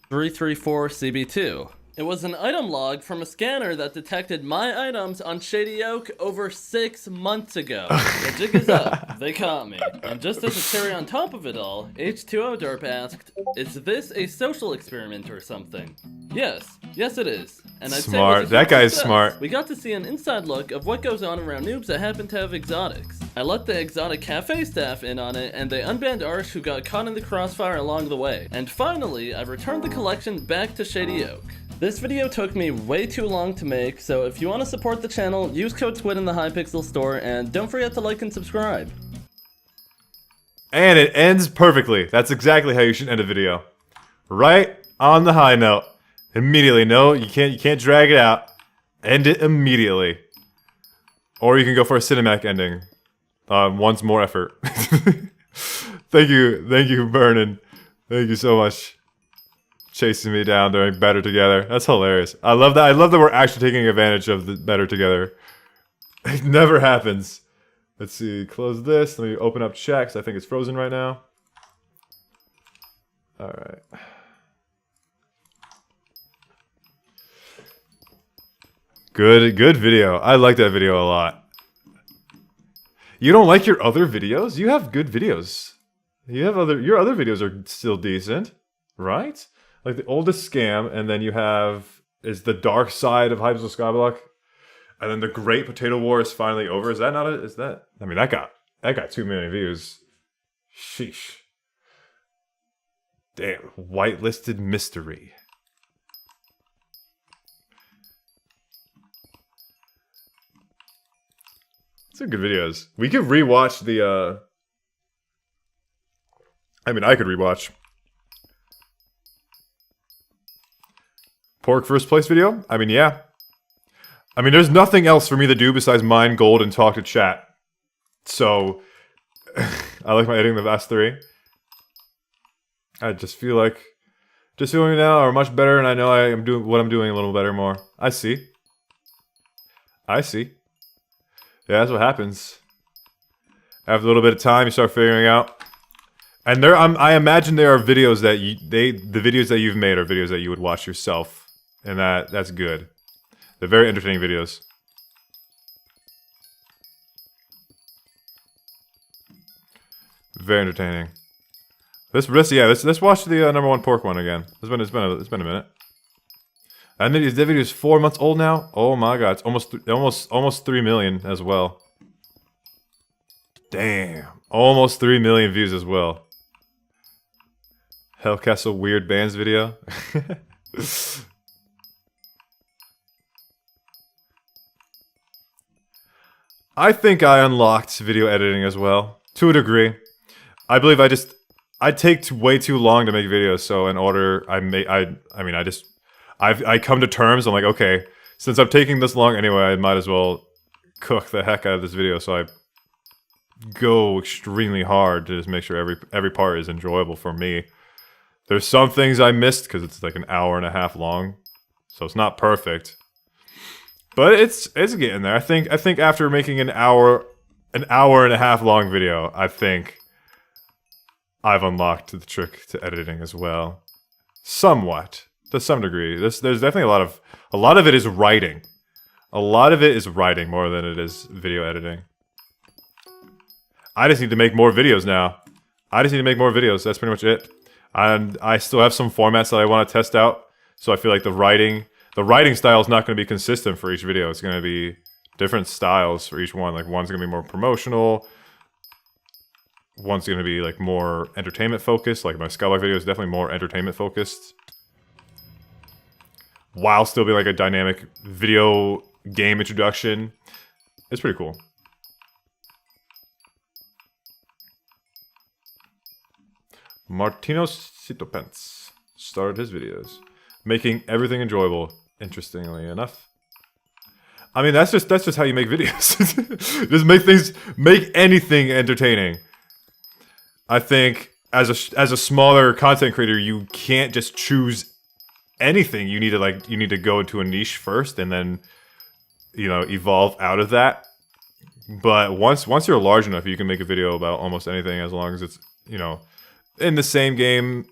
334 CB2. It was an item log from a scanner that detected my items on Shady Oak over 6 months ago. The jig is up. They caught me. And just as a cherry on top of it all, H2O Derp asked, is this a social experiment or something? Yes. Yes it is. And I'd smart. That guy's smart. We got to see an inside look of what goes on around noobs that happen to have exotics. I let the Exotic Cafe staff in on it, and they unbanned Arsh, who got caught in the crossfire along the way. And finally, I returned the collection back to Shady Oak. This video took me way too long to make, so if you want to support the channel, use code SQUID in the Hypixel store, and don't forget to like and subscribe. And it ends perfectly. That's exactly how you should end a video. Right on the high note. Immediately. No, you can't drag it out. End it immediately. Or you can go for a cinematic ending. Once more effort. Thank you, Vernon. Thank you so much. Chasing me down during Better Together. That's hilarious. I love that. I love that we're actually taking advantage of the Better Together. It never happens. Let's see. Close this. Let me open up chat because I think it's frozen right now. Alright. Good video. I like that video a lot. You don't like your other videos? You have good videos. Your other videos are still decent, right? Like the oldest scam, and then you have is the dark side of Hypixel SkyBlock, and then the Great Potato War is finally over. Is that not a? Is that? I mean, that got 2 million views. Sheesh. Damn, whitelisted mystery. These are good videos. We could rewatch the, I mean, I could rewatch Pork first place video? I mean, yeah. I mean, there's nothing else for me to do besides mine gold and talk to chat. So, I like my editing the last 3. I just feel like, just feeling now are much better, and I know I am doing what I'm doing a little better more. I see. I see. Yeah, that's what happens. After a little bit of time, you start figuring out. And I imagine there are videos that the videos that you've made are videos that you would watch yourself, and that's good. They're very entertaining videos. Very entertaining. Let's watch the #1 pork one again. It's been a minute. And then that video is 4 months old now. Oh my god, it's almost 3 million as well. Damn, almost 3 million views as well. Hellcastle Weird Bands video. I think I unlocked video editing as well, to a degree. I believe I take way too long to make videos, so in order I come to terms, I'm like, okay, since I'm taking this long anyway, I might as well cook the heck out of this video, so I go extremely hard to just make sure every part is enjoyable for me. There's some things I missed, because it's like an hour and a half long, so it's not perfect. But it's getting there. I think after making an hour and a half long video, I think I've unlocked the trick to editing as well. Somewhat. To some degree. There's definitely a lot of it is writing. A lot of it is writing more than it is video editing. I just need to make more videos now. I just need to make more videos. That's pretty much it. And I still have some formats that I want to test out. So I feel like the writing style is not going to be consistent for each video. It's going to be different styles for each one. Like one's going to be more promotional. One's going to be like more entertainment focused. Like my SkyBlock video is definitely more entertainment focused. While still being like a dynamic video game introduction. It's pretty cool. Martino Sitopence started his videos, making everything enjoyable, interestingly enough. I mean, that's just how you make videos. Just make anything entertaining. I think as a smaller content creator, you can't just choose anything. You need to go into a niche first and then, you know, evolve out of that. But once you're large enough, you can make a video about almost anything as long as it's, you know, in the same game.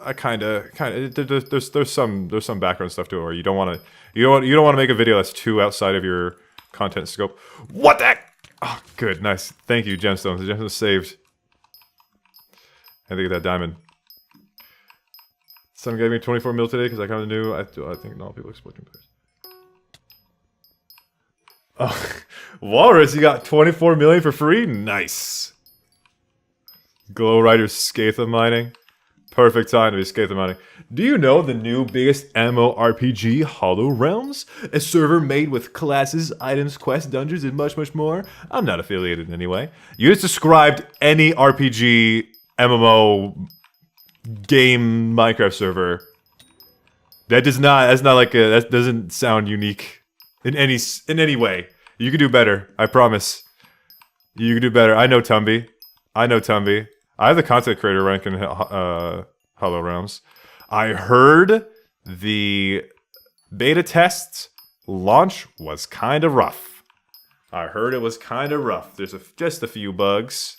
I there's some background stuff to it where you don't want to make a video that's too outside of your content scope. What the heck? Oh, good, nice. Thank you, gemstones. The gemstones saved. I think of that diamond. Someone gave me 24 mil today because I kind of knew. I think not all people exploiting players. Oh, Walrus, you got 24 million for free? Nice. Glow Rider Scatha mining. Perfect time to be Scatha mining. Do you know the new biggest MMORPG, Hollow Realms? A server made with classes, items, quests, dungeons, and much, much more? I'm not affiliated in any way. You just described any RPG, MMO, game, Minecraft server. That doesn't sound unique in any way. You can do better, I promise. You can do better. I know Tumby. I have the content creator rank in Hollow Realms. I heard the beta test launch was kind of rough. I heard it was kind of rough. There's just a few bugs.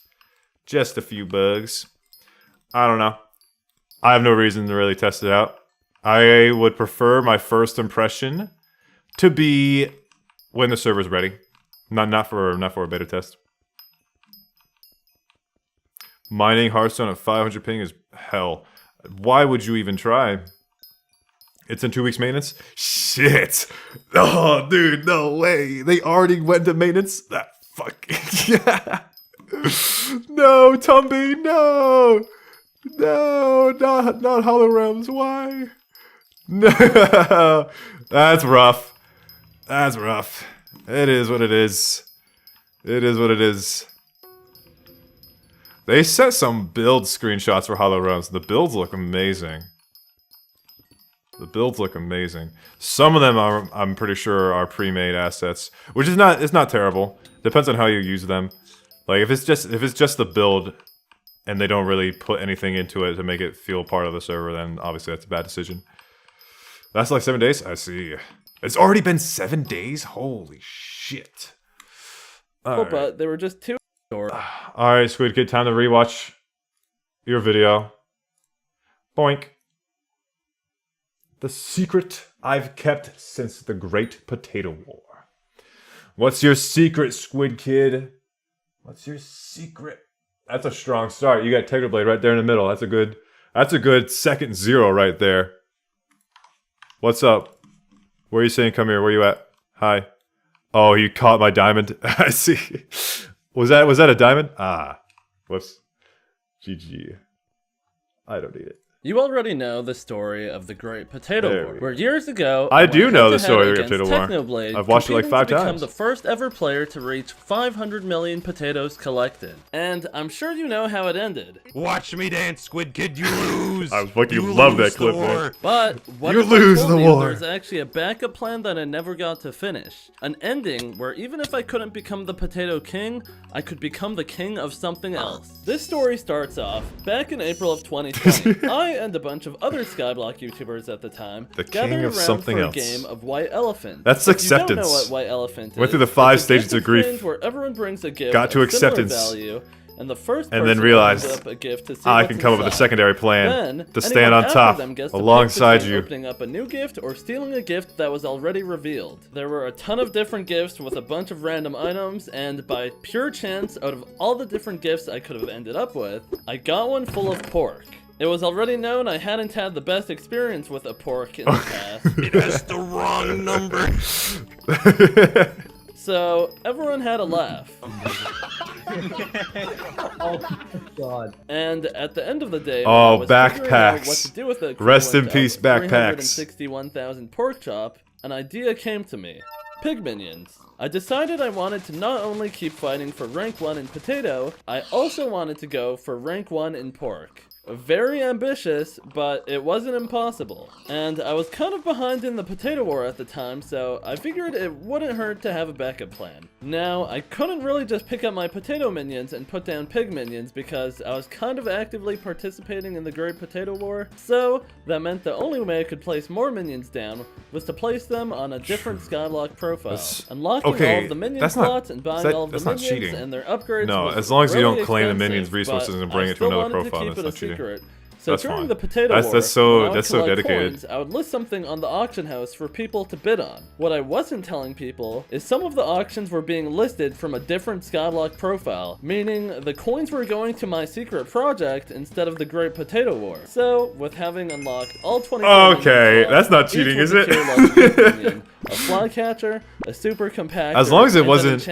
Just a few bugs. I don't know. I have no reason to really test it out. I would prefer my first impression to be when the server's ready. Not for a beta test. Mining Hearthstone at 500 ping is hell. Why would you even try? It's in 2 weeks maintenance? Shit! Oh, dude, no way. They already went to maintenance? That fucking... No, Tumby, no! No, not Hollow Realms, why? No! That's rough. That's rough. It is what it is. It is what it is. They set some build screenshots for Hollow Realms. The builds look amazing. The builds look amazing. Some of them are, I'm pretty sure, are pre-made assets, which is not. It's not terrible. Depends on how you use them. Like if it's just the build, and they don't really put anything into it to make it feel part of the server, then obviously that's a bad decision. That's like 7 days. I see. It's already been 7 days. Holy shit! Well, right. But there were just 2. Alright, Squid Kid, time to rewatch your video. Boink. The secret I've kept since the Great Potato War. What's your secret, Squid Kid? What's your secret? That's a strong start. You got Tegra Blade right there in the middle. That's a good second 0 right there. What's up? Where are you saying come here? Where you at? Hi. Oh, you caught my diamond. I see. Was that a diamond? Ah. Whoops. GG. I don't need it. You already know the story of the Great Potato War, where years ago, I do know the story of the Potato War. Technoblade I've watched it like 5 times. Become the first ever player to reach 500 million potatoes collected, and I'm sure you know how it ended. Watch me dance, Squid Kid. You lose. I fucking love that clip, man. But what you if lose I told the you war. There's actually a backup plan that I never got to finish. An ending where even if I couldn't become the Potato King, I could become the king of something else. This story starts off back in April of 2020. I and a bunch of other SkyBlock YouTubers at the time gathered around for a game of White Elephant. That's acceptance. You don't know what White Elephant is. Went through the 5 stages of grief. Where everyone brings a gift got to acceptance. Value, and the first and then realized I can come up with a secondary plan to stand on top alongside you. Opening up a new gift or stealing a gift that was already revealed. There were a ton of different gifts with a bunch of random items, and by pure chance, out of all the different gifts I could have ended up with, I got one full of pork. It was already known I hadn't had the best experience with a pork in the past. It was the wrong number. So, everyone had a laugh. Oh God. And at the end of the day, oh, I was backpacks. What to do with it, Rest in peace, backpacks. 361,000 pork chop, an idea came to me. Pig minions. I decided I wanted to not only keep fighting for rank 1 in potato, I also wanted to go for rank 1 in pork. Very ambitious, but it wasn't impossible. And I was kind of behind in the Potato War at the time, so I figured it wouldn't hurt to have a backup plan. Now, I couldn't really just pick up my potato minions and put down pig minions because I was kind of actively participating in the Great Potato War, so that meant the only way I could place more minions down was to place them on a different SkyBlock profile. Unlocking all of the minion slots and buying all of the minions and their upgrades. No, as long as you don't claim the minions' resources and bring it to another profile, that's not cheating. So that's during fine. The Potato War, that's so dedicated. Coins, I would list something on the auction house for people to bid on. What I wasn't telling people is some of the auctions were being listed from a different SkyBlock profile, meaning the coins were going to my secret project instead of the Great Potato War. So, with having unlocked all 20 okay, that's not cheating, is it? A flycatcher, a super compactor, as long as it wasn't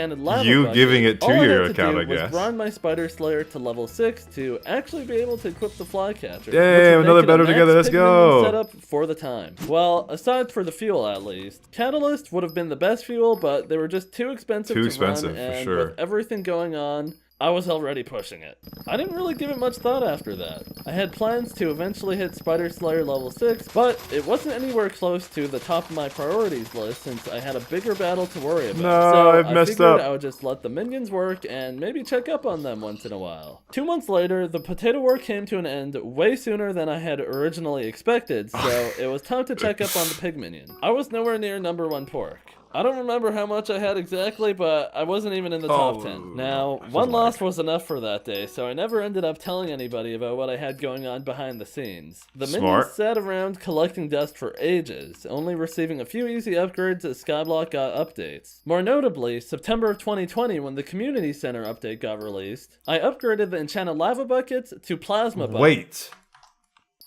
you bucket, giving it to your account, I was guess. grind my Spider Slayer to level 6 to actually be able to equip the flycatcher. Yay, another better together, let's go! Setup for the time. Well, aside for the fuel at least, Catalyst would have been the best fuel, but they were just too expensive to run, and with everything going on, I was already pushing it. I didn't really give it much thought after that. I had plans to eventually hit Spider Slayer level 6, but it wasn't anywhere close to the top of my priorities list since I had a bigger battle to worry about. No, so I've messed up. I would just let the minions work and maybe check up on them once in a while. 2 months later, the Potato War came to an end way sooner than I had originally expected, so it was time to check up on the pig minion. I was nowhere near number 1 pork. I don't remember how much I had exactly, but I wasn't even in the top 10. Now, one loss was enough for that day, so I never ended up telling anybody about what I had going on behind the scenes. The minions sat around collecting dust for ages, only receiving a few easy upgrades as SkyBlock got updates. More notably, September of 2020 when the Community Center update got released, I upgraded the enchanted lava buckets to plasma buckets. Wait,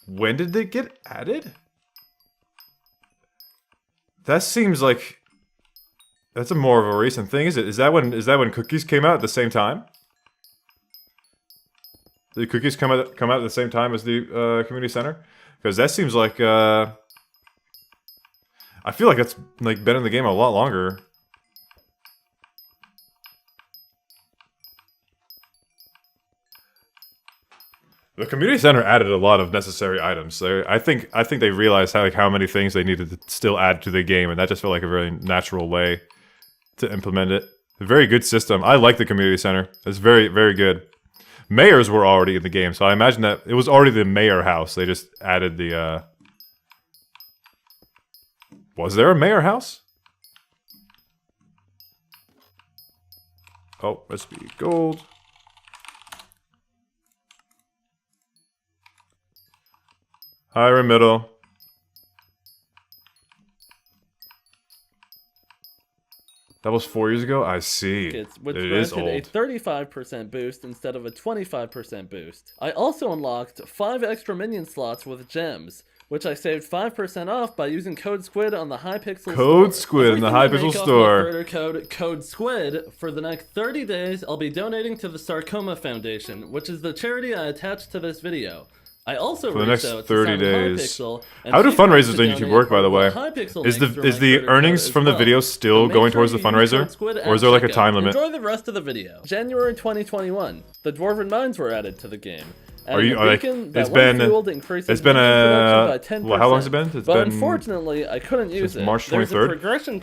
when did they get added? That seems like... That's a more of a recent thing, is it? Is that when cookies came out at the same time? The cookies come out at the same time as the community center? Because that seems like I feel like that's like been in the game a lot longer. community center added a lot of necessary items. I think they realized how many things they needed to still add to the game, and that just felt like a very natural way to implement it. A very good system. I like the community center. It's very, very good. Mayors were already in the game, so I imagine that it was already the mayor house. They just added the, Was there a mayor house? Oh, recipe gold. Higher and middle. That was 4 years ago? I see. Which it is old. a 35% boost instead of a 25% boost. I also unlocked 5 extra minion slots with gems, which I saved 5% off by using code SQUID on the Hypixel store. Code SQUID in the Hypixel store. Code SQUID. For the next 30 days, I'll be donating to the Sarcoma Foundation, which is the charity I attached to this video. I also for the next 30 days. Hypixel, how do fundraisers on YouTube work, by the way? Is the earnings from the video still going towards the fundraiser, or is there like a time limit? Enjoy the rest of the video. January 2021, the Dwarven Mines were added to the game. It's been well, how long has it been? But unfortunately, I couldn't use it. March 23rd.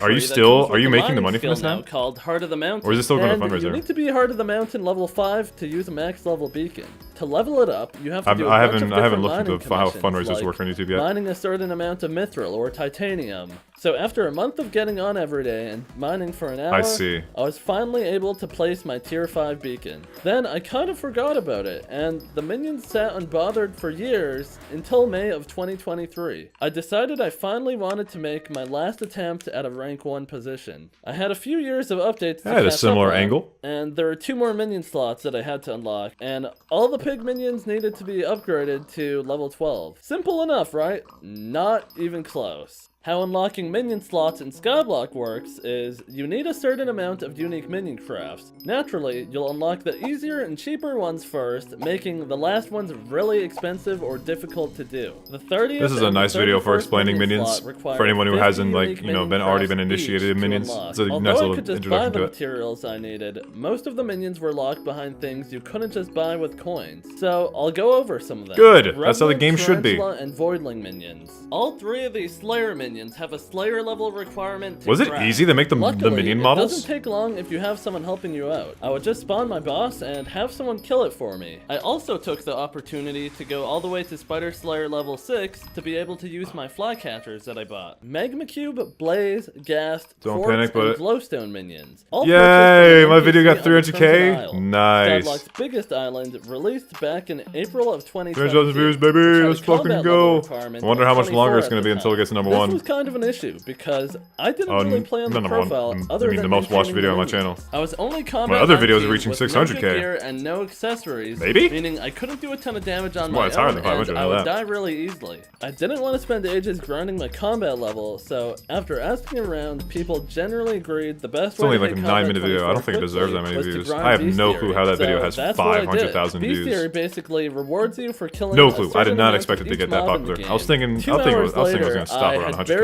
Are you making the money from this now? Called Heart of the Mountain. Or is it still going to fundraiser? You need to be Heart of the Mountain level 5 to use a max level beacon. To level it up, you have to do I haven't looked into how fundraisers work on YouTube yet. Mining a certain amount of mithril or titanium. So after a month of getting on every day and mining for an hour, I was finally able to place my tier 5 beacon. Then I kind of forgot about it, and the minions sat unbothered for years until May of 2023. I decided I finally wanted to make my last attempt at a rank 1 position. I had a few years of updates to had a similar angle. And there were 2 more minion slots that I had to unlock, and all the pig minions needed to be upgraded to level 12. Simple enough, right? Not even close. How unlocking minion slots in SkyBlock works is you need a certain amount of unique minion crafts. Naturally, you'll unlock the easier and cheaper ones first, making the last ones really expensive or difficult to do. The 30th This is a nice video for explaining minions for anyone who hasn't already been initiated in minions. It's a nice little introduction to it. Materials I needed, most of the minions were locked behind things you couldn't just buy with coins. So I'll go over some of them. Good. That's how the game should be. And Voidling minions. All 3 of these Slayer minions have a Slayer level requirement. Was it easy to make the minion models? It doesn't take long if you have someone helping you out. I would just spawn my boss and have someone kill it for me. I also took the opportunity to go all the way to Spider Slayer level 6 to be able to use my flycatchers that I bought. Magma Cube, Blaze, Ghast, Forts, and Glowstone minions. Yay! My video got 300k. Nice. SkyBlock's biggest island, released back in April of 2020. 300,000 views, baby. Let's fucking go. I wonder how much longer it's going to be until it gets to number 1. This was kind of an issue because I didn't really play on the profile other than the most watched video on my channel. I was only combat. My other videos are reaching 600k. No gear and no accessories. Maybe? Meaning I couldn't do a ton of damage on my it's higher own, than 500, and I would die really easily. I didn't want to spend ages grinding my combat level, so after asking around, people generally agreed the best way to make It's only like a 9-minute video. I don't think it deserves that many views. I have no clue how that video has 500,000 views. Beast Theory basically rewards you for killing. No clue. I did not expect it to get that popular. I was thinking it was going to stop around 100k.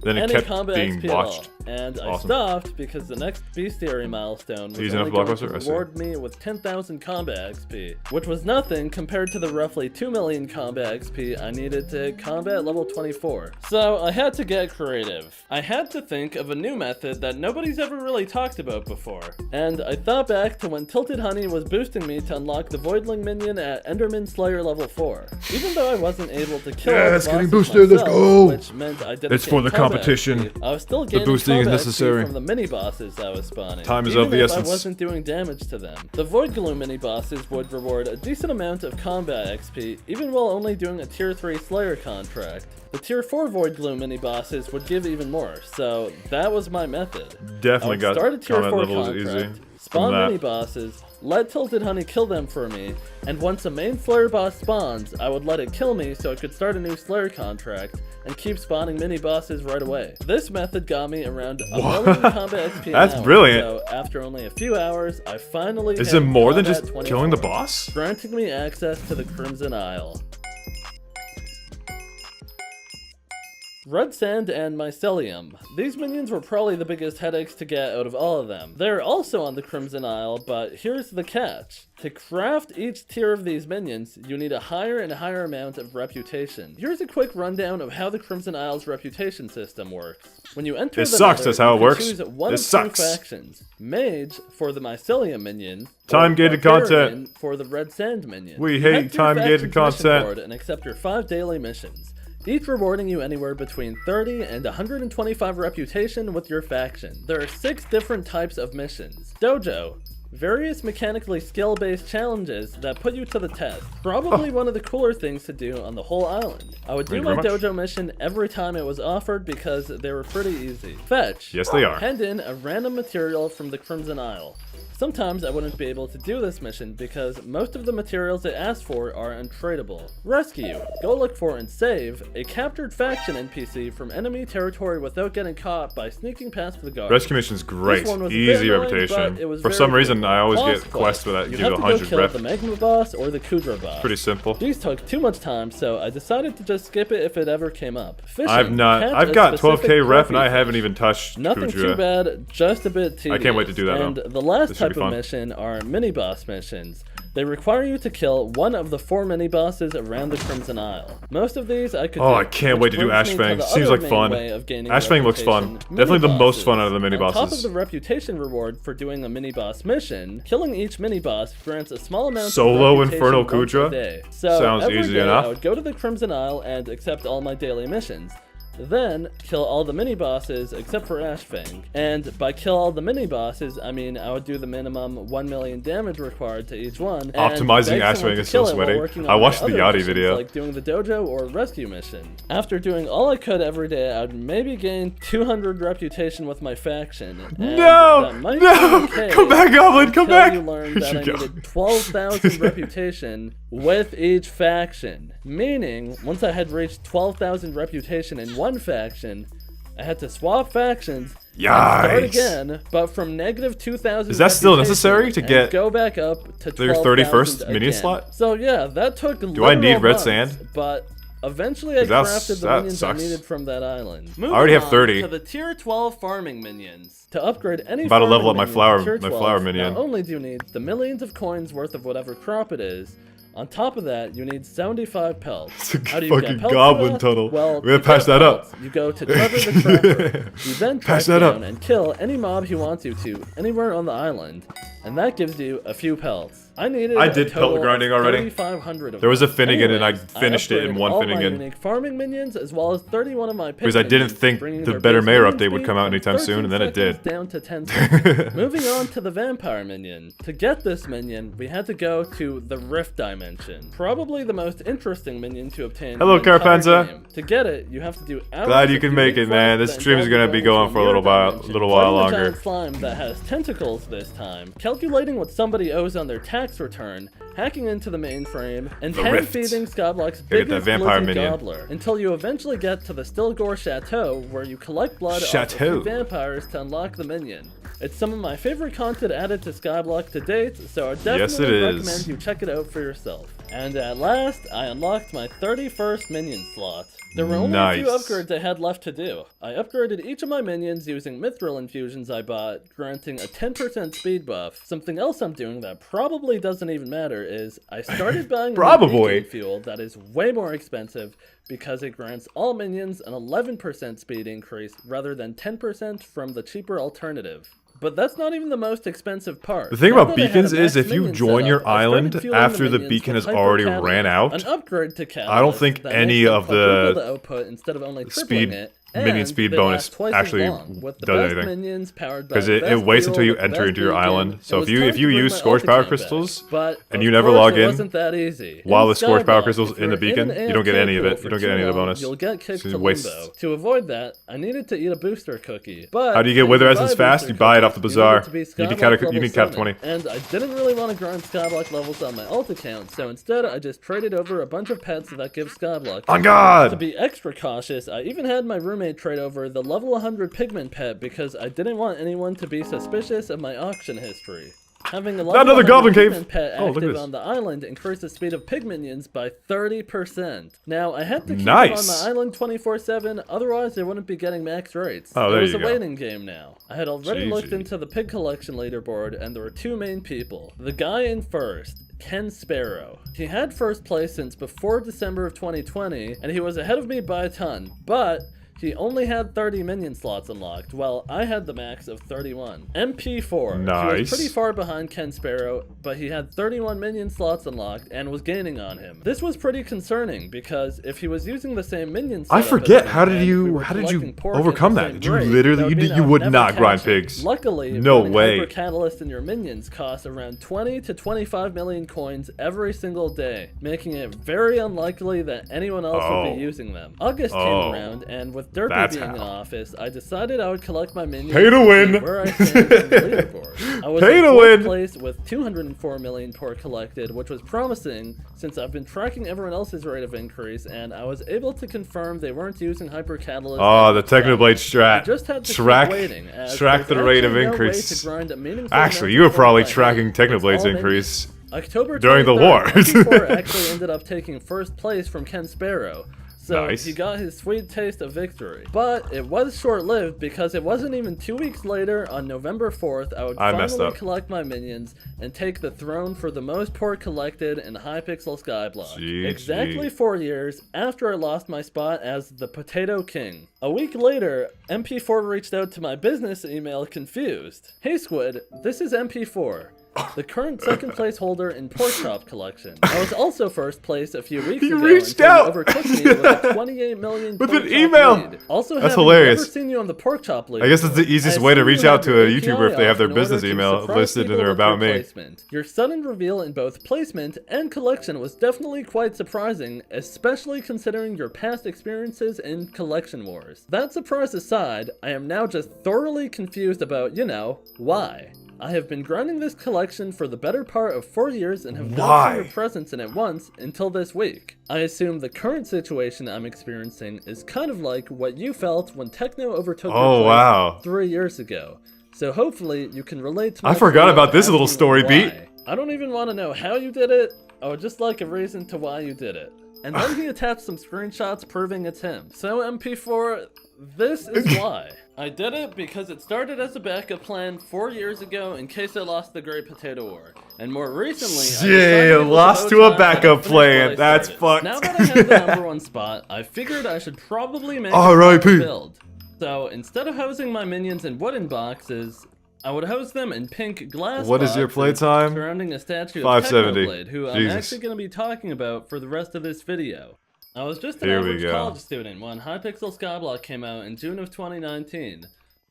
Then it kept being watched. And I stopped because the next bestiary milestone was only going to reward me with 10,000 combat XP, which was nothing compared to the roughly 2 million combat XP I needed to hit combat level 24. So I had to get creative. I had to think of a new method that nobody's ever really talked about before. And I thought back to when Tilted Honey was boosting me to unlock the Voidling minion at Enderman Slayer level 4. Even though I wasn't able to kill the it's getting bosses boosted, let's myself, go! Which meant I didn't It's for the competition. XP, I was still getting the boosting is necessary from the mini bosses I was spawning. Time is even of the if essence. I wasn't doing damage to them. The Void Gloom mini bosses would reward a decent amount of combat XP, even while only doing a tier 3 Slayer contract. The tier 4 Void Gloom mini bosses would give even more, so that was my method. Definitely got start a tier combat 4 levels contract, easy. spawn mini bosses, let Tilted Honey kill them for me, and once a main Slayer boss spawns, I would let it kill me so I could start a new Slayer contract and keep spawning mini bosses right away. This method got me around 1 million combat XP an That's hour, brilliant. So after only a few hours, I finally Is hit it more than combat just 24, killing the boss? granting me access to the Crimson Isle. Red Sand and Mycelium. These minions were probably the biggest headaches to get out of all of them. They're also on the Crimson Isle, but here's the catch. To craft each tier of these minions, you need a higher and higher amount of reputation. Here's a quick rundown of how the Crimson Isle's reputation system works. When you enter This sucks, that's how it works. Choose one This of sucks. two factions. Mage for the Mycelium minion. Time-gated Barbarian content. for the Red Sand minion. We You hate head to your time-gated faction's mission content. board and accept your 5 daily missions, each rewarding you anywhere between 30 and 125 reputation with your faction. There are 6 different types of missions. Dojo. Various mechanically skill-based challenges that put you to the test. Probably one of the cooler things to do on the whole island. I would do Thank my you very much. dojo mission every time it was offered because they were pretty easy. Fetch. Yes, they are. Hand in a random material from the Crimson Isle. Sometimes I wouldn't be able to do this mission because most of the materials it asks for are untradeable. Rescue. Go look for and save a captured faction NPC from enemy territory without getting caught by sneaking past the guard. Rescue mission's great. This one was a Easy bit annoying, reputation. but it was For very some reason, good. I always Boss get quests with that You gives you have to go 100 kill rep. the Magma boss or the Kudra boss. Pretty simple. These took too much time, so I decided to just skip it if it ever came up. Fishing. I've Catch got a specific 12k rep and I trophy haven't fish. even touched Nothing Kudra. too bad, just a bit tedious. I can't wait to do that, And though. the last This should type be of fun. mission are mini-boss missions. They require you to kill one of the 4 mini-bosses around the Crimson Isle. Most of these I could Oh, do, I can't which wait to do brings me Ashfang. the Seems other like main fun. way of gaining Ashfang looks fun. reputation, Definitely the most mini-bosses. fun out of the mini On top of bosses. the reputation reward for doing a mini-boss mission, killing each mini-boss grants a small amount Solo of reputation Infernal once a Kudra? day. So Sounds every easy day enough. I would go to the Crimson Isle and accept all my daily missions. Then kill all the mini bosses except for Ashfang. And by kill all the mini bosses, I mean I would do the minimum 1 million damage required to each one. And Optimizing beg someone Ashfang to is so kill it while sweaty. working I on watched my the other Yachty missions, video. like doing the dojo or rescue mission. After doing all I could every day, I'd maybe gain 200 reputation with my faction. And No! that might No! be okay Come back, Goblin, come until back! You learned Where'd that you I go? needed 12,000 reputation with each faction. Meaning, once I had reached 12,000 reputation in one faction, I had to swap factions and start Yikes. again, but from negative 2,000. Is that still reputation necessary to and get go back up to your 31st minion again. slot? So yeah, that took. Do I need literal red months, sand? But eventually I 'Cause that's- crafted the that minions I sucks. needed from that island. I already have Moving on 30. To the tier 12 farming minions. To upgrade any About to level farming up my minion flower- to tier my 12, flower minion. Not only do you need the millions of coins worth of whatever crop it is, on top of that, you need 75 pelts. It's a How do you fucking get pelts goblin for that? tunnel. Well, We gotta to patch get that up. pelts, You go to Trevor the Trapper. You then Patch track that up. down and kill any mob he wants you to, anywhere on the island, and that gives you a few pelts. I needed I a did total pelt grinding already. 3,500 of There was a them. Finnegan and I Anyways, finished it in upgraded one all my Finnegan. unique farming minions as well as 31 of my Because I pig didn't minions, think bringing the their Better base Mayor minion update would speed come out from anytime soon, 13 and then it did. seconds down to 10 seconds. Moving on to the vampire minion. To get this minion, we had to go to the Rift Dimension. Probably the most interesting minion to obtain. Hello, in the entire Carapanza. game. To get it, you have to do hours Glad you of can make unique it, man. quests This that stream is involve gonna be going going to for a mirror little while dimension, while fighting a longer. giant slime that has tentacles this time, calculating what somebody owes on their tax return, hacking into the mainframe, and The hand-feeding Skyblock's Gotta get that biggest vampire lizard minion. gobbler, until you eventually get to the Stilgore Chateau, where you collect blood off a Chateau. few vampires to unlock the minion. It's some of my favorite content added to Skyblock to date, so I definitely Yes, it is. recommend you check it out for yourself. And at last, I unlocked my 31st minion slot. There were only a few Nice. upgrades I had left to do. I upgraded each of my minions using mithril infusions I bought, granting a 10% speed buff. Something else I'm doing that probably doesn't even matter is I started buying Probably. beacon fuel that is way more expensive because it grants all minions an 11% speed increase rather than 10% from the cheaper alternative. But that's not even the most expensive part. The thing Now about that I had beacons a is max if you minion join setup, your I started island fueling after the minions beacon with has already Hyper ran out, an upgrade to I don't catalyst think that any makes them of quadruple the output instead of only speed tripling it. minion And speed they bonus last twice as actually long, with the does best anything. minions powered by Because the it best waits fuel until you with the enter best into your beacon. island. So It if was you time if to you bring use my Scorch ulti Power count back. Crystals But and of you never course log it in wasn't that easy. while In the Scorch Power Skyblock, Crystals if in the you're beacon, an you don't get AFK any of pool it. for You don't get too any of the long, bonus. You'll get kicked So to it wastes. limbo. To avoid that, I needed to eat a booster cookie. But How do you get since Wither buy Essence fast? booster You buy it off the cookies, bazaar. You need to be You need Skyblock cap- you level need cap 7, 20. And I didn't really want to grind Skyblock levels on my alt account, so instead I just traded over a bunch of pets that give Skyblock. On God! To be extra cautious, I even had my roommate trade over the level 100 pigment pet because I didn't want anyone to be suspicious of my auction history. Having a Not another goblin cave. pigman pet Oh, look at active this. on the island increased the speed of pig minions by 30%. Now, I had to keep Nice. them on the island 24/7, otherwise they wouldn't be getting max rates. Oh, it there was you a go. waiting game now. I had already looked GG. into the pig collection leaderboard, and there were two main people. The guy in first, Ken Sparrow. He had first place since before December of 2020, and he was ahead of me by a ton, but he only had 30 minion slots unlocked, while I had the max of 31. MP4. He Nice. was pretty far behind Ken Sparrow, but he had 31 minion slots unlocked and was gaining on him. This was pretty concerning, because if he was using the same minion I setup forget. as How me did and we you were collecting pork at overcome the that? same Did you rate, literally? that would mean I You would never not grind catch him. pigs. Luckily, No running way. Hyper Catalyst in your minions costs around 20 to 25 million coins every single day, making it very unlikely that anyone else would be using them. August came around, and with Derpy That's being in how. office, I decided I would collect my minions Pay to see win. where I stand on the leaderboard. I was Pay in to fourth win. place with 204 million pork collected, which was promising since I've been tracking everyone else's rate of increase, and I was able to confirm they weren't using Hyper Catalyst. Oh, the Technoblade I strat. just had to Track, keep waiting, as track the there's rate of actually no way increase. to grind a meaningful Actually, amount you were of probably pork by tracking hand. It's Technoblade's all increase October during the 23rd, war. MP4 actually ended up taking first place from Ken Sparrow. So Nice. he got his sweet taste of victory. But it was short-lived, because it wasn't even 2 weeks later, on November 4th, I would messed finally up. collect my minions and take the throne for the most pork collected in Hypixel Skyblock. GG. Exactly 4 years after I lost my spot as the Potato King. A week later, MP4 reached out to my business email confused. Hey Squid, this is MP4. The current second place holder in pork chop collection. I was also first place a few weeks ago reached until out. you overtook me with a 28 million With pork an chop email. lead. Also, That's having hilarious. never seen you on the pork chop lead. I guess it's the easiest way to reach out to a YouTuber if they have their business email surprise listed in people their with About your Me. placement. Your sudden reveal in both placement and collection was definitely quite surprising, especially considering your past experiences in collection wars. That surprise aside, I am now just thoroughly confused about, why. I have been grinding this collection for the better part of 4 years and have not seen your presence in it once until this week. I assume the current situation I'm experiencing is kind of like what you felt when Techno overtook your place 3 years ago. So hopefully you can relate to my I forgot feeling about this of little asking story why. beat. I don't even want to know how you did it. I would just like a reason to why you did it. And then he attached some screenshots proving it's him. So MP4, this is why. I did it because it started as a backup plan 4 years ago in case I lost the Great Potato War. And more recently, Yeah, lost to a backup plan. That's fucked. Now that I have the number one spot, I figured I should probably make a R.I.P. proper build. So instead of housing my minions in wooden boxes, I would house them in pink glass What is your boxes playtime? surrounding a statue 570. of Technoblade, who I'm Jesus. actually going to be talking about for the rest of this video. I was just an Here we average go. college student when Hypixel Skyblock came out in June of 2019.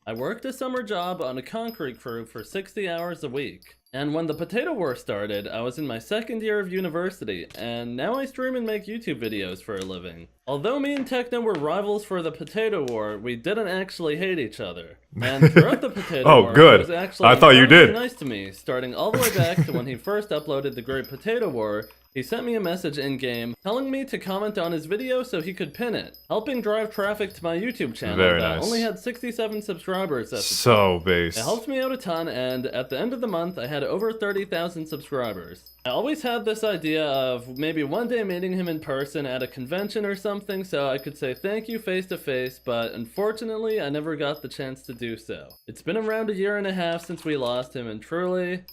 I worked a summer job on a concrete crew for 60 hours a week. And when the Potato War started, I was in my second year of university, and now I stream and make YouTube videos for a living. Although me and Techno were rivals for the Potato War, we didn't actually hate each other. And throughout the Potato Oh, War, good. he was actually I thought you incredibly did. nice to me, starting all the way back to when he first uploaded the Great Potato War. He sent me a message in-game telling me to comment on his video so he could pin it, helping drive traffic to my YouTube channel Very that nice. only had 67 subscribers at the So time. base. It helped me out a ton, and at the end of the month, I had over 30,000 subscribers. I always had this idea of maybe one day meeting him in person at a convention or something so I could say thank you face to face, but unfortunately, I never got the chance to do so. It's been around a year and a half since we lost him, and truly,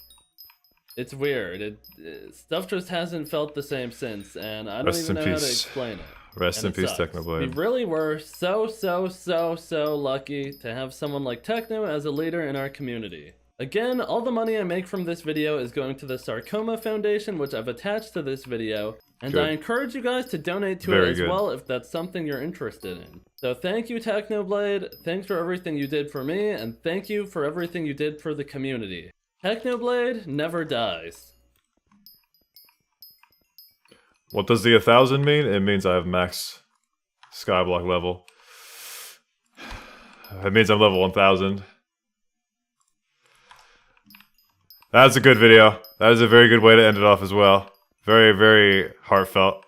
it's weird. Stuff just hasn't felt the same since, and I don't Rest even in know how to peace. explain it. Rest And in it peace, sucks. Technoblade. We really were so lucky to have someone like Techno as a leader in our community. Again, all the money I make from this video is going to the Sarcoma Foundation, which I've attached to this video, and Good. I encourage you guys to donate to Very it as good. well if that's something you're interested in. So thank you, Technoblade, thanks for everything you did for me, and thank you for everything you did for the community. Technoblade never dies. What does the 1,000 mean? It means I have max Skyblock level. It means I'm level 1,000. That's a good video. That is a very good way to end it off as well. Very, very heartfelt.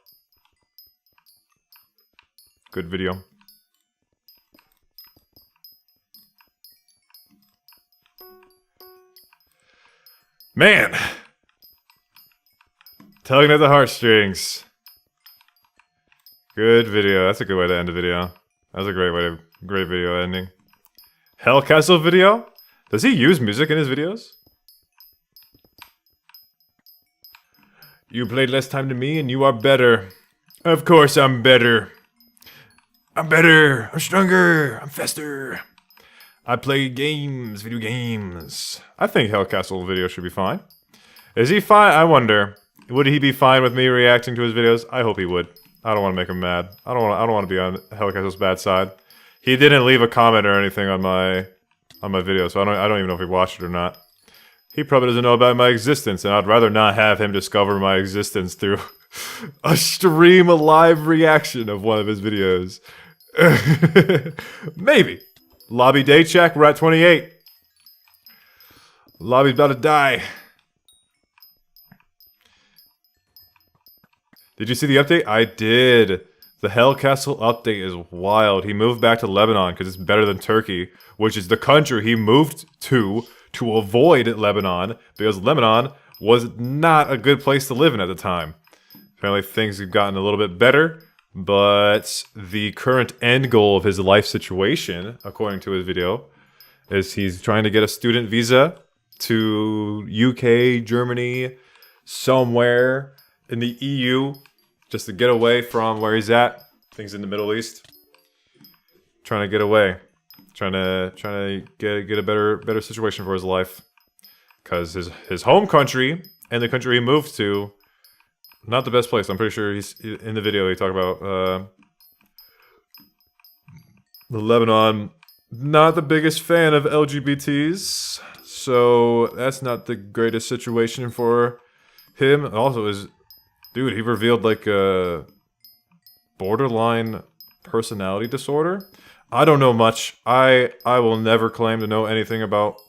Good video. Man! Tugging at the heartstrings. Good video. That's a good way to end a video. That was a great video ending. Hellcastle video? Does he use music in his videos? You played less time than me and you are better. Of course I'm better. I'm better. I'm stronger. I'm faster. I play games, video games. I think Hellcastle video should be fine. Is he fine? I wonder. Would he be fine with me reacting to his videos? I hope he would. I don't want to make him mad. I don't want to be on Hellcastle's bad side. He didn't leave a comment or anything on my video, so I don't even know if he watched it or not. He probably doesn't know about my existence, and I'd rather not have him discover my existence through a live reaction of one of his videos. Maybe. Lobby day check, we're at 28. Lobby's about to die. Did you see the update? I did. The Hellcastle update is wild. He moved back to Lebanon because it's better than Turkey, which is the country he moved to avoid Lebanon, because Lebanon was not a good place to live in at the time. Apparently things have gotten a little bit better, but the current end goal of his life situation, according to his video, is he's trying to get a student visa to UK, Germany, somewhere in the EU, just to get away from where he's at. Things in the Middle East. Trying to get away. Trying to get a better situation for his life. Because his home country and the country he moved to, not the best place. I'm pretty sure he's in the video he talked about the Lebanon, not the biggest fan of LGBTs. So that's not the greatest situation for him. Also, dude, he revealed like a borderline personality disorder. I don't know much. I will never claim to know anything about,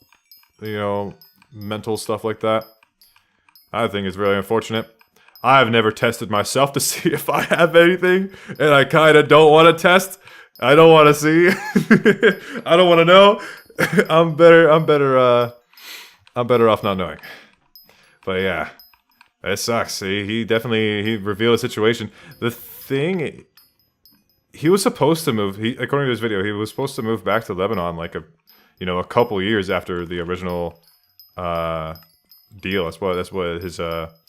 mental stuff like that. I think it's really unfortunate. I've never tested myself to see if I have anything, and I kind of don't want to test. I don't want to see. I don't want to know. I'm better off not knowing. But yeah, it sucks. See, he revealed a situation. The thing, he was supposed to move. According to his video, he was supposed to move back to Lebanon like a couple years after the original deal. That's what his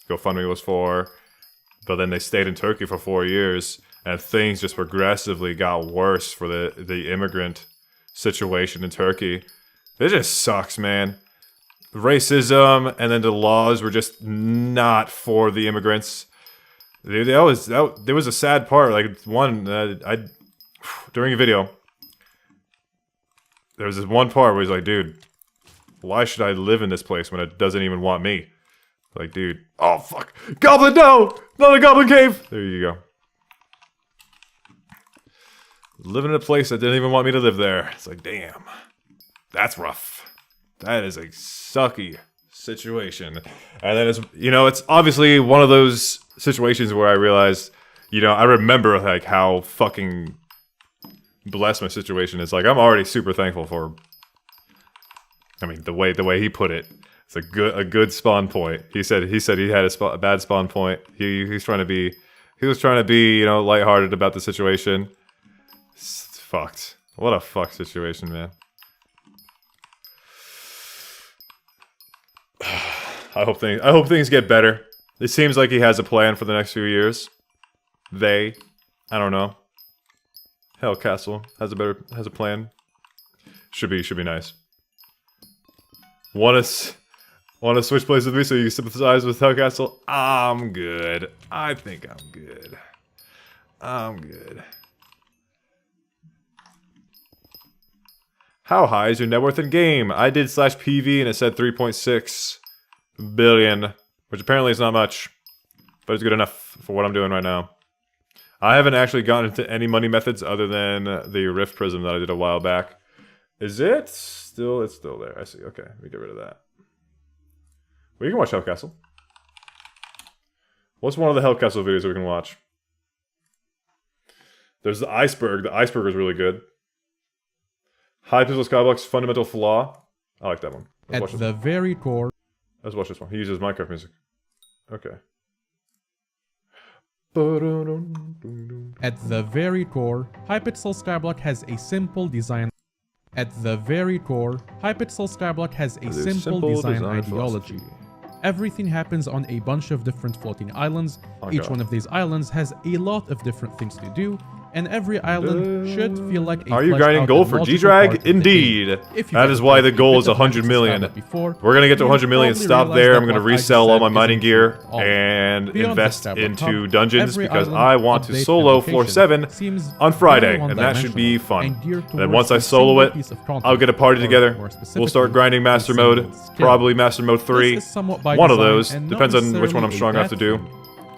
GoFundMe was for. But then they stayed in Turkey for 4 years, and things just progressively got worse for the immigrant situation in Turkey. It just sucks, man. Racism, and then the laws were just not for the immigrants. There was a sad part. Like during a video, there was this one part where he's like, "Dude, why should I live in this place when it doesn't even want me?" Like, dude, oh fuck, goblin, no, not a goblin cave. There you go. Living in a place that didn't even want me to live there. It's like, damn, that's rough. That is a sucky situation. And then it's obviously one of those situations where I realized, I remember like how fucking blessed my situation is. Like, I'm already super thankful for, the way he put it. It's a good spawn point. He said he had a bad spawn point. He was trying to be lighthearted about the situation. It's fucked. What a fucked situation, man. I hope things get better. It seems like he has a plan for the next few years. I don't know. Hellcastle has a plan. Should be nice. Want to switch places with me so you can sympathize with Hellcastle? I'm good. I think I'm good. I'm good. How high is your net worth in game? I did /PV and it said 3.6 billion, which apparently is not much, but it's good enough for what I'm doing right now. I haven't actually gotten into any money methods other than the Rift Prism that I did a while back. Is it still? It's still there. I see. Okay, let me get rid of that. Well, you can watch Hellcastle. What's one of the Hellcastle videos we can watch? There's the Iceberg. The Iceberg is really good. Hypixel SkyBlock's fundamental flaw. I like that one. At the very core. Let's watch this one. He uses Minecraft music. Okay. At the very core, Hypixel SkyBlock has a simple design. At the very core, Hypixel SkyBlock has a simple design ideology. Everything happens on a bunch of different floating islands. Each one of these islands has a lot of different things to do, and every island should feel like a Are you grinding gold for G-Drag? Indeed! That is why the goal is 100 million. We're gonna get to 100 million, stop there, I'm gonna resell all my mining gear and invest into dungeons because I want to solo floor 7 on Friday, and that should be fun. And then once I solo it, I'll get a party together, we'll start grinding Master Mode, probably Master Mode 3, one of those, depends on which one I'm strong enough to do.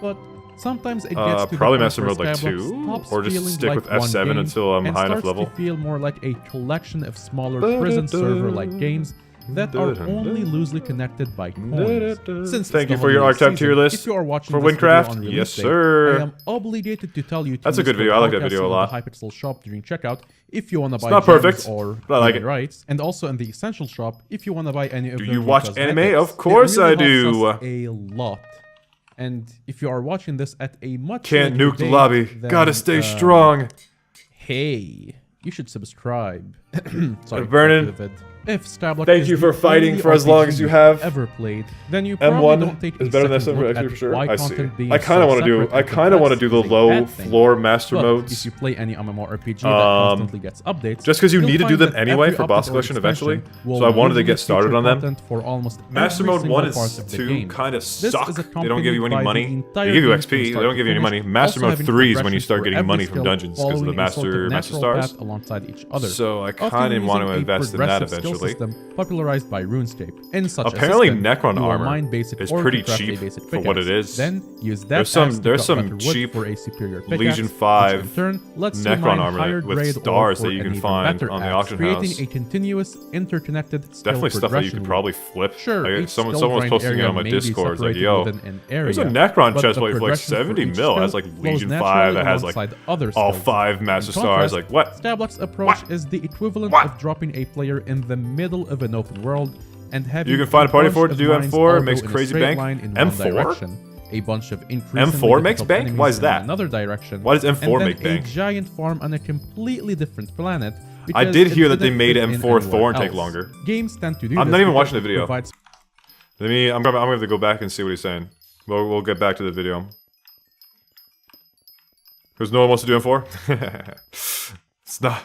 But sometimes it gets to probably the Master point Mode where like SkyBlock 2, or just stops stick feeling with like one F7 game until I'm high enough and level. starts to feel more like a collection of smaller prison server-like games that are only loosely connected by coins. Since Thank you it's for the your holiday archetype tier season, list if you are watching for this video Windcraft. on release Yes, date, sir. I am obligated to tell you to That's a use good video. I like that code video a lot. in the Hypixel shop during checkout if you want to buy not gems perfect, or but I like human it. rights, and also in the Essential shop if you want to buy any of Do their you watch cosmetics. anime? Of It course really I do. helps us a lot. And if you are watching this at a much Can't later nuke the date, lobby. then, Gotta stay strong. Hey, you should subscribe. Sorry, Vernon, back to the vid. If SkyBlock thank is you the for fighting only for as long RPG as you you've have. ever played, then you probably M1 don't take is a better than second S7 look for at XP for sure. why I see. content being I kind of so want to do. separate I and kind of want to complex do the is a low bad thing. floor master But modes. if you play any MMORPG that constantly gets updates, Just because you you'll need to do find them that anyway every for update boss or collection expansion eventually, will so I wanted to usually get started feature on them. content for almost Master every Mode single 1 part of and the 2 game. kind of This is suck. They don't give you any accompanied by money. the entire They give you game XP. from They start don't to give you any finish, money. Master also Mode having 3 is when you progressions start for getting every money from skill, dungeons because of the following a sort of Master natural Stars. path alongside each other. So I Often kind of want to using a invest in that progressive skill eventually. system popularized by RuneScape. In such Apparently, a system, Necron you will armor mine basic is ore pretty to craft a cheap basic for what pickaxe. it is. Then use that There's some axe to cut some better wood cheap for a superior pickaxe, Legion which 5 in turn lets you Necron mine armor higher with grade stars ore that for you an can even find better on the axe, auction creating house. a continuous interconnected skill Definitely stuff that you progression could loop. probably flip. Sure, Like, each someone skill was grind posting it area on my may be Discord. It's like, separated yo, within an there's a area, Necron but chest the plate for like progression for 70 each mil. skill That's like flows Legion 5 naturally that has like alongside other all skills. 5 Master In Stars. contrast, Like, what? SkyBlock's approach is the equivalent of dropping a player in the middle of an open world and having You can find a party for it to bunch do of mines M4, all it makes go in a crazy straight bank. line in one M4? direction, a bunch of increasingly M4 makes difficult bank? enemies Why is in that? another direction, Why does M4 and then make bank? a giant farm on a completely different planet. I because did it hear that they didn't made fit in M4 anywhere Thorn take else. longer. Games tend to do I'm this not even because watching the it video. provides I'm gonna have to go back and see what he's saying. We'll get back to the video. Because no one wants to do M4? It's not...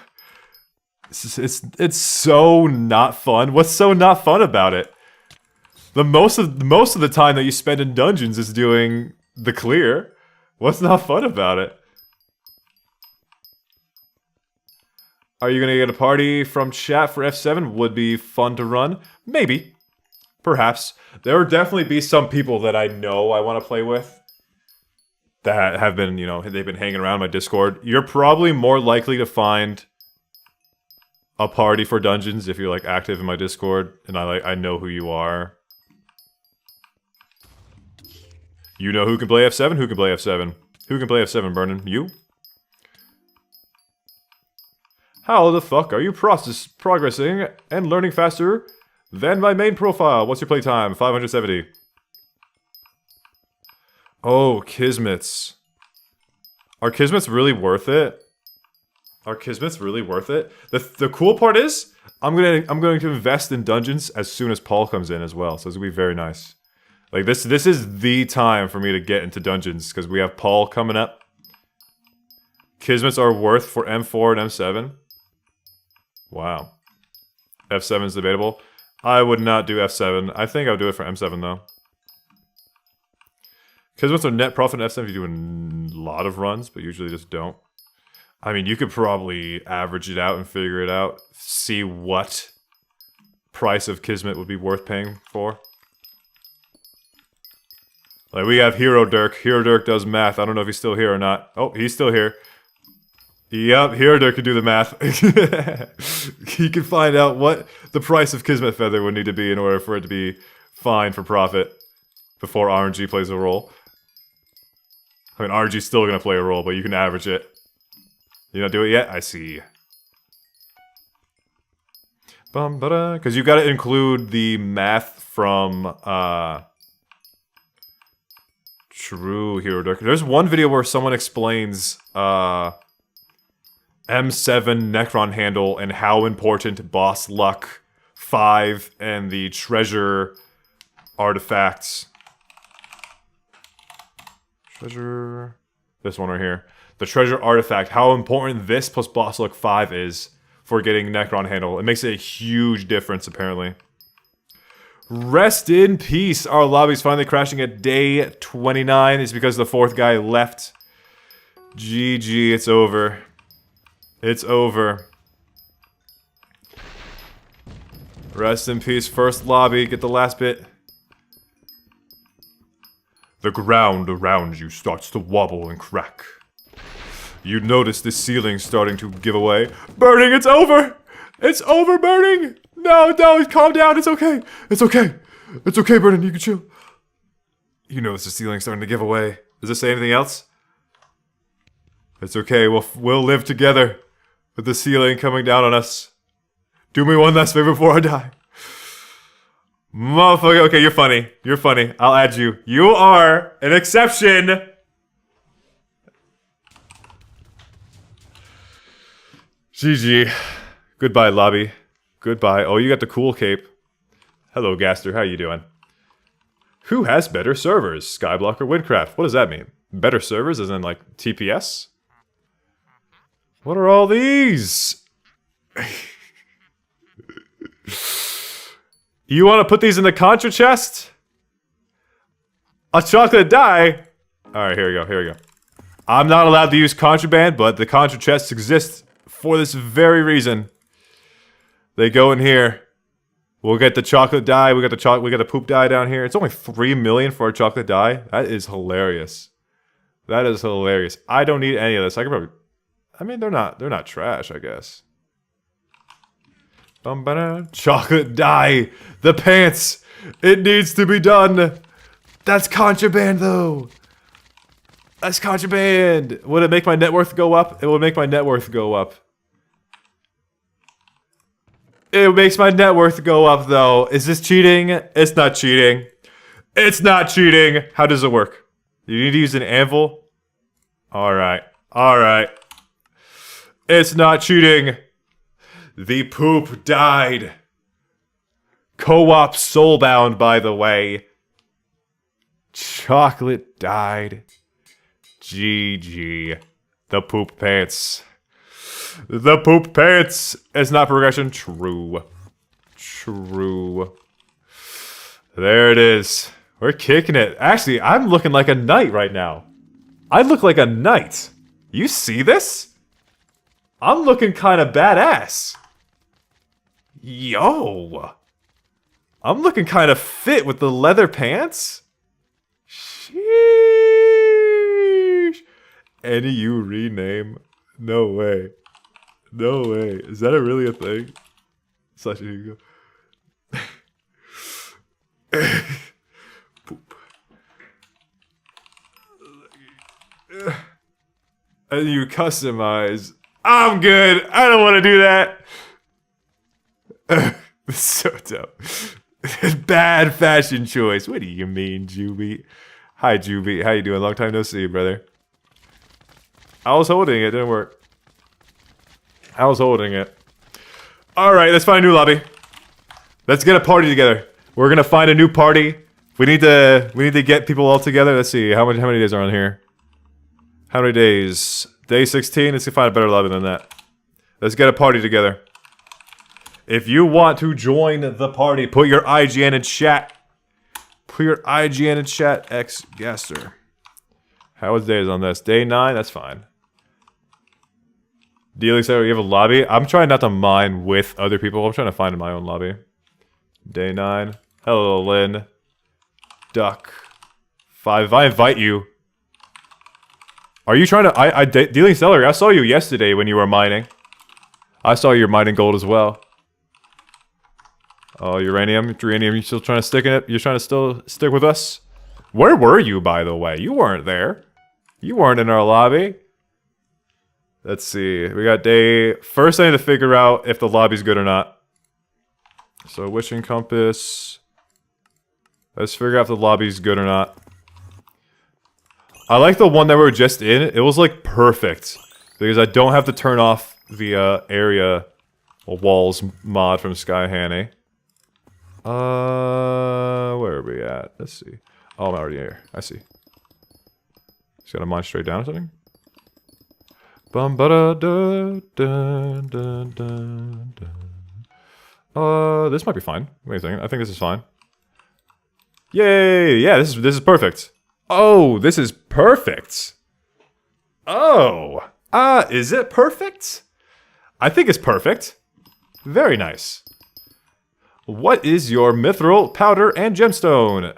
It's so not fun. What's so not fun about it? The most of the time that you spend in dungeons is doing the clear. What's not fun about it? Are you gonna get a party from chat for F7? Would be fun to run. Maybe. Perhaps. There would definitely be some people that I know I want to play with that have been, you know, they've been hanging around my Discord. You're probably more likely to find a party for dungeons if you're like active in my Discord and I know who you are. You know who can play F7? Who can play F7? Who can play F7, Vernon? You? How the fuck are you progressing and learning faster than my main profile? What's your playtime? 570. Oh, Kismets. Are Kismets really worth it? Are Kismets really worth it? The cool part is, I'm going to invest in dungeons as soon as Paul comes in as well, so it's gonna be very nice. Like this is the time for me to get into dungeons because we have Paul coming up. Kismets are worth for M4 and M7. Wow. F7 is debatable. I would not do F7. I think I would do it for M7 though. Kismets are net profit in F7 if you do a lot of runs, but usually just don't. I mean, you could probably average it out and figure it out. See what price of Kismet would be worth paying for. Like, we have Hero Dirk. Hero Dirk does math. I don't know if he's still here or not. Oh, he's still here. Yep, Hero Dirk can do the math. He can find out what the price of Kismet Feather would need to be in order for it to be fine for profit before RNG plays a role. I mean, RNG's still going to play a role, but you can average it. You not do it yet? I see. Because you got to include the math from True Hero Dark. There's one video where someone explains M7 Necron handle and how important Boss Luck 5 and the treasure artifacts. Treasure. This one right here. The treasure artifact. How important this plus Boss Luck 5 is for getting Necron handle. It makes a huge difference, apparently. Rest in peace. Our lobby's finally crashing at day 29. It's because the fourth guy left. GG, it's over. It's over. Rest in peace. First lobby. Get the last bit. The ground around you starts to wobble and crack. You notice the ceiling starting to give away. Burning, it's over! It's over, Burning! No, calm down, it's okay. It's okay. It's okay, Burning, you can chill. You notice the ceiling starting to give away. Does it say anything else? It's okay, we'll live together with the ceiling coming down on us. Do me one last favor before I die. Motherfucker, okay, you're funny. You're funny. I'll add you. You are an exception! GG. Goodbye, lobby. Goodbye. Oh, you got the cool cape. Hello, Gaster. How you doing? Who has better servers? SkyBlock or Windcraft? What does that mean? Better servers as in, like, TPS? What are all these? You want to put these in the Contra chest? A chocolate die? Alright, here we go, here we go. I'm not allowed to use contraband, but the Contra chests exist for this very reason. They go in here. We'll get the chocolate die. We got the poop die down here. It's only 3 million for a chocolate die. That is hilarious. That is hilarious. I don't need any of this. I can probably. I mean, they're not trash, I guess. Chocolate die. The pants. It needs to be done. That's contraband, though. That's contraband. Would it make my net worth go up? It would make my net worth go up. It makes my net worth go up, though. Is this cheating? It's not cheating. It's not cheating. How does it work? You need to use an anvil? Alright. Alright. It's not cheating. The poop died. Co-op soulbound, by the way. Chocolate died. GG. The poop pants. The poop pants is not progression. True. True. There it is. We're kicking it. Actually, I'm looking like a knight right now. I look like a knight. You see this? I'm looking kind of badass. Yo. I'm looking kind of fit with the leather pants. Sheesh. Any you rename? No way. No way. Is that really a thing? Such a ego. Poop. And you customize. I'm good. I don't want to do that. So dope. Bad fashion choice. What do you mean, Juby? Hi, Juby. How you doing? Long time no see, brother. I was holding it. It didn't work. I was holding it. Alright, let's find a new lobby. Let's get a party together. We're gonna find a new party. We need to get people all together. Let's see. How many days are on here? How many days? Day 16? Let's find a better lobby than that. Let's get a party together. If you want to join the party, put your IGN in chat. Put your IGN in chat, X-Gaster. How was days on this? Day 9? That's fine. Dealing you have a lobby? I'm trying not to mine with other people. I'm trying to find my own lobby. Day 9. Hello, Lynn. Duck. 5. If I invite you. Are you trying to... Dealing Celery, I saw you yesterday when you were mining. I saw you mining gold as well. Oh, uranium, you still trying to stick in it? You're trying to still stick with us? Where were you, by the way? You weren't there. You weren't in our lobby. Let's see. We got day... First, I need to figure out if the lobby's good or not. So wishing compass. Let's figure out if the lobby's good or not. I like the one that we were just in. It was like perfect. Because I don't have to turn off the area walls mod from Skyhanny. Where are we at? Let's see. Oh, I'm already here. I see. Just gotta mine straight down or something? Bum ba da da dun dun dun dun. This might be fine. Wait a second. I think this is fine. Yay! Yeah, this is perfect. Oh, this is perfect. Oh. Is it perfect? I think it's perfect. Very nice. What is your mithril, powder, and gemstone?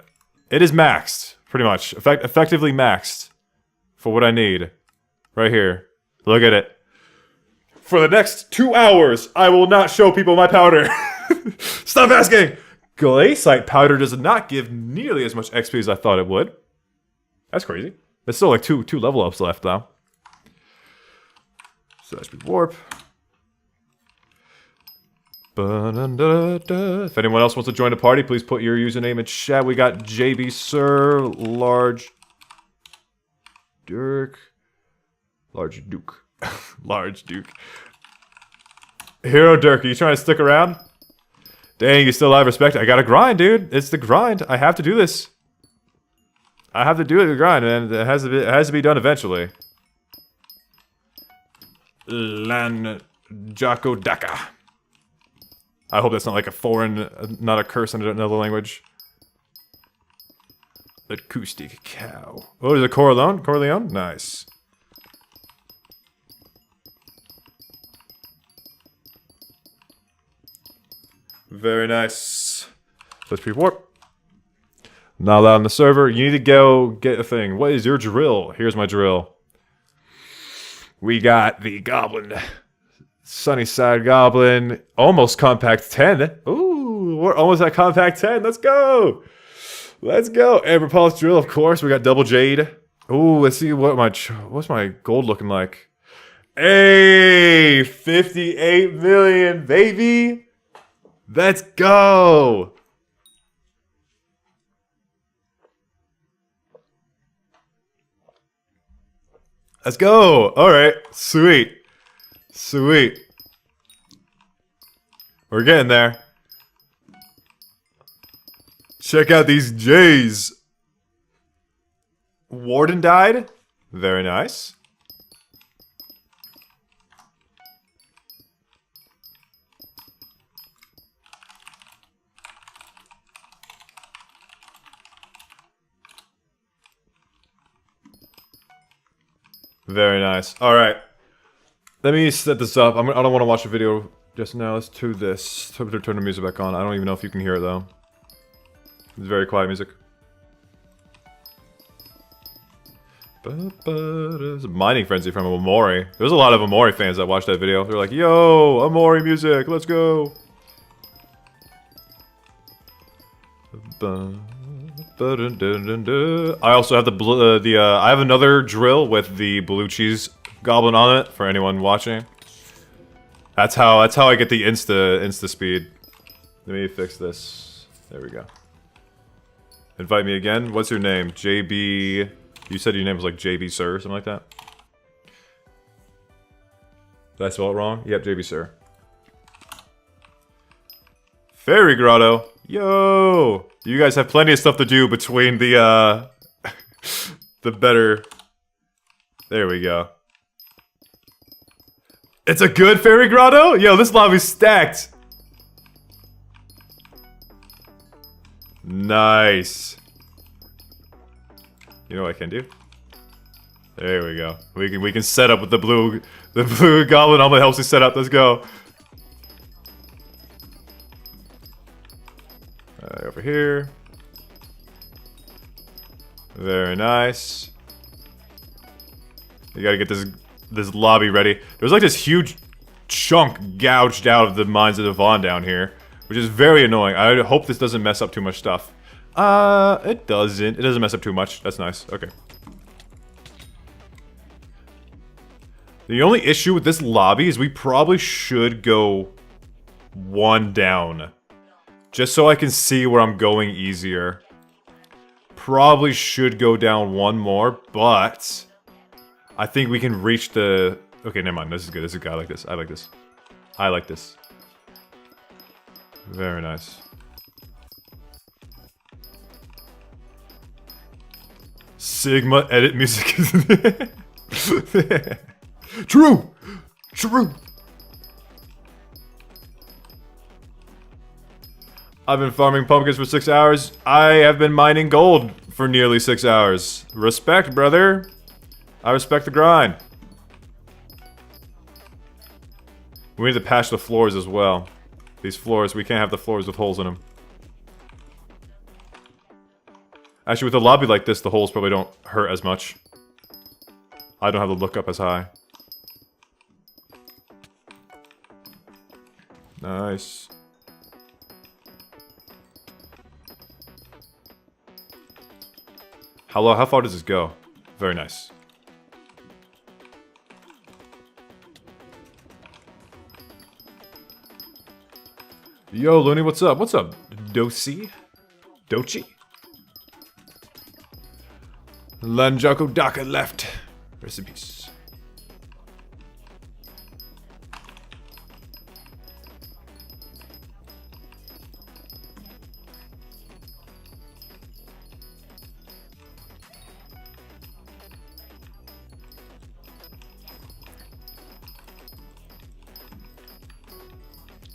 It is maxed, pretty much. Effectively maxed. For what I need. Right here. Look at it. For the next 2 hours, I will not show people my powder. Stop asking! Glaciite powder does not give nearly as much XP as I thought it would. That's crazy. There's still like two level ups left, though. So that should be warp. If anyone else wants to join the party, please put your username in chat. We got JB Sir, Large Dirk, Large Duke, Large Duke. Hero Dirk, are you trying to stick around? Dang, you still have respect. I gotta grind, dude. It's the grind. I have to do this. I have to do it, the grind, and it has to be done eventually. Lan Jako Daka. I hope that's not like a foreign, not a curse in another language. Acoustic cow. Oh, is it Corleone? Corleone? Nice. Very nice. Let's pre-warp. Not allowed on the server. You need to go get a thing. What is your drill? Here's my drill. We got the Goblin. Sunnyside Goblin. Almost Compact 10. Ooh, we're almost at Compact 10. Let's go. Let's go. Amber Pulse Drill, of course. We got Double Jade. Ooh, let's see what's my gold looking like. Hey, 58 million, baby. Let's go. Let's go. All right. Sweet. Sweet. We're getting there. Check out these J's. Warden died. Very nice. Very nice. All right. Let me set this up. I don't want to watch the video just now. Let's do this. Turn the music back on. I don't even know if you can hear it though. It's very quiet music. It's a mining frenzy from Amori. There's a lot of Amori fans that watched that video. They're like, yo, Amori music, let's go. I also have I have another drill with the blue cheese goblin on it for anyone watching. That's how I get the insta speed. Let me fix this. There we go. Invite me again. What's your name? JB. You said your name was like JB Sir, something like that. Did I spell it wrong? Yep, JB Sir. Fairy Grotto. Yo! You guys have plenty of stuff to do between the the better. There we go. It's a good Fairy Grotto? Yo, this lobby's stacked. Nice. You know what I can do? There we go. We can set up with the blue goblin almost helps you set up. Let's go. Over here. Very nice. You gotta get this lobby ready. There's like this huge chunk gouged out of the Mines of the Vaughn down here, which is very annoying. I hope this doesn't mess up too much stuff. It doesn't. It doesn't mess up too much. That's nice. Okay. The only issue with this lobby is we probably should go one down. Just so I can see where I'm going easier. Probably should go down one more, but I think we can reach the... Okay, never mind. This is good. This is good. I like this. I like this. I like this. Very nice. Sigma edit music. True! True! I've been farming pumpkins for 6 hours. I have been mining gold for nearly 6 hours. Respect, brother. I respect the grind. We need to patch the floors as well. These floors, we can't have the floors with holes in them. Actually, with a lobby like this, the holes probably don't hurt as much. I don't have the lookup as high. Nice. How far does this go? Very nice. Yo, Looney, what's up? What's up, Dochi? Dochi? Lanjaku Daka left. Rest in peace.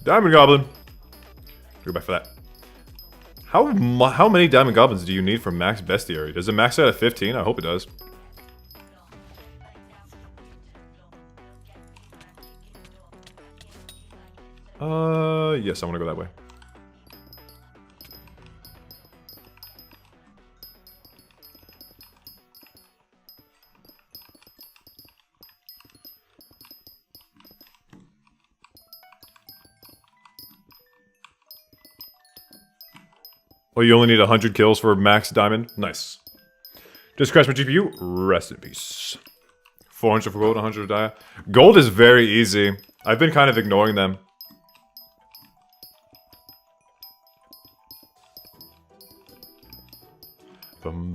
Diamond Goblin. Go back for that. How many Diamond Goblins do you need for max bestiary? Does it max out at 15? I hope it does. Yes, I want to go that way. Oh, you only need 100 kills for max diamond? Nice. Just crashed my GPU. Rest in peace. 400 for gold, 100 for dia. Gold is very easy. I've been kind of ignoring them. I can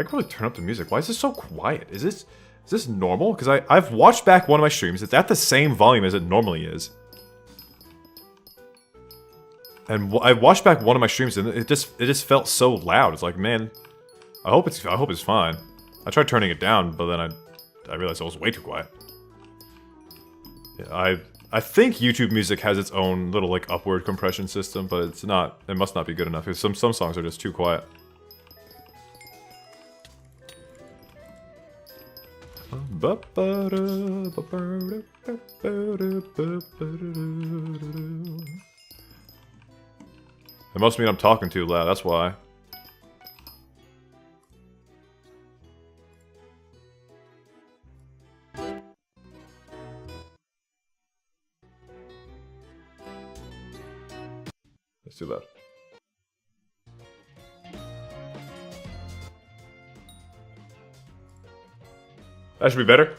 probably turn up the music. Why is this so quiet? Is this normal? Because I've watched back one of my streams. It's at the same volume as it normally is. And I watched back one of my streams and it just felt so loud. It's like, man, I hope it's fine. I tried turning it down, but then I realized it was way too quiet. Yeah, I think YouTube Music has its own little like upward compression system, but it's not. It must not be good enough because some songs are just too quiet. It must mean I'm talking too loud, that's why. Let's do that. That should be better.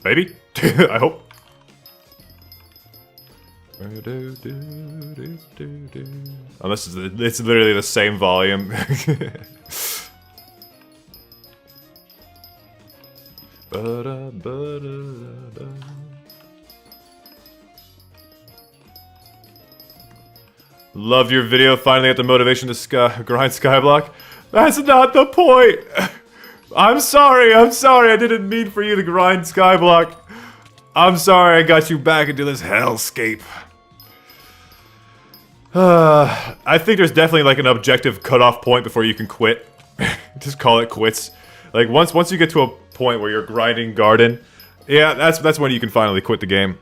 Maybe? I hope. Unless it's literally the same volume. Loved your video, finally got the motivation to grind SkyBlock. That's not the point! I'm sorry, I didn't mean for you to grind SkyBlock. I'm sorry I got you back into this hellscape. I think there's definitely like an objective cutoff point before you can quit. Just call it quits. Like once you get to a point where you're grinding garden, yeah, that's when you can finally quit the game.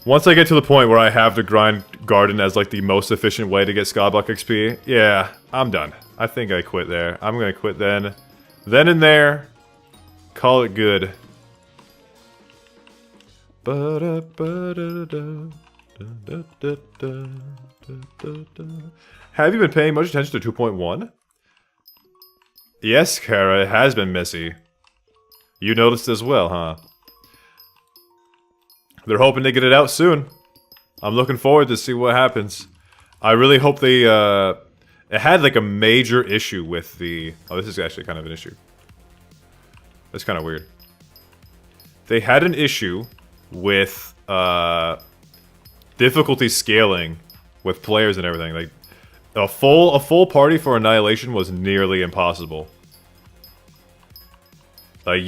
Once I get to the point where I have to grind garden as like the most efficient way to get SkyBlock XP, yeah, I'm done. I think I quit there. I'm gonna quit then. Then and there. Call it good. Have you been paying much attention to 2.1? Yes, Kara, it has been messy. You noticed as well, huh? They're hoping to get it out soon. I'm looking forward to see what happens. I really hope they, it had like a major issue with the... Oh, this is actually kind of an issue. That's kind of weird. They had an issue with, difficulty scaling with players and everything. Like, a full party for Annihilation was nearly impossible. Like,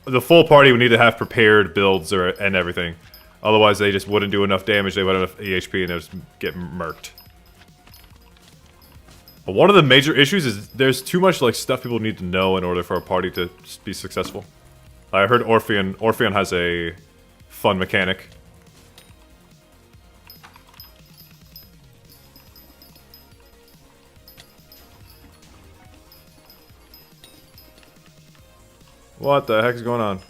the full party would need to have prepared builds and everything. Otherwise, they just wouldn't do enough damage, they wouldn't have enough EHP, and they'd just get murked. But one of the major issues is there's too much like stuff people need to know in order for a party to be successful. I heard Orpheon has a fun mechanic. What the heck is going on?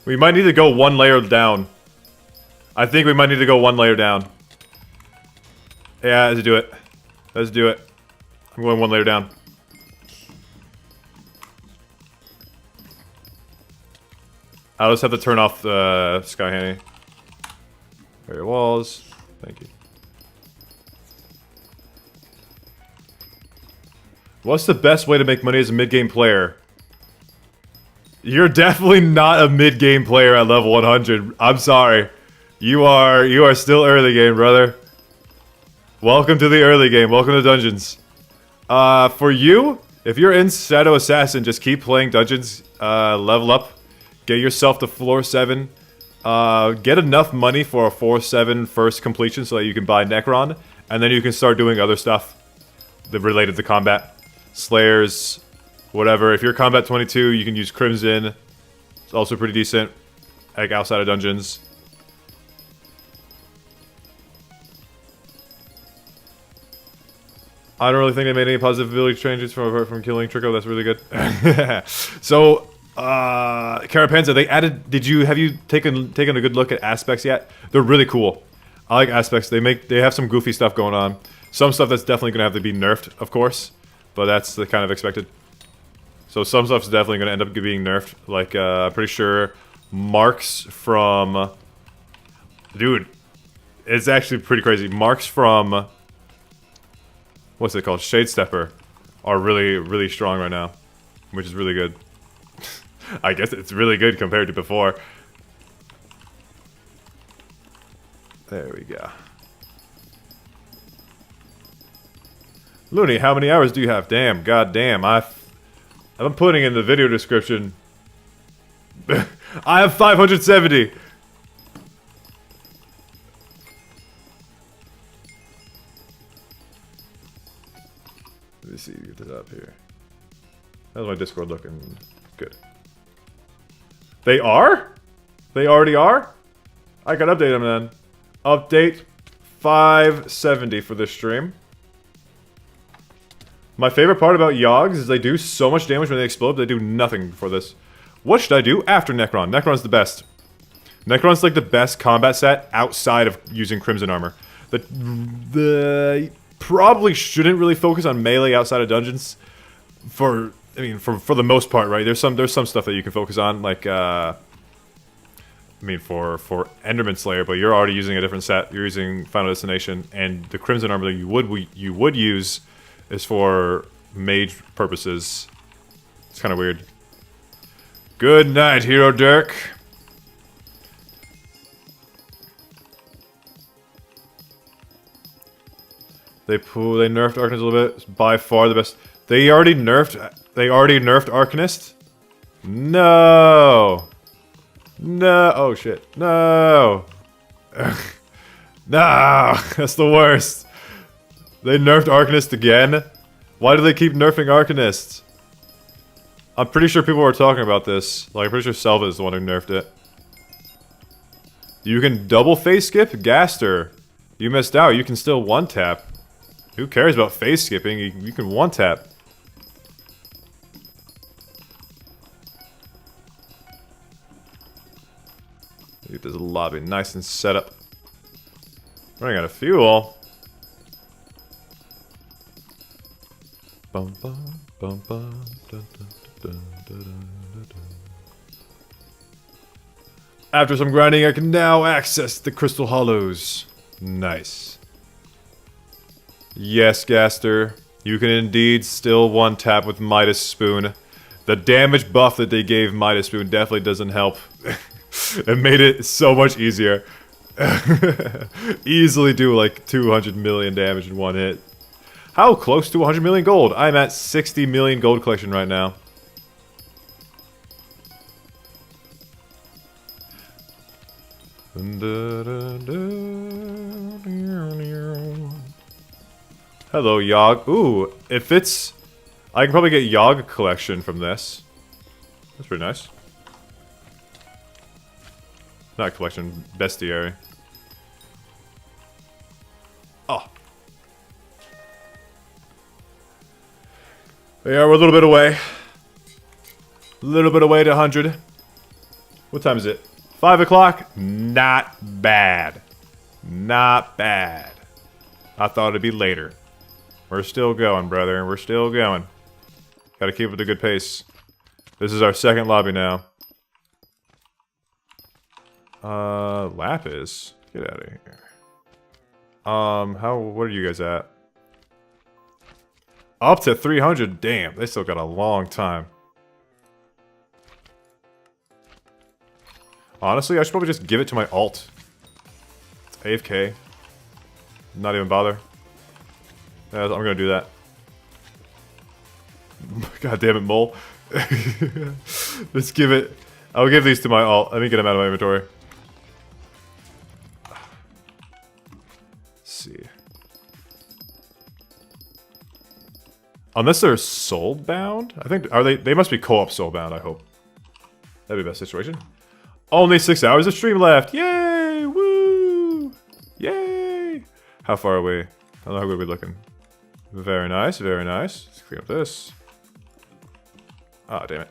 We might need to go one layer down. I think we might need to go one layer down. Yeah, let's do it. Let's do it. I'm going one layer down. I'll just have to turn off the Sky Handy. Barrier walls. Thank you. What's the best way to make money as a mid-game player? You're definitely not a mid-game player at level 100. I'm sorry. You are still early game, brother. Welcome to the early game. Welcome to dungeons. For you, if you're in Shadow Assassin, just keep playing dungeons. Level up. Get yourself to floor 7. Get enough money for a 4-7 first completion so that you can buy Necron. And then you can start doing other stuff that related to combat. Slayers, whatever. If you're combat 22, you can use Crimson. It's also pretty decent. Like outside of dungeons. I don't really think they made any positive ability changes from killing Trico. That's really good. So, Carapanza, they added. Have you taken a good look at aspects yet? They're really cool. I like aspects. They have some goofy stuff going on. Some stuff that's definitely gonna have to be nerfed, of course, but that's the kind of expected. So some stuff's definitely gonna end up being nerfed. Like, pretty sure marks from. Dude, it's actually pretty crazy. Marks from. What's it called? Shade Stepper are really, really strong right now, which is really good. I guess it's really good compared to before. There we go. Looney, how many hours do you have? Damn, goddamn, I'm putting in the video description. I have 570. Let me see, get this up here. How's my Discord looking? Good. They are? They already are? I can update them then. Update 570 for this stream. My favorite part about Yogs is they do so much damage when they explode, but they do nothing for this. What should I do after Necron? Necron's the best. Necron's like the best combat set outside of using Crimson Armor. The probably shouldn't really focus on melee outside of dungeons. For the most part, right? There's some stuff that you can focus on, like for Enderman Slayer, but you're already using a different set. You're using Final Destination, and the Crimson Armor that you would use is for mage purposes. It's kind of weird. Good night, Hero Dirk. They nerfed Arcanist a little bit. It's by far the best. They already nerfed Arcanist? No. No. Oh shit. No. No. That's the worst. They nerfed Arcanist again? Why do they keep nerfing Arcanists? I'm pretty sure people were talking about this. Like, I'm pretty sure Selva is the one who nerfed it. You can double face skip? Gaster. You missed out. You can still one-tap. Who cares about face skipping? You can one-tap. Get this lobby nice and set up. Running out of fuel. Bum, bum, bum, bum, dun, dun, dun, dun, dun, dun, dun. After some grinding, I can now access the Crystal Hollows. Nice. Yes, Gaster. You can indeed still one-tap with Midas Spoon. The damage buff that they gave Midas Spoon definitely doesn't help. It made it so much easier. Easily do like 200 million damage in one hit. How close to 100 million gold? I'm at 60 million gold collection right now. Hello, Yogg. Ooh, if it's... I can probably get Yogg collection from this. That's pretty nice. Not collection, bestiary. Oh. Yeah, we're a little bit away. A little bit away to 100. What time is it? 5 o'clock? Not bad. Not bad. I thought it'd be later. We're still going, brother. We're still going. Gotta keep with the good pace. This is our second lobby now. Lapis? Get out of here. What are you guys at? Up to 300? Damn, they still got a long time. Honestly, I should probably just give it to my alt. It's AFK. Not even bother. Yeah, I'm gonna do that. God damn it, mole. Let's give it... I'll give these to my alt. Let me get them out of my inventory. Let's see. Unless they're soul-bound? I think... Are they... They must be co-op soul-bound, I hope. That'd be the best situation. Only 6 hours of stream left! Yay! Woo! Yay! How far away? I don't know how good we're looking. Very nice, very nice. Let's clean up this. Ah, oh, damn it.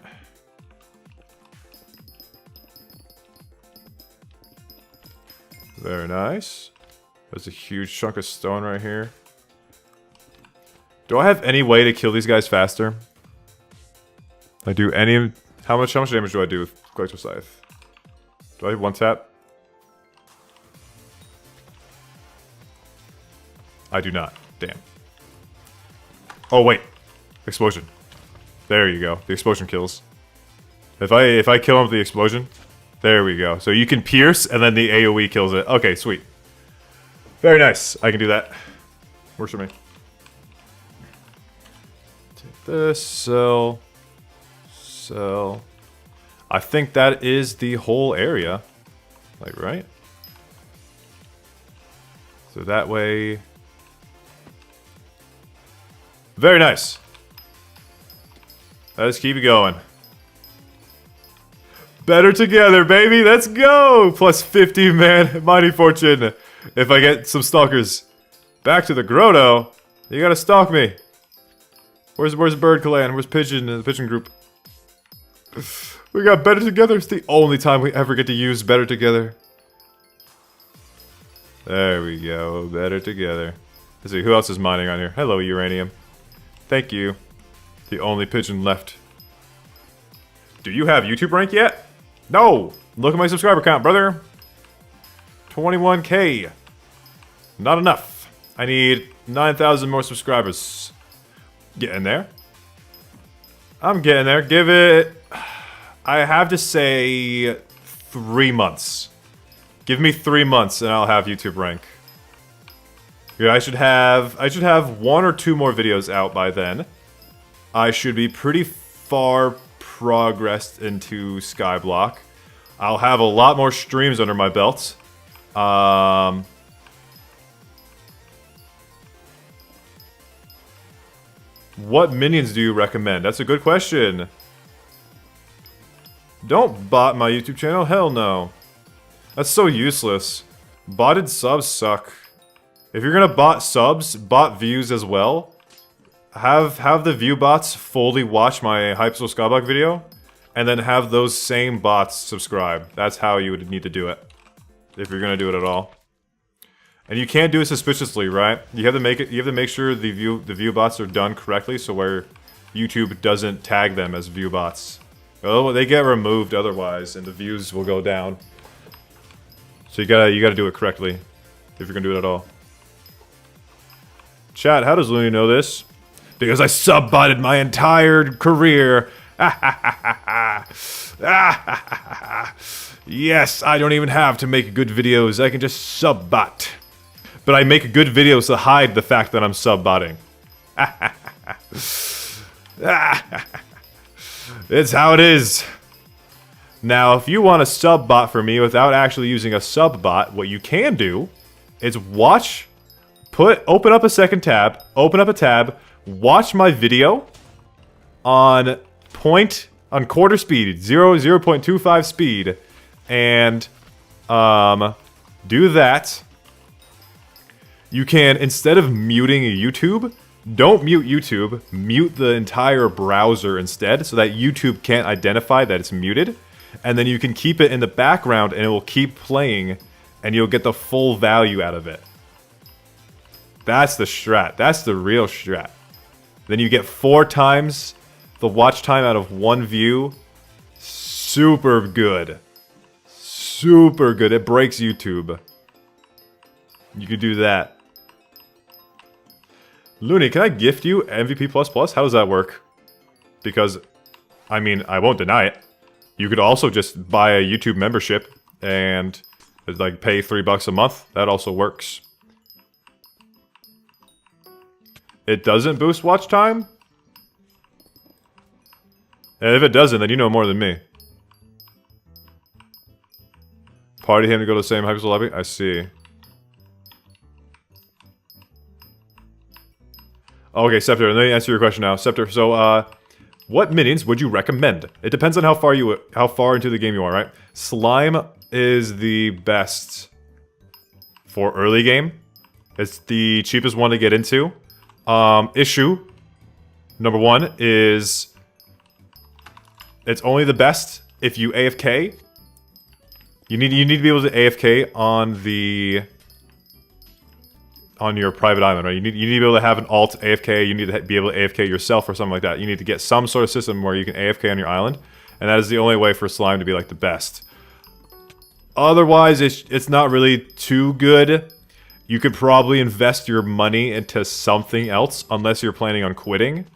Very nice. There's a huge chunk of stone right here. Do I have any way to kill these guys faster? I do any... How much damage do I do with Collector Scythe? Do I have one tap? I do not. Damn. Oh, wait. Explosion. There you go. The explosion kills. If I kill him with the explosion... There we go. So you can pierce, and then the AoE kills it. Okay, sweet. Very nice. I can do that. Works for me. Take this. Sell. Sell. I think that is the whole area. Like, right? So that way... Very nice. Let's keep it going. Better together, baby. Let's go. Plus 50, man. Mighty fortune. If I get some stalkers. Back to the grotto. You gotta stalk me. Where's Bird Clan? Where's Pigeon and the Pigeon group? We got better together. It's the only time we ever get to use better together. There we go. Better together. Let's see. Who else is mining on here? Hello, uranium. Thank you. The only pigeon left. Do you have YouTube rank yet? No! Look at my subscriber count, brother. 21K. Not enough. I need 9,000 more subscribers. Getting there. I'm getting there. Give it... I have to say 3 months. Give me 3 months and I'll have YouTube rank. Yeah, I should have 1 or 2 more videos out by then. I should be pretty far progressed into SkyBlock. I'll have a lot more streams under my belt. What minions do you recommend? That's a good question. Don't bot my YouTube channel. Hell no. That's so useless. Botted subs suck. If you're gonna bot subs, bot views as well. Have the view bots fully watch my Hypixel SkyBlock video, and then have those same bots subscribe. That's how you would need to do it. If you're gonna do it at all. And you can't do it suspiciously, right? You have to make it. You have to make sure the view bots are done correctly, so where YouTube doesn't tag them as view bots. Oh, they get removed otherwise, and the views will go down. So you gotta do it correctly if you're gonna do it at all. Chat, how does Looney know this? Because I sub-botted my entire career. Yes, I don't even have to make good videos. I can just sub-bot. But I make good videos to hide the fact that I'm sub-botting. It's how it is. Now, if you want a sub-bot for me without actually using a sub-bot, what you can do is open up a second tab, open up a tab, watch my video on quarter speed, 0.25 speed, and do that. You can, instead of muting YouTube, don't mute YouTube, mute the entire browser instead, so that YouTube can't identify that it's muted, and then you can keep it in the background and it will keep playing, and you'll get the full value out of it. That's the strat. That's the real strat. Then you get 4 times the watch time out of 1 view. Super good. Super good. It breaks YouTube. You could do that. Looney, can I gift you MVP++? How does that work? Because, I mean, I won't deny it. You could also just buy a YouTube membership and, like, pay $3 a month. That also works. It doesn't boost watch time? And if it doesn't, then you know more than me. Party him to go to the same Hypixel lobby? I see. Okay, Scepter, let me answer your question now. Scepter, so, what minions would you recommend? It depends on how far into the game you are, right? Slime is the best for early game. It's the cheapest one to get into. Issue, number 1, is it's only the best if you AFK. You need to be able to AFK on your private island, right? You need to be able to have an alt AFK, you need to be able to AFK yourself or something like that. You need to get some sort of system where you can AFK on your island, and that is the only way for Slime to be like the best. Otherwise, it's not really too good. You could probably invest your money into something else, unless you're planning on quitting.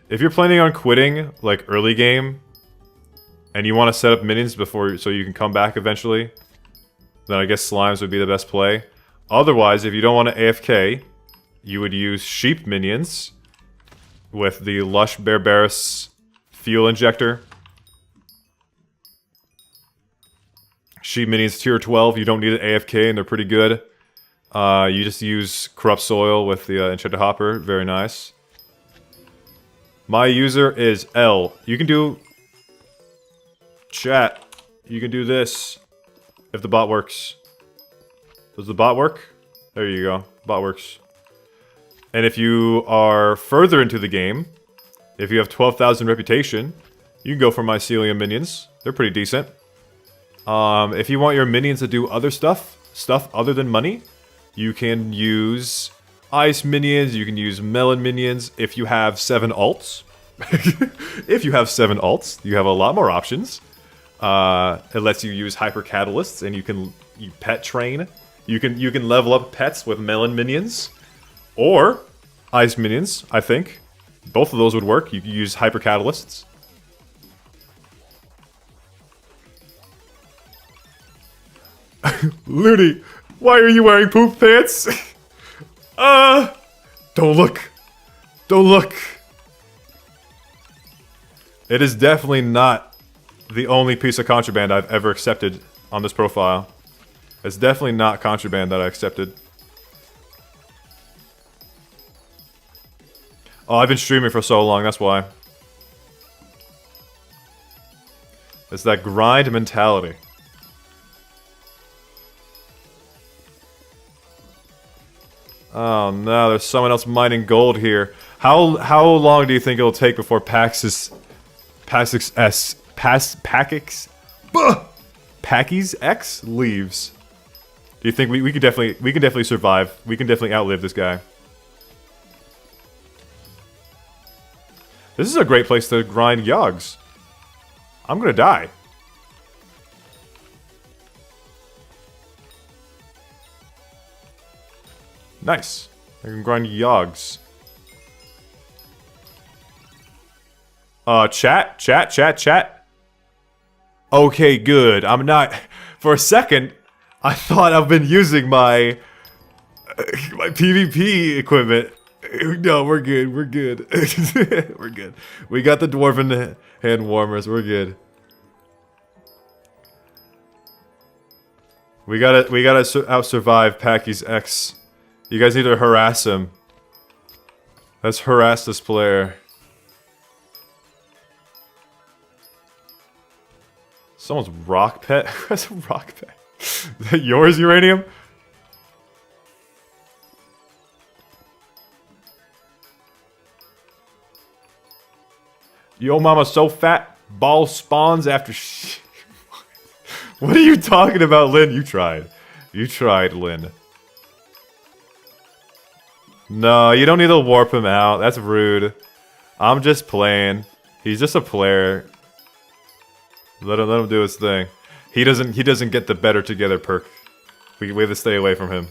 If you're planning on quitting, like early game, and you want to set up minions so you can come back eventually, then I guess Slimes would be the best play. Otherwise, if you don't want to AFK, you would use sheep minions with the Lush Barbarous fuel injector. Sheep minions tier 12, you don't need an AFK and they're pretty good. You just use Corrupt Soil with the Enchanted Hopper, very nice. My user is L. You can do... Chat. You can do this if the bot works. Does the bot work? There you go. Bot works. And if you are further into the game, if you have 12,000 reputation, you can go for Mycelium minions. They're pretty decent. If you want your minions to do other stuff other than money, you can use ice minions, you can use melon minions. If you have 7 alts, if you have 7 alts, you have a lot more options. It lets you use hyper catalysts, and you pet train. You can level up pets with melon minions, or ice minions. I think both of those would work. You can use hyper catalysts. Looney, why are you wearing poop pants? Don't look. Don't look. It is definitely not the only piece of contraband I've ever accepted on this profile. It's definitely not contraband that I accepted. Oh, I've been streaming for so long, that's why. It's that grind mentality. Oh no, there's someone else mining gold here. How long do you think it'll take before Packys X leaves? Do you think we can definitely survive? We can definitely outlive this guy. This is a great place to grind yogs. I'm gonna die. Nice. I can grind yogs. Chat. Okay, good. I'm not. For a second, I thought I've been using my PvP equipment. No, we're good. We're good. We're good. We got the dwarven hand warmers. We're good. We gotta out survive Packy's X. You guys need to harass him. Let's harass this player. Someone's rock pet? Who has a rock pet? Is that yours, Uranium? Yo mama so fat, ball spawns after What are you talking about, Lynn? You tried. You tried, Lynn. No, you don't need to warp him out. That's rude. I'm just playing. He's just a player. Let him do his thing. He doesn't get the better together perk. We have to stay away from him.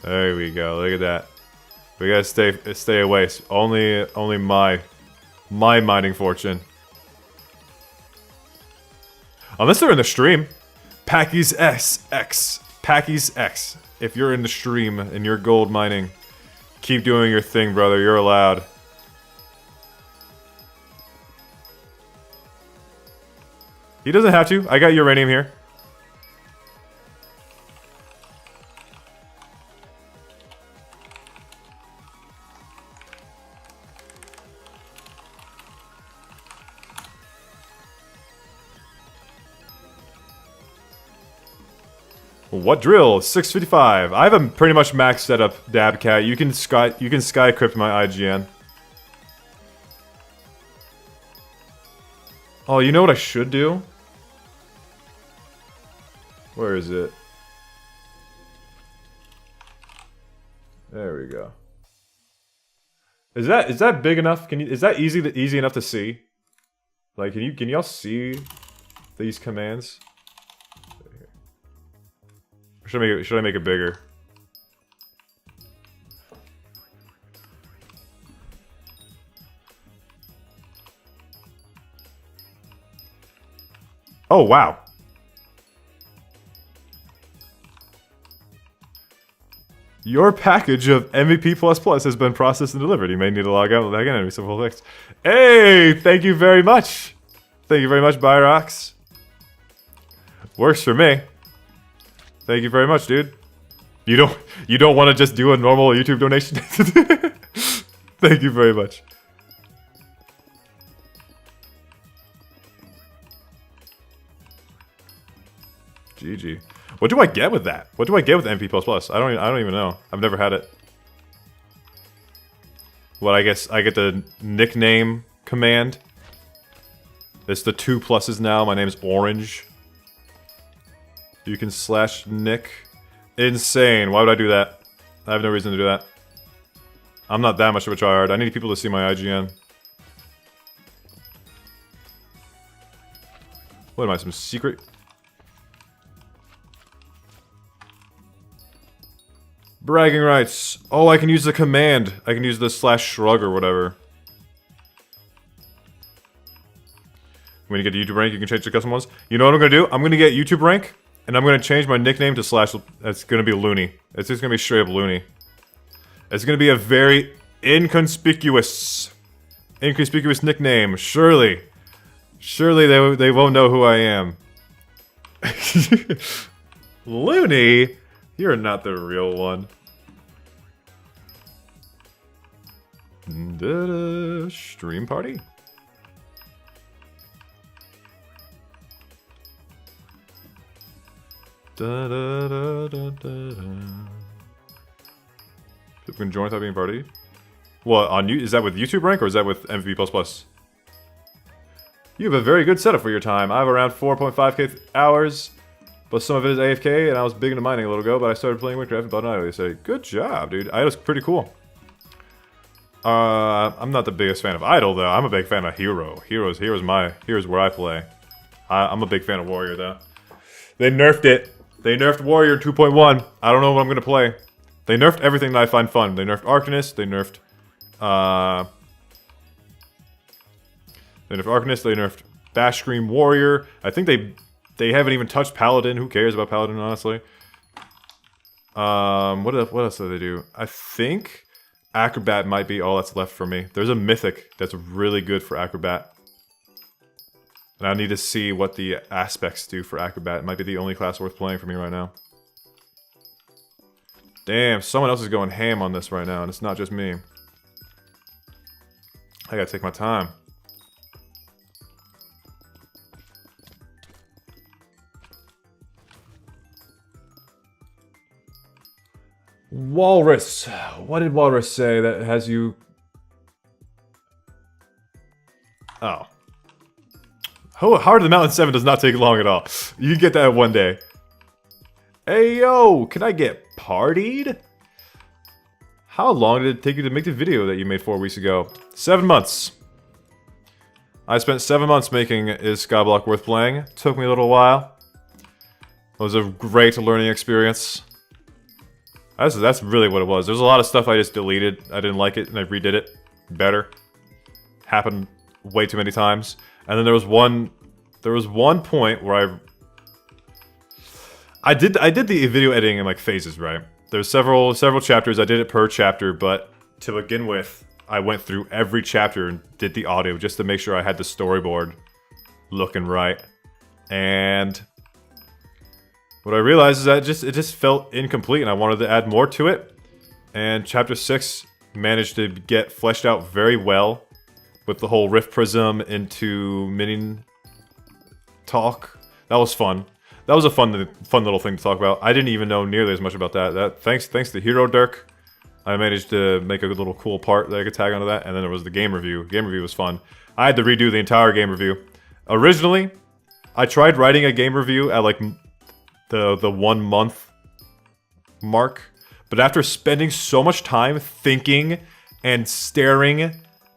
There we go. Look at that. We gotta stay away. Only my mining fortune. Unless they're in the stream. Packy's X. Packy's X. If you're in the stream and you're gold mining, keep doing your thing, brother. You're allowed. He doesn't have to. I got uranium here. What drill? 655. I have a pretty much max setup, Dabcat. You can sky crypt my IGN. Oh, you know what I should do? Where is it? There we go. Is that big enough? Is that easy enough to see? Like, can y'all see these commands? Or should I make it bigger? Oh, wow. Your package of MVP++ has been processed and delivered. You may need to log out and log in and simple fix. Hey, thank you very much. Thank you very much, Byrox. Works for me. Thank you very much, dude. You don't want to just do a normal YouTube donation? Thank you very much. GG. What do I get with that? What do I get with MP++? I don't even know. I've never had it. What, I guess I get the nickname command. It's the 2 pluses now. My name's Orange. You can slash Nick. Insane. Why would I do that? I have no reason to do that. I'm not that much of a tryhard. I need people to see my IGN. What am I, some secret? Bragging rights. Oh, I can use the command. I can use the /shrug or whatever. When you get to YouTube rank, you can change the custom ones. You know what I'm gonna do? I'm gonna get YouTube rank, and I'm gonna change my nickname to / It's gonna be Looni. It's just gonna be straight up Looni. It's gonna be a very inconspicuous nickname. Surely they won't know who I am. Looni, you're not the real one. Stream party. People can join without being party. What, on you? Is that with YouTube rank or is that with MVP++? You have a very good setup for your time. I have around 4.5k hours. but some of it is AFK, and I was big into mining a little ago, but I started playing Minecraft about an idle yesterday. Good job, dude. Idle's pretty cool. I'm not the biggest fan of Idle, though. I'm a big fan of Hero. Here's where I play. I'm a big fan of Warrior, though. They nerfed it. They nerfed Warrior 2.1. I don't know what I'm gonna play. They nerfed everything that I find fun. They nerfed Arcanist. They nerfed, They nerfed Bash Scream Warrior. I think they haven't even touched Paladin. Who cares about Paladin, honestly? What else do they do? I think Acrobat might be all that's left for me. There's a Mythic that's really good for Acrobat. And I need to see what the aspects do for Acrobat. It might be the only class worth playing for me right now. Damn, someone else is going ham on this right now, and it's not just me. I gotta take my time. Walrus. What did Walrus say that has you... Oh. Heart of the Mountain 7 does not take long at all. You get that one day. Hey, yo! Can I get partied? How long did it take you to make the video that you made 4 weeks ago? 7 months. I spent 7 months making Is SkyBlock Worth Playing? Took me a little while. It was a great learning experience. That's really what it was. There's a lot of stuff I just deleted. I didn't like it, and I redid it better. Happened way too many times. And then there was one point where I did the video editing in like phases, right? There's several chapters. I did it per chapter, but to begin with, I went through every chapter and did the audio just to make sure I had the storyboard looking right. And what I realized is that it just felt incomplete, and I wanted to add more to it. And chapter 6 managed to get fleshed out very well with the whole Rift Prism into minion talk. That was fun. That was a fun little thing to talk about. I didn't even know nearly as much about that. Thanks to Hero Dirk, I managed to make a little cool part that I could tag onto that. And then there was the game review. Game review was fun. I had to redo the entire game review. Originally, I tried writing a game review at like the 1 month mark, but after spending so much time thinking and staring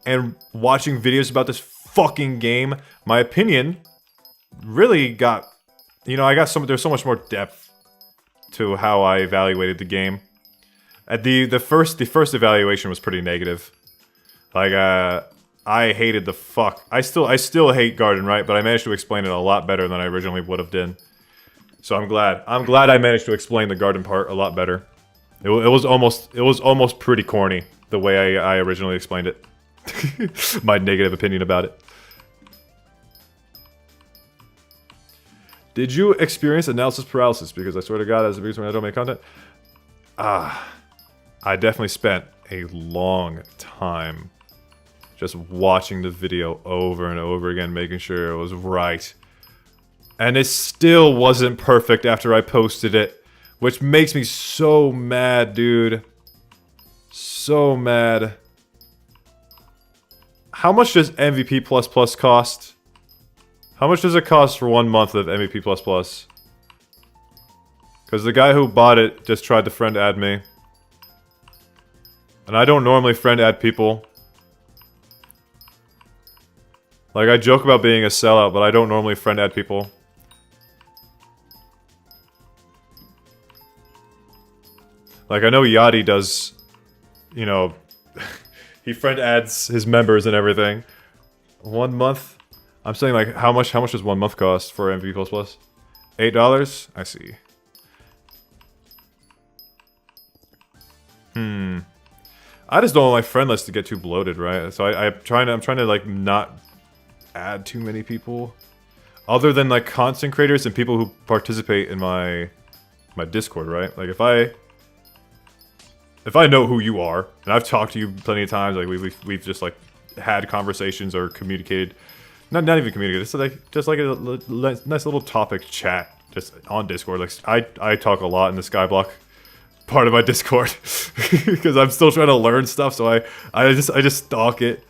and watching videos about this fucking game, my opinion really got, there's so much more depth to how I evaluated the game. At the first evaluation was pretty negative. Like, I hated the fuck. I still hate Garden, right? But I managed to explain it a lot better than I originally would have done. So I'm glad I managed to explain the Garden part a lot better. It was almost pretty corny the way I originally explained it. My negative opinion about it. Did you experience analysis paralysis? Because I swear to God, as a reason when I don't make content. I definitely spent a long time just watching the video over and over again, making sure it was right. And it still wasn't perfect after I posted it, which makes me so mad, dude. So mad. How much does MVP++ cost? How much does it cost for 1 month of MVP++? Because the guy who bought it just tried to friend add me. And I don't normally friend add people. Like, I joke about being a sellout, but I don't normally friend add people. Like, I know Yachty does, he friend adds his members and everything. 1 month? I'm saying, like, how much does 1 month cost for MVP++? $8? I see. I just don't want my friend list to get too bloated, right? So I'm trying to like not add too many people, other than like content creators and people who participate in my Discord, right? Like if I know who you are and I've talked to you plenty of times, like we've just like had conversations or communicated, not even communicated, just like a nice little topic chat just on Discord. Like I talk a lot in the SkyBlock part of my Discord because I'm still trying to learn stuff, so I just stalk it.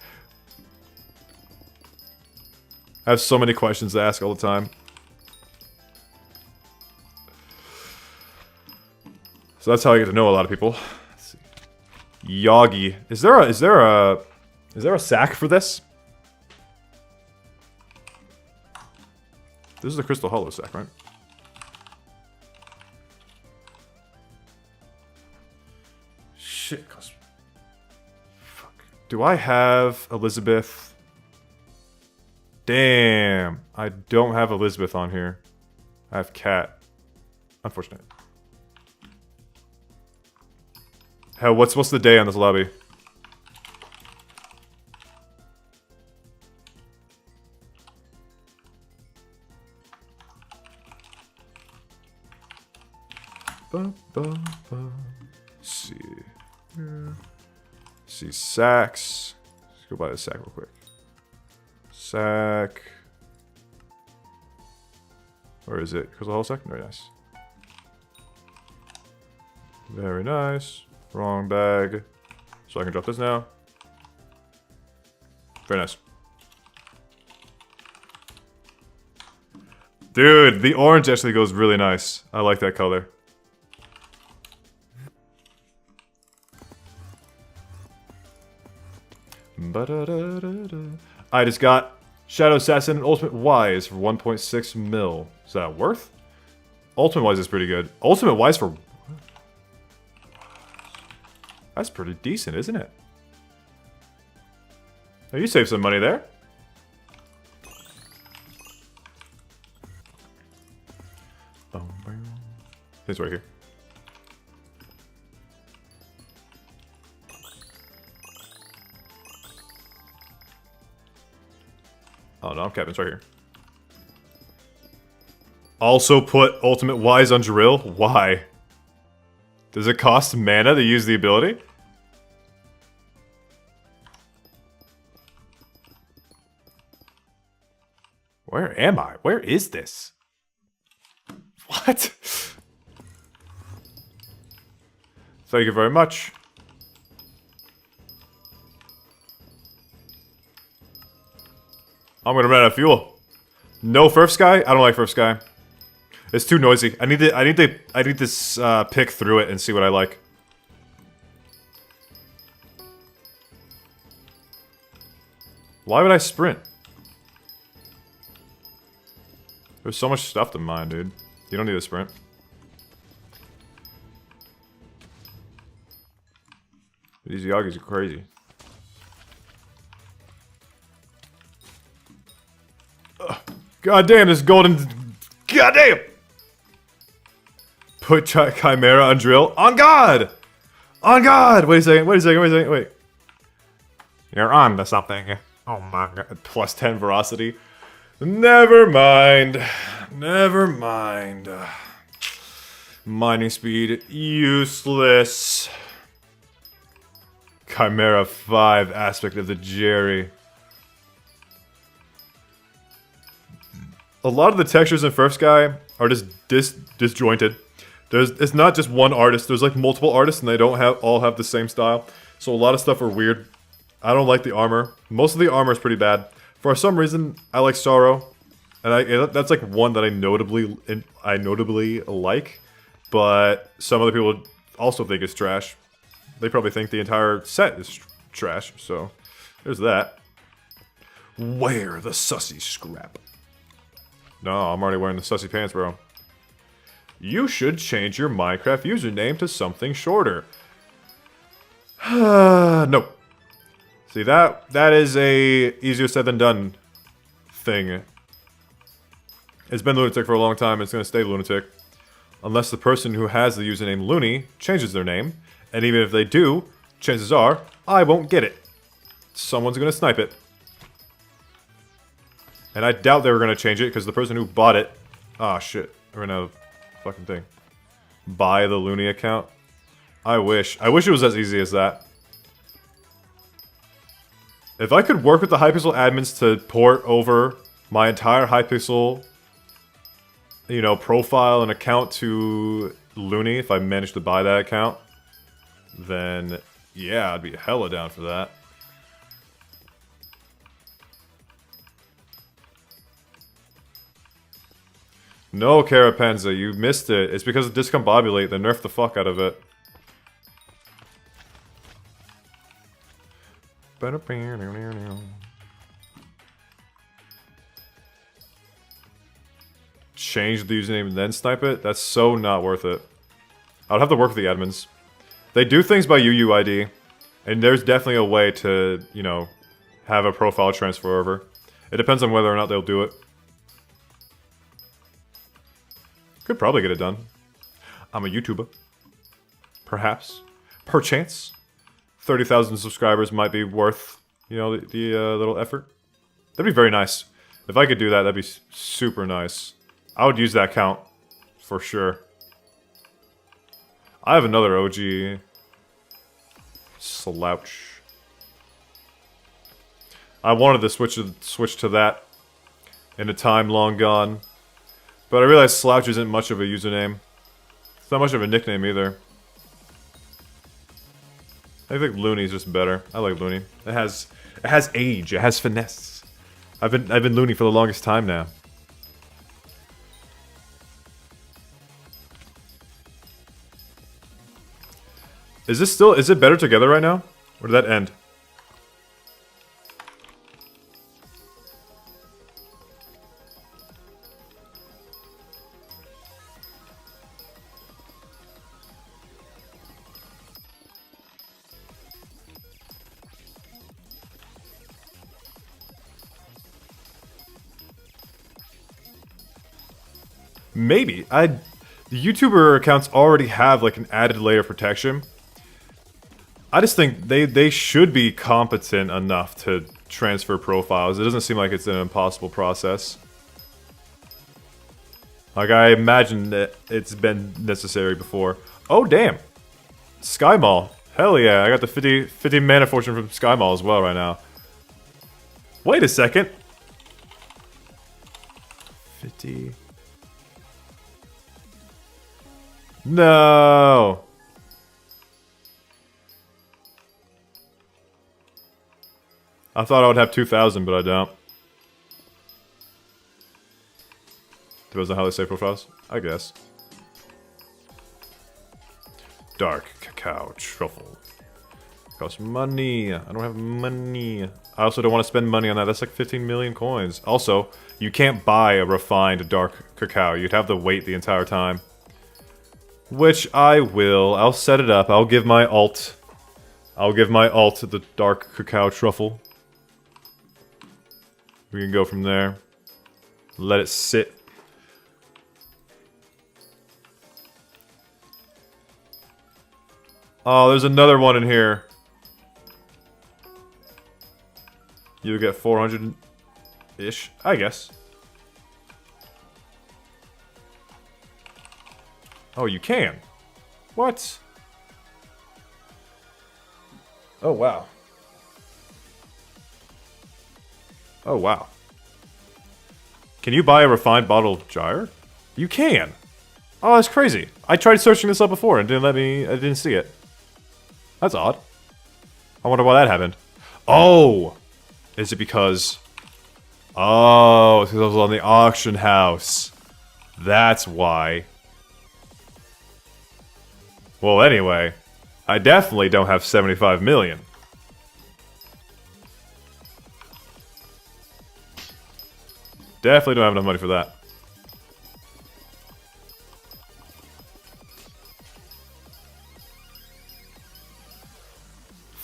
I have so many questions to ask all the time. So that's how I get to know a lot of people. Let's see. Yagi. Is there a sack for this? This is a Crystal Hollow sack, right? Shit, fuck. Do I have Elizabeth? Damn, I don't have Elizabeth on here. I have Cat. Unfortunate. Hell, what's the day on this lobby? See here. See sacks. Let's go buy the sack real quick. Sack. Where is it? Because the whole sack? Very nice. Very nice. Wrong bag. So I can drop this now. Very nice. Dude, the orange actually goes really nice. I like that color. I just got Shadow Assassin and Ultimate Wise for 1.6 mil. Is that worth? Ultimate Wise is pretty good. Ultimate Wise for... That's pretty decent, isn't it? Oh, you saved some money there. It's right here. Oh no, Kevin's right here. Also put Ultimate Wise on Drill? Why? Does it cost mana to use the ability? Where am I? Where is this? What? Thank you very much. I'm gonna run out of fuel. No Furf Sky? I don't like Furf Sky. It's too noisy. I need to pick through it and see what I like. Why would I sprint? There's so much stuff to mine, dude. You don't need to sprint. These Yagis are crazy. Ugh. God damn, this golden... God damn! Put Chimera on Drill. On God! On God! Wait a second, wait a second, wait a second, wait. You're on to something. Oh my God. Plus 10 Veracity. Never mind. Never mind. Mining speed, useless. Chimera 5 aspect of the Jerry. A lot of the textures in Furf Sky are just disjointed. It's not just one artist. There's like multiple artists, and they don't all have the same style. So a lot of stuff are weird. I don't like the armor. Most of the armor is pretty bad. For some reason, I like Sorrow, and that's like one that I notably like. But some other people also think it's trash. They probably think the entire set is trash. So there's that. Wear the sussy scrap. No, I'm already wearing the sussy pants, bro. You should change your Minecraft username to something shorter. Nope. See, that is a easier said than done thing. It's been Looniitick for a long time, and it's going to stay Looniitick. Unless the person who has the username Looney changes their name. And even if they do, chances are, I won't get it. Someone's going to snipe it. And I doubt they were going to change it, because the person who bought it... Ah, shit. I ran out of fucking thing. Buy the Looney account. I wish. I wish it was as easy as that. If I could work with the Hypixel admins to port over my entire Hypixel, you know, profile and account to Looney, if I managed to buy that account, then yeah, I'd be hella down for that. No, Carapenza, you missed it. It's because of Discombobulate. They nerfed the fuck out of it. Change the username and then snipe it? That's so not worth it. I would have to work with the admins. They do things by UUID, and there's definitely a way to, you know, have a profile transfer over. It depends on whether or not they'll do it. Could probably get it done. I'm a YouTuber. Perhaps. Perchance. 30,000 subscribers might be worth, you know, the little effort. That'd be very nice. If I could do that, that'd be super nice. I would use that count. For sure. I have another OG slouch. I wanted to switch to that in a time long gone. But I realized slouch isn't much of a username. It's not much of a nickname either. I think Looni's just better. I like Looni. It has age. It has finesse. I've been Looni for the longest time now. Is it better together right now? Or did that end? Maybe. The YouTuber accounts already have like an added layer of protection. I just think they should be competent enough to transfer profiles. It doesn't seem like it's an impossible process. Like, I imagine that it's been necessary before. Oh, damn. Sky Mall. Hell yeah, I got the 50 mana fortune from Sky Mall as well right now. Wait a second. 50... No. I thought I would have 2,000, but I don't. Depends on how they say profiles, I guess. Dark cacao truffle. Costs money. I don't have money. I also don't want to spend money on that. That's like 15 million coins. Also, you can't buy a refined dark cacao. You'd have to wait the entire time. Which I will. I'll set it up. I'll give my alt. I'll give my alt to the dark cacao truffle. We can go from there. Let it sit. Oh, there's another one in here. You'll get 400-ish, I guess. Oh, you can? What? Oh, wow. Oh, wow. Can you buy a refined bottle of gyre? You can! Oh, that's crazy. I tried searching this up before and I didn't see it. That's odd. I wonder why that happened. Oh! Is it because... Oh, it's because I was on the auction house. That's why. Well, anyway, I definitely don't have 75 million. Definitely don't have enough money for that.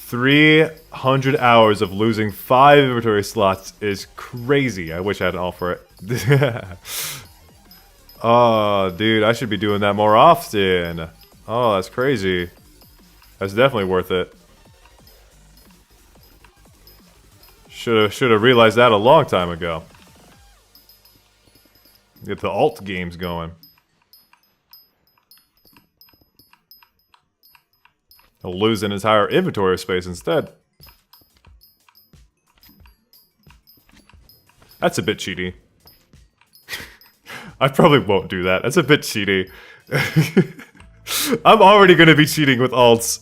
$300 hours of losing 5 inventory slots is crazy. I wish I had an all for it. Oh, dude, I should be doing that more often. Oh, that's crazy. That's definitely worth it. Should have realized that a long time ago. Get the alt games going. I'll lose an entire inventory space instead. That's a bit cheaty. I probably won't do that. That's a bit cheaty. I'm already going to be cheating with alts.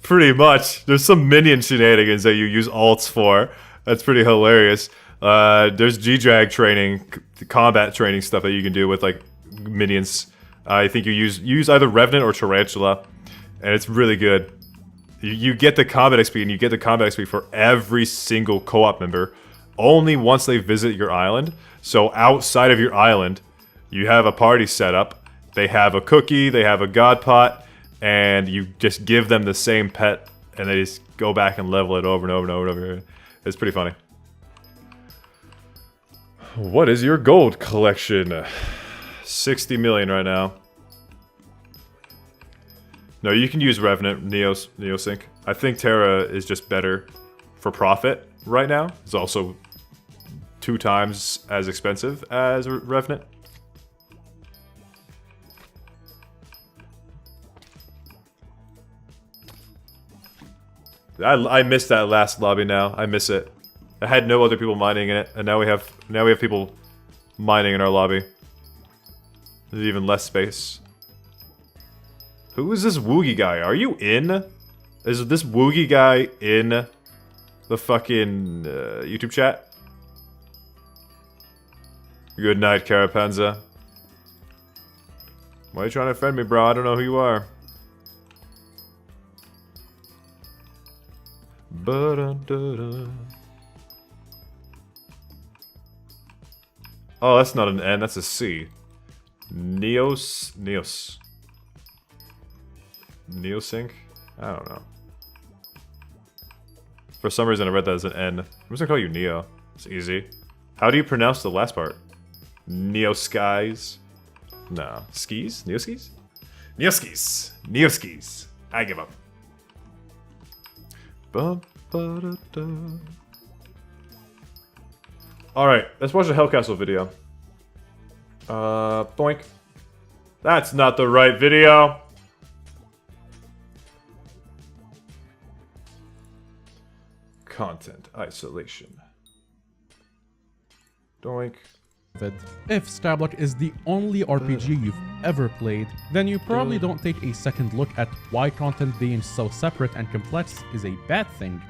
Pretty much. There's some minion shenanigans that you use alts for. That's pretty hilarious. There's G-Drag training, combat training stuff that you can do with like minions. I think you use either Revenant or Tarantula, and it's really good. You get the combat XP, and you get the combat XP for every single co-op member, only once they visit your island. So outside of your island, you have a party set up. They have a cookie, they have a god pot, and you just give them the same pet, and they just go back and level it over and over and over and over. It's pretty funny. What is your gold collection? 60 million right now. No, you can use Revenant, Neosync. I think Terra is just better for profit right now. It's also 2 times as expensive as Revenant. I miss that last lobby now. I miss it. I had no other people mining in it, and now we have people mining in our lobby. There's even less space. Who is this Woogie guy? Are you in? Is this Woogie guy in the fucking YouTube chat? Good night, Carapanza. Why are you trying to offend me, bro? I don't know who you are. Oh, that's not an N, that's a C. Neosync? I don't know. For some reason I read that as an N. I'm just gonna call you Neo. It's easy. How do you pronounce the last part? Neoskies? No. Skis? Neoskis? Neoskis. Neoskis. I give up. Alright, let's watch the Hellcastle video. Boink. That's not the right video. Content isolation. Doink. If SkyBlock is the only RPG you've ever played, then you probably don't take a second look at why content being so separate and complex is a bad thing.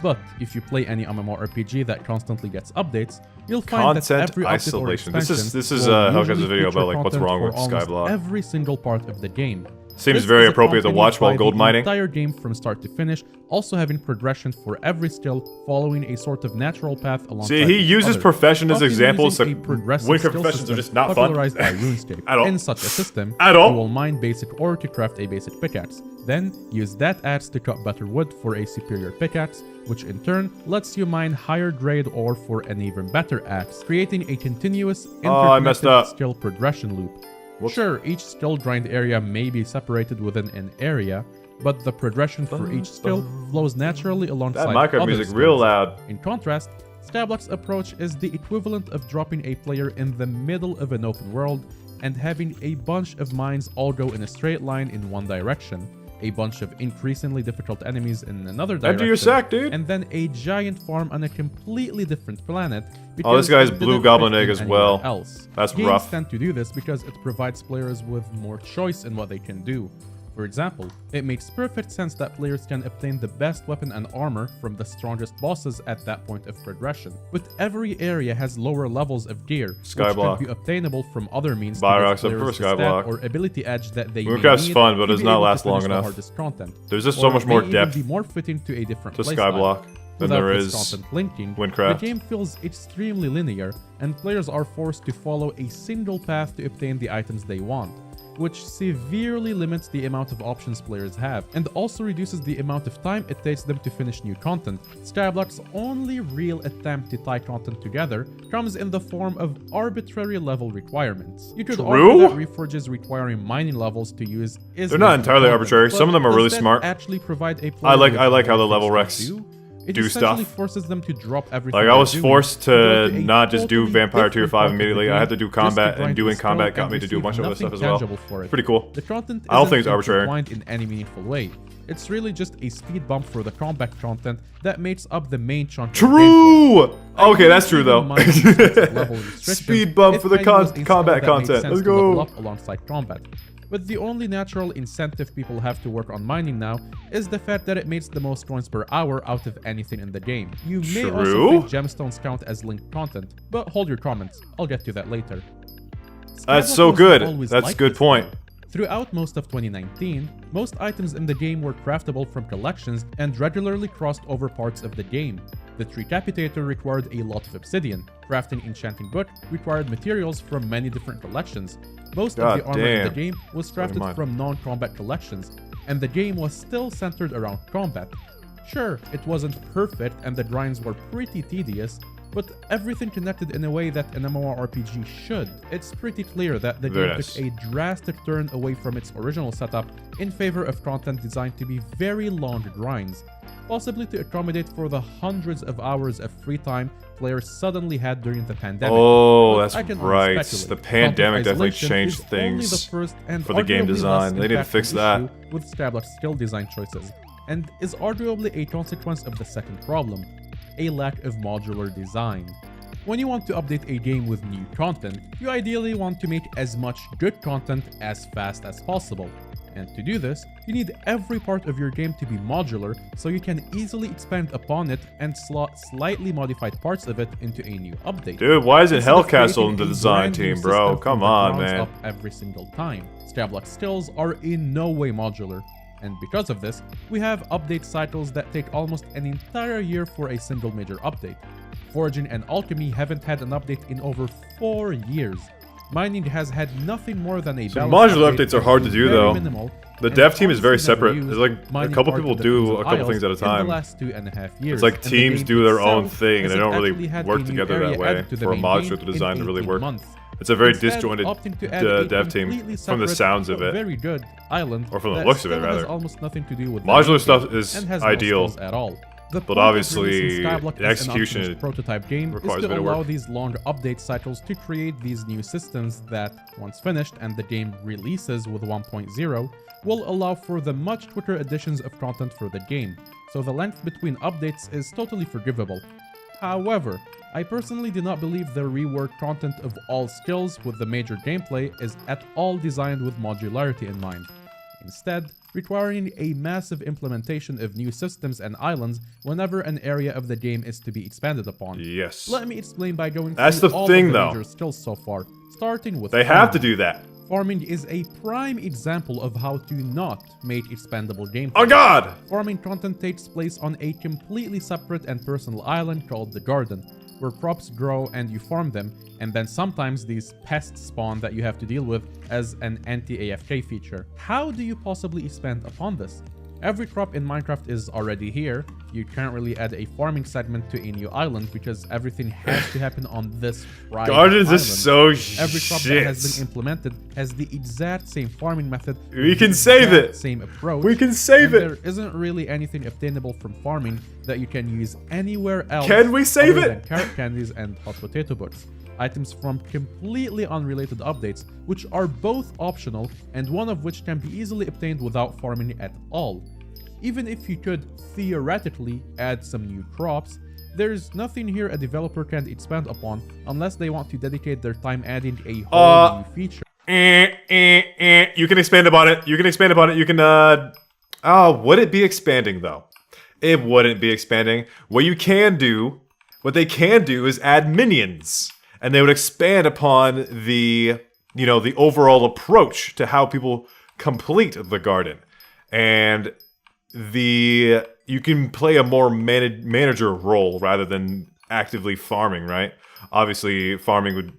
But if you play any MMORPG that constantly gets updates, you'll find that every update or expansion This is will Hellcastle usually video about like feature what's wrong with content for almost SkyBlock. every single part of the game. Seems This very is appropriate to watch while accompanied gold by mining. The entire game from start to finish, also having progression for every skill, following a sort of natural path alongside. See, he uses others. profession as Often examples, using so a progressive Winter skill professions are system just not fun. popularized by RuneScape. At all. In such a system, At all. you will mine basic ore to craft a basic pickaxe. Then use that axe to cut better wood for a superior pickaxe, which in turn lets you mine higher grade ore for an even better axe, creating a continuous I messed interconnected up. skill progression loop. Sure, each skill grind area may be separated within an area, but the progression for each skill flows naturally alongside That Minecraft other music skills. real loud. In contrast, SkyBlock's approach is the equivalent of dropping a player in the middle of an open world and having a bunch of mines all go in a straight line in one direction, a bunch of increasingly difficult enemies in another direction, Empty your sack, dude. and then a giant farm on a completely different planet. Oh, this because guy's it blue didn't goblin fit egg in as anywhere well. Else. That's Games rough. tend to do this because it provides players with more choice in what they can do. For example, it makes perfect sense that players can obtain the best weapon and armor from the strongest bosses at that point of progression. But every area has lower levels of gear, which SkyBlock. can be obtainable from other means Byrox to give up players for the stat SkyBlock. or ability edge that they may Moonecraft's need fun, but to does be not able to last long finish the enough. hardest content. There's just so Or much may more even depth be more fitting to a different to playstyle. SkyBlock than Without there this is constant linking, Winecraft. the game feels extremely linear, and players are forced to follow a single path to obtain the items they want, which severely limits the amount of options players have, and also reduces the amount of time it takes them to finish new content. SkyBlock's only real attempt to tie content together comes in the form of arbitrary level requirements. You could argue that Reforges requiring mining levels to use is They're not entirely content, arbitrary. Some of them are but really does that smart. actually provide a I like player how the with level more recs things to It do essentially stuff. forces them to drop everything. Like I they're was doing forced and go to a not just do totally Vampire Tier different 5 part of the immediately. I game had to do just to combat, and grind doing the skill combat got and me to do a receive bunch of other nothing stuff as well. tangible for it. Pretty cool. The content I don't isn't think it's arbitrary. intertwined in any meaningful way. It's really just a speed bump for the combat content that makes up the main chunk. True! Okay, that's true though. Speed bump for the combat content. Let's go. Up alongside combat. But the only natural incentive people have to work on mining now is the fact that it makes the most coins per hour out of anything in the game. You may also think gemstones count as linked content, but hold your comments, I'll get to that later. That's so good. That's a good point. Throughout most of 2019, most items in the game were craftable from collections and regularly crossed over parts of the game. The Trecapitator required a lot of obsidian. Crafting Enchanting Book required materials from many different collections. Most of the armor in the game was crafted from non-combat collections, and the game was still centered around combat. Sure, it wasn't perfect and the grinds were pretty tedious, but everything connected in a way that an MMORPG should. It's pretty clear that the game took a drastic turn away from its original setup in favor of content designed to be very long grinds, possibly to accommodate for the hundreds of hours of free time players suddenly had during the pandemic. Oh, that's right. The pandemic definitely changed things for the game design. They need to fix that. With SkyBlock's skill design choices, and is arguably a consequence of the second problem, a lack of modular design. When you want to update a game with new content, you ideally want to make as much good content as fast as possible. And to do this, you need every part of your game to be modular so you can easily expand upon it and slot slightly modified parts of it into a new update. Dude, why isn't Hellcastle in the design team, bro? Come on, man. Up every single time. SkyBlock skills are in no way modular. And because of this, we have update cycles that take almost an entire year for a single major update. Foraging and Alchemy haven't had an update in over 4 years. Mining has had nothing more than a modular updates are hard to do though. The dev team is very separate. There's like a couple people do a couple things at a time. It's like teams do their own thing and they don't really work together that way for a modular design to really work. It's a very disjointed dev team from the sounds of it. Very good island or from the looks of it rather. Almost nothing to do with modular stuff is ideal. At all. But obviously, the execution prototype game requires is to a bit of allow work. these long update cycles to create these new systems that, once finished and the game releases with 1.0, will allow for the much quicker additions of content for the game, so the length between updates is totally forgivable. However, I personally do not believe the reworked content of all skills with the major gameplay is at all designed with modularity in mind. Instead, requiring a massive implementation of new systems and islands whenever an area of the game is to be expanded upon. Yes. Let me explain by going That's through the all thing, of the though. major skills so far, starting with They have to do that. Farming is a prime example of how to not make expandable gameplay. Oh god! Farming content takes place on a completely separate and personal island called the Garden, where crops grow and you farm them, and then sometimes these pests spawn that you have to deal with as an anti-AFK feature. How do you possibly expand upon this? Every crop in Minecraft is already here. You can't really add a farming segment to a new island because everything has to happen on this private Gardens island. is so Every crop that has been implemented has the exact same farming method. We can save it. Same approach. We can save it. There isn't really anything obtainable from farming that you can use anywhere else. Can we save other it? than carrot candies and hot potato books. Items from completely unrelated updates, which are both optional and one of which can be easily obtained without farming at all. Even if you could theoretically add some new crops, there's nothing here a developer can expand upon unless they want to dedicate their time adding a whole new feature. You can expand upon it. You can expand upon it. You can, would it be expanding though? It wouldn't be expanding. What they can do is add minions. And they would expand upon the, the overall approach to how people complete the garden. And you can play a more manager role rather than actively farming, right? Obviously, farming would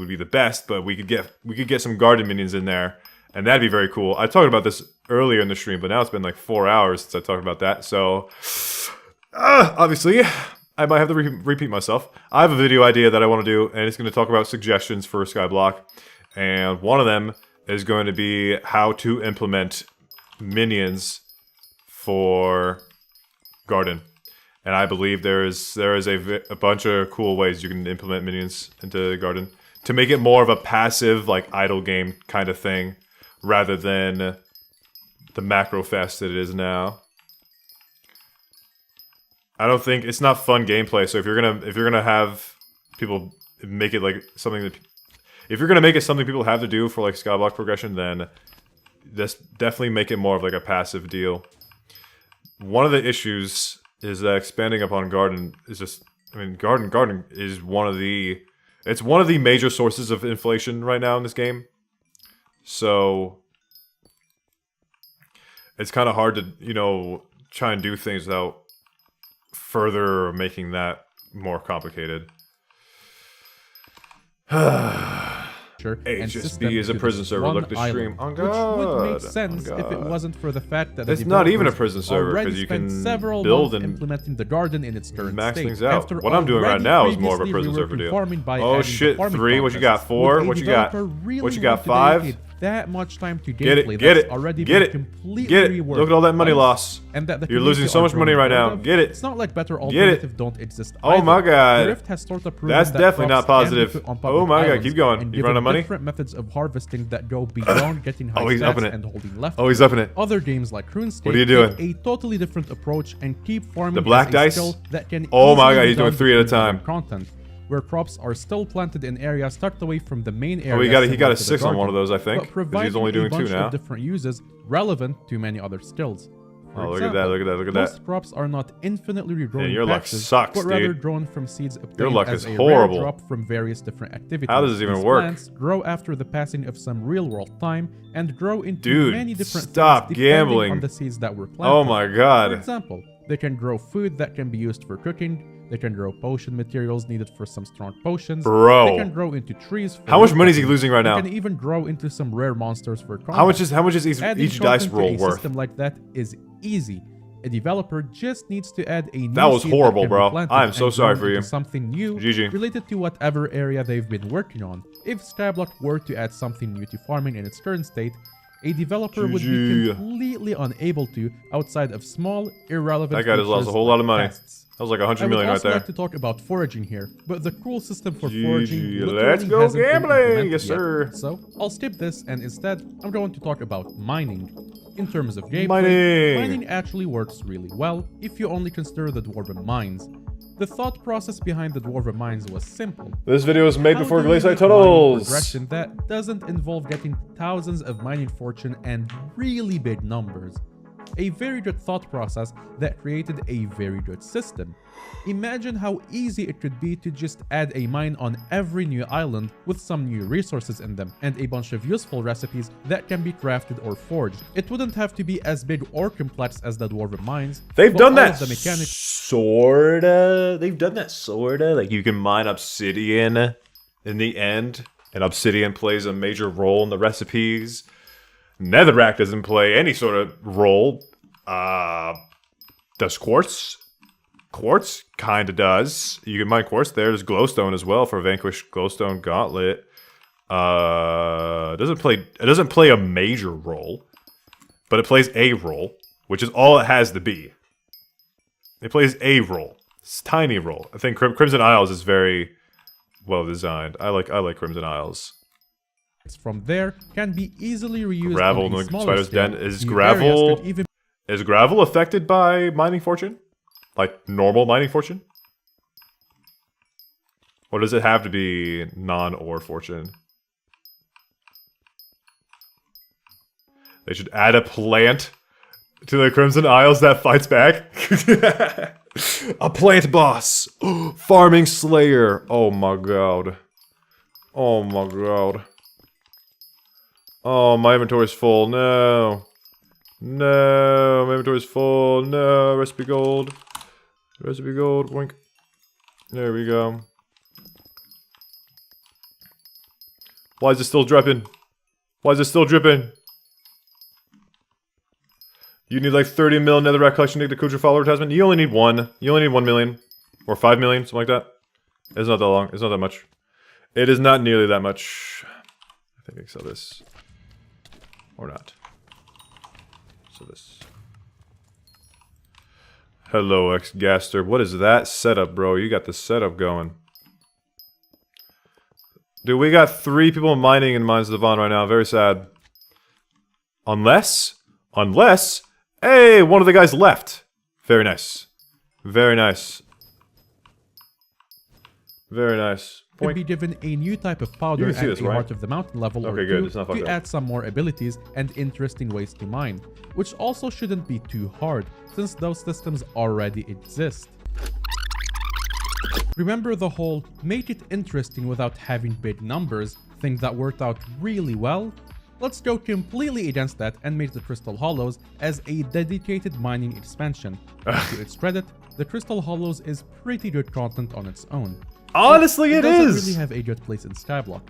be the best, but we could get some garden minions in there, and that'd be very cool. I talked about this earlier in the stream, but now it's been like 4 hours since I talked about that. So, obviously, I might have to repeat myself. I have a video idea that I want to do, and it's going to talk about suggestions for SkyBlock, and one of them is going to be how to implement minions for garden. And I believe there is a bunch of cool ways you can implement minions into garden to make it more of a passive, like, idle game kind of thing, rather than the macro fest that it is now. I don't think it's not fun gameplay. So if you're gonna have people make it like something that, if you're gonna make it something people have to do for like SkyBlock progression, then just definitely make it more of like a passive deal. One of the issues is that expanding upon garden is just, I mean, garden is one of the, It's one of the major sources of inflation right now in this game. So it's kind of hard to, you know, try and do things without further making that more complicated. HSB is a prison server. Look at the stream. Oh god. Which would make sense if it wasn't for the fact that it's not even a prison server because you can several build and implementing the garden in its current max state. things out. What I'm doing right now is more of a prison server deal. Oh shit, 3. What you got? 4. What you got? What you got? 5. That much time to get gameplay it, get it, already get it, completely get it. reworked. Look at all that money loss. And that the You're losing so much money right now. Get it. It's not like better Get alternatives it. don't exist. Oh my god. The Rift has sort of proven that's that definitely not crops can be positive. put on Oh public my god, islands keep going. and You run out of money? different methods of harvesting that go beyond getting high he's stats upping it. and holding left. Oh, he's upping it. Other games like RuneScape What are you doing? take a totally different approach and keep farming The black as a dice? skill that can Oh my easily god, be he's doing done 3 at a with modern time. content, where crops are still planted in areas tucked away from the main area. Oh, he got a 6 on one of those, I think. Because he's only doing 2 now. Of different uses relevant to many other skills. For Oh, look example, at that, look at that, look at that. Most crops are not infinitely regrowing Man, your luck patches, sucks, but rather dude. grown from seeds obtained Your luck as is a horrible. rare drop from various different activities. How does this even These work? plants grow after the passing of some real-world time and grow into Dude, many different stop things depending gambling. on the seeds that were planted. Oh my god. For example, they can grow food that can be used for cooking. They can grow potion materials needed for some strong potions. Bro. They can grow into trees. For How much wood money is he cutting. losing right They now? can even grow into some rare monsters for combat. How much is Adding each dice content to roll a worth? system like that is easy. A developer just needs to add a new That was seed horrible, can be bro. planted I am so and sorry grown for you. into something new GG. related to whatever area they've been working on. If SkyBlock were to add something new to farming in its current state, a developer would be GG. completely unable to outside of small, irrelevant That guy just lost a features whole lot of like money. pests. That was like 100 I would million right also there. like to talk about foraging here, but the cool system for GG. foraging Let's literally go hasn't been gambling. implemented Yes, yet. sir. So I'll skip this, and instead I'm going to talk about mining. In terms of gameplay, Mining actually works really well if you only consider the Dwarven Mines. The thought process behind the Dwarven Mines was simple. This video was made How before do you Glacier make mining Tunnels. progression that doesn't involve getting thousands of mining fortune and really big numbers. A very good thought process that created a very good system. Imagine how easy it could be to just add a mine on every new island with some new resources in them and a bunch of useful recipes that can be crafted or forged. It wouldn't have to be as big or complex as the Dwarven Mines. They've but done all that of the mechanics sorta. They've done that sorta. Like you can mine obsidian in the end, and obsidian plays a major role in the recipes. Netherrack doesn't play any sort of role. Does quartz? Quartz kinda does. You can mine quartz there. There's glowstone as well for Vanquish Glowstone Gauntlet. It doesn't play a major role, but it plays a role, which is all it has to be. It plays a role. It's a tiny role. I think Crimson Isles is very well designed. I like Crimson Isles. from there can be easily reused Gravel on a in the smaller Spider's scale. Den. Is New areas gravel could even is gravel affected by mining fortune? Like normal mining fortune? Or does it have to be non-ore fortune? They should add a plant to the Crimson Isles that fights back. A plant boss. Farming Slayer. Oh my god. Oh my god. Oh, my inventory's full. No. No, my inventory's full. No, recipe gold. Recipe gold. Wink. There we go. Why is it still dripping? Why is it still dripping? You need like 30 mil netherrack collection to get the Kuja follower advertisement. You only need 1. You only need 1 million. Or 5 million, something like that. It's not that long. It's not that much. It is not nearly that much. I think I can sell this. Or not. So this. Hello, X-Gaster. What is that setup, bro? You got the setup going. Dude, we got 3 people mining in Mines of the Vaughn right now. Very sad. Unless... Hey, one of the guys left. Very nice. Very nice. Very nice. could be given a new type of powder at this, a right? Heart of the Mountain level or Okay, good. 2 It's not fucked to up. add some more abilities and interesting ways to mine, which also shouldn't be too hard, since those systems already exist. Remember the whole make it interesting without having big numbers thing that worked out really well? Let's go completely against that and make the Crystal Hollows as a dedicated mining expansion. To its credit, the Crystal Hollows is pretty good content on its own. Honestly, it doesn't is! really have a good place in SkyBlock.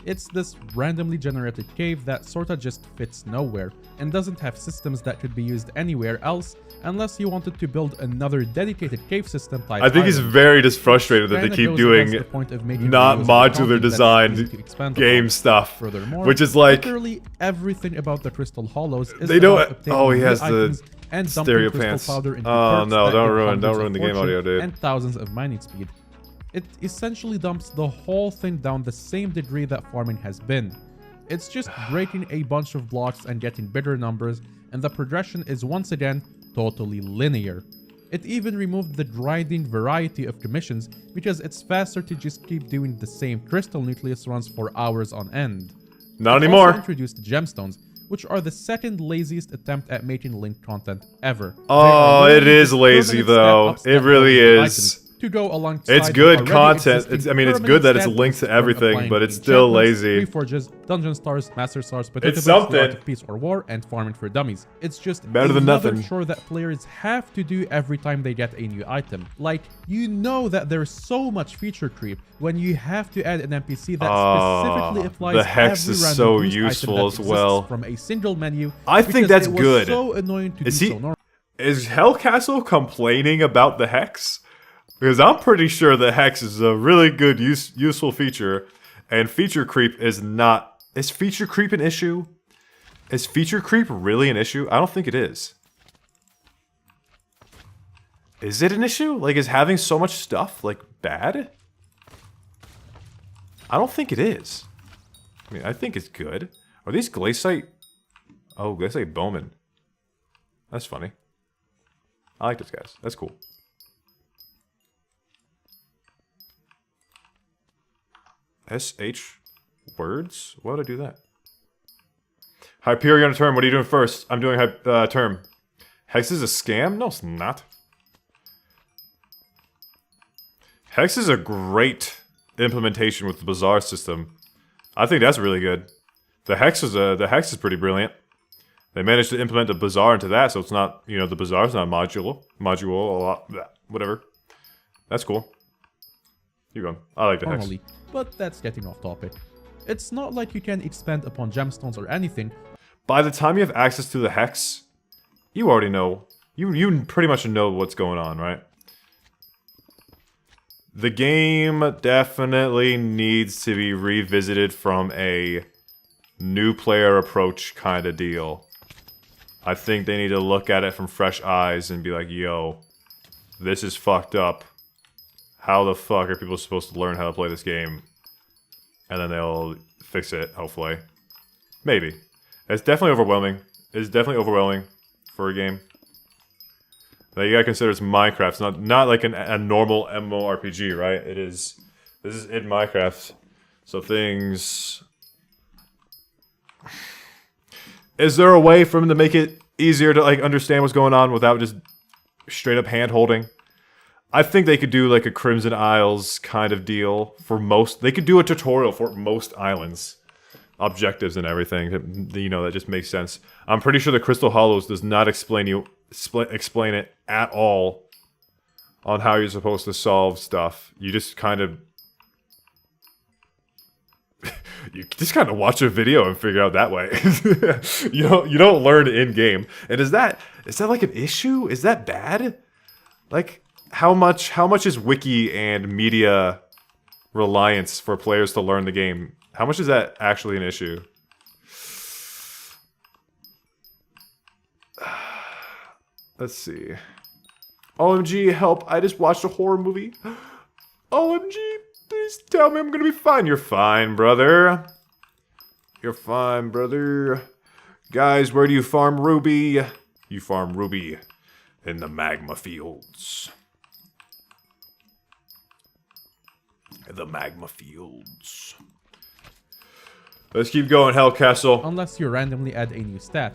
It's this randomly generated cave that sorta just fits nowhere, and doesn't have systems that could be used anywhere else unless you wanted to build another dedicated cave system type I think he's island. very just frustrated that they Kinda keep goes doing against the point of making not videos modular with content that's designed easy to expand game upon. stuff, Furthermore, which is like literally everything about the Crystal Hollows is they don't. about obtaining Oh, he new has items the and dumping stereo crystal pants. powder into Oh perks no! that Don't give ruin hundreds the of game fortune audio, dude. and thousands of mining speed. It essentially dumps the whole thing down the same degree that farming has been. It's just breaking a bunch of blocks and getting bigger numbers, and the progression is once again totally linear. It even removed the grinding variety of commissions because it's faster to just keep doing the same crystal nucleus runs for hours on end. Not It anymore. also introduced gemstones, which are the second laziest attempt at making linked content ever. Oh, it is lazy though. It really is. To go alongside It's good already content. existing I mean, it's permanent good that it's stat linked to boosts from everything, applying but it's still enchantments, lazy. Reforges, dungeon stars, master stars, It's something. Peace or War, and farming for dummies. It's just Better than another nothing. chore that players have to do every time they get a new item. Like, you know that there's so much feature creep when you have to add an NPC that specifically applies the hex every is random so boost item useful that as exists well. from a single menu. I think because that's it was good. so annoying to Is do he? so normally. Is Hellcastle complaining about the hex? Because I'm pretty sure the hex is a really good, useful feature, and feature creep is not. Is feature creep an issue? Is feature creep really an issue? I don't think it is. Is it an issue? Like, is having so much stuff, like, bad? I don't think it is. I mean, I think it's good. Are these glaciite? Oh, glaciite bowmen. That's funny. I like those guys. That's cool. SH words? Why would I do that? Hyperion term, what are you doing first? I'm doing term. Hex is a scam? No, it's not. Hex is a great implementation with the bazaar system. I think that's really good. The hex is pretty brilliant. They managed to implement the bazaar into that, so it's not, you know, the bazaar's not module a lot, whatever. That's cool. Keep going. I like the hex. Normally, but that's getting off topic. It's not like you can expand upon gemstones or anything. By the time you have access to the hex, you already know. You pretty much know what's going on, right? The game definitely needs to be revisited from a new player approach kind of deal. I think they need to look at it from fresh eyes and be like, yo, this is fucked up. How the fuck are people supposed to learn how to play this game? And then they'll fix it, hopefully. Maybe. It's definitely overwhelming. It's definitely overwhelming for a game. Now you gotta consider it's Minecraft. It's not like a normal MMORPG, right? It is. This is in Minecraft. So things... Is there a way for them to make it easier to like understand what's going on without just straight up hand holding? I think they could do like a Crimson Isles kind of deal for most. They could do a tutorial for most islands, objectives and everything. You know, that just makes sense. I'm pretty sure the Crystal Hollows does not explain it at all on how you're supposed to solve stuff. You just kind of watch a video and figure out that way. you don't learn in game. And is that like an issue? Is that bad? Like how much is wiki and media reliance for players to learn the game? How much is that actually an issue? Let's see. OMG, help, I just watched a horror movie. OMG, please tell me I'm gonna be fine. You're fine, brother. You're fine, brother. Guys, where do you farm ruby? You farm ruby in the magma fields. The magma fields. Let's keep going, Hellcastle. Unless you randomly add a new stat.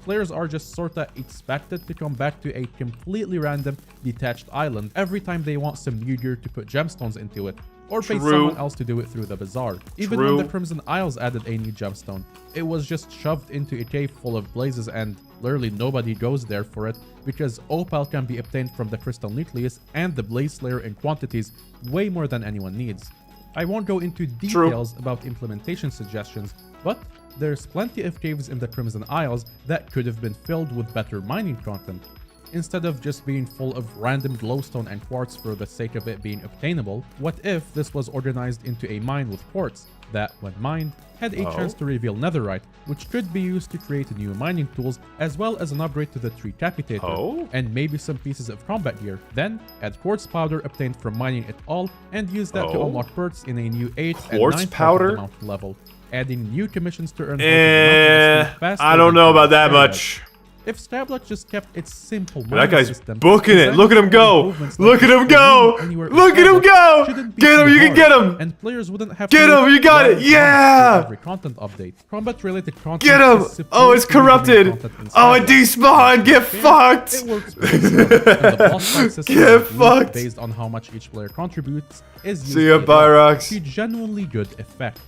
players are just sorta expected to come back to a completely random, detached island every time they want some new gear to put gemstones into it, or pay someone else to do it through the bazaar. Even when the Crimson Isles added a new gemstone, it was just shoved into a cave full of blazes and literally nobody goes there for it because opal can be obtained from the crystal nucleus and the blaze slayer in quantities way more than anyone needs. I won't go into details about implementation suggestions, but there's plenty of caves in the Crimson Isles that could have been filled with better mining content. Instead of just being full of random glowstone and quartz for the sake of it being obtainable, what if this was organized into a mine with quartz that, when mined, had a chance to reveal netherite, which could be used to create new mining tools as well as an upgrade to the tree capitator, and maybe some pieces of combat gear. Then, add quartz powder obtained from mining it all and use that to unlock perks in a new 8th and 9th part of the mountain level, adding new commissions to earn I don't know about that much. If SkyBlock just kept its simple that guy's system, booking it. Look at him go. Look at him go. Look at him go. Get him. You can get him. And players wouldn't have get him. You got it. Yeah. Every content update. Combat-related content. Get him. Oh, it's corrupted. Oh, it despawned. Get fucked. It works the boss fight system get fucked. Based on how much each player contributes is used see ya, Byrox. to genuinely good effect.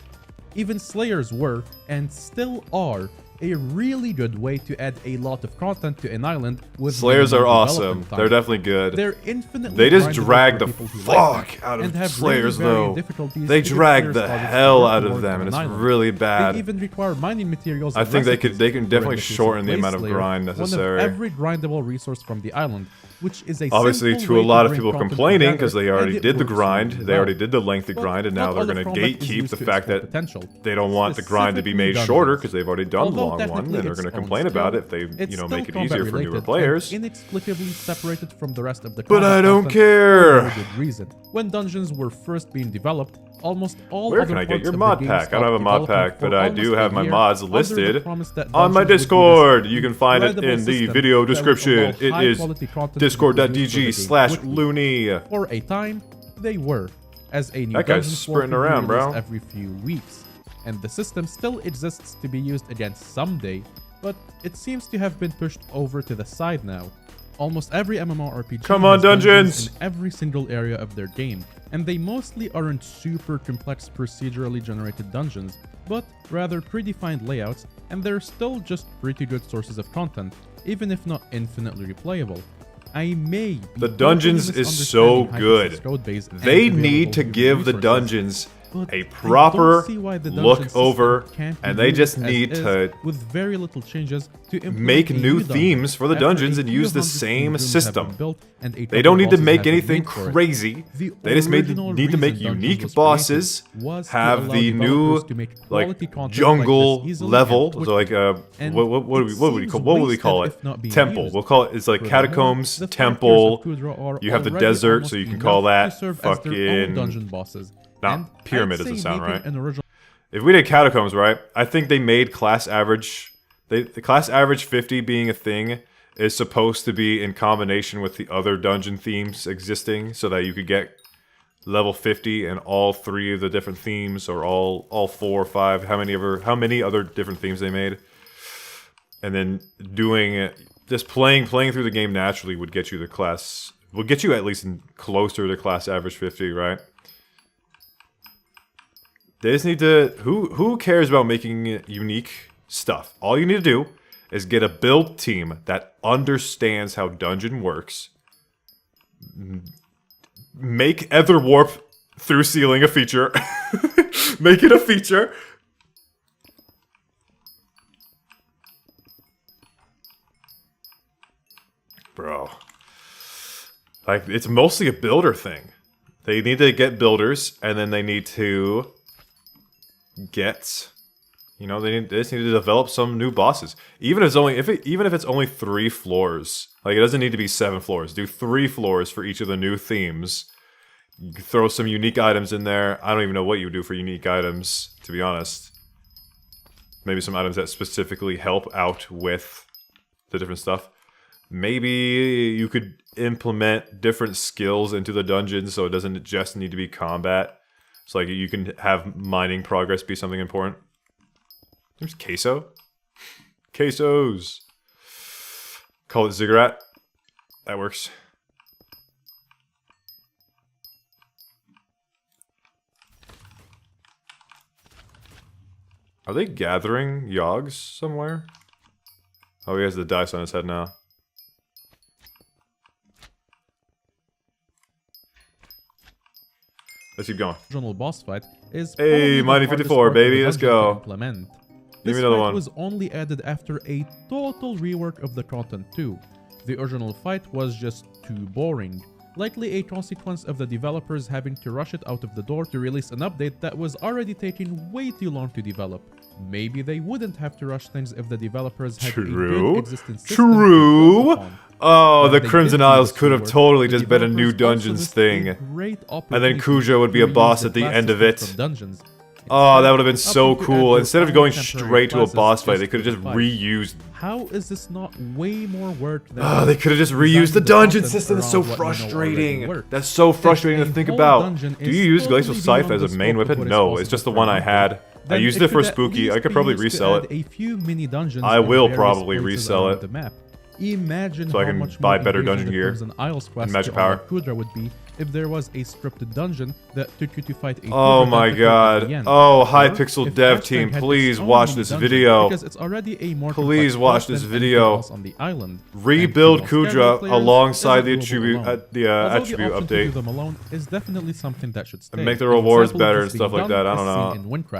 Even Slayers were, and still are, a really good way to add a lot of content to an island with Slayers are awesome. They're definitely good. They're infinitely they just drag the fuck out of Slayers though. They drag the hell out of them and it's really bad. They even require mining materials. I think they can definitely shorten the amount of grind necessary. One of every grindable resource from the island, which is a obviously to a lot of people complaining because they already did the grind, they already did the lengthy grind, and now they're going to gatekeep the fact that they don't want the grind to be made shorter because they've already done the long one, and they're going to complain about it if they, make it easier for newer players. Inexplicably separated from the rest of the but I don't care. For good reason. When dungeons were first being developed, almost all Where can I get your mod pack? I don't have a mod pack, but I do have my mods listed on my Discord. You can find it in the video description. It is discord.gg/Looni. For a time, they were, as a new that guy's sprinting around, bro. Every few weeks. And the system still exists to be used again someday, but it seems to have been pushed over to the side now. Almost every MMORPG come on, dungeons in every single area of their game, and they mostly aren't super complex procedurally generated dungeons, but rather predefined layouts, and they're still just pretty good sources of content, even if not infinitely replayable. I may the dungeons is so good. They need to give the dungeons a proper look over, and they just need to with very little changes to make new themes for the dungeons and use the same system. They don't need to make anything crazy. They just need to make unique bosses, have the new jungle level, so like what would we call it? Temple. We'll call it. It's like catacombs, temple. You have the desert, so you can call that fucking dungeon bosses. Not pyramid doesn't sound right. If we did catacombs, right? I think they made class average. The class average 50 being a thing is supposed to be in combination with the other dungeon themes existing, so that you could get level 50 in all 3 of the different themes, or all 4 or 5, how many other different themes they made, and then doing it, just playing through the game naturally would get you at least closer to class average 50, right? They just need to... Who cares about making unique stuff? All you need to do is get a build team that understands how dungeon works. Make Ether Warp through ceiling a feature. Make it a feature. Bro. Like, it's mostly a builder thing. They need to get builders, and then they need to... they just need to develop some new bosses. Even if it's only 3 floors, like it doesn't need to be 7 floors. Do 3 floors for each of the new themes. You can throw some unique items in there. I don't even know what you would do for unique items, to be honest. Maybe some items that specifically help out with the different stuff. Maybe you could implement different skills into the dungeon, so it doesn't just need to be combat. So like you can have mining progress be something important. There's queso. Quesos. Call it ziggurat. That works. Are they gathering yogs somewhere? Oh, he has the dice on his head now. Let's keep going. Original boss fight is hey, Mighty 54, baby, let's go. Give me another one. Was only added after a total rework of the content too. The original fight was just too boring. Likely a consequence of the developers having to rush it out of the door to release an update that was already taking way too long to develop. Maybe they wouldn't have to rush things if the developers had a good existing system. True. Oh, the Crimson Isles could have totally just been a new dungeons thing. And then Kuja would be a boss at the end of it. Oh, that would have been so cool. Instead of going straight to a boss fight, they could have just reused... How is this not way more work than... Oh, they could have just reused the dungeon system. That's so frustrating. That's so frustrating to think about. Do you use Glacial Scythe as a main weapon? No, it's just the one I had. I used it for Spooky. I could probably resell it. I will probably resell it. Imagine so I can buy better dungeon gear and magic power. Would be if there was a scripted dungeon that took you to fight a oh my god. Oh, Hypixel dev team, please watch this video. Because it's already a more please watch this video. On the island. Rebuild Kudra alongside the attribute attribute update. Them alone is definitely something that should stay. And make the rewards better and stuff like that. I don't know.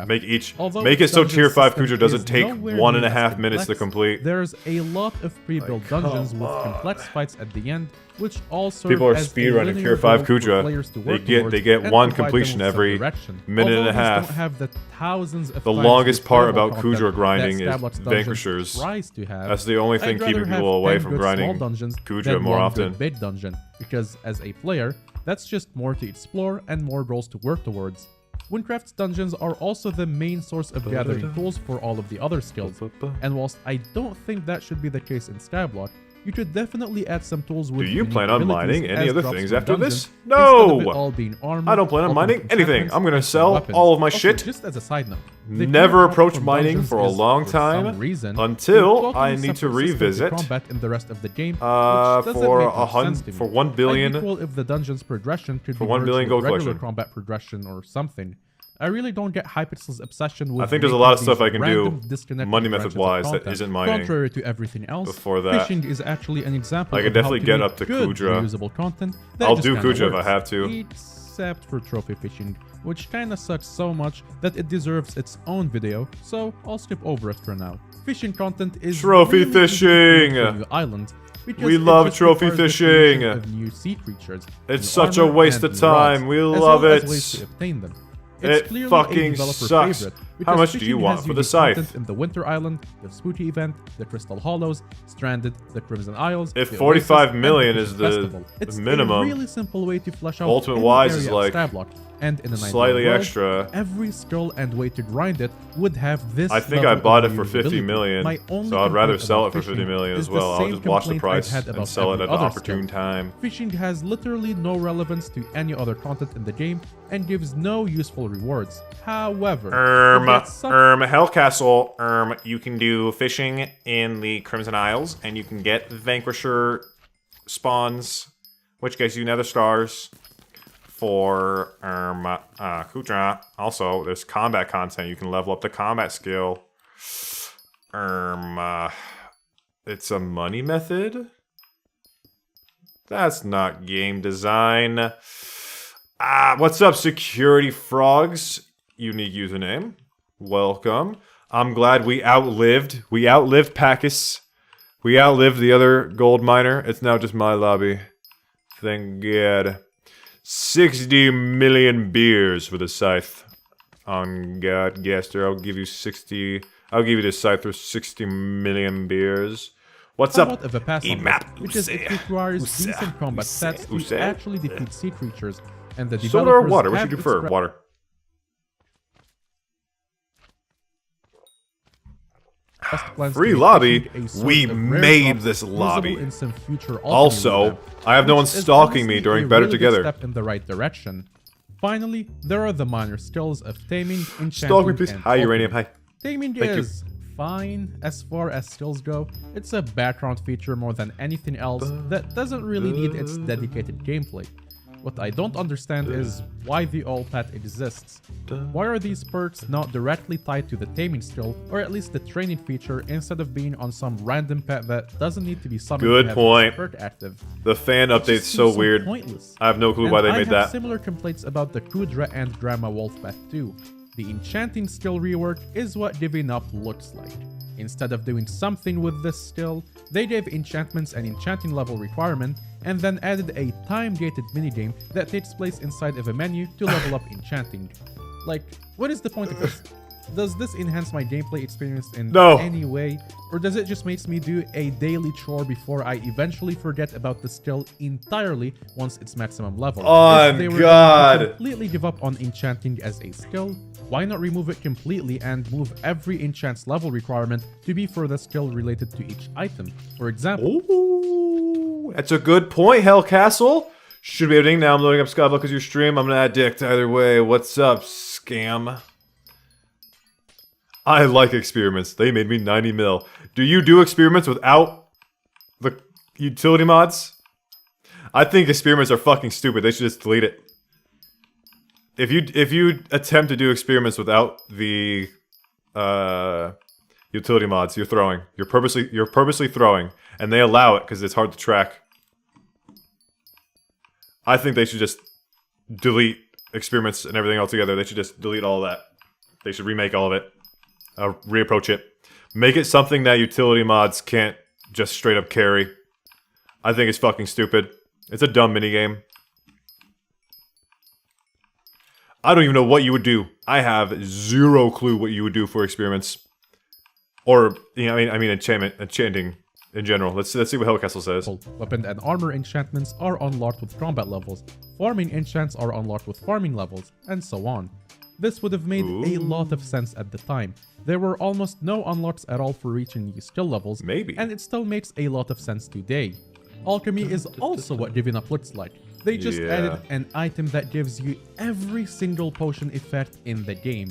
Make it so tier 5 Kudra doesn't take 1.5 minutes to complete. There's a lot of pre-built dungeons with complex fights at the end, which all serve people are as speedrunning tier 5 Kudra. They get one completion every minute and a half. The longest part about Kudra grinding is Vanquishers. That's the only thing keeping people away from grinding Kudra more often. Big dungeon, because as a player, that's just more to explore and more goals to work towards. Windcraft's dungeons are also the main source of gathering tools for all of the other skills, and whilst I don't think that should be the case in SkyBlock, you could definitely add some tools with do you plan on mining any other things after this? No! I don't plan on mining anything. I'm gonna sell all of my shit. Just as a side note, never approached mining for a long time until I need to revisit in the rest of the game, for 1 billion if the dungeon's progression could for be 1 billion gold regular collection. Combat progression or something. I really don't get Hypixel's obsession with I think there's a lot of stuff I can do money method wise that isn't mining. Contrary to everything else, before that, fishing is actually an example I could definitely get up to Kudra. I'll do Kudra if I have to. Except for trophy fishing, which kinda sucks so much that it deserves its own video, so I'll skip over it for now. Fishing content is trophy really fishing! Island, we love trophy fishing! New sea creatures, it's such a waste of time, we love it! It fucking sucks. How much do you want for the scythe? In the Winter Island, the Spooky event, the Crystal Hollows, Stranded, the Crimson Isles. If 45 million is the minimum, it's a really simple way to flesh out Ultimate Wise is like SkyBlock. And in a slightly world, extra. Every skill and way to grind it would have this. I think I bought it for 50 million, so I'd rather sell it for 50 million as well. I'll just watch the price and sell it at an opportune time. Fishing has literally no relevance to any other content in the game and gives no useful rewards. However, Hellcastle, you can do fishing in the Crimson Isles, and you can get Vanquisher spawns, which gives you Nether Stars. For Kudra. Also, there's combat content. You can level up the combat skill. It's a money method? That's not game design. What's up, Security Frogs? Unique username. Welcome. I'm glad we outlived Packus. We outlived the other gold miner. It's now just my lobby. Thank God. 60 million beers for the scythe. On God, Gaster, I'll give you 60. I'll give you the scythe for 60 million beers. What's up? Of a pass map, because it requires decent combat stats to actually defeat sea creatures, and the developers soda or water? What should you prefer? Water. Free lobby? We made this lobby. Also, I have no one stalking me during Better Together. Step in the right direction. Finally, there are the minor skills of taming, enchanting, stalk me, please. Hi, Uranium. Hi. Taming is fine as far as stills go. It's a background feature more than anything else that doesn't really need its dedicated gameplay. What I don't understand is why the all pet exists. Why are these perks not directly tied to the taming skill, or at least the training feature, instead of being on some random pet that doesn't need to be summoned Good to have point. its perk active? The fan update's so weird. Pointless. I have no clue why they made I have that. similar complaints about the Kudra and Grandma Wolf pet too. The enchanting skill rework is what Divvying Up looks like. Instead of doing something with this skill, they gave enchantments an enchanting level requirement, and then added a time-gated minigame that takes place inside of a menu to level up enchanting. Like, what is the point of this? Does this enhance my gameplay experience in any way? Or does it just make me do a daily chore before I eventually forget about the skill entirely once it's maximum level? Oh, If they were God. going to completely give up on enchanting as a skill, why not remove it completely and move every enchant's level requirement to be for the skill related to each item? For example... Ooh, that's a good point, Hellcastle. Should be editing. Now I'm loading up SkyBlock because you stream. I'm gonna addict either way. What's up, scam? I like experiments. They made me 90 mil. Do you do experiments without the utility mods? I think experiments are fucking stupid. They should just delete it. If you attempt to do experiments without the utility mods, you're throwing. You're purposely throwing, and they allow it because it's hard to track. I think they should just delete experiments and everything altogether. They should just delete all of that. They should remake all of it. Reapproach it. Make it something that utility mods can't just straight up carry. I think it's fucking stupid. It's a dumb minigame. I don't even know what you would do. I have zero clue what you would do for experiments. Or, you know, I mean enchanting in general. Let's see what Hellcastle says. Weapon and armor enchantments are unlocked with combat levels. Farming enchants are unlocked with farming levels, and so on. This would have made a lot of sense at the time. There were almost no unlocks at all for reaching these skill levels, and it still makes a lot of sense today. Alchemy is also what Divvying Up looks like. They just added an item that gives you every single potion effect in the game.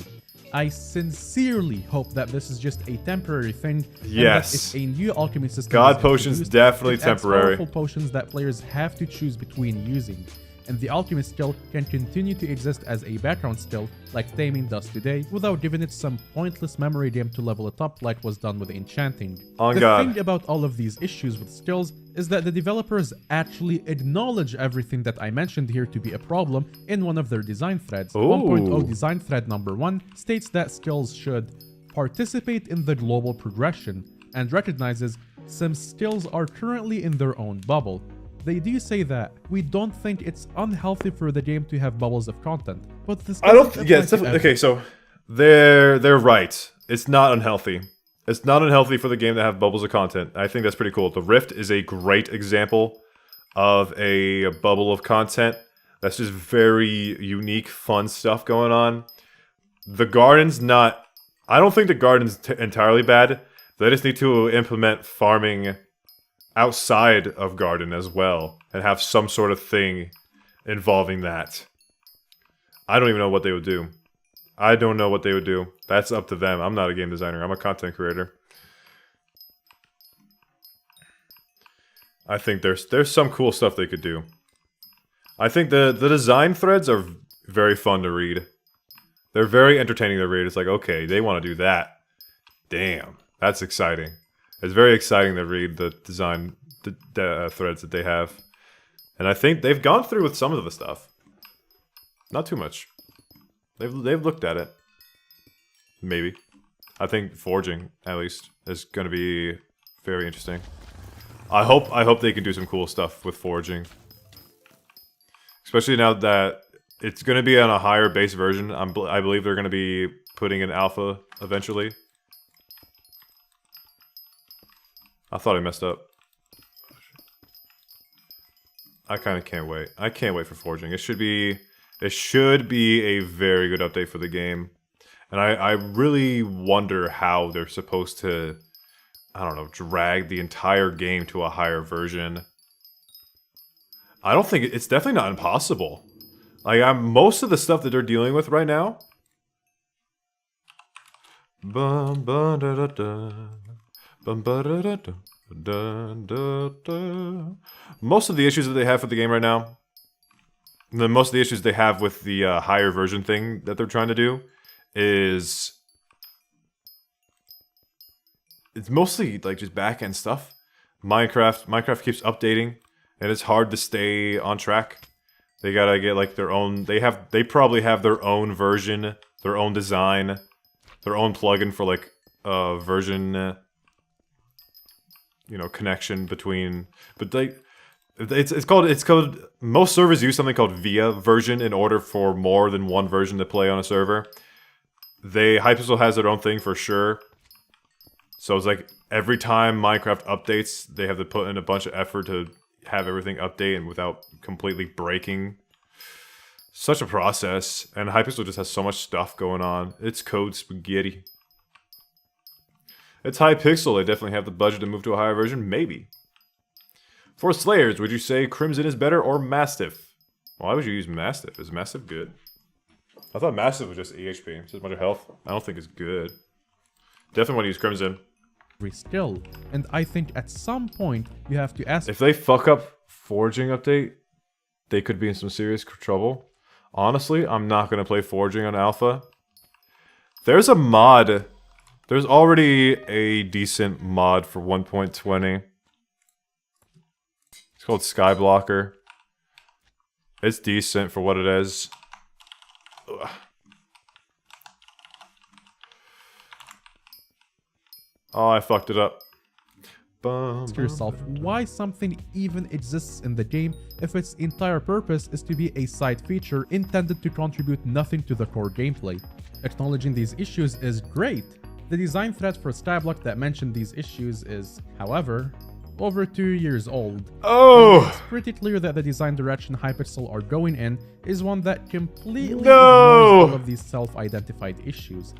I sincerely hope that this is just a temporary thing. And that it's a new alchemy system. God potions definitely temporary. Powerful potions that players have to choose between using. And the alchemy skill can continue to exist as a background skill, like taming does today, without giving it some pointless memory game to level it up like was done with enchanting. The thing about all of these issues with skills is that the developers actually acknowledge everything that I mentioned here to be a problem in one of their design threads. 1.0 design thread number 1 states that skills should participate in the global progression and recognizes some skills are currently in their own bubble. They do say that we don't think it's unhealthy for the game to have bubbles of content, but this I don't. Yeah, it's definitely okay. So they're right. It's not unhealthy. It's not unhealthy for the game to have bubbles of content. I think that's pretty cool. The Rift is a great example of a bubble of content. That's just very unique, fun stuff going on. The garden's not. I don't think the garden's entirely bad. They just need to implement farming outside of garden as well, and have some sort of thing involving that. I don't even know what they would do. I don't know what they would do. That's up to them. I'm not a game designer. I'm a content creator. I think there's some cool stuff they could do. I think the design threads are very fun to read. They're very entertaining to read. It's like, okay, they want to do that. Damn, that's exciting. It's very exciting to read the design threads that they have. And I think they've gone through with some of the stuff. Not too much. They've looked at it. Maybe. I think forging, at least, is going to be very interesting. I hope they can do some cool stuff with forging. Especially now that it's going to be on a higher base version. I believe they're going to be putting in alpha eventually. I thought I messed up. I kind of can't wait. I can't wait for forging. It should be a very good update for the game. And I really wonder how they're supposed to, I don't know, drag the entire game to a higher version. I don't think it's definitely not impossible. Like most of the stuff that they're dealing with right now, Bum, bum, da, da, da. Bum, ba, da, da, da. Dun, dun, dun. Most of the issues that they have with the game right now, most of the issues they have with the higher version thing that they're trying to do, is it's mostly like just back end stuff. Minecraft keeps updating, and it's hard to stay on track. They gotta get like their own. They probably have their own version, their own design, their own plugin for like version. Connection between, but it's called most servers use something called via version in order for more than one version to play on a server. Hypixel has their own thing for sure. So it's like every time Minecraft updates, they have to put in a bunch of effort to have everything update and without completely breaking. Such a process, and Hypixel just has so much stuff going on. It's code spaghetti. It's Hypixel. They definitely have the budget to move to a higher version. Maybe. For Slayers, would you say Crimson is better or Mastiff? Why would you use Mastiff? Is Mastiff good? I thought Mastiff was just EHP. It's just a bunch of health. I don't think it's good. Definitely want to use Crimson. Skill, and I think at some point you have to ask. If they fuck up Forging update, they could be in some serious trouble. Honestly, I'm not going to play Forging on Alpha. There's a mod. There's already a decent mod for 1.20. It's called SkyBlocker. It's decent for what it is. Ugh. Oh, I fucked it up. Ask yourself why something even exists in the game if its entire purpose is to be a side feature intended to contribute nothing to the core gameplay. Acknowledging these issues is great. The design thread for SkyBlock that mentioned these issues is, however, over 2 years old. Oh! And it's pretty clear that the design direction Hypixel are going in is one that completely ignores all of these self-identified issues.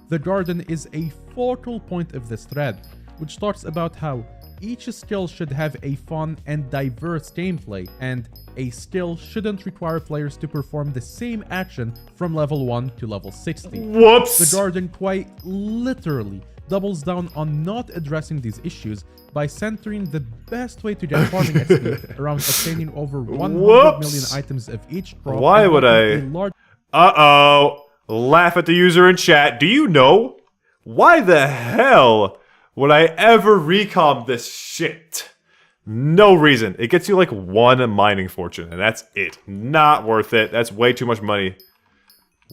The garden is a focal point of this thread, which talks about how each skill should have a fun and diverse gameplay, and a skill shouldn't require players to perform the same action from level 1 to level 60. Whoops! The garden quite literally doubles down on not addressing these issues by centering the best way to get farming XP around obtaining over 100 million items of each crop. Why would I? Uh-oh. Laugh at the user in chat. Do you know? Why the hell would I ever recom this shit? No reason. It gets you like 1 mining fortune, and that's it. Not worth it. That's way too much money.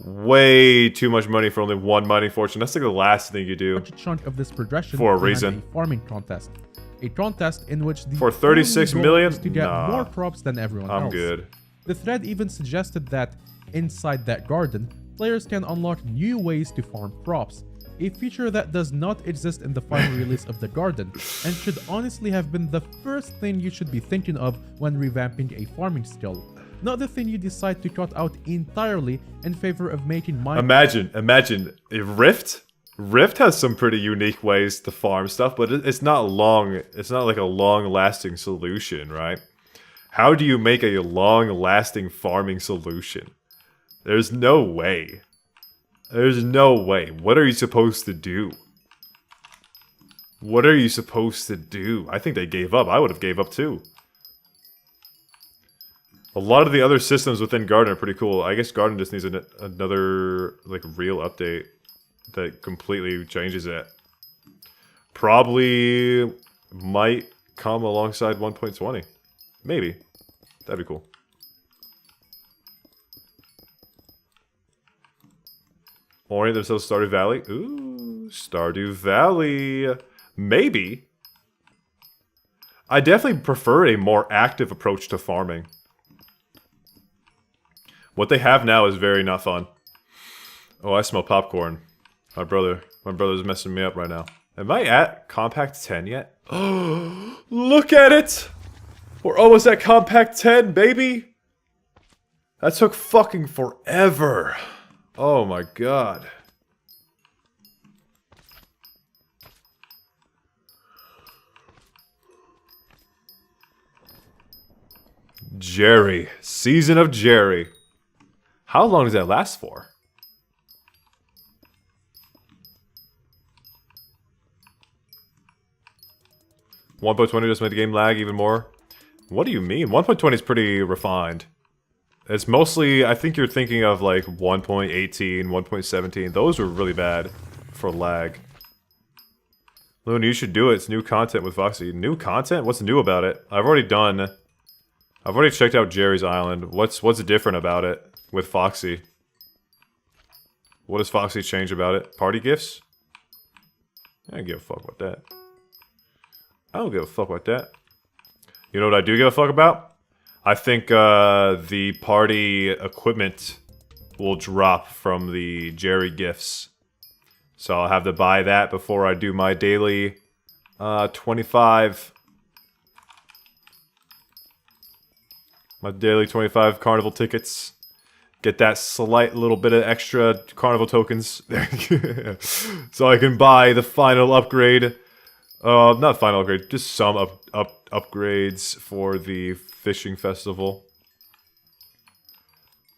Way too much money for only 1 mining fortune. That's like the last thing you do. A chunk of this progression for a reason. A farming contest. A contest in which the for 36 million is to get more crops than everyone else. I'm good. The thread even suggested that inside that garden, players can unlock new ways to farm crops. A feature that does not exist in the final release of the garden, and should honestly have been the first thing you should be thinking of when revamping a farming skill. Not the thing you decide to cut out entirely in favor of making Minecraft. Imagine, Rift has some pretty unique ways to farm stuff, but it's not like a long-lasting solution, right? How do you make a long-lasting farming solution? There's no way. There's no way. What are you supposed to do? What are you supposed to do? I think they gave up. I would have gave up too. A lot of the other systems within Garden are pretty cool. I guess Garden just needs another like real update that completely changes it. Probably might come alongside 1.20. Maybe. That'd be cool. Orient themselves Stardew Valley. Ooh, Stardew Valley. Maybe. I definitely prefer a more active approach to farming. What they have now is very not fun. Oh, I smell popcorn. My brother's messing me up right now. Am I at Compact 10 yet? Oh, look at it! We're almost at Compact 10, baby! That took fucking forever. Oh my god. Jerry. Season of Jerry. How long does that last for? 1.20 just made the game lag even more. What do you mean? 1.20 is pretty refined. It's mostly, I think you're thinking of like 1.18, 1.17. Those were really bad for lag. Loon, you should do it. It's new content with Foxy. New content? What's new about it? I've already checked out Jerry's Island. What's different about it with Foxy? What does Foxy change about it? Party gifts? I don't give a fuck about that. I don't give a fuck about that. You know what I do give a fuck about? I think the party equipment will drop from the Jerry gifts. So I'll have to buy that before I do my daily 25... My daily 25 carnival tickets. Get that slight little bit of extra carnival tokens. So I can buy the final upgrade. Not final upgrade, just some upgrades for the fishing festival.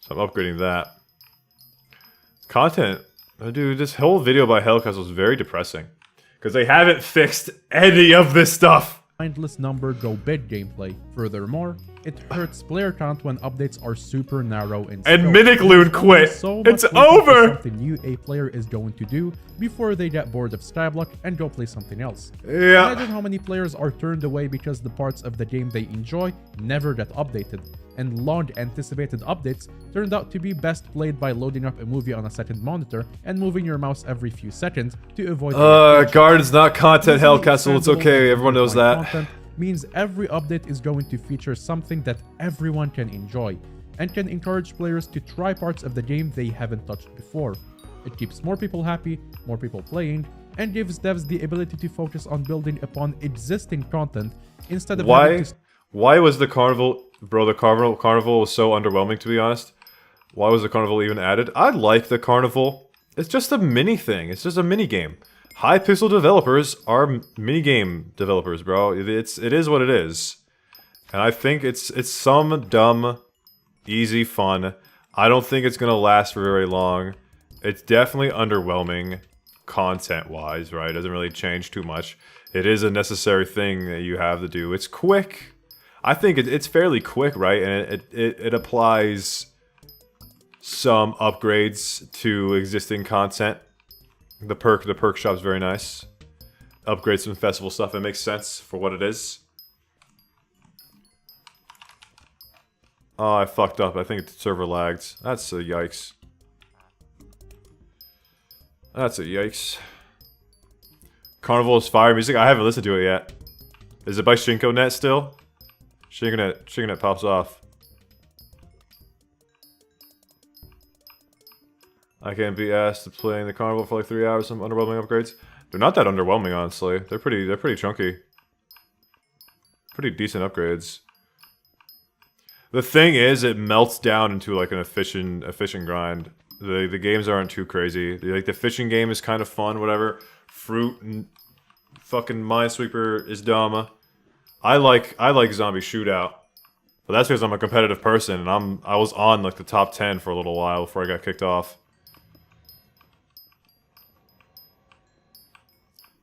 So I'm upgrading that. Content. Dude, this whole video by Hellcast was very depressing. Because they haven't fixed any of this stuff. Mindless number go bid gameplay. Furthermore, it hurts player count when updates are super narrow in scope. And Minicloon quit. It's over. Something new a player is going to do before they get bored of SkyBlock and go play something else. Yeah. Imagine how many players are turned away because the parts of the game they enjoy never get updated, and long-anticipated updates turned out to be best played by loading up a movie on a second monitor and moving your mouse every few seconds to avoid... Garden's not content, Hellcastle, it's okay, everyone knows that. Means every update is going to feature something that everyone can enjoy, and can encourage players to try parts of the game they haven't touched before. It keeps more people happy, more people playing, and gives devs the ability to focus on building upon existing content instead of having to... Why was the carnival... Bro, the carnival was so underwhelming, to be honest. Why was the carnival even added? I like the carnival. It's just a mini thing. It's just a mini game. Hypixel developers are minigame developers, bro. It is what it is. And I think it's some dumb, easy fun. I don't think it's gonna last for very long. It's definitely underwhelming content-wise, right? It doesn't really change too much. It is a necessary thing that you have to do. It's quick. I think it's fairly quick, right? And it applies some upgrades to existing content. The perk shop's very nice. Upgrade some festival stuff. It makes sense for what it is. Oh, I fucked up. I think the server lagged. That's a yikes. That's a yikes. Carnival's fire music. I haven't listened to it yet. Is it by ShinkoNet still? ShinkoNet pops off. I can't be asked to play in the carnival for like 3 hours. Some underwhelming upgrades. They're not that underwhelming, honestly. They're pretty chunky. Pretty decent upgrades. The thing is, it melts down into like a fishing grind. The games aren't too crazy. Like the fishing game is kind of fun, whatever. Fruit and fucking Minesweeper is dumb. I like Zombie Shootout, but that's because I'm a competitive person and I was on like the top 10 for a little while before I got kicked off.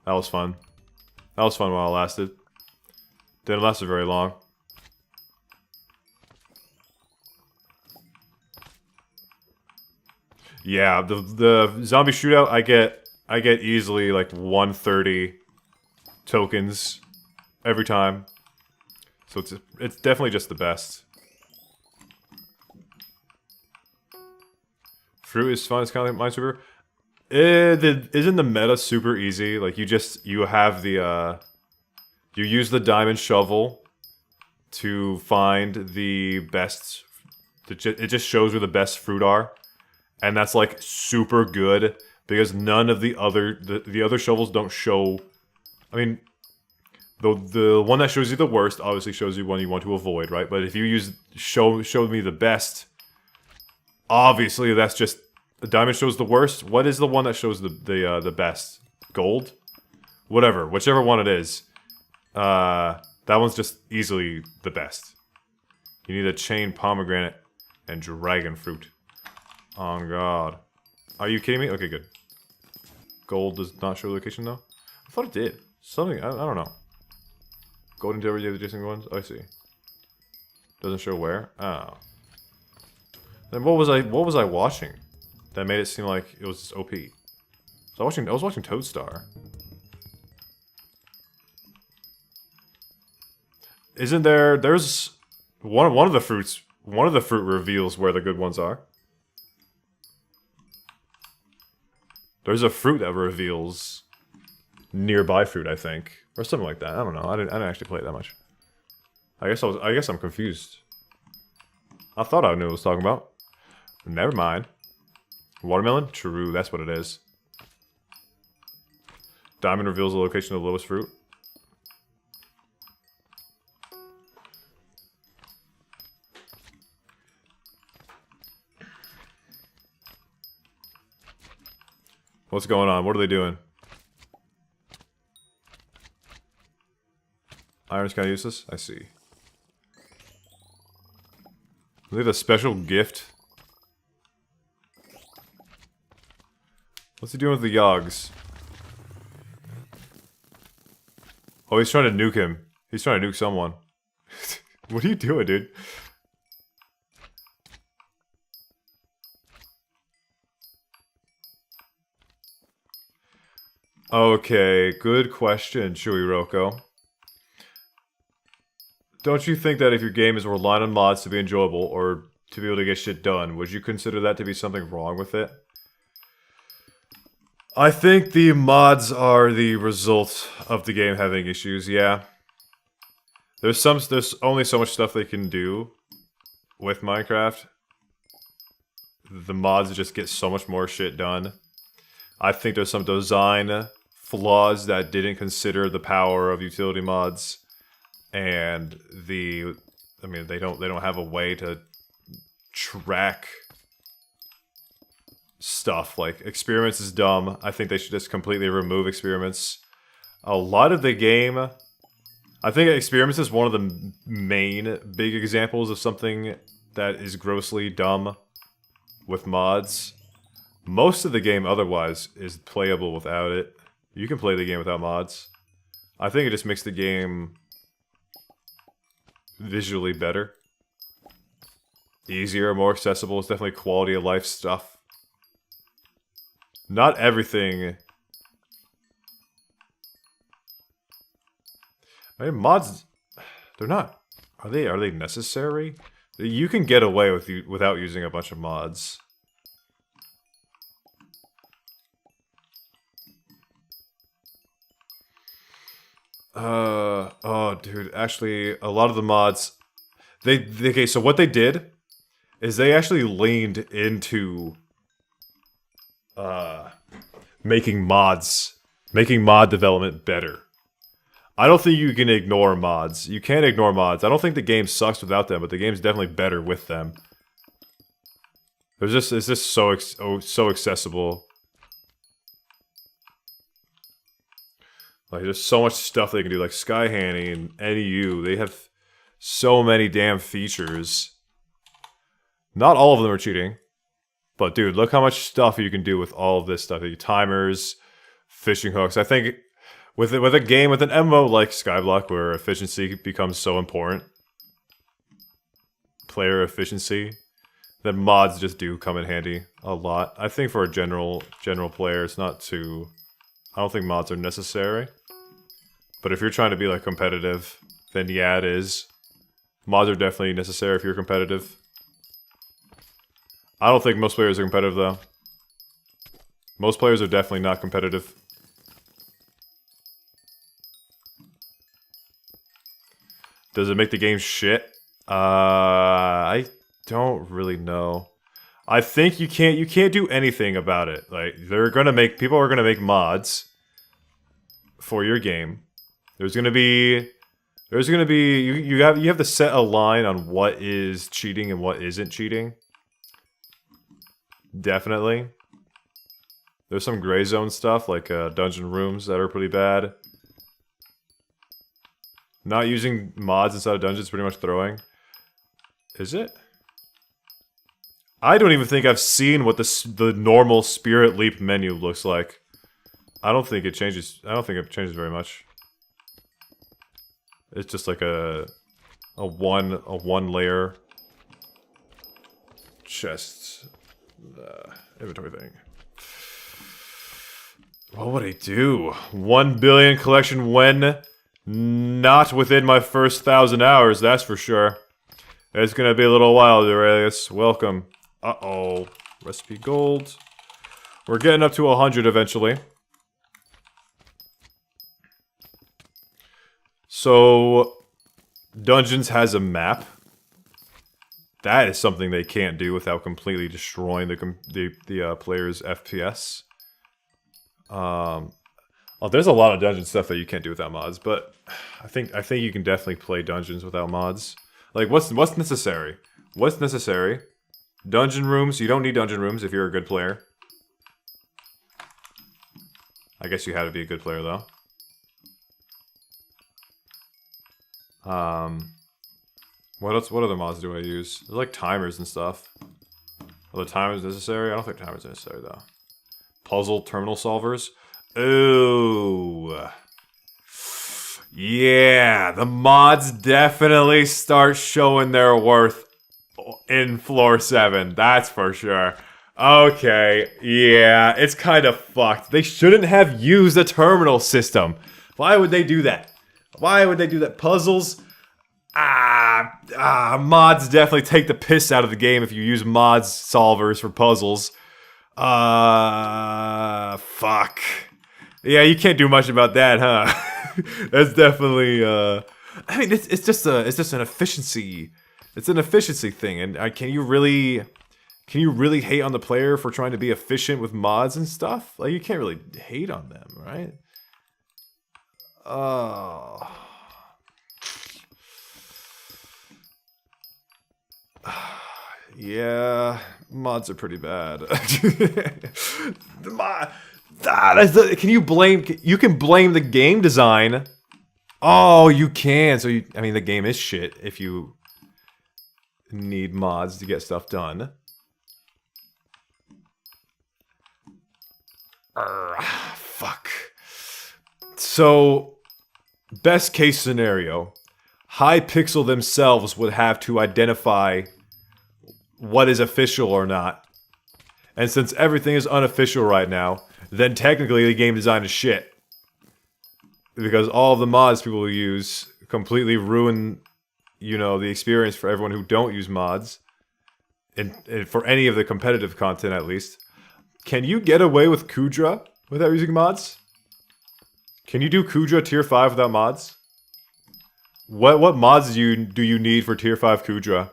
That was fun. That was fun while it lasted. Didn't last very long. Yeah, the Zombie Shootout, I get easily like 130 tokens every time. So it's definitely just the best. Fruit is fun. It's kind of like Minesweeper. Isn't the meta super easy? Like you have the you use the diamond shovel to find the best. It just shows where the best fruit are, and that's like super good because none of the other shovels don't show. I mean, the one that shows you the worst obviously shows you one you want to avoid, right? But if you use show me the best, obviously that's just. The diamond shows the worst. What is the one that shows the best? Gold? Whatever. Whichever one it is. That one's just easily the best. You need a chain pomegranate and dragon fruit. Oh god. Are you kidding me? Okay, good. Gold does not show location though? I thought it did. Something, I don't know. Golden Tail the adjacent ones? Oh, I see. Doesn't show where? Oh. Then what was I watching? That made it seem like it was just OP. So I was watching Toadstar. Isn't there's one of the fruit reveals where the good ones are. There's a fruit that reveals nearby fruit, I think. Or something like that. I don't know. I didn't actually play it that much. I guess I'm confused. I thought I knew what I was talking about. Never mind. Watermelon? True, that's what it is. Diamond reveals the location of the lowest fruit. What's going on? What are they doing? Iron's kind of useless? I see. They have a special gift. What's he doing with the Yogs? Oh, he's trying to nuke him. He's trying to nuke someone. What are you doing, dude? Okay, good question, Chewy Roko. Don't you think that if your game is relying on mods to be enjoyable or to be able to get shit done, would you consider that to be something wrong with it? I think the mods are the result of the game having issues, yeah. There's only so much stuff they can do with Minecraft. The mods just get so much more shit done. I think there's some design flaws that didn't consider the power of utility mods. And they don't have a way to track stuff. Like, experiments is dumb. I think they should just completely remove experiments. A lot of the game, I think experiments is one of the main big examples of something that is grossly dumb with mods. Most of the game otherwise is playable without it. You can play the game without mods. I think it just makes the game visually better. Easier, more accessible. It's definitely quality of life stuff. Not everything. I mean, mods, they're not. Are they necessary? You can get away without using a bunch of mods. Oh, dude, actually, a lot of the mods, okay, so what they did is they actually leaned into, making mod development better. I don't think you can ignore mods. You can't ignore mods. I don't think the game sucks without them, but the game's definitely better with them. It's just so accessible. Like, there's so much stuff they can do, like Sky Hanny and NEU. They have so many damn features. Not all of them are cheating. But, dude, look how much stuff you can do with all of this stuff. Timers, fishing hooks. I think with a game, with an MMO like SkyBlock, where efficiency becomes so important, player efficiency, then mods just do come in handy a lot. I think for a general player, it's not too... I don't think mods are necessary. But if you're trying to be, like, competitive, then yeah, it is. Mods are definitely necessary if you're competitive. I don't think most players are competitive, though. Most players are definitely not competitive. Does it make the game shit? I don't really know. I think you can't do anything about it. Like, people are gonna make mods for your game. There's gonna be you have to set a line on what is cheating and what isn't cheating. Definitely. There's some gray zone stuff, like dungeon rooms, that are pretty bad. Not using mods inside of dungeons is pretty much throwing. Is it? I don't even think I've seen what the normal Spirit Leap menu looks like. I don't think it changes very much. It's just like a one layer chest inventory thing. What would I do? 1 billion collection when not within my first 1,000 hours, that's for sure. It's gonna be a little while, Aurelius. Welcome. Uh-oh. Recipe gold. We're getting up to 100 eventually. So, Dungeons has a map. That is something they can't do without completely destroying the player's FPS. Oh, there's a lot of dungeon stuff that you can't do without mods, but I think you can definitely play dungeons without mods. Like, what's necessary? What's necessary? Dungeon rooms. You don't need dungeon rooms if you're a good player. I guess you have to be a good player though. What else? What other mods do I use? There's like timers and stuff. Are the timers necessary? I don't think timers are necessary though. Puzzle terminal solvers. Ooh. Yeah, the mods definitely start showing their worth in floor 7. That's for sure. Okay, yeah, it's kind of fucked. They shouldn't have used a terminal system. Why would they do that? Why would they do that? Puzzles? Mods definitely take the piss out of the game if you use mods solvers for puzzles. Fuck. Yeah, you can't do much about that, huh? That's definitely, I mean, it's just an efficiency. It's an efficiency thing, and can you really hate on the player for trying to be efficient with mods and stuff? Like, you can't really hate on them, right? Oh. Yeah, mods are pretty bad. Can you blame? You can blame the game design. Oh, you can. So I mean, the game is shit if you need mods to get stuff done. Fuck. So, best case scenario, Hypixel themselves would have to identify what is official or not. And since everything is unofficial right now, then technically the game design is shit. Because all of the mods people use completely ruin, you know, the experience for everyone who don't use mods. And for any of the competitive content at least. Can you get away with Kudra without using mods? Can you do Kudra tier 5 without mods? What mods do you need for tier 5 Kudra?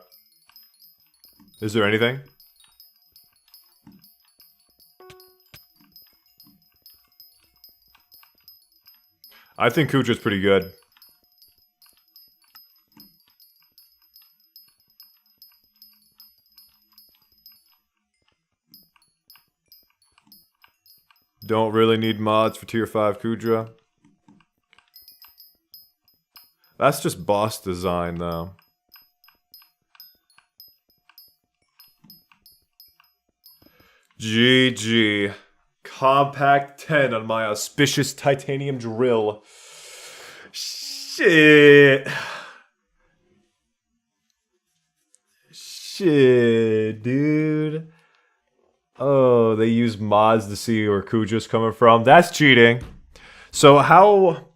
Is there anything? I think Kudra's pretty good. Don't really need mods for tier 5 Kudra. That's just boss design though. GG. Compact 10 on my auspicious titanium drill. Shit. Shit, dude. Oh, they use mods to see where Kudra's coming from. That's cheating. So how...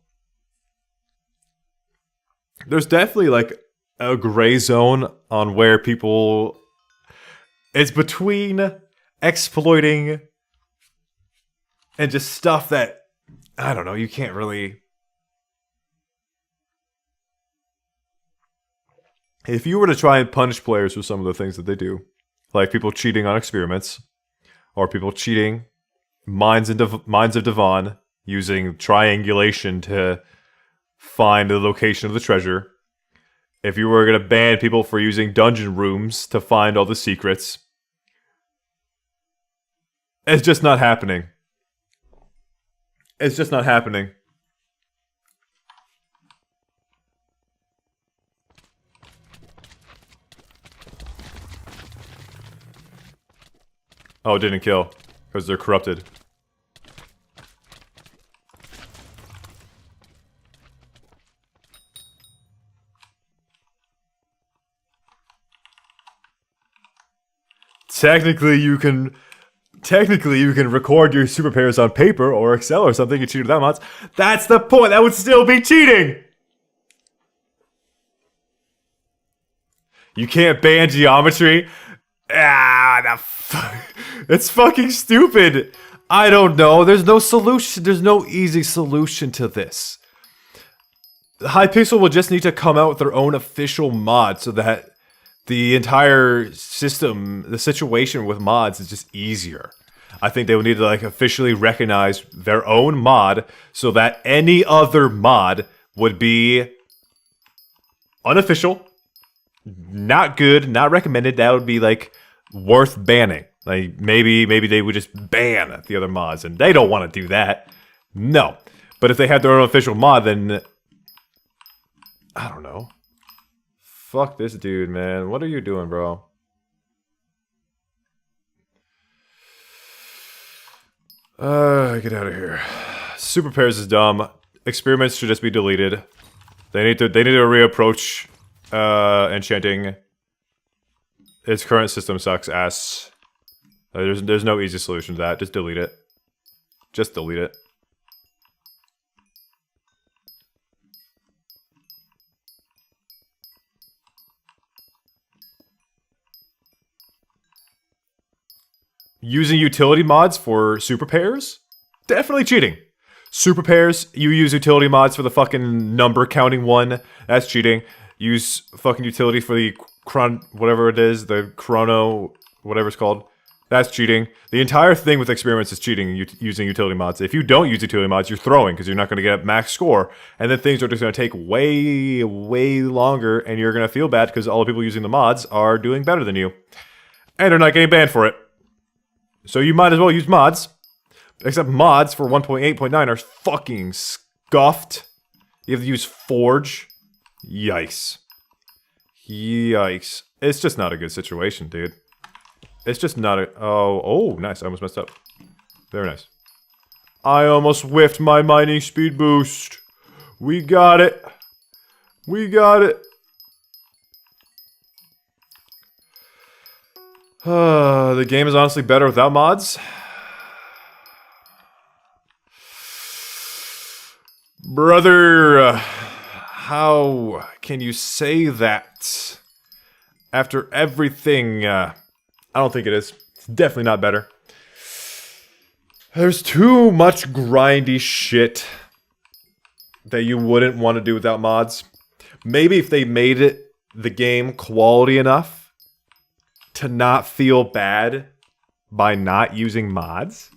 There's definitely like a gray zone on where people... It's between exploiting and just stuff that, I don't know, you can't really... If you were to try and punish players for some of the things that they do, like people cheating on experiments, or people cheating Mines of Devon, using triangulation to find the location of the treasure, if you were going to ban people for using dungeon rooms to find all the secrets, it's just not happening. It's just not happening. Oh, it didn't kill. Because they're corrupted. technically you can record your super pairs on paper or Excel or something and cheat without mods. That's the point. That would still be cheating. You can't ban geometry. It's fucking stupid. I don't know. There's no solution. There's no easy solution to this. Hypixel will just need to come out with their own official mod so that the entire system, the situation with mods is just easier. I think they would need to like officially recognize their own mod so that any other mod would be unofficial, not good, not recommended. That would be like worth banning. Like maybe they would just ban the other mods, and they don't want to do that. No. But if they had their own official mod, then I don't know. Fuck this dude, man. What are you doing, bro? Get out of here. Super pairs is dumb. Experiments should just be deleted. They need to reapproach enchanting. Its current system sucks ass. There's no easy solution to that. Just delete it. Just delete it. Using utility mods for super pairs? Definitely cheating. Super pairs, you use utility mods for the fucking number counting one. That's cheating. Use fucking utility for the whatever it is, the chrono, whatever it's called. That's cheating. The entire thing with experiments is cheating using utility mods. If you don't use utility mods, you're throwing because you're not going to get max score. And then things are just going to take way, way longer and you're going to feel bad because all the people using the mods are doing better than you. And they're not getting banned for it. So you might as well use mods. Except mods for 1.8.9 are fucking scuffed. You have to use Forge. Yikes. Yikes. It's just not a good situation, dude. It's just not a... Oh, nice. I almost messed up. Very nice. I almost whiffed my mining speed boost. We got it. We got it. The game is honestly better without mods. Brother, how can you say that? After everything, I don't think it is. It's definitely not better. There's too much grindy shit that you wouldn't want to do without mods. Maybe if they made it, the game quality enough to not feel bad by not using mods.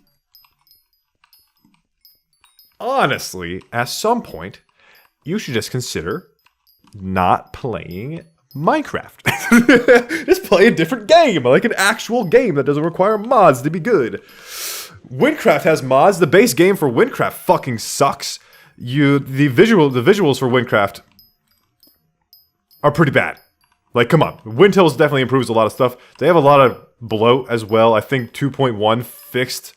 Honestly, at some point, you should just consider not playing Minecraft. Just play a different game, like an actual game that doesn't require mods to be good. Winecraft has mods. The base game for Winecraft fucking sucks. The visuals for Winecraft are pretty bad. Like, come on. Windhills definitely improves a lot of stuff. They have a lot of bloat as well. I think 2.1 fixed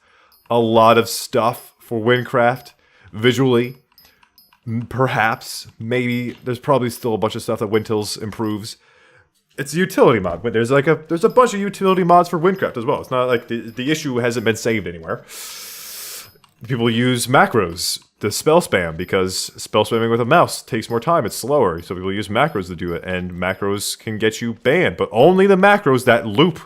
a lot of stuff for Winecraft visually. Perhaps. Maybe. There's probably still a bunch of stuff that Windhills improves. It's a utility mod. But there's a bunch of utility mods for Winecraft as well. It's not like the issue hasn't been saved anywhere. People use macros to spell spam because spell spamming with a mouse takes more time. It's slower. So people use macros to do it. And macros can get you banned. But only the macros that loop.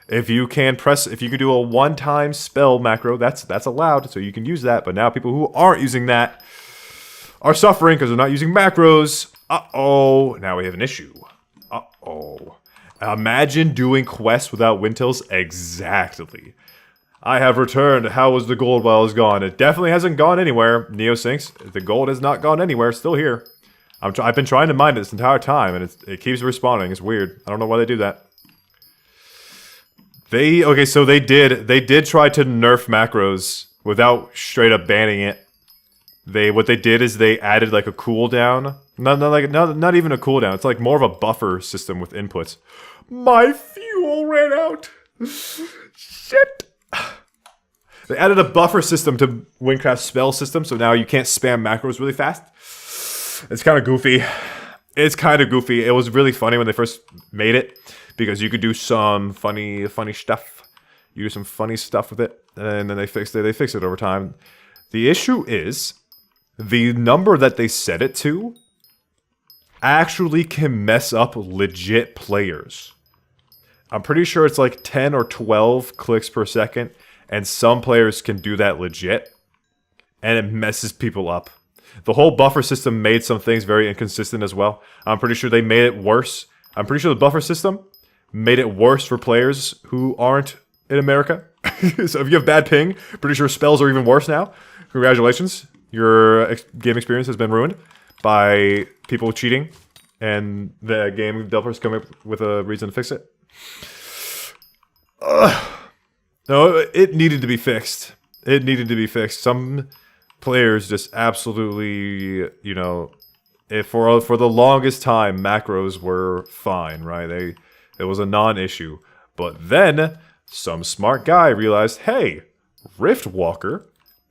If you can do a one-time spell macro, that's allowed. So you can use that. But now people who aren't using that are suffering because they're not using macros. Uh-oh. Now we have an issue. Uh-oh. Imagine doing quests without Windhills. Exactly. I have returned. How was the gold while it's gone? It definitely hasn't gone anywhere. Neosinks, the gold has not gone anywhere. It's still here. I've been trying to mine it this entire time, and it keeps respawning. It's weird. I don't know why they do that. So they did try to nerf macros without straight up banning it. What they did is they added like a cooldown. Not even a cooldown. It's like more of a buffer system with inputs. My fuel ran out. Shit. They added a buffer system to Winecraft's spell system, so now you can't spam macros really fast. It's kind of goofy. It's kind of goofy. It was really funny when they first made it because you could do some funny stuff. You do some funny stuff with it, and then they fixed it. They fixed it over time. The issue is the number that they set it to actually can mess up legit players. I'm pretty sure it's like 10 or 12 clicks per second, and some players can do that legit, and it messes people up. The whole buffer system made some things very inconsistent as well. I'm pretty sure they made it worse. I'm pretty sure the buffer system made it worse for players who aren't in America. So if you have bad ping, pretty sure spells are even worse now. Congratulations. Your game experience has been ruined by people cheating, and the game developers come up with a reason to fix it. No, it needed to be fixed. It needed to be fixed. Some players just absolutely, you know, for the longest time, macros were fine, right? It was a non-issue. But then some smart guy realized, hey, Riftwalker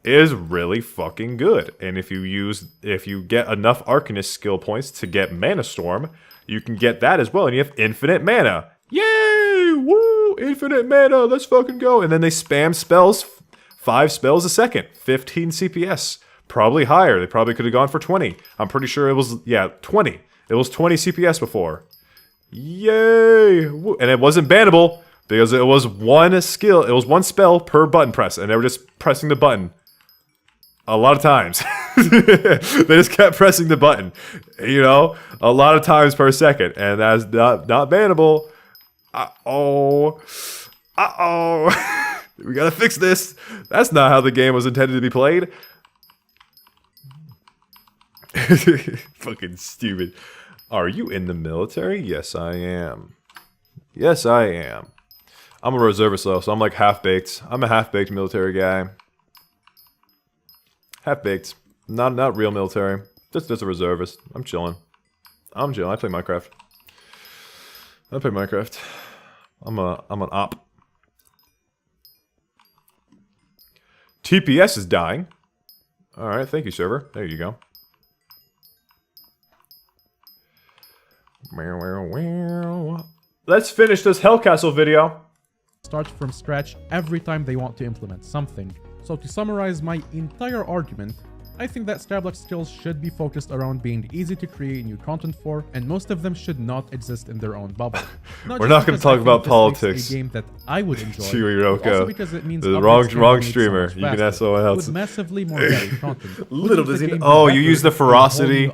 is really fucking good. And if you get enough Arcanist skill points to get Mana Storm, you can get that as well, and you have infinite mana. Yay! Woo! Infinite mana, let's fucking go. And then they spam spells, 5 spells a second, 15 CPS. Probably higher. They probably could have gone for 20. I'm pretty sure it was, yeah, 20. It was 20 CPS before. Yay! Woo. And it wasn't bannable because it was one skill, it was one spell per button press, and they were just pressing the button a lot of times. They just kept pressing the button, you know, a lot of times per second, and that's not bannable. Uh-oh. We gotta fix this. That's not how the game was intended to be played. Fucking stupid. Are you in the military? Yes, I am. Yes, I am. I'm a reservist though, so I'm like half-baked. I'm a half-baked military guy. Half-baked. Not real military. Just a reservist. I'm chilling. I play Minecraft. I'm an op. TPS is dying. Alright, thank you, server. There you go. Let's finish this Hellcastle video. Start from scratch every time they want to implement something. So to summarize my entire argument, I think that SkyBlock skills should be focused around being easy to create new content for, and most of them should not exist in their own bubble. We're not going to talk about politics. A game that I would enjoy. Also because it means the wrong streamer. You can ask someone else. With massively more varied content. Little does he know. Oh, you use the ferocity.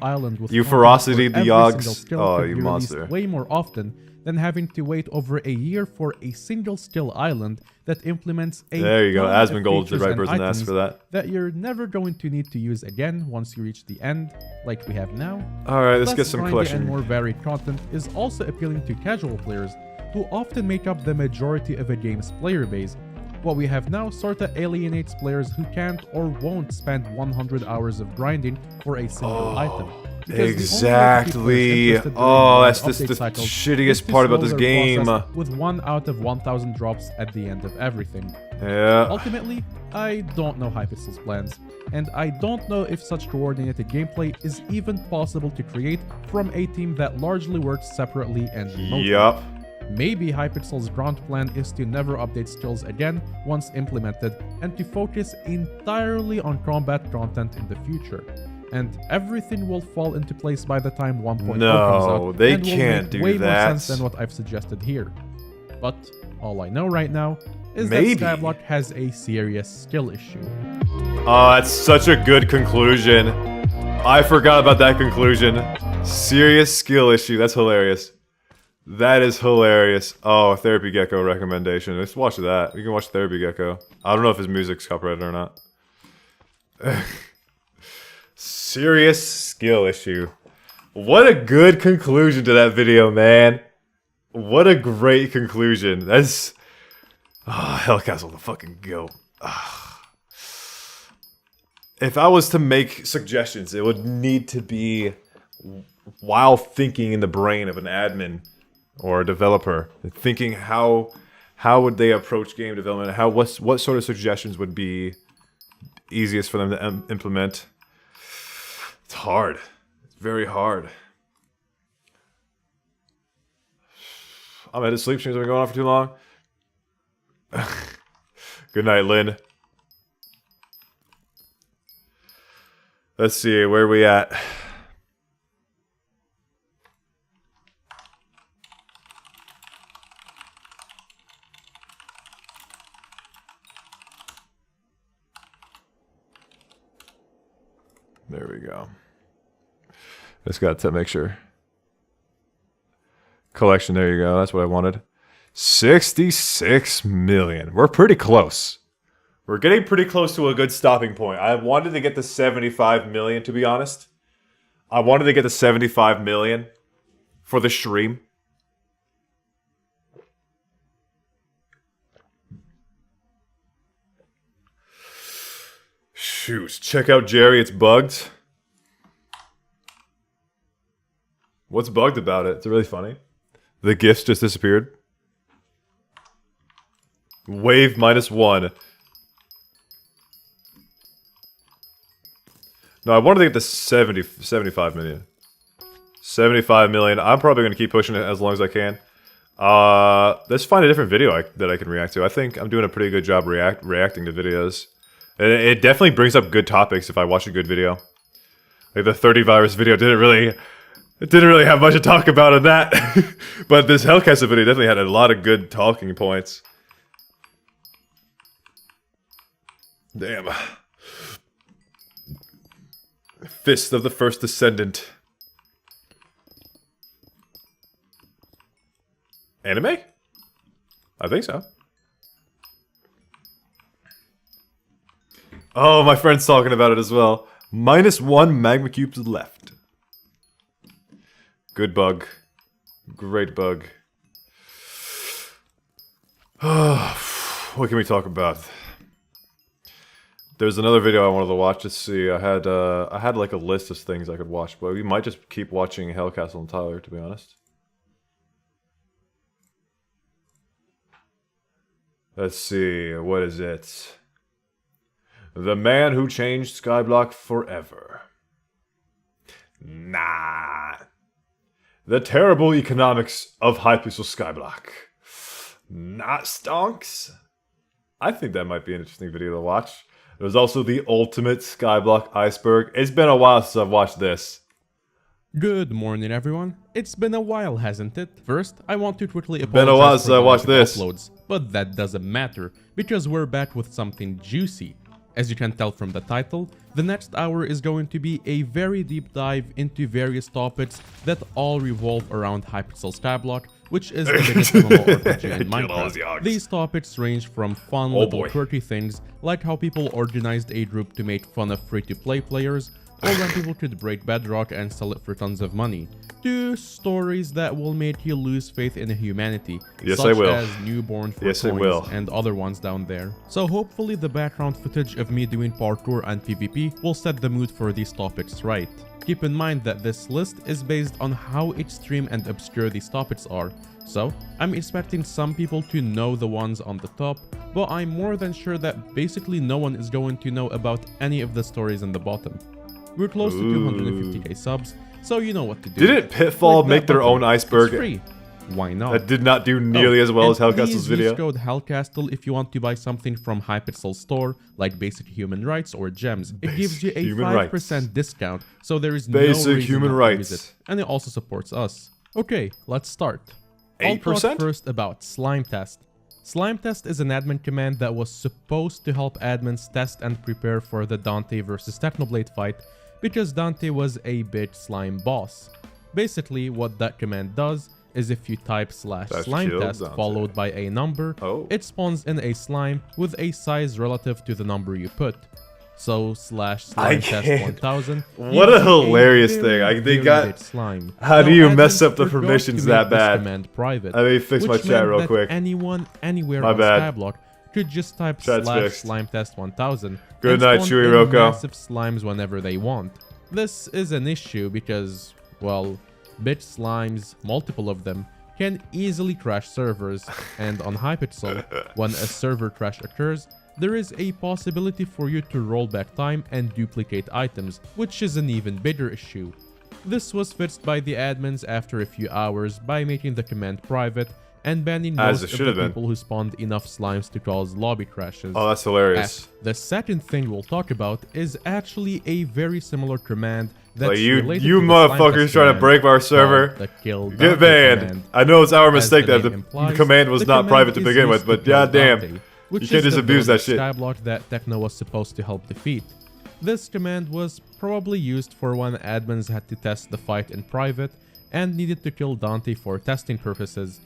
You ferocity the Yogs. Oh, you monster. Way more often than having to wait over a year for a single skill island that implements a there you go. Asmongold's the right person to ask for that. That you're never going to need to use again once you reach the end, like we have now. Alright, let's get some questions. And more varied content is also appealing to casual players who often make up the majority of a game's player base. What we have now sorta alienates players who can't or won't spend 100 hours of grinding for a single item. Exactly. Oh, that's the shittiest part about this game. With 1 out of 1,000 drops at the end of everything. Yeah. Ultimately, I don't know Hypixel's plans, and I don't know if such coordinated gameplay is even possible to create from a team that largely works separately and remotely. Yup. Maybe Hypixel's grand plan is to never update skills again once implemented, and to focus entirely on combat content in the future. And everything will fall into place by the time 1.0 comes out. They can't do way that. More sense than what I've suggested here. But all I know right now is Maybe. that SkyBlock has a serious skill issue. Oh, that's such a good conclusion. I forgot about that conclusion. Serious skill issue. That's hilarious. That is hilarious. Oh, Therapy Gecko recommendation. Let's watch that. You can watch Therapy Gecko. I don't know if his music's copyrighted or not. Serious skill issue. What a good conclusion to that video, man. What a great conclusion. That's... Oh, Hellcastle the fucking goat. Oh. If I was to make suggestions, it would need to be while thinking in the brain of an admin or a developer. Thinking how would they approach game development? What sort of suggestions would be easiest for them to implement? It's hard. It's very hard. I'm headed to sleep. Streams have been going on for too long. Good night, Lynn. Let's see, where are we at? There we go. Just got to make sure. Collection, there you go. That's what I wanted. 66 million. We're pretty close. We're getting pretty close to a good stopping point. I wanted to get to 75 million, to be honest. I wanted to get to 75 million for the stream. Shoot, check out Jerry, it's bugged. What's bugged about it? It's really funny. The gifts just disappeared. Wave -1. No, I wanted to get to 75 million. 75 million. I'm probably going to keep pushing it as long as I can. Let's find a different video that I can react to. I think I'm doing a pretty good job reacting to videos. It definitely brings up good topics if I watch a good video. Like the 30 virus video didn't really have much to talk about in that. But this Hellcastle video definitely had a lot of good talking points. Damn. Fist of the First Descendant. Anime? I think so. Oh, my friend's talking about it as well. -1 magma cubes left. Good bug. Great bug. What can we talk about? There's another video I wanted to watch to see. I had like a list of things I could watch, but we might just keep watching Hellcastle and Tyler, to be honest. Let's see, what is it? The Man Who Changed SkyBlock Forever. Nah. The Terrible Economics of Hypixel SkyBlock. Not stonks. I think that might be an interesting video to watch. There's also the Ultimate Skyblock Iceberg. It's been a while since I've watched this. Good morning, everyone. It's been a while, hasn't it? First, I want to quickly apologize. Been a while since I watched this. Uploads, but that doesn't matter, because we're back with something juicy. As you can tell from the title, the next hour is going to be a very deep dive into various topics that all revolve around Hypixel Skyblock, which is the biggest MMORPG in Minecraft. These topics range from fun little quirky things, like how people organized a group to make fun of free-to-play players, or when people could break bedrock and sell it for tons of money, to stories that will make you lose faith in humanity, such as Newborn for Coins and other ones down there. So hopefully the background footage of me doing parkour and PvP will set the mood for these topics right. Keep in mind that this list is based on how extreme and obscure these topics are, so I'm expecting some people to know the ones on the top, but I'm more than sure that basically no one is going to know about any of the stories in the bottom. We're close to 250k subs, so you know what to do. Didn't Pitfall make their own iceberg? It's free. Why not? That did not do nearly as well as Hellcastle's video. Use code Hellcastle if you want to buy something from Hypixel's store, like basic human rights or gems. It gives you a 5% discount, so there is no reason not to use it. And it also supports us. Okay, let's start. 8%? I'll talk first about Slime Test. Slime Test is an admin command that was supposed to help admins test and prepare for the Dante vs Technoblade fight, because Dante was a bitch slime boss. Basically, what that command does is if you type /slimetest followed by a number, it spawns in a slime with a size relative to the number you put. So /slimetest1000. What a hilarious thing! They got slime. How do you mess up the permissions that bad? Private, Let me fix my chat real quick. Anyone, anywhere on Skyblock could just type /slimetest1000. Good night, Chewy Roko. Massive slimes whenever they want. This is an issue because, well, bitch slimes, multiple of them, can easily crash servers, and on Hypixel, when a server crash occurs, there is a possibility for you to roll back time and duplicate items, which is an even bigger issue. This was fixed by the admins after a few hours by making the command private and banning As most it of should the have been. people who spawned enough slimes to cause lobby crashes. Oh, that's hilarious. The second thing we'll talk about is actually a very similar command that's Like you related to the motherfuckers slime trying to test break our command server. called the kill Get Dante banned. command. I know it's our As mistake the that name the implies, command was the not command private to is begin used with, but to kill goddamn, Dante, you which can't is just the abuse that build shit. of SkyBlock that Techno was supposed to help defeat. This command was probably used for when admins had to test the fight in private and needed to kill Dante for testing purposes,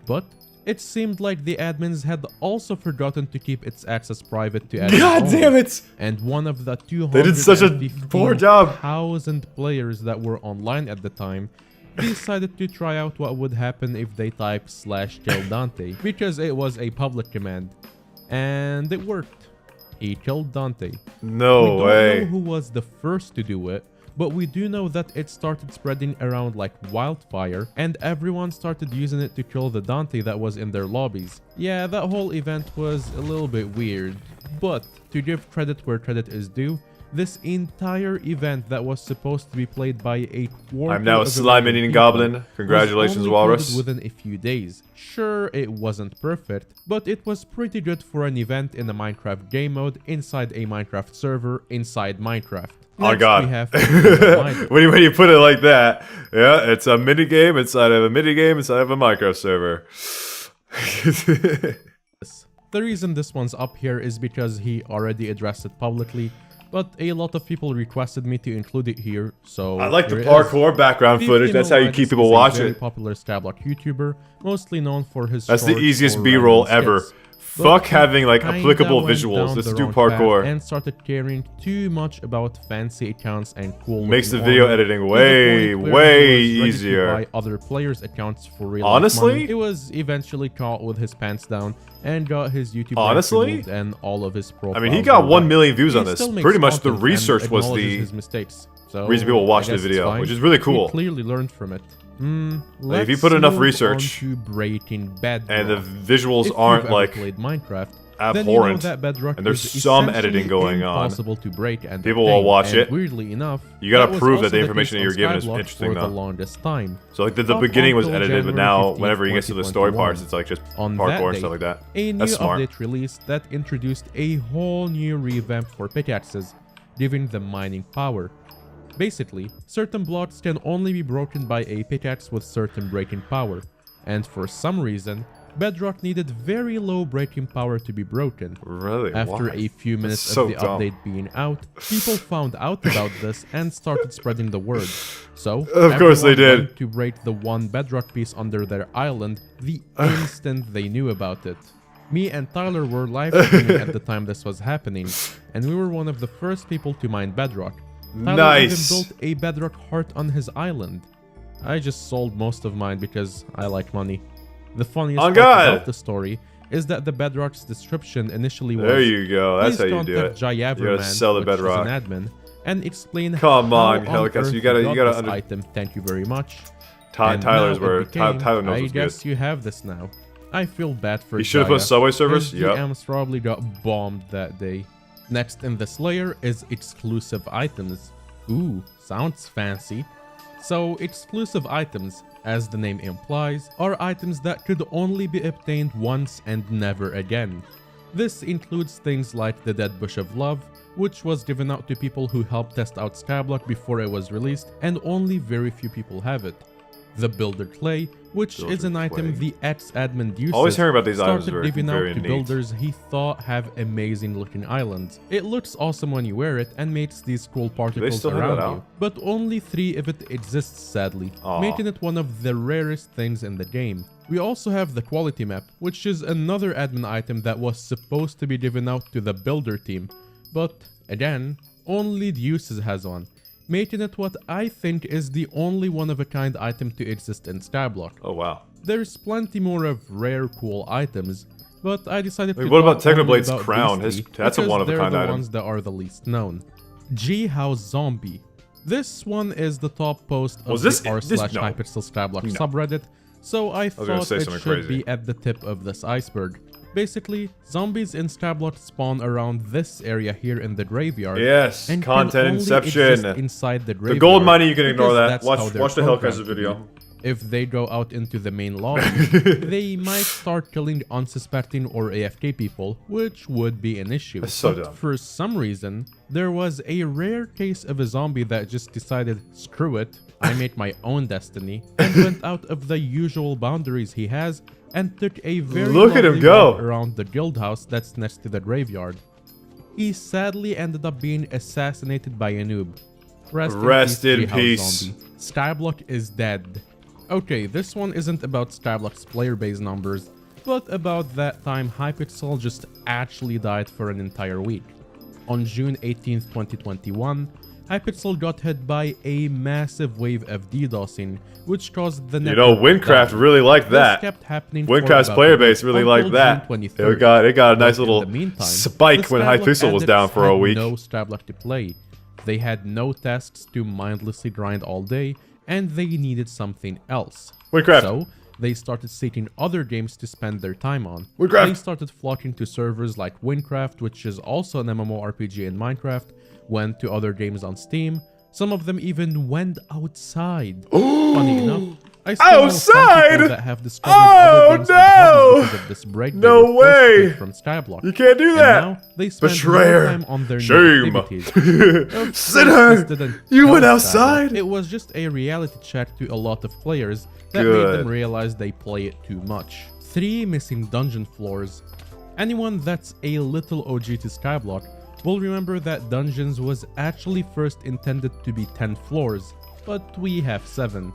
but it seemed like the admins had also forgotten to keep its access private to admins God only. damn it! And one of the They did such a poor job. 215,000 players that were online at the time decided to try out what would happen if they typed /kill Dante, because it was a public command. And it worked. He killed Dante. No we way. don't know who was the first to do it, but we do know that it started spreading around like wildfire, and everyone started using it to kill the Dante that was in their lobbies. Yeah, that whole event was a little bit weird, but to give credit where credit is due, this entire event that was supposed to be played by a quarter I'm now a of slime million eating people goblin. was Congratulations, only Walrus. coded within a few days. Sure, it wasn't perfect, but it was pretty good for an event in a Minecraft game mode inside a Minecraft server inside Minecraft. Oh Next, god. we have Minecraft. when you put it like that, yeah, it's a mini game inside of a mini game inside of a Minecraft server. The reason this one's up here is because he already addressed it publicly, but a lot of people requested me to include it here, so I like the here it parkour is. background Steve footage. That's how you Kimmelidis keep people is a watching. very popular SkyBlock YouTuber, mostly known for his That's the shorts easiest or B-roll random ever. skits. Fuck But having like kinda applicable went visuals. down Let's the do wrong path parkour. and started caring too much about fancy accounts and cool. Makes the looking video armor, editing to the way, point where way he was ready to easier. buy other players' accounts for real Honestly? money. He was eventually caught with his pants down and got his YouTube Honestly? removed and all of his profiles. I mean, he got 1 million views He on this. still makes Pretty much the content and research was acknowledges the his mistakes. So reason people watch I the guess video, it's fine. which is really cool. He clearly learned from it. Like, if you Let's put enough move research on to Breaking Bedrock. and the visuals If you've aren't ever like played Minecraft, then you know abhorrent, that Bedrock and there's is some essentially editing going on, impossible to break and people will obtain, watch and it. Weirdly enough, You gotta that was prove that also the the information case that you're on giving is SkyBlock interesting, for though. the longest time. So like the Up beginning was until edited, but January now 15th, whenever you get to the story 2021. parts, it's like just On parkour that and day, stuff like that. a new That's smart. update released that introduced a whole new revamp for pickaxes, giving them mining power. Basically, certain blocks can only be broken by a pickaxe with certain breaking power, and for some reason, Bedrock needed very low breaking power to be broken. Really? After Why? a few minutes That's so of the dumb. update being out, people found out about this and started spreading the word. So, Of course they everyone did. went to break the one Bedrock piece under their island the instant they knew about it. Me and Tyler were live streaming at the time this was happening, and we were one of the first people to mine Bedrock. Tyler Nice. even built a Bedrock heart on his island. I just sold most of mine because I like money. The funniest On part God. about the story is that the Bedrock's description initially was, There you go. That's "Please how you do contact it. You gotta Jayaverman, sell the which is Bedrock. an admin, and explain Come how on, on Helikas, earth you gotta got this under- item. Thank you very much." Ty- And Tyler's now it word. Ty- became, Tyler knows I what's guess good. you have this now. I feel bad for He should've put Jaya. Subway servers? His Yep. DMs probably got bombed that day. Next in this layer is exclusive items. Ooh, sounds fancy. So, exclusive items, as the name implies, are items that could only be obtained once and never again. This includes things like the Dead Bush of Love, which was given out to people who helped test out SkyBlock before it was released, and only very few people have it. The Builder Clay, which is an item the ex-admin uses, Always hearing about these items, started very- giving very out to neat. builders he thought have amazing looking islands. It looks awesome when you wear it and makes these cool particles still have around that you, out? but only 3 of it exists sadly, Aw. making it one of the rarest things in the game. We also have the quality map, which is another admin item that was supposed to be given out to the builder team, but again, only the uses has one, making it what I think is the only one-of-a-kind item to exist in SkyBlock. Oh wow. There's plenty more of rare cool items, but I decided Wait, to what about talk only Technoblade's about crown? these His- three that's a because one-of-a-kind they're the item. ones that are the least known. G-House Zombie. This one is the top post of Was this- the this- no. r/Hypixel Skyblock No. subreddit, so I was gonna thought say it something should crazy. be at the tip of this iceberg. Basically, zombies in Skyblock spawn around this area here in the graveyard. Yes, and content can only inception. exist inside the The graveyard gold money, you can ignore because that. that's how Watch they're the programmed Hellcat's to video. be. If they go out into the main lobby, they might start killing unsuspecting or AFK people, which would be an issue. That's so but dumb. for some reason, there was a rare case of a zombie that just decided, screw it, I made my own destiny, and went out of the usual boundaries he has and took a very Look at him lovely go. walk around the guild house that's next to the graveyard. He sadly ended up being assassinated by a noob. Rest in peace. Zombie. SkyBlock is dead. Okay, this one isn't about SkyBlock's player base numbers, but about that time Hypixel just actually died for an entire week. On June 18th, 2021, Hypixel got hit by a massive wave of DDoSing, which caused the You know, Windcraft really liked that. This kept happening Windcraft's for player about base really liked that. June It 23rd. got a nice But in little the meantime, spike the when SkyBlock Hypixel was down addicts for a had week. no SkyBlock to play. They had no tasks to mindlessly grind all day, and they needed something else. Windcraft. So, they started seeking other games to spend their time on. Windcraft. They started flocking to servers like Windcraft, which is also an MMORPG in Minecraft, went to other games on Steam. Some of them even went outside. Funny enough, I still know some people that have discovered other games and hobbies because of this break. No way! From SkyBlock. You can't do And that! now they spend Betrayer! more time on their Shame! activities. Sinner! You went outside? It was just a reality check to a lot of players that made Good. them realize they play it too much. 3 missing dungeon floors. Anyone that's a little OG to SkyBlock will remember that dungeons was actually first intended to be 10 floors, but we have 7.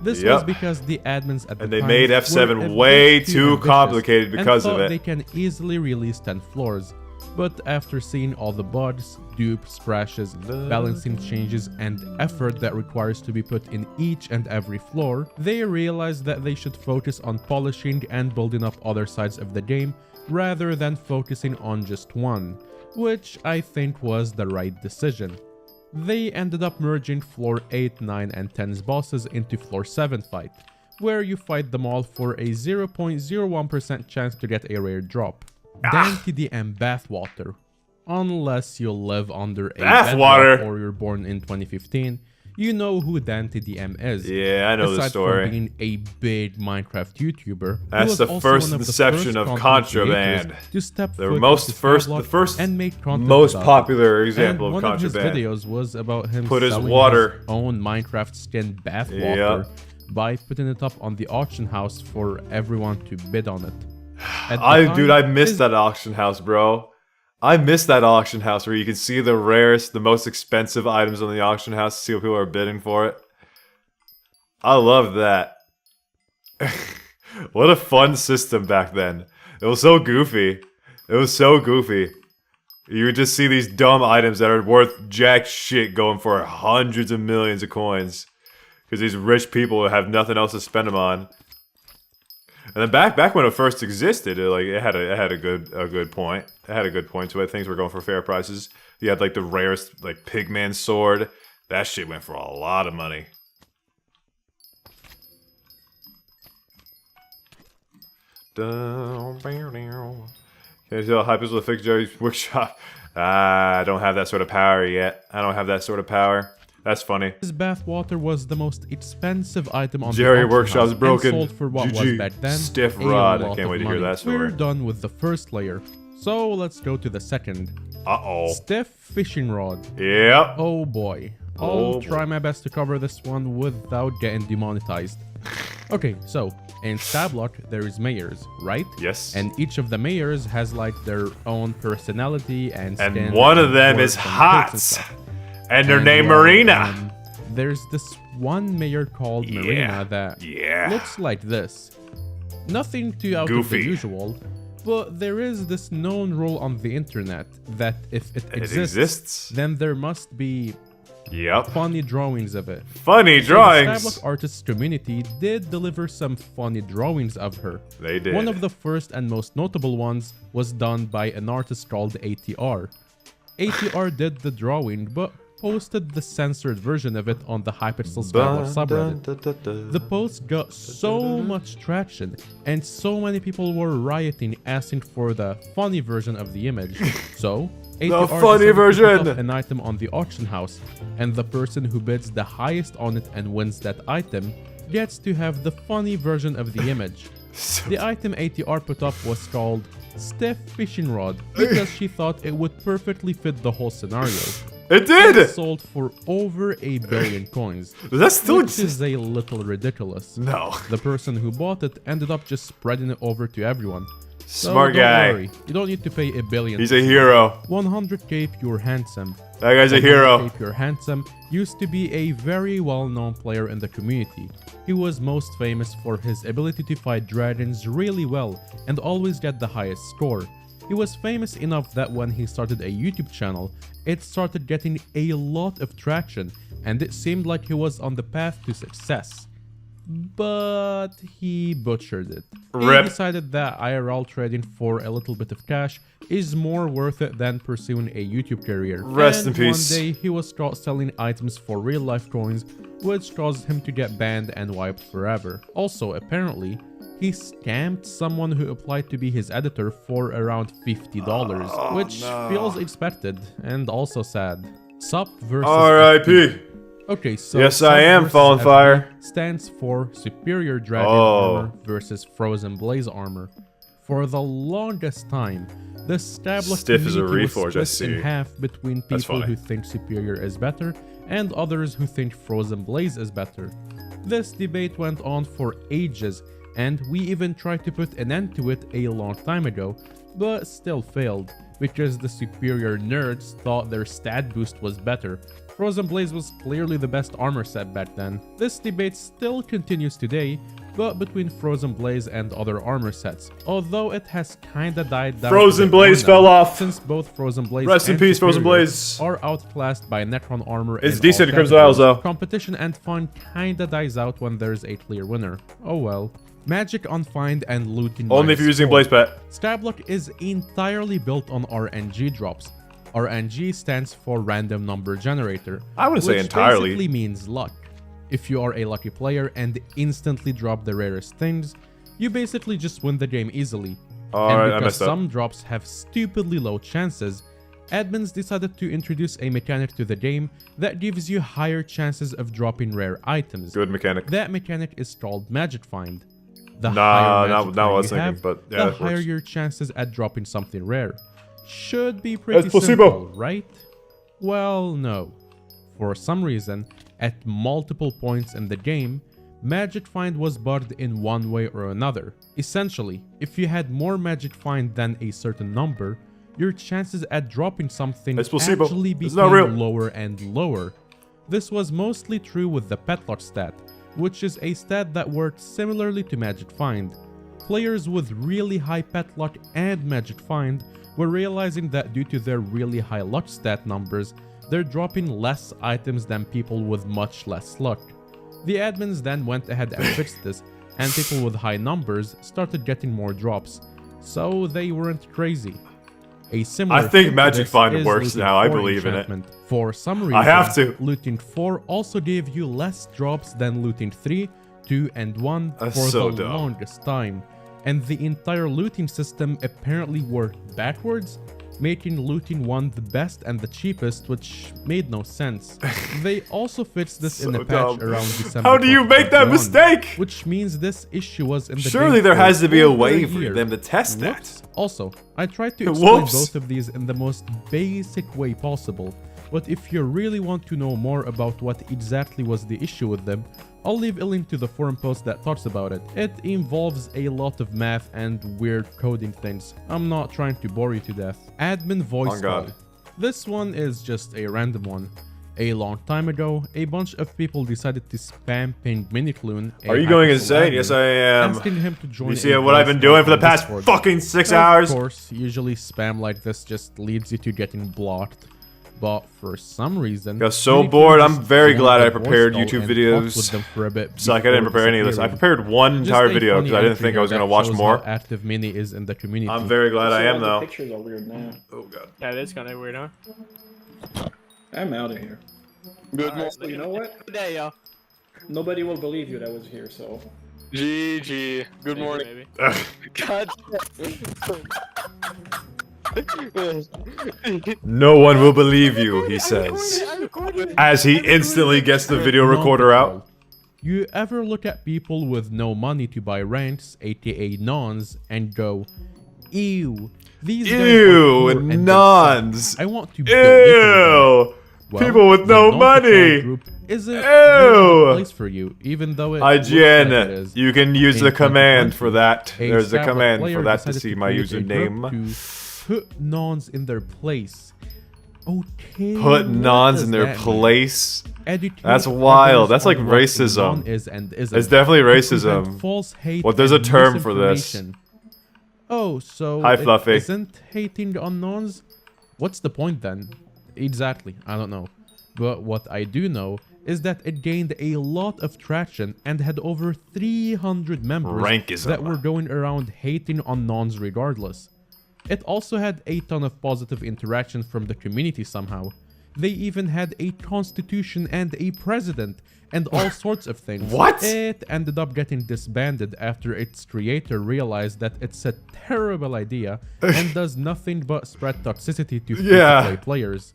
This was because the admins at the And they time made were F7 a way bit too ambitious complicated and because of thought it. They can easily release 10 floors. But after seeing all the bugs, dupes, crashes, balancing changes, and effort that requires to be put in each and every floor, they realized that they should focus on polishing and building up other sides of the game rather than focusing on just one, which I think was the right decision. They ended up merging floor 8, 9, and 10's bosses into floor 7 fight, where you fight them all for a 0.01% chance to get a rare drop. Then TDM Bathwater. Unless you live under a Bathwater bedrock or you're born in 2015, you know who Dan TDM is. Yeah, I know the Aside story. From being a big Minecraft YouTuber, he That's was the also first one of the deception first of content contraband. creators to step The foot most into first, SkyBlock the first, and make content most about it. popular example And of one contraband. of his videos was about him Put his selling water. his own Minecraft skin bathwater by putting it up on the auction house for everyone to bid on it. At the Dude, time, I missed that auction house, bro. I missed that auction house where you can see the rarest, the most expensive items on the auction house to see what people are bidding for it. I love that. What a fun system back then. It was so goofy. It was so goofy. You would just see these dumb items that are worth jack shit going for hundreds of millions of coins. Because these rich people have nothing else to spend them on. And then back when it first existed, it had a good point. It had a good point to it. Things were going for fair prices. You had like the rarest like pigman sword. That shit went for a lot of money. Can you tell Hypixel to fix Jerry's workshop? I don't have that sort of power yet. I don't have that sort of power. That's funny. His bathwater was the most expensive item on Jerry the auction Workshop's house broken. and sold for what was GG. back then Stiff a rod. I lot can't of wait to hear money. that story. We're done with the first layer, so let's go to the second. Uh-oh. Stiff fishing rod. Yep. Oh boy. I'll try my best to cover this one without getting demonetized. Okay, so in SkyBlock there is mayors, right? Yes. And each of the mayors has like their own personality and skin. And one of them is hot. And they're named Marina. There's this one mayor called Marina that looks like this. Nothing too out of the usual, but there is this known rule on the internet that if it exists, then there must be funny drawings of it. Funny drawings! The SkyBlock artists community did deliver some funny drawings of her. They did. One of the first and most notable ones was done by an artist called ATR. ATR did the drawing, but posted the censored version of it on the Hypixel SkyBlock subreddit. The post got so much traction, and so many people were rioting asking for the funny version of the image. So, ATR funny decided to version! put up an item on the auction house, and the person who bids the highest on it and wins that item gets to have the funny version of the image. The item ATR put up was called Stiff Fishing Rod because she thought it would perfectly fit the whole scenario. It did! It sold for over 1 billion coins. Does that still which exist? is a little ridiculous. No. The person who bought it ended up just spreading it over to everyone. Smart so don't guy. worry, you don't need to pay 1 billion. He's a hero. 100k Pure Handsome. That guy's a hero. 100k Pure Handsome used to be a very well-known player in the community. He was most famous for his ability to fight dragons really well and always get the highest score. He was famous enough that when he started a YouTube channel, it started getting a lot of traction and it seemed like he was on the path to success. But he butchered it. Rip. He decided that IRL trading for a little bit of cash is more worth it than pursuing a YouTube career. Rest in peace. One day he was caught selling items for real life coins, which caused him to get banned and wiped forever. Also, apparently, he scammed someone who applied to be his editor for around $50, which feels expected and also sad. Sup versus R.I.P. Okay, so yes, Sup I am versus Fallen FB Fire. stands for Superior Dragon Armor versus Frozen Blaze Armor. For the longest time, the SkyBlock Stiff is a community reforge, I was split in see. half between That's people funny. who think Superior is better and others who think Frozen Blaze is better. This debate went on for ages, and we even tried to put an end to it a long time ago, but still failed, because the Superior nerds thought their stat boost was better. Frozen Blaze was clearly the best armor set back then. This debate still continues today, but between Frozen Blaze and other armor sets, although it has kinda died down. Frozen a bit more Blaze now, fell off. Since both Frozen Blaze Rest in and peace, Frozen Superior Blaze. are outclassed by Necron armor. It's in decent all in Crimson Isles, categories. though. Competition and fun kinda dies out when there's a clear winner. Oh well. Magic on find and looting. Only if you're using Blaze Pet. SkyBlock is entirely built on RNG drops. RNG stands for Random Number Generator. I wouldn't say which entirely. basically means luck. If you are a lucky player and instantly drop the rarest things, you basically just win the game easily. Alright, I and because messed up. some drops have stupidly low chances, admins decided to introduce a mechanic to the game that gives you higher chances of dropping rare items. Good mechanic. That mechanic is called Magic Find. The Nah, higher not magic what I find was you thinking, have, but yeah, the that higher works. your chances at dropping something rare. Should be pretty It's placebo. simple, right? Well, no. For some reason, at multiple points in the game, Magic Find was bugged in one way or another. Essentially, if you had more Magic Find than a certain number, your chances at dropping something It's placebo. actually It's became not real. lower and lower. This was mostly true with the Petlock stat, which is a stat that worked similarly to Magic Find. Players with really high pet luck and Magic Find were realizing that due to their really high luck stat numbers, they're dropping less items than people with much less luck. The admins then went ahead and fixed this, and people with high numbers started getting more drops, so they weren't crazy. A similar I think thing to Magic this Find is works looting now, I 4 believe in it. enchantment. For some reason, I have to. looting 4 also gave you less drops than looting 3, 2, and 1 That's for so the dumb. longest time. And the entire looting system apparently worked backwards, making looting 1 the best and the cheapest, which made no sense. They also fixed this in So a patch dumb. around December How do you make that 2021, mistake? Which means this issue was in the Surely game there for has to be a over way for year. them to test that. Whoops. Also, I tried to explain Whoops. both of these in the most basic way possible, but if you really want to know more about what exactly was the issue with them, I'll leave a link to the forum post that talks about it. It involves a lot of math and weird coding things. I'm not trying to bore you to death. Admin voice Oh, God. call. This one is just a random one. A long time ago, a bunch of people decided to spam ping Minicloon. Are you going insane? Yes, I am. Asking him to join You see a what I've voice been doing call for the on past Discord. fucking 6 hours? Of course, usually spam like this just leads you to getting blocked. But for some reason, Got so Minicloon bored, I'm just very joined glad the I voice prepared call YouTube and videos. talked with them for a bit It's like I didn't before prepare any of this. I disappearing. prepared one Just entire a video funny because I didn't entry think I was here going to that watch shows more. how active Mini is in the community. I'm very glad I am, though. Pictures are weird now. Oh, God. Yeah, it is kind of weird, huh? I'm out of here. Good Alright, so you know what? Good day, yo. Nobody will believe you that was here, so. GG. Good morning. God. No one will believe you, he says. As he instantly gets the video recorder out. You ever look at people with no money to buy ranks, aka nons, and go, ew, these guys are poor and they nons. suck. I want to belittle them. Well, people with no money. Group isn't really a place for you, even though it IGN, looks like it is. you can use the command for that. A There's a SkyBlock command player for that to decided see my create a group username. to put nons in their place. Okay. Put nons in their place. That's wild. That's like racism. It's definitely racism. False hate Well, there's a and term for this. misinformation. Oh, so Hi, Fluffy. isn't hating on nons? What's the point then? Exactly, I don't know. But what I do know is that it gained a lot of traction and had over 300 members Rankism. that were going around hating on nons regardless. It also had a ton of positive interaction from the community somehow. They even had a constitution and a president and all sorts of things. What? It ended up getting disbanded after its creator realized that it's a terrible idea and does nothing but spread toxicity to free-to-play players.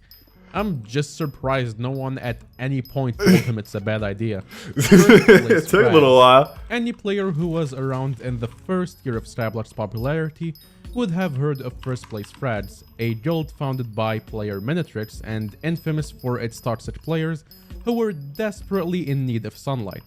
I'm just surprised no one at any point told him it's a bad idea. It took a little while. Any player who was around in the first year of SkyBlock's popularity would have heard of First Place Frads, a guild founded by player Looniitick and infamous for its toxic players who were desperately in need of sunlight.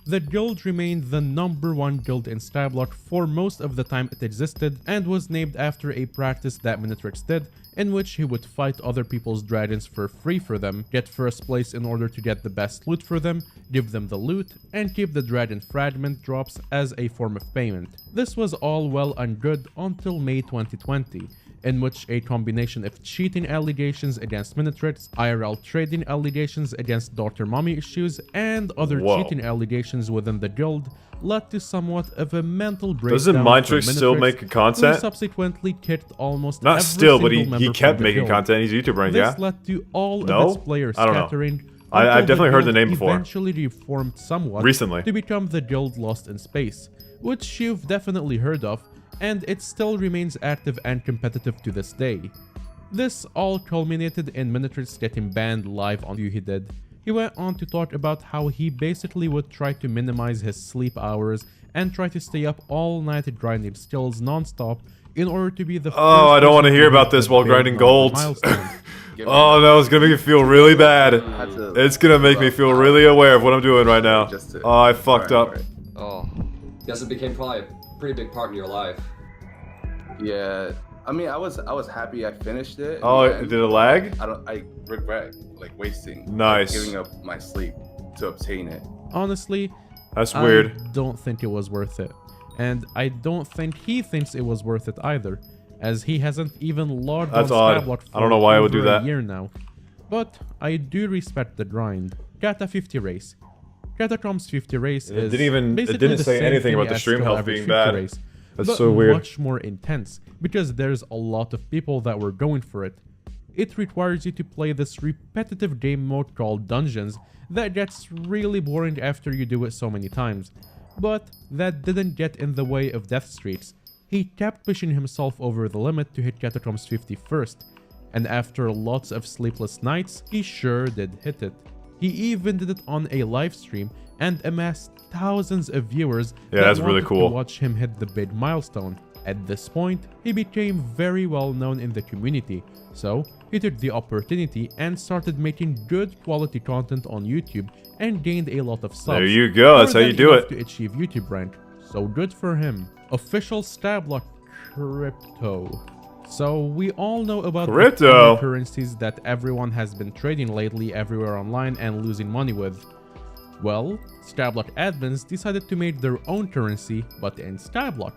The guild remained the #1 guild in SkyBlock for most of the time it existed and was named after a practice that Looniitick did, in which he would fight other people's dragons for free for them, get first place in order to get the best loot for them, give them the loot, and keep the dragon fragment drops as a form of payment. This was all well and good until May 2020, in which a combination of cheating allegations against Looniitick, IRL trading allegations against Dr. Mommy issues, and other cheating allegations within the guild led to somewhat of a mental breakdown. Doesn't Looniitick still make content? Who subsequently kicked almost Not every still, but single he member kept from the making guild. content. He's a YouTuber, right? This Yeah. led to all No? of its players I don't know. scattering. I've until definitely heard the guild name before. Eventually reformed somewhat Recently. to become the guild Lost in Space, which you've definitely heard of, and it still remains active and competitive to this day. This all culminated in Looniitick getting banned live on He Did. He went on to talk about how he basically would try to minimize his sleep hours and try to stay up all night grinding skills non-stop in order to be the first I don't want to person hear about hit this the while big grinding number gold. milestone. Oh no, it's gonna make me feel really bad. It's gonna make me feel really aware of what I'm doing right now. Oh, I fucked up. Oh. Guess it became probably a pretty big part in your life. Yeah. I mean, I was happy I finished it. Oh, did it lag? I regret like wasting giving up my sleep to obtain it. Honestly, that's weird. I don't think it was worth it. And I don't think he thinks it was worth it either, as he hasn't even logged on SkyBlock for I don't know why I would do over that. a year now. But I do respect the grind. Kata 50 race. Catacombs 50 race is it didn't say anything about the stream health being bad. That's so weird. Much more intense, because there's a lot of people that were going for it. It requires you to play this repetitive game mode called Dungeons that gets really boring after you do it so many times. But that didn't get in the way of death streaks. He kept pushing himself over the limit to hit Catacombs 50 first, and after lots of sleepless nights, he sure did hit it. He even did it on a live stream and amassed thousands of viewers that that's really wanted cool. to watch him hit the big milestone. At this point, he became very well known in the community, so he took the opportunity and started making good quality content on YouTube and gained a lot of subs. There you go, that's how you do it. To achieve YouTube rank, so good for him. Official SkyBlock crypto. So we all know about crypto the currencies that everyone has been trading lately everywhere online and losing money with. Well, SkyBlock admins decided to make their own currency, but in SkyBlock.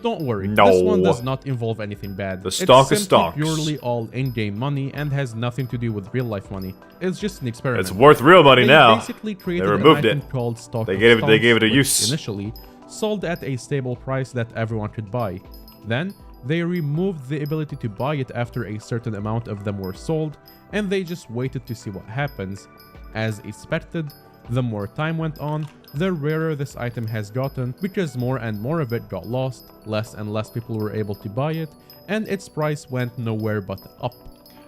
Don't worry, this one does not involve anything bad. The stock is It's stocks. simply purely all in-game money and has nothing to do with real-life money. It's just an experiment. It's worth real money They now. basically They created removed an item it. called stock They of gave it stocks, a which use. Initially, sold at a stable price that everyone could buy. Then, they removed the ability to buy it after a certain amount of them were sold, and they just waited to see what happens. As expected, the more time went on, the rarer this item has gotten, because more and more of it got lost, less and less people were able to buy it, and its price went nowhere but up.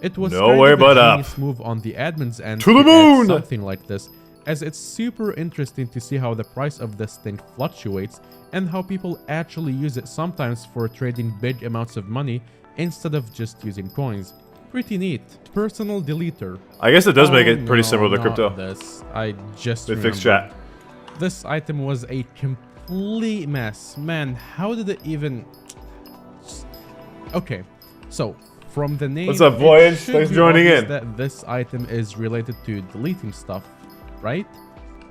It was nowhere kind of but a up. genius move on the admin's end To the add moon! something like this, as it's super interesting to see how the price of this thing fluctuates and how people actually use it sometimes for trading big amounts of money instead of just using coins. Pretty neat. Personal deleter. I guess it does make it pretty similar to crypto. This. I just They fixed chat. This item was a complete mess. Man, how did it even... Okay, so from the name... What's up, Voyage? Thanks for joining in. That this item is related to deleting stuff, right?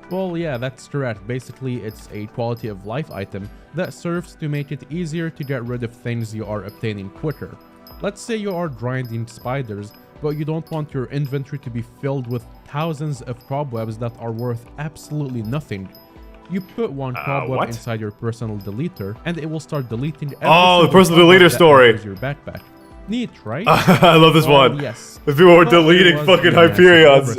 Well, yeah, that's correct. Basically, it's a quality of life item that serves to make it easier to get rid of things you are obtaining quicker. Let's say you are grinding spiders, but you don't want your inventory to be filled with thousands of cobwebs that are worth absolutely nothing. You put one cobweb inside your personal deleter, and it will start deleting every the personal deleter story. Your backpack. Neat, right? I love this one. Yes. If people were deleting fucking Hyperions.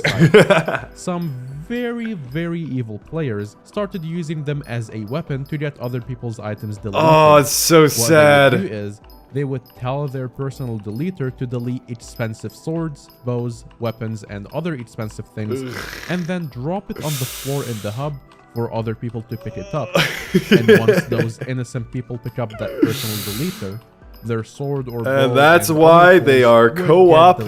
Some very, very evil players started using them as a weapon to get other people's items deleted. Oh, it's so sad. What they would do is they would tell their personal deleter to delete expensive swords, bows, weapons, and other expensive things, and then drop it on the floor in the hub for other people to pick it up. And once those innocent people pick up that personal deleter, their sword or bow, and that's why they are co-op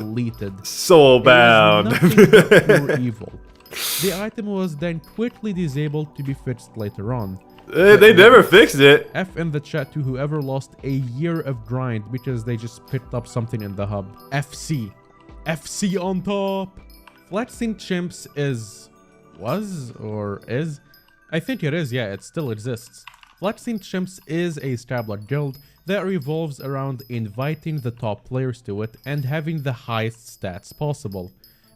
soul-bound. Pure evil. The item was then quickly disabled to be fixed later on. They never fixed it. F in the chat to whoever lost a year of grind because they just picked up something in the hub. FC. FC on top. Flexing Chimps was or is? I think it is, yeah, it still exists. Flexing Chimps is a SkyBlock guild that revolves around inviting the top players to it and having the highest stats possible.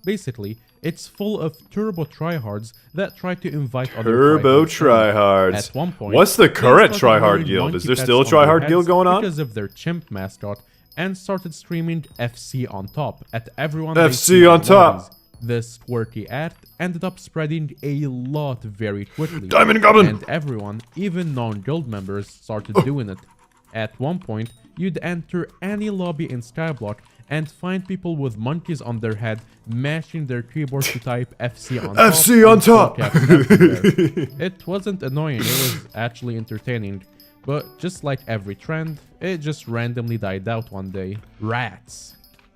Basically, it's full of turbo tryhards that try to invite other tryhards. At one point, what's the current tryhard guild? Is there still a tryhard guild going on? Because of their chimp mascot, and started screaming FC on top at everyone. FC on top. This quirky act ended up spreading a lot very quickly. Diamond Goblin! And everyone, even non-guild members, started doing it. At one point, you'd enter any lobby in SkyBlock and find people with monkeys on their head mashing their keyboard to type FC on top. FC on top! It wasn't annoying, it was actually entertaining. But just like every trend, it just randomly died out one day. Rats.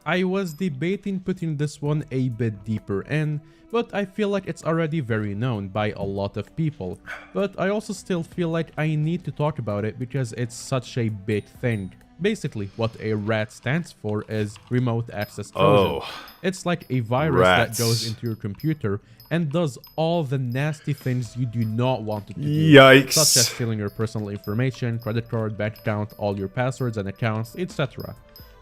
I was debating putting this one a bit deeper in, but I feel like it's already very known by a lot of people. But I also still feel like I need to talk about it because it's such a big thing. Basically, what a rat stands for is Remote Access Trojan. It's like a virus that goes into your computer and does all the nasty things you do not want it to do. Yikes. Such as stealing your personal information, credit card, bank account, all your passwords and accounts, etc.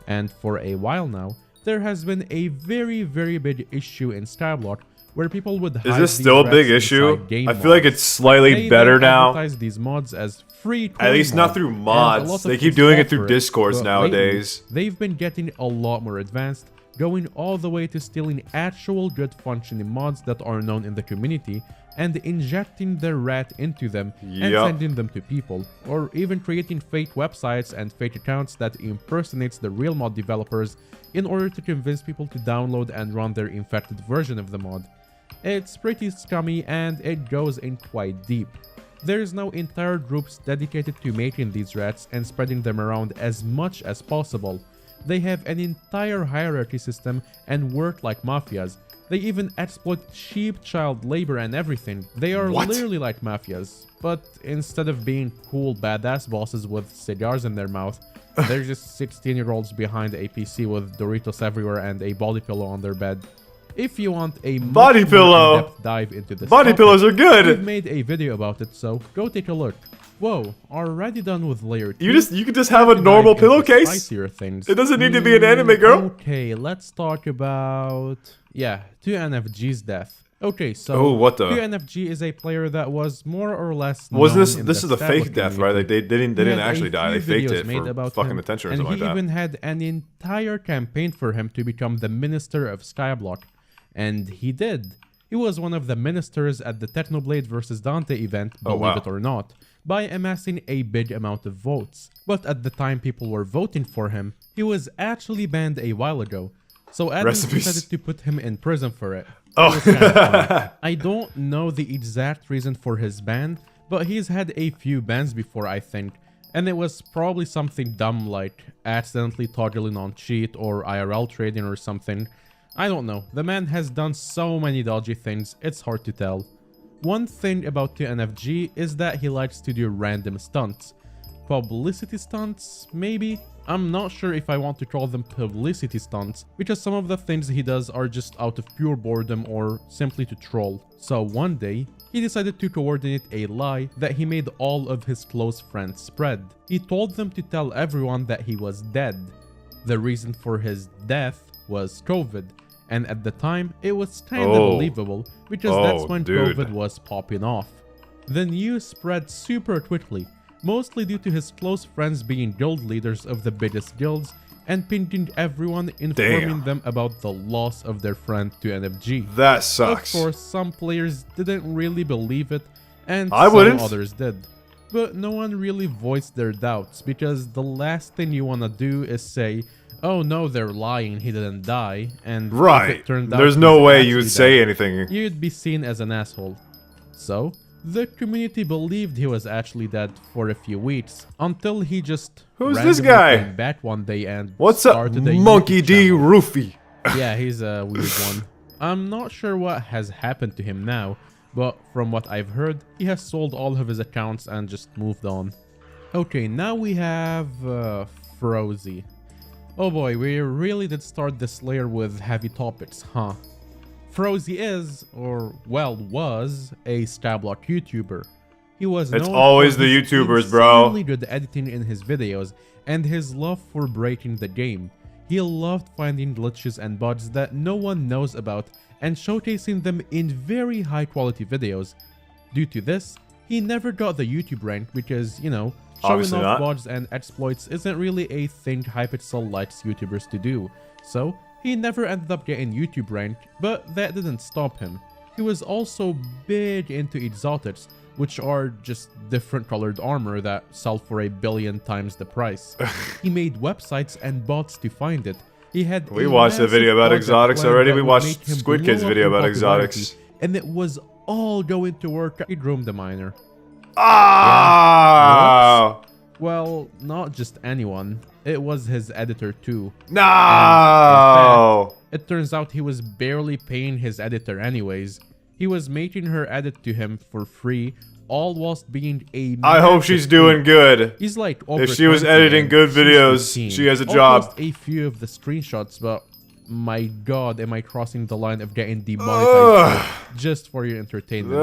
And for a while now, there has been a very, very big issue in SkyBlock where people would hide. Is this still a big issue? I feel like it's slightly better now. Advertise these mods as free. At least not through mods. They keep doing it through Discords nowadays. They've been getting a lot more advanced, going all the way to stealing actual good functioning mods that are known in the community and injecting their rat into them and sending them to people, or even creating fake websites and fake accounts that impersonates the real mod developers in order to convince people to download and run their infected version of the mod. It's pretty scummy and it goes in quite deep. There's now entire groups dedicated to making these rats and spreading them around as much as possible. They have an entire hierarchy system and work like mafias. They even exploit cheap child labor and everything. They are literally like mafias, but instead of being cool badass bosses with cigars in their mouth, they're just 16-year-olds behind a PC with Doritos everywhere and a body pillow on their bed. If you want a body pillow in-depth dive into this body topic, pillows are good. We've made a video about it, so go take a look. Whoa, already done with layer 2. You can just have a normal pillowcase. Things. It doesn't need to be an anime girl. Okay, let's talk about 2NFG's death. Okay, so 2NFG is a player that was more or less this is the fake death, right? Like they didn't actually die. They faked it for fucking attention or something like that. And he even had an entire campaign for him to become the minister of SkyBlock. And he did. He was one of the ministers at the Technoblade vs Dante event, believe it or not, by amassing a big amount of votes. But at the time people were voting for him, he was actually banned a while ago. So admins decided to put him in prison for it. Oh. It was kind of fun. I don't know the exact reason for his ban, but he's had a few bans before, I think. And it was probably something dumb like accidentally toggling on cheat or IRL trading or something. I don't know. The man has done so many dodgy things, it's hard to tell. One thing about 2NFG is that he likes to do random stunts. Publicity stunts, maybe? I'm not sure if I want to call them publicity stunts, because some of the things he does are just out of pure boredom or simply to troll. So one day, he decided to coordinate a lie that he made all of his close friends spread. He told them to tell everyone that he was dead. The reason for his death was COVID, and at the time, it was kinda believable, because that's when COVID was popping off. The news spread super quickly, mostly due to his close friends being guild leaders of the biggest guilds and pinging everyone, informing them about the loss of their friend to NFG. That sucks. Of course, some players didn't really believe it, and some others did. But no one really voiced their doubts, because the last thing you wanna do is say, oh no, they're lying, he didn't die, and if it turned out there's no way you would say anything. You'd be seen as an asshole. So, the community believed he was actually dead for a few weeks, until he just Who's this guy? came back one day and What's up, Monkey D. Roofy? Yeah, he's a weird one. I'm not sure what has happened to him now, but from what I've heard, he has sold all of his accounts and just moved on. Okay, now we have Frozy. Oh boy, we really did start this layer with heavy topics, huh? Frozy is, or well, was, a SkyBlock YouTuber. He was It's always the YouTubers, bro. Really good editing in his videos, and his love for breaking the game. He loved finding glitches and bugs that no one knows about and showcasing them in very high quality videos. Due to this, he never got the YouTube rank because, you know, showing off bugs and exploits isn't really a thing Hypixel likes YouTubers to do. So, he never ended up getting YouTube rank, but that didn't stop him. He was also big into exotics, which are just different colored armor that sell for 1 billion times the price. He made websites and bots to find it. He had We watched a video about exotics already. We watched Squid Kid's video about exotics. And it was all going to work. He groomed a miner. Ah! Yeah. Well, not just anyone. It was his editor too. No! And in fact, it turns out he was barely paying his editor anyways. He was making her edit to him for free, all whilst being a I hope she's doing good. He's like if she was editing good videos, she has a job. Almost a few of the screenshots, but my god, am I crossing the line of getting demonetized just for your entertainment?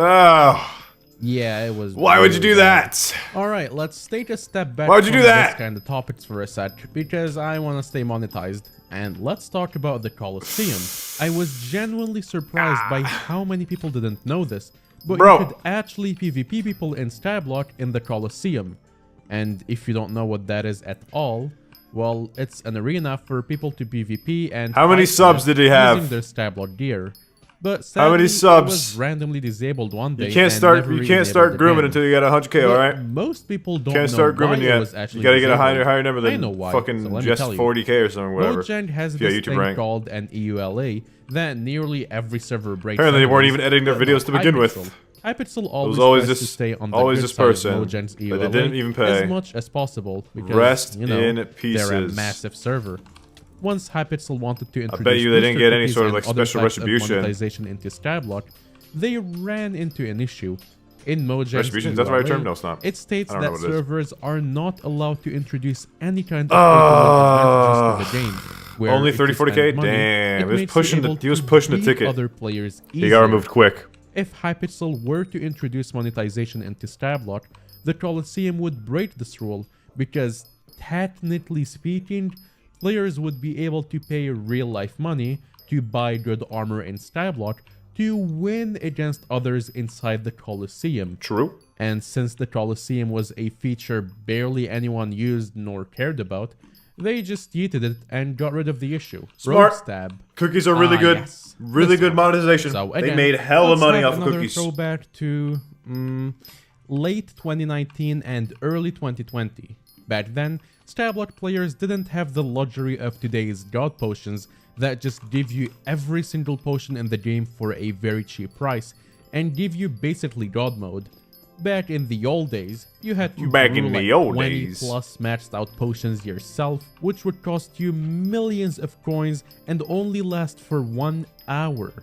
Yeah, it was. Why would you do that? Alright, let's take a step back. Why would you do that? This kind of topics for a sec, because I want to stay monetized. And let's talk about the Colosseum. I was genuinely surprised by how many people didn't know this, but you could actually PvP people in SkyBlock in the Colosseum. And if you don't know what that is at all, well, it's an arena for people to PvP and how many subs did he have? Using their SkyBlock gear. But sadly, how many subs? It was randomly disabled one day. You can't start grooming until you get 100k, alright? Most people don't can't start grooming yet. You gotta get a higher number than fucking just 40k or something, whatever. Mojang has this thing called an EULA that nearly every server breaks. Apparently they weren't even editing their videos to begin with. Hypixel always tries to stay on the good side of Mojang's EULA that they didn't even pay. As much as possible because, you know, they're a massive server. Once Hypixel wanted to introduce I bet you they didn't get any sort of like special retribution monetization into SkyBlock, they ran into an issue. In Mojang's retribution, is that the right term? No, it's not. It states that servers are not allowed to introduce any kind of advantages to the game. Where only 30-40k? Damn, he was pushing the ticket. Other players he got removed quick. If Hypixel were to introduce monetization into SkyBlock, the Colosseum would break this rule because, technically speaking, players would be able to pay real-life money to buy good armor in SkyBlock to win against others inside the Colosseum. True. And since the Colosseum was a feature barely anyone used nor cared about, they just yeeted it and got rid of the issue. Smart. Stab. Cookies are really good. Yes. Really good monetization. So again, they made hella money off of cookies. Throwback to late 2019 and early 2020. Back then, SkyBlock players didn't have the luxury of today's god potions that just give you every single potion in the game for a very cheap price and give you basically God mode. Back in the old days, you had to brew like 20 plus maxed out potions yourself, which would cost you millions of coins and only last for 1 hour.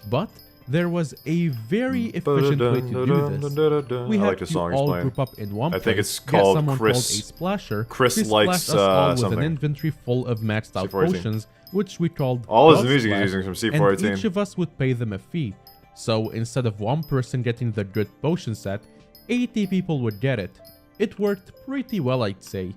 But there was a very efficient way to do this. We had to all group up in one place, I think it's called someone Chris. Called a splasher, Chris who likes splashed us all with something. an inventory full of maxed out potions, which we called all his God music Splash, is using from and C418. each of us would pay them a fee. So instead of one person getting the good potion set, 80 people would get it. It worked pretty well, I'd say.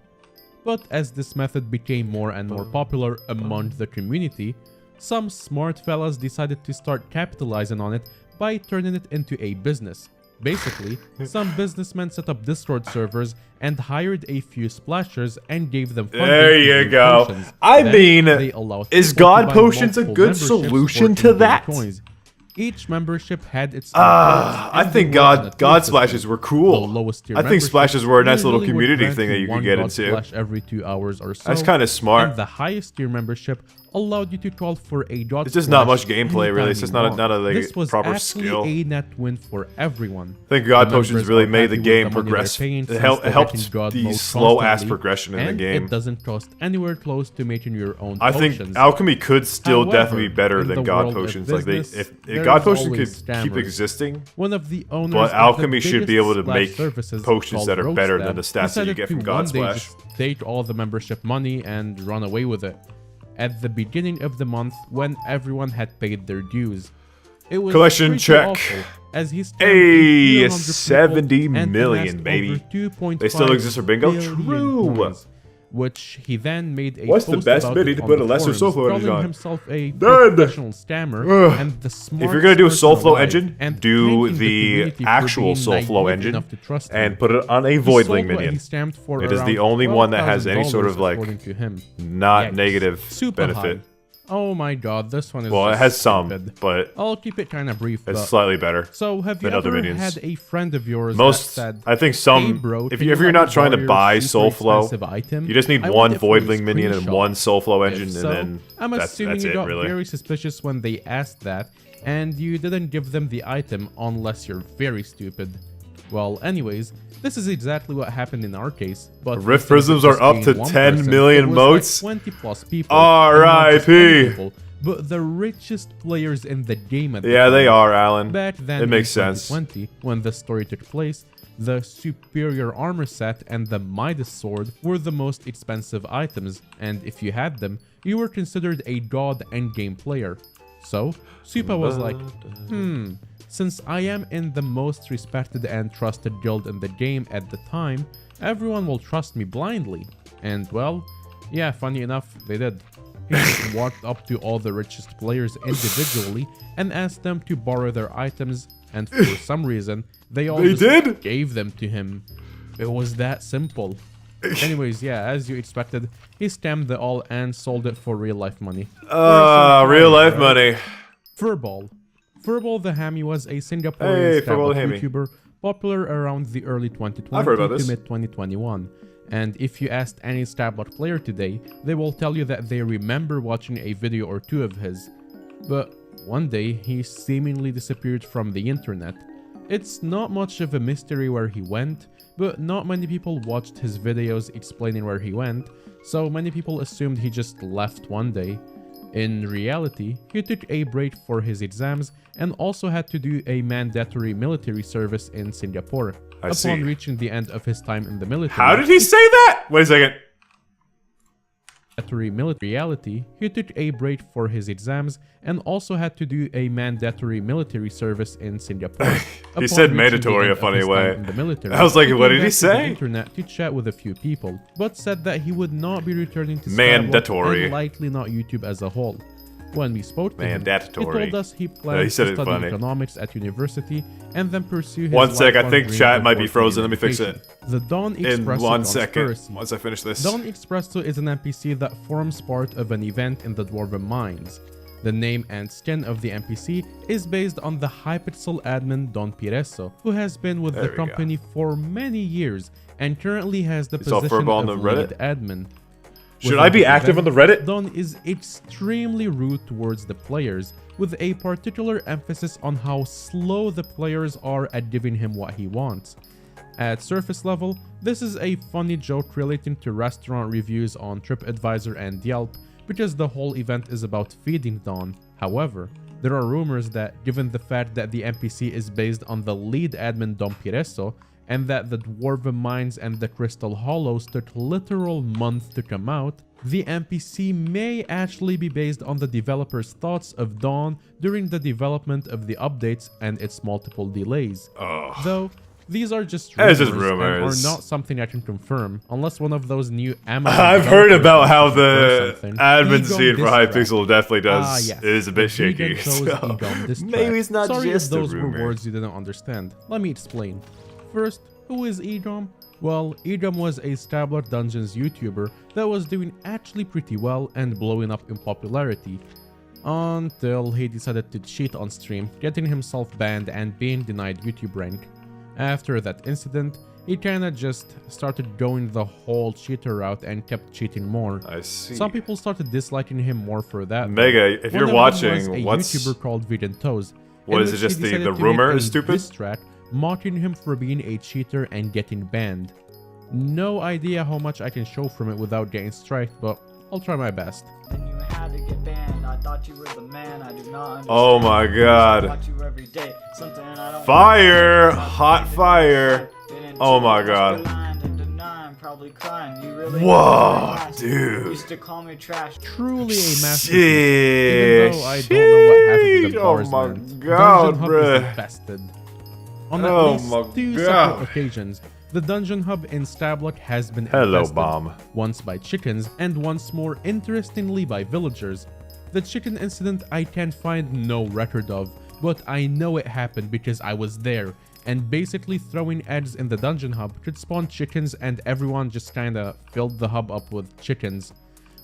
But as this method became more and more popular among the community, some smart fellas decided to start capitalizing on it by turning it into a business. Basically, some businessmen set up Discord servers and hired a few splashers and gave them funding. There you go. Potions. I Then mean, they allowed is people to God buy Potions a multiple good memberships solution for to in-game that? coins. Each membership had its I think God splashes were cool. I think splashes were a nice little community thing that you could get into. Splash every 2 hours or so. That's kind of smart. And the highest tier membership allowed you to call for a God It's just not much splash gameplay, really. It's just not a like, this was proper actually skill. a net win for everyone. I think God The Potions members really are made the happy with game the money progress. they're paying It since helped they're getting God the mode slow-ass constantly, progression in the and game. It doesn't cost anywhere close to making your own I potions. think Alchemy could still However, definitely be better in than the God world of Potions. Like business, if there's God Potions always could keep scammers. existing, One of the owners but of the Alchemy should be biggest able to splash make services potions called that are better than Roasted the stats that you decided get from to God one day Splash. just take all the membership money and run away with it at the beginning of the month when everyone had paid their dues. It was Collection pretty check. awful, as he Hey, 300 70 people and million, amassed baby. over 2.5 They still exist for bingo? billion True. coins, which he then made a What's the post best about biddy it to on put the a lesser forums, soul flow engine calling on? himself a Dead. professional scammer Ugh. and the If smartest you're gonna do a person soul flow alive, engine, and do thanking the community for actual being soul flow naive engine enough to trust and him. put it on a The voidling soul flow minion. he stamped for It is the around only one that has any sort of $12,000 like according to him. not Yikes. negative Super benefit. high. Oh my god, this one is Well, it just has some, stupid. but I'll keep it kind of brief. it's but- slightly better So have you than other ever minions. had a friend of yours Most, that said, I think "Hey some, bro, if can you're let not me trying to borrow your buy super soul flow, expensive item? you just need I one want it for a voidling minion and screenshot." one soul flow If engine, so, and then I'm assuming that's you it, got really. very suspicious when they asked that, and you didn't give them the item unless you're very stupid. Well, anyways, this is exactly what happened in our case, but Rift instead of Prisms just are up being to one 10 person, million it was motes? like 20 plus people, and not just R.I.P. 20 people, but the richest players in the game at the Yeah, they time. are, Alan. Back then, It makes in sense. 2020, when the story took place, the superior armor set and the Midas sword were the most expensive items, and if you had them, you were considered a god endgame player. So, Supa was like, since I am in the most respected and trusted guild in the game at the time, everyone will trust me blindly. And well, yeah, funny enough, they did. He just walked up to all the richest players individually and asked them to borrow their items, and for some reason, they all just gave them to him. It was that simple. Anyways, yeah, as you expected, he scammed the all and sold it for real life money. Real life money. Furball. Furball the Hammy was a Hey, Singaporean Furball the SkyBlock Hammy. YouTuber popular around the early 2020 I've heard about to this. mid-2021. And if you asked any SkyBlock player today, they will tell you that they remember watching a video or two of his. But one day, he seemingly disappeared from the internet. It's not much of a mystery where he went, but not many people watched his videos explaining where he went, so many people assumed he just left one day. In reality, he took a break for his exams and also had to do a mandatory military service in Singapore. Upon reaching the end of his time in the military... How did he say that? Wait a second. Reality, he took a break for his exams and also had to do a mandatory military service in Singapore. He said mandatory a funny way. I was like, what did he say? Internet to chat with a few people, but said that he would not be returning to Mandatory. SkyBlock and likely not YouTube as a whole. When we spoke to him, he Mandatory. told us he Yeah, planned he said to it study funny. economics at university and then pursue his One sec, I lifelong think dream chat of might be working frozen. in Let me fix education. it. The Dawn In Espresso 1 second, conspiracy. once I finish this. Dawn Espresso is an NPC that forms part of an event in the Dwarven Mines. The name and skin of the NPC is based on the Hypixel admin Don Piresso, who has been with There the we company for many years and currently has the You saw position Furball on of the Reddit? lead admin. Should I be active on the Reddit? Dawn is extremely rude towards the players, with a particular emphasis on how slow the players are at giving him what he wants. At surface level, this is a funny joke relating to restaurant reviews on TripAdvisor and Yelp, because the whole event is about feeding Dawn. However, there are rumors that, given the fact that the NPC is based on the lead admin Don Pireso, and that the Dwarven Mines and the Crystal Hollows took literal months to come out, the NPC may actually be based on the developer's thoughts of Dawn during the development of the updates and its multiple delays. Though, these are just rumors, and are not something I can confirm, unless one of those new Amazon I've heard about how the admin scene for Hypixel definitely does is a bit shaky. So maybe it's not Sorry just if those a were rumor. words you didn't understand. Let me explain. First, who is Edom? Well, Edom was a SkyBlock Dungeons YouTuber that was doing actually pretty well and blowing up in popularity, until he decided to cheat on stream, getting himself banned and being denied YouTube rank. After that incident, he kinda just started going the whole cheater route and kept cheating more. I see. Some people started disliking him more for that. Mega, if you're watching, was a what's... YouTuber called Vegan Toes. What in is it, which just he the decided to rumor make is a stupid? diss track mocking him for being a cheater and getting banned. No idea how much I can show from it without getting striked, but I'll try my best. And you had to get banned. I thought you were the man. I do not understand. Oh my god. Watch you every day. Something I don't Fire! Hot fire! Oh my god. Probably crying. You really Whoa, dude. Used to call me trash. Truly a masterpiece. Even though I don't know what happened to the bars, oh my man. god, Dungeon Hub bruh. is infested. On at Oh least my 2 god. separate occasions, the Dungeon Hub in SkyBlock has been Hello, infested, bomb. once by chickens and once more interestingly by villagers. The chicken incident I can find no record of, but I know it happened because I was there, and basically throwing eggs in the Dungeon Hub could spawn chickens and everyone just kinda filled the hub up with chickens.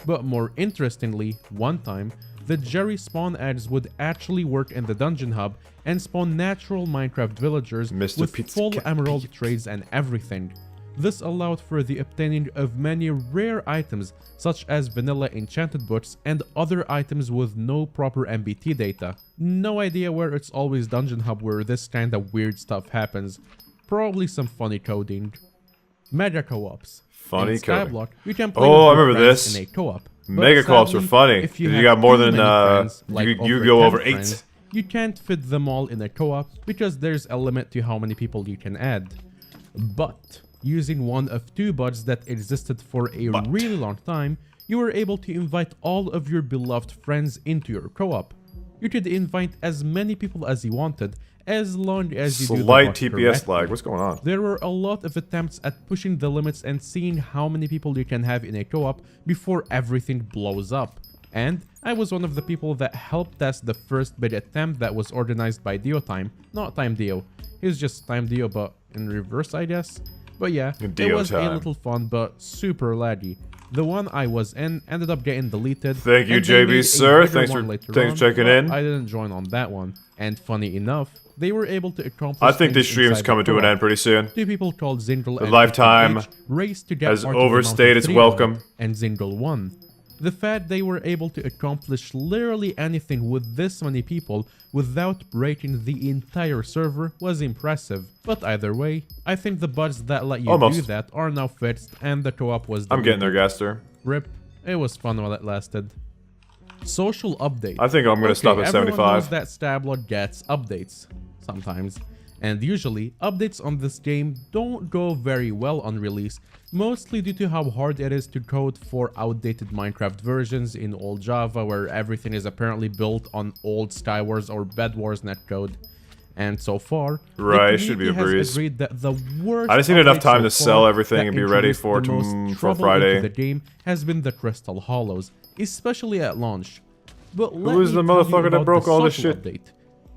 But more interestingly, one time, the Jerry spawn eggs would actually work in the Dungeon Hub and spawn natural Minecraft villagers with full emerald trades and everything. This allowed for the obtaining of many rare items such as vanilla enchanted books and other items with no proper MBT data. No idea where it's always Dungeon Hub where this kinda weird stuff happens. Probably some funny coding. Mega co-ops. Funny in coding. SkyBlock, you can play Oh, I with your remember friends this. in a co-op. Mega co-ops are funny. If you, You have got more too than, many friends, like you go 10 over 8. friends, you can't fit them all in a co-op because there's a limit to how many people you can add. But using one of 2 bots that existed for a really long time, you were able to invite all of your beloved friends into your co-op. You could invite as many people as you wanted, as long as you do the Slight bot TPS correctly. lag. What's going on? There were a lot of attempts at pushing the limits and seeing how many people you can have in a co-op before everything blows up. And I was one of the people that helped test the first big attempt that was organized by DioTime, not Time Dio. He's just Time Dio but in reverse, I guess. But yeah, it was a little fun but super laggy. The one I was in ended up getting deleted. Thank you, and they JB, made a sir. bigger Thanks one for later checking on, in. but I didn't join on that one. And funny enough, they were able to accomplish I think this things stream's inside coming the to an co-op. end pretty soon. 2 people called Zingle The and lifetime H raced to get has part of the overstayed Mountain its 3 welcome. mode, and Zingle won. The fact they were able to accomplish literally anything with this many people without breaking the entire server was impressive. But either way, I think the bugs that let you do Almost. that are now fixed and the co-op was I'm getting there, deleted. Gaster. RIP. It was fun while it lasted. Social update. I think I'm gonna stop at everyone 75. knows that SkyBlock gets updates sometimes, and usually updates on this game don't go very well on release, mostly due to how hard it is to code for outdated Minecraft versions in old Java where everything is apparently built on old Skywars or Bed Wars netcode. And so far, Right, the it should be a community has breeze. agreed that the worst I just need enough update time so to sell far everything that and be ready introduced for the most for trouble Friday. into the game has been the Crystal Hollows, especially at launch. But Who let is me the tell you motherfucker that about broke the all this social shit? Update.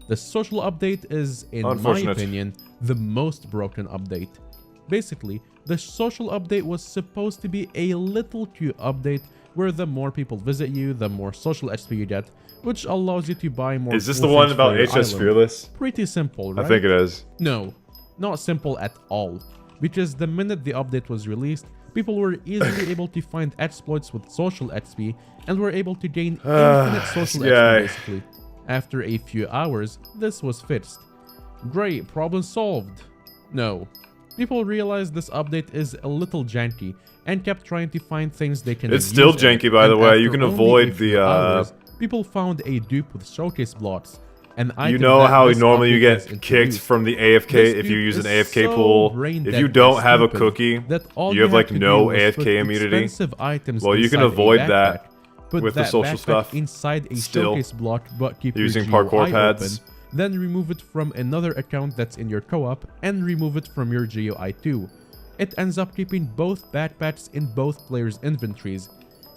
The social update is, in my Unfortunate. opinion, the most broken update. Basically, the social update was supposed to be a little queue update where the more people visit you, the more social XP you get, which allows you to buy more. Is this cool the one things about for your HS island. Fearless? Pretty simple, right? I think it is. No, not simple at all. because the minute the update was released, people were easily able to find exploits with social XP and were able to gain infinite social XP basically. After a few hours, this was fixed. Great, problem solved. No. People realized this update is a little janky and kept trying to find things they can It's still janky, by the way. You can avoid the hours, people found a dupe with showcase blocks. You know how normally you get kicked from the AFK if you use an AFK pool? If you don't have a cookie, you have like no AFK immunity. Well, you can avoid that with the social stuff inside a still showcase block, but keep using your parkour GUI pads. Open, then remove it from another account that's in your co-op and remove it from your GUI too. It ends up keeping both backpacks in both players' inventories.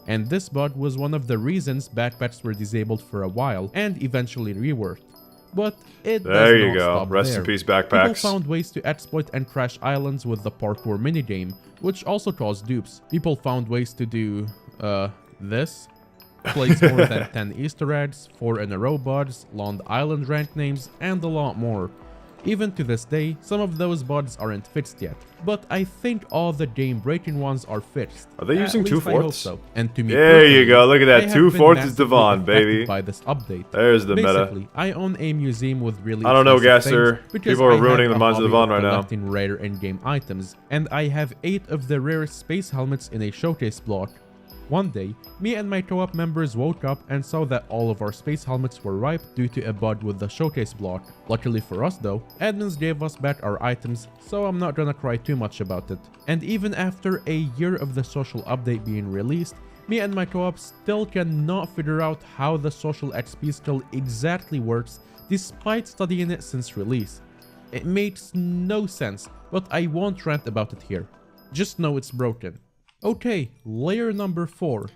And this bug was one of the reasons backpacks were disabled for a while and eventually reworked. But it there does you not go. stop Rest there. in peace, backpacks. People found ways to exploit and crash islands with the parkour minigame, which also caused dupes. People found ways to do, this. Place more than 10 Easter eggs, 4 in a row bugs, land island rank names, and a lot more. Even to this day, some of those bugs aren't fixed yet, but I think all the game-breaking ones are fixed. Are they using 2/4? So. And to me there you go, look at that, 2/4 is massively Devon, affected baby. by this update. There's the Basically, meta. I own a museum with really I don't know, expensive Gasser. things because People are I have ruining the a minds of hobby Devon right now. collecting rare in-game items, and I have 8 of the rarest space helmets in a showcase block. One day, me and my co-op members woke up and saw that all of our space helmets were wiped due to a bug with the showcase block. Luckily for us though, admins gave us back our items, so I'm not gonna cry too much about it. And even after a year of the social update being released, me and my co-op still cannot figure out how the social XP skill exactly works despite studying it since release. It makes no sense, but I won't rant about it here. Just know it's broken. Okay, layer number 4.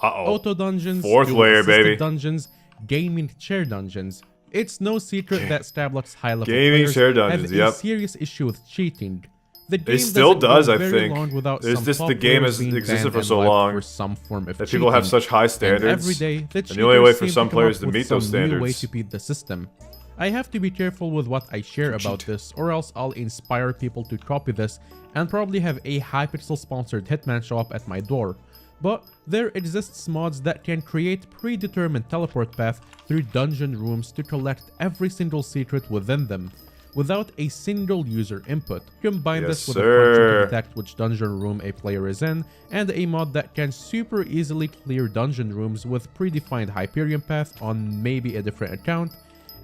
Auto dungeons, Fourth layer, assisted baby. dungeons, gaming chair dungeons. It's no secret that SkyBlock's high-level Gaming players chair dungeons, have yep. a serious issue with cheating. The game It still doesn't does, go I very think. long without It's some just the top game players has being existed banned for and so left long for some form of that people have cheating. such high standards. And every day, the and the only way cheaters for seem some to come players up to with meet those some new way standards. to beat the system. I have to be careful with what I share about this, or else I'll inspire people to copy this and probably have a Hypixel sponsored hitman show up at my door. But there exists mods that can create predetermined teleport path through dungeon rooms to collect every single secret within them, without a single user input. Combine this with a function to detect which dungeon room a player is in, and a mod that can super easily clear dungeon rooms with predefined Hyperion path on maybe a different account,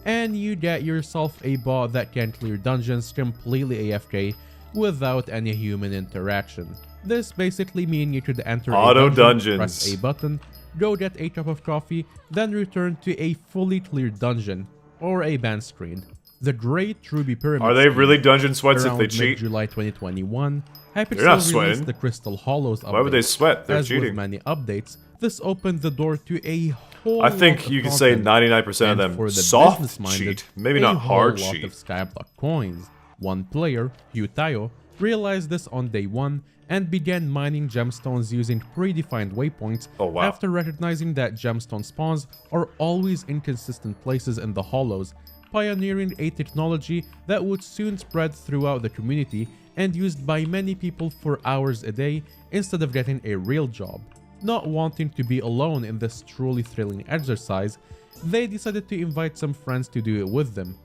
and you get yourself a bot that can clear dungeons completely AFK without any human interaction. This basically means you could enter Auto a dungeon, dungeons. press a button, go get a cup of coffee, then return to a fully cleared dungeon, or a ban screen. The Great Ruby Pyramid Are they scheme. really dungeon sweats if Around they cheat? July 2021, Hypixel They're not released sweating. the Crystal Hollows update. Why would they sweat? They're As cheating. with many updates, this opened the door to a whole I think lot of you can say content. 99% of And them for the soft business-minded, cheat. Maybe a not whole hard lot cheat. of SkyBlock coins. One player, Hypixel, realized this on day 1 and began mining gemstones using predefined waypoints after recognizing that gemstone spawns are always in consistent places in the hollows, pioneering a technology that would soon spread throughout the community and used by many people for hours a day instead of getting a real job. Not wanting to be alone in this truly thrilling exercise, they decided to invite some friends to do it with them.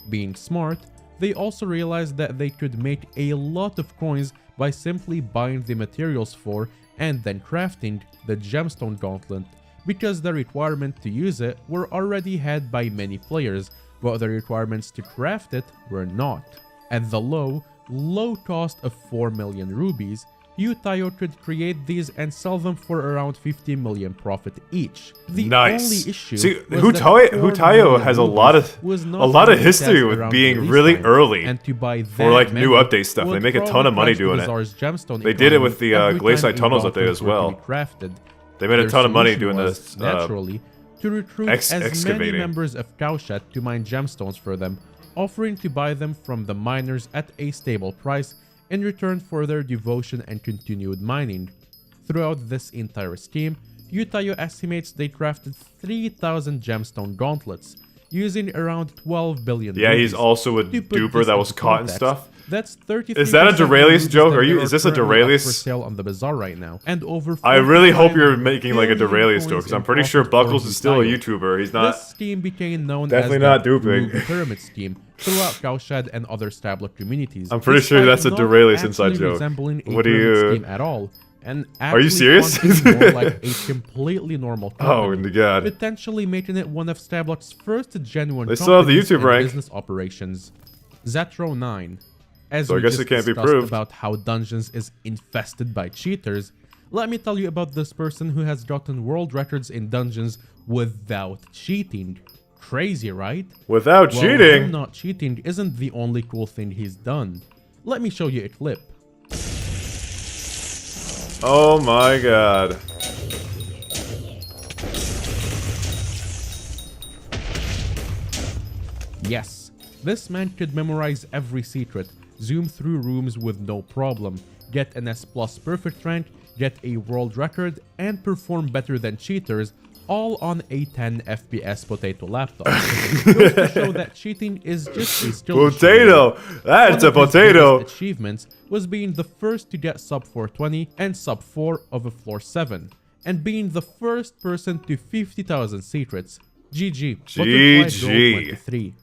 Being smart, they also realized that they could make a lot of coins by simply buying the materials for and then crafting the gemstone gauntlet, because the requirement to use it were already had by many players, but the requirements to craft it were not. At the low cost of 4 million rubies, Hypixel could create these and sell them for around 50 million profit each. The Nice. only issue See, was that Hypixel has a lot was of not history tested with around being release really time, early and to buy for that like new many update stuff. They would make a ton probably of money crash the doing it. Bazaar's gemstone They did it economy with the every Glacier time a Tunnels update gauntlet as were to well. be crafted. They made a Their ton of money solution doing was, this. naturally, to recruit as many excavating. members of Cowshed to mine gemstones for them, offering to buy them from the miners at a stable price in return for their devotion and continued mining. Throughout this entire scheme, Hypixel estimates they crafted 3,000 gemstone gauntlets, using around 12 billion Yeah, he's rupees. also a To put duper this that was into caught and context, stuff. That's 33. Is that a Duralius joke? Is this a Duralius? For sale on the bazaar right now, and over. I really hope you're making like a Duralius joke, because I'm pretty sure Buckles is still a YouTuber. He's not. This scheme became known definitely as not the duping. Ruby Pyramid scheme throughout Cowshed and other SkyBlock communities. I'm pretty sure that's a Duralius inside joke. Resembling a what do you? Scheme at all. And are you serious? More like a completely normal company, oh god! Potentially making it one of SkyBlock's first genuine. They still have the YouTube rank. Business operations. Zetro 9. As so we I guess just it can't be discussed proved. About how Dungeons is infested by cheaters. Let me tell you about this person who has gotten world records in Dungeons without cheating. Crazy, right? Without cheating? Him not cheating isn't the only cool thing he's done. Let me show you a clip. Oh my god. Yes, this man could memorize every secret, zoom through rooms with no problem, get an S+ perfect rank, get a world record, and perform better than cheaters, all on a 10 FPS potato laptop. Goes to show that cheating is just a skill. Potato! That's a potato! His achievements was being the first to get sub 420 and sub 4 of a floor 7, and being the first person to 50,000 secrets. GG. GG.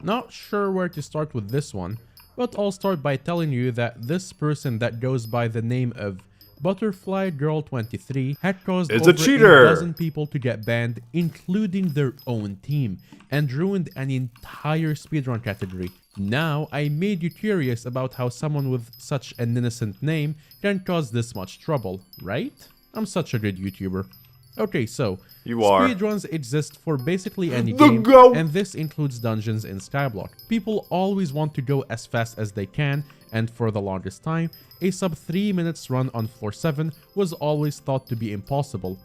Not sure where to start with this one, but I'll start by telling you that this person that goes by the name of Butterfly Girl 23 had caused over a dozen people to get banned, including their own team, and ruined an entire speedrun category. Now, I made you curious about how someone with such an innocent name can cause this much trouble, right? I'm such a good YouTuber. Okay, so speedruns exist for basically any game, and this includes dungeons in SkyBlock. People always want to go as fast as they can, and for the longest time, a sub 3 minutes run on floor 7 was always thought to be impossible,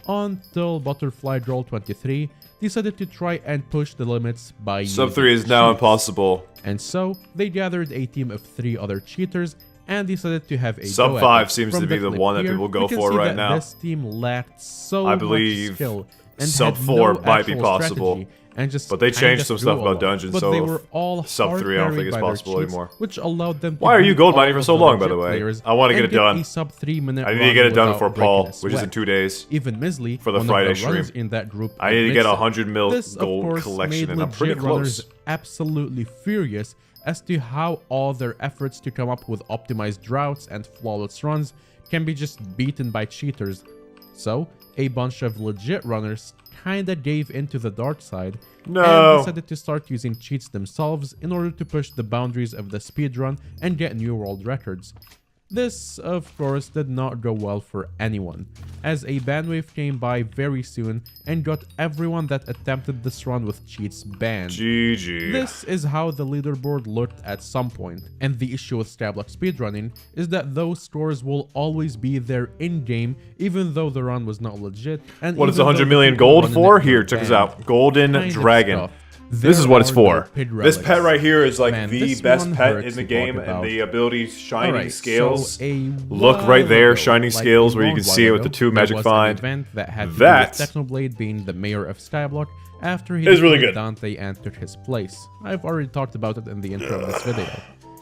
until Butterfly Girl 23 decided to try and push the limits by sub 3 is now impossible. And so, they gathered a team of 3 other cheaters and decided to have a sub 5 seems to be the one that people go for right now. This team lacked so I believe much skill and sub had 4 no might be possible. But they changed some stuff about dungeons, so they were all sub 3 I don't think is possible anymore. Which allowed them to Why are you gold mining for so long, by the way? I want to get it done. Sub 3 minute I need to get it done before Paul, which is in 2 days. Even Misley, for the Friday stream. In that group, I need to get 100 mil this, gold collection, and I'm pretty close. Absolutely furious as to how all their efforts to come up with optimized routes and flawless runs can be just beaten by cheaters. So, a bunch of legit runners kinda gave into the dark side and decided to start using cheats themselves in order to push the boundaries of the speedrun and get new world records. This, of course, did not go well for anyone, as a ban wave came by very soon and got everyone that attempted this run with cheats banned. GG. This is how the leaderboard looked at some point, and the issue with SkyBlock speedrunning is that those scores will always be there in-game, even though the run was not legit. And what is 100 million gold for? Here, check this out. Golden Dragon. This is what it's for. This pet right here is like the best pet in the game, and the ability Shining Scales. So look right there, Shining Scales, where you can see it with the 2 magic find. That Technoblade being the mayor of SkyBlock after he is really good. Dante and took his place. I've already talked about it in the intro of this video.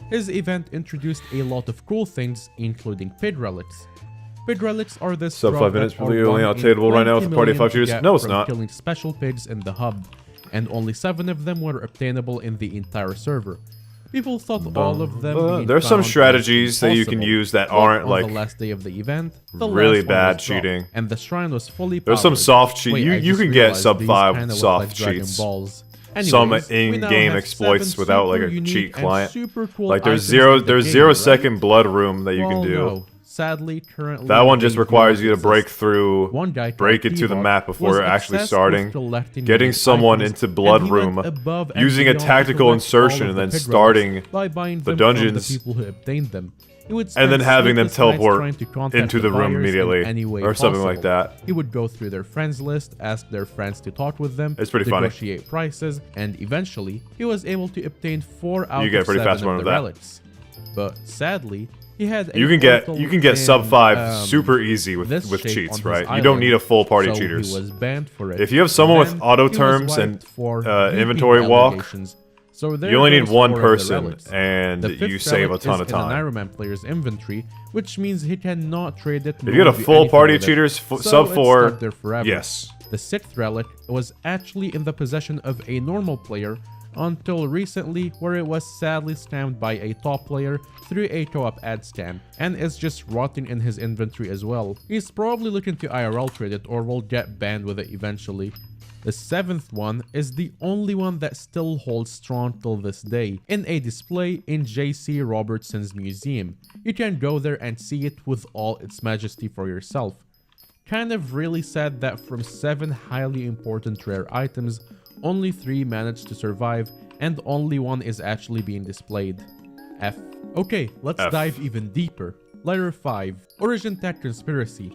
His event introduced a lot of cool things, including pig relics. Pig relics are this sub 5 minutes probably only obtainable right now with a party of 5 shooters. No, it's not. Killing special pigs in the hub, and only 7 of them were obtainable in the entire server. People thought all of them. There's some strategies that you can use that aren't on like the last day of the event, the really last bad dropped, cheating. and the shrine was fully. There's some powered. soft cheat. Wait, You can get sub 5 soft cheats. Some in-game exploits without like a cheat client. Cool like there's 0 second blood room that you can do. No. Sadly, currently that one just requires you to break through, break into the map before actually starting, getting someone into blood room, using a tactical insertion, and then starting the dungeons, and then having them teleport into the room immediately, or something like that. He would go through their friends list, ask their friends to talk with them, it's pretty funny. Negotiate prices, and eventually he was able to obtain 4 out you get a of pretty 7 fast one of of the that. relics. But sadly, he had you can get sub 5 super easy with cheats, right? You don't need a full party so cheaters. He was banned for it. If you have someone with auto terms and inventory walk, So there You only need goes one 4 of the person, relics. and The fifth you save a relic ton is of time. in an Iron Man player's inventory, which means he cannot trade it. If you get a full party of cheaters, sub 4, there forever. yes. The sixth relic was actually in the possession of a normal player until recently, where it was sadly scammed by a top player through a co-op ad scam, and is just rotting in his inventory as well. He's probably looking to IRL trade it or will get banned with it eventually. The seventh one is the only one that still holds strong till this day, in a display in J.C. Robertson's museum. You can go there and see it with all its majesty for yourself. Kind of really sad that from 7 highly important rare items, only 3 managed to survive, and only 1 is actually being displayed. F. Okay, let's dive even deeper. Layer 5. Origin Tag Conspiracy.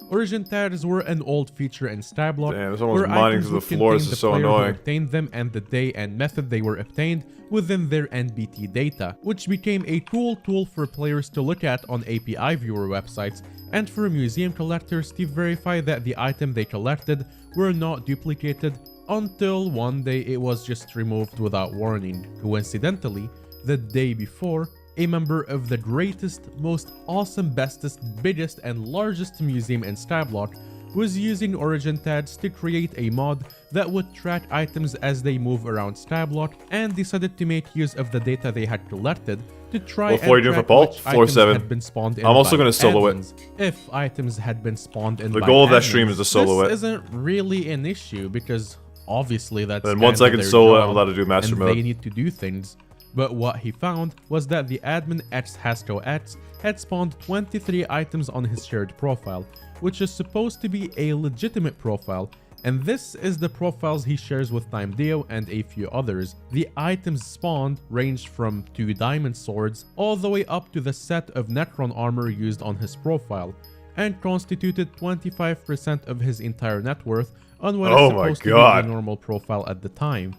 Origin tags were an old feature in SkyBlock, Damn, someone's where mining items through would the floors, contain is so player who annoying. obtained them and the day and method they were obtained within their NBT data, which became a cool tool for players to look at on API viewer websites, and for museum collectors to verify that the item they collected were not duplicated, until one day it was just removed without warning. Coincidentally, the day before, a member of the greatest, most awesome, bestest, biggest, and largest museum in SkyBlock was using origin tags to create a mod that would track items as they move around SkyBlock, and decided to make use of the data they had collected to try What floor are and you doing for track Paul? which Floor items 7. had been spawned in I'm also by gonna solo it. admins. If items had been spawned in The by goal of that admins, stream is to solo this it. isn't really an issue because obviously that's Then once I kinda can their solo it, job, I'm allowed to do master and mode. they need to do things. But what he found was that the admin XHascoX had spawned 23 items on his shared profile, which is supposed to be a legitimate profile, and this is the profiles he shares with TimeDeo and a few others. The items spawned ranged from 2 diamond swords all the way up to the set of Necron armor used on his profile, and constituted 25% of his entire net worth on what is supposed to be a normal profile at the time.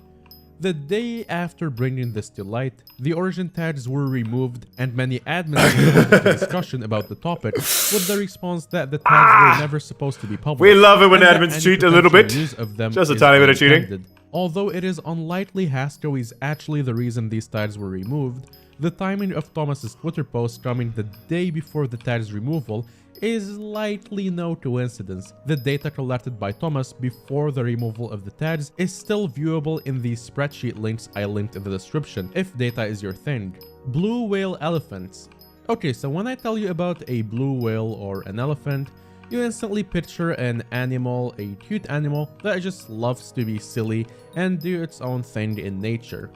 The day after bringing this to light, the origin tags were removed, and many admins joined the discussion about the topic with the response that the tags were never supposed to be published. We love it when and that admins any cheat a little potential bit. use of them Just a is tiny bit of cheating. unintended. Although it is unlikely Hasko is actually the reason these tags were removed, the timing of Thomas's Twitter post coming the day before the tags removal is likely no coincidence. The data collected by Thomas before the removal of the tags is still viewable in the spreadsheet links I linked in the description, if data is your thing. Blue whale elephants. Okay, so when I tell you about a blue whale or an elephant, you instantly picture an animal, a cute animal that just loves to be silly and do its own thing in nature.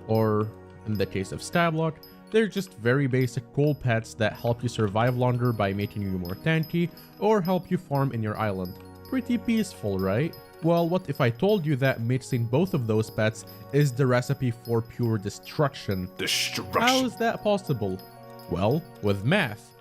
Or, in the case of SkyBlock, they're just very basic cool pets that help you survive longer by making you more tanky, or help you farm in your island. Pretty peaceful, right? Well, what if I told you that mixing both of those pets is the recipe for pure destruction? How is that possible? Well, with math.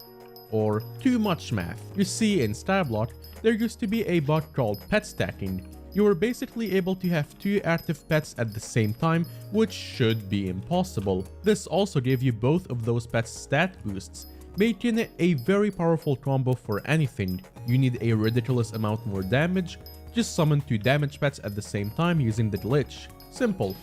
Or too much math. You see, in SkyBlock, there used to be a bug called pet stacking. You were basically able to have 2 active pets at the same time, which should be impossible. This also gave you both of those pets stat boosts, making it a very powerful combo for anything. You need a ridiculous amount more damage, just summon 2 damage pets at the same time using the glitch. Simple.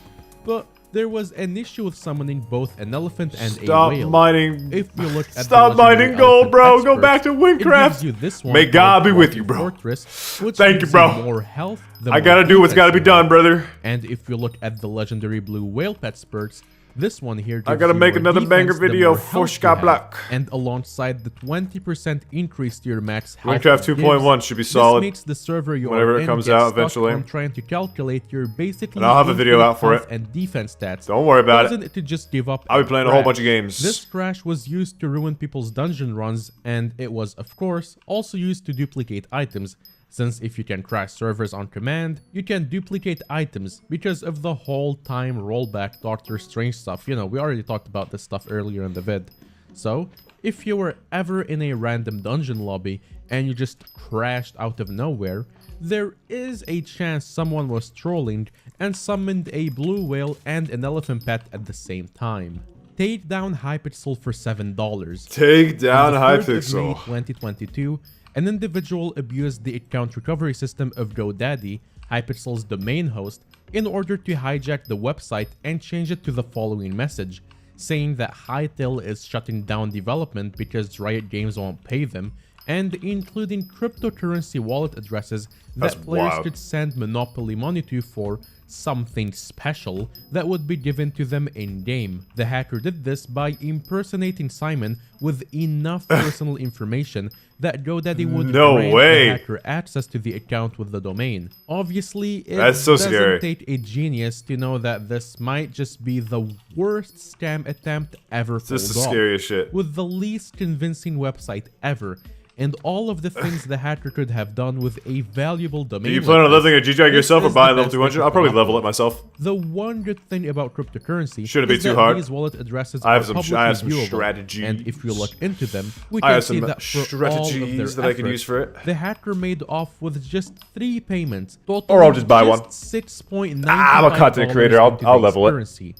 But there was an issue with summoning both an elephant and a whale. Stop mining. If you look at Stop mining gold, bro. Go back to Windcraft. May God be with you, bro. Thank you, bro. More health, I gotta do what's gotta be done, brother. And if you look at the legendary blue whale pet spurts, this one here I gotta make another banger video for SkyBlock. And alongside the 20% increase to your max health, Minecraft 2.1 should be solid. This makes the server you whenever are it in comes get out stuck eventually. on trying to calculate your basically And I'll have a video out for health it. and defense stats. Don't worry about causing it. to just give up. I'll be and playing a whole crash. bunch of games. This crash was used to ruin people's dungeon runs, and it was, of course, also used to duplicate items. Since if you can crash servers on command, you can duplicate items because of the whole time rollback Doctor Strange stuff. You know, we already talked about this stuff earlier in the vid. So, if you were ever in a random dungeon lobby and you just crashed out of nowhere, there is a chance someone was trolling and summoned a blue whale and an elephant pet at the same time. Take down Hypixel for $7. Take down On the 3rd of Hypixel. May 2022, an individual abused the account recovery system of GoDaddy, Hypixel's domain host, in order to hijack the website and change it to the following message, saying that Hytale is shutting down development because Riot Games won't pay them, and including cryptocurrency wallet addresses that players could send Monopoly money to for something special that would be given to them in-game. The hacker did this by impersonating Simon with enough personal information that GoDaddy would grant the hacker access to the account with the domain. Obviously, it doesn't take a genius to know that this might just be the worst scam attempt ever pulled off. This is the scariest shit. With the least convincing website ever, and all of the things the hacker could have done with a valuable domain. Do you plan on leveling a G-Drag yourself or buying level 200? I'll probably level it myself. The one good thing about cryptocurrency shouldn't be is too that hard. These wallet addresses I have are some viewable, strategies. and if you look into them, we can see that for all of their that I can use for it. The hacker made off with just 3 payments, or I'll just buy one. $6.95 I'm a content creator. I'll level currency.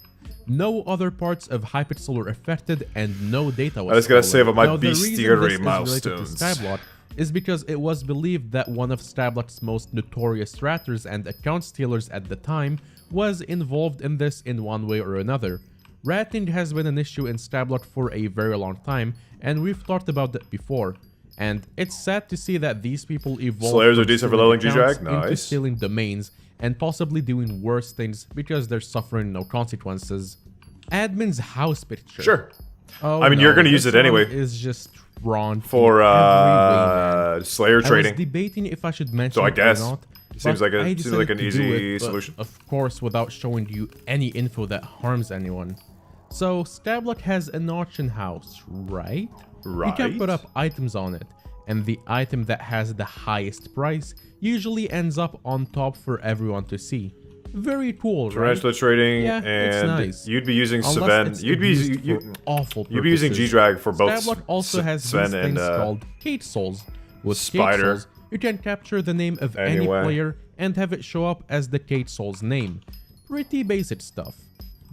No other parts of Hypixel were affected, and no data was I just gotta save up my now, bestiary milestones. SkyBlock is because it was believed that one of SkyBlock's most notorious ratters and account stealers at the time was involved in this in one way or another. Ratting has been an issue in SkyBlock for a very long time, and we've talked about that before. And it's sad to see that these people evolved Slayers are decent for leveling G-Drag? into Nice. stealing domains and possibly doing worse things because they're suffering no consequences. Admin's house picture. Sure. Oh, I mean, you're gonna use it anyway. Is just wrong for I Slayer trading. was debating if I should mention So I guess it or not. seems like I seems like decided an to do easy it, but solution. Of course, without showing you any info that harms anyone. So SkyBlock has an auction house, right? Right. You can put up items on it, and the item that has the highest price usually ends up on top for everyone to see. Very cool, right? Tarantula trading, Yeah, it's and nice. you'd be using Unless Sven. it's You'd be used for awful You'd be using purposes. G-Drag for both SkyBlock also has Sven these and things called Kate Souls. With Spider. Kate Souls, you can capture the name of any player and have it show up as the Kate Souls name. Pretty basic stuff.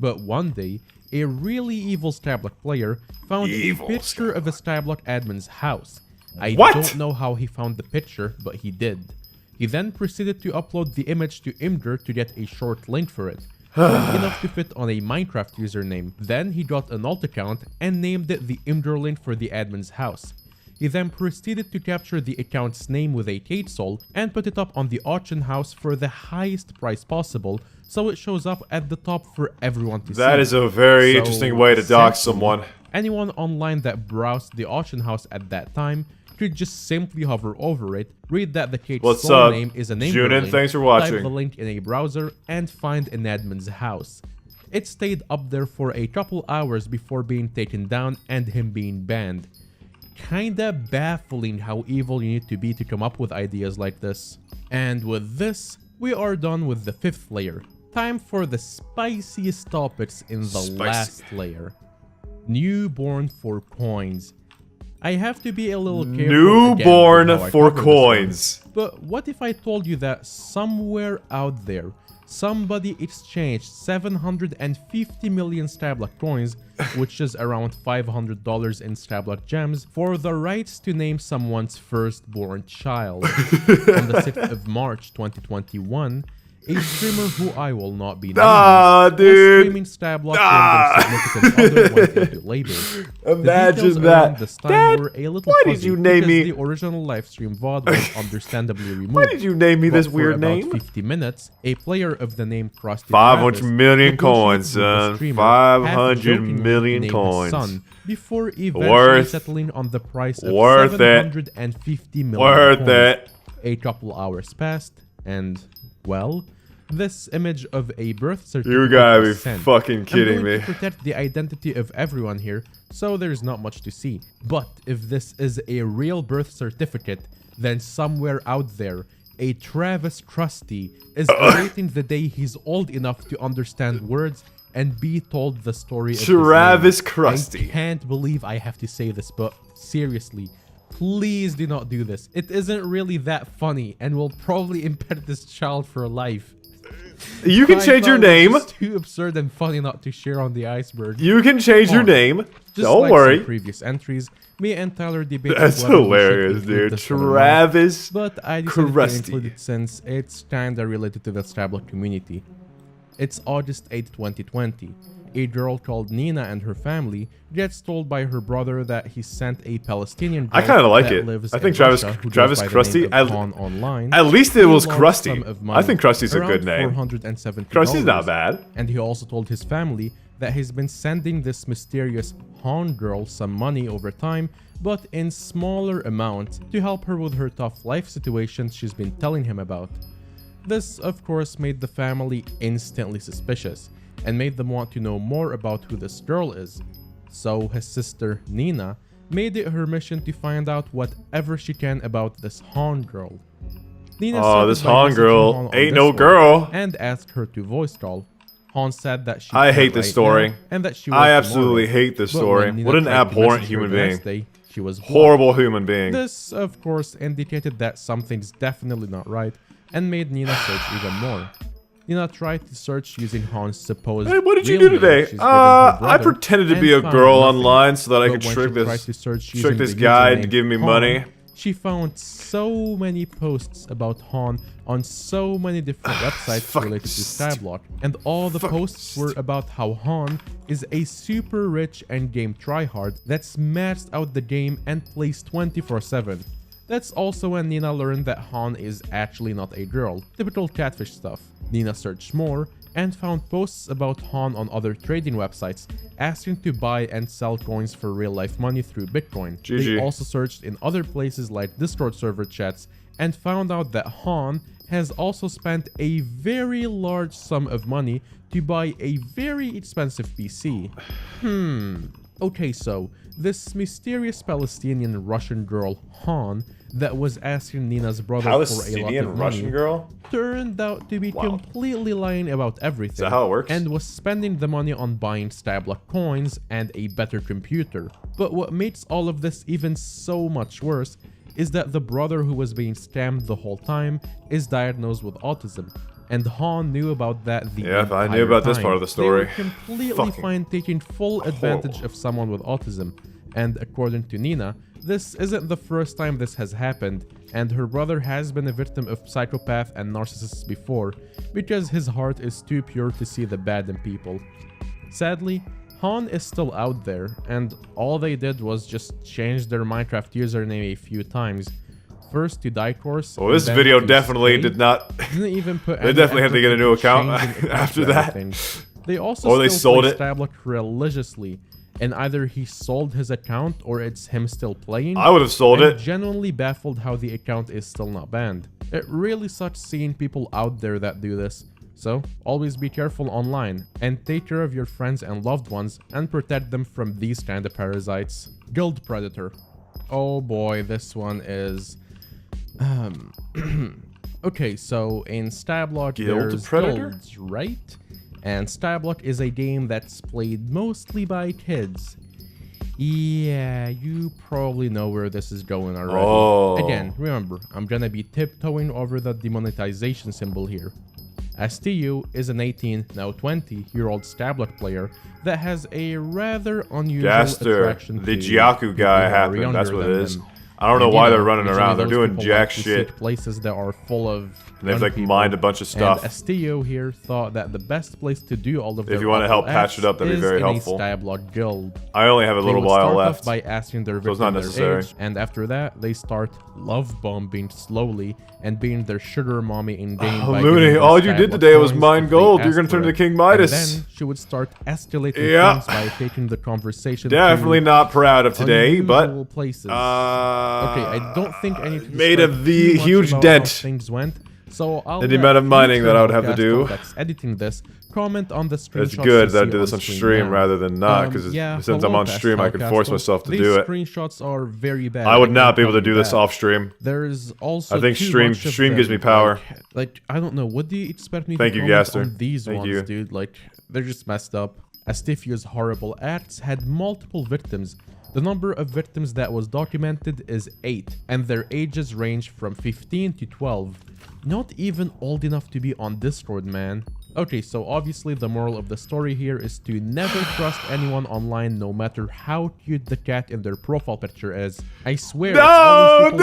But one day, a really evil SkyBlock player found a picture of a SkyBlock admin's house. I don't know how he found the picture, but he did. He then proceeded to upload the image to Imgur to get a short link for it, enough to fit on a Minecraft username. Then he got an alt account and named it the Imgur link for the admin's house. He then proceeded to capture the account's name with a Kate Soul and put it up on the auction house for the highest price possible, so it shows up at the top for everyone to see. That is a very interesting way to dox someone. Anyone online that browsed the auction house at that time could just simply hover over it, read that the Kate Soul name is a name Junin, link, thanks for watching. type the link in a browser, and find an admin's house. It stayed up there for a couple hours before being taken down and him being banned. Kinda baffling how evil you need to be to come up with ideas like this. And with this, we are done with the 5th layer. Time for the spiciest topics in the last layer. Newborn for coins. I have to be a little careful Newborn again for how I cover coins. this one. But what if I told you that somewhere out there, somebody exchanged 750 million SkyBlock coins, which is around $500 in SkyBlock gems, for the rights to name someone's firstborn child. On the 6th of March 2021, a streamer who I will not be naming dude. streaming SkyBlock when their significant other went into labor. Imagine that. Dad, were a little why did you name me? The original livestream VOD was understandably removed. Why did you name me But this for weird about name? 50 minutes, a player of the name Krusty 500 million Travis coins, negotiated with the son. streamer, 500 half-jokingly million named his coins. son, before eventually Worth. settling on the price of Worth it. 750 million Worth coins. it. A couple hours passed, and, well, this image of a birth certificate You gotta be was sent. fucking kidding I'm going me. to protect the identity of everyone here, so there's not much to see. But if this is a real birth certificate, then somewhere out there, a Travis Krusty is awaiting the day he's old enough to understand words and be told the story of his Travis name. Krusty. I can't believe I have to say this, but seriously, please do not do this. It isn't really that funny and will probably impact this child for life. You can change your name. It's too absurd and funny not to share on the iceberg. You can change your name. Just Don't like worry. Some previous entries, me and Tyler debated That's whether we should hilarious, include dude. this or not, Travis but I decided to include Krusty. it since it's kinda related to the SkyBlock community. It's August 8, 2020. A girl called Nina and her family gets told by her brother that he sent a Palestinian girl I kind of like that it. lives I think in Travis Russia who Travis goes by the name Krusty. of Han online. At least it a was large Krusty. sum of I think money, Krusty's a good around name. $470. Krusty's not bad. And he also told his family that he's been sending this mysterious Han girl some money over time, but in smaller amounts to help her with her tough life situations she's been telling him about. This, of course, made the family instantly suspicious and made them want to know more about who this girl is. So his sister, Nina, made it her mission to find out whatever she can about this Han girl. Nina started this by Han messaging girl Han on ain't no Discord girl. and asked her to voice call. Han said that she I can't hate this right story. now, and that she I will absolutely tomorrow. hate this But story. when Nina What an tried to abhorrent message her human the being. next day, she was Horrible blocked. human being. This, of course, indicated that something's definitely not right and made Nina search even more. Nina tried to search using Han's supposed Hey, what did you real do name today? she's given her I brother pretended to and be a found girl nothing. online so that I But could when trick she this tried to search using the guy to username give me Han, money. She found so many posts about Han on so many different websites related to SkyBlock, and all the posts were about how Han is a super rich endgame tryhard that's maxed out the game and plays 24/7. That's also when Nina learned that Han is actually not a girl. Typical catfish stuff. Nina searched more and found posts about Han on other trading websites, asking to buy and sell coins for real-life money through Bitcoin. GG. They also searched in other places like Discord server chats and found out that Han has also spent a very large sum of money to buy a very expensive PC. Okay, so this mysterious Palestinian Russian girl, Han, that was asking Nina's brother for a lot Palestinian of Russian money, girl? turned out to be completely lying about everything. Is that how it works? And was spending the money on buying SkyBlock coins and a better computer. But what makes all of this even so much worse is that the brother who was being scammed the whole time is diagnosed with autism. And Han knew about that the Yeah, I knew entire about this time. part of the story. They were completely Fucking fine taking full advantage of someone with autism. And according to Nina, this isn't the first time this has happened, and her brother has been a victim of psychopath and narcissists before, because his heart is too pure to see the bad in people. Sadly, Han is still out there, and all they did was just change their Minecraft username a few times. First to Die Course. Well, this and then video to definitely Stay. did not. Didn't even put They any definitely had to effort get a new into account changing after that. anything. They also Or they still sold play it. SkyBlock religiously, and either he sold his account or it's him still playing. I would have sold I'm it. Genuinely baffled how the account is still not banned. It really sucks seeing people out there that do this. So, always be careful online, and take care of your friends and loved ones, and protect them from these kind of parasites. Guild Predator. Oh boy, this one is... Okay, so in SkyBlock Guild there's Predator? guilds, right? And SkyBlock is a game that's played mostly by kids. Yeah, you probably know where this is going already. Oh. Again, remember, I'm gonna be tiptoeing over the demonetization symbol here. STU is an 18, now 20-year-old SkyBlock player that has a rather unusual Gaster, attraction the to Jiaku people guy who are happened. That's younger what it than is. them. I don't know And, why you they're running usually around. They're those doing people jack like to shit. seek places that are full of They've young like people. mined a bunch of stuff. And STO here thought that the best place to do all of their If you want to help awful patch it up, that'd be acts very is in helpful. A SkyBlock guild. I only have a They little would while start left, off by asking their so it's not victim necessary. their age, and after that, they start love bombing slowly and being their sugar mommy in game. Oh, by Looney, giving them all you did SkyBlock today was coins mine if they gold. You're asked gonna turn for into King it. Midas. And then she would start escalating Yeah. things by taking the conversation. Definitely to not proud of today, but unusual places. Okay, I don't think I need to made a describe too much huge about dent how things went. So I'll in the let amount of mining that I would have to future do. podcast that's editing this comment on the screenshots. It's good you that I see did this on screen stream now. rather than not, because Yeah, since I'm hello, on stream, I can force Pascal myself to These do it. Screenshots are very bad. I would not can be able to tell you do this that. off stream. There's also I think too stream much of gives them, me power. Like I don't know. What do you expect me Thank to you, comment Gaster. on these Thank ones, you. dude? Like they're just messed up. Astifia's horrible acts had multiple victims, The number of victims that was documented is 8, and their ages range from 15 to 12. Not even old enough to be on Discord, man. Okay, so obviously the moral of the story here is to never trust anyone online, no matter how cute the cat in their profile picture is. I swear, no, not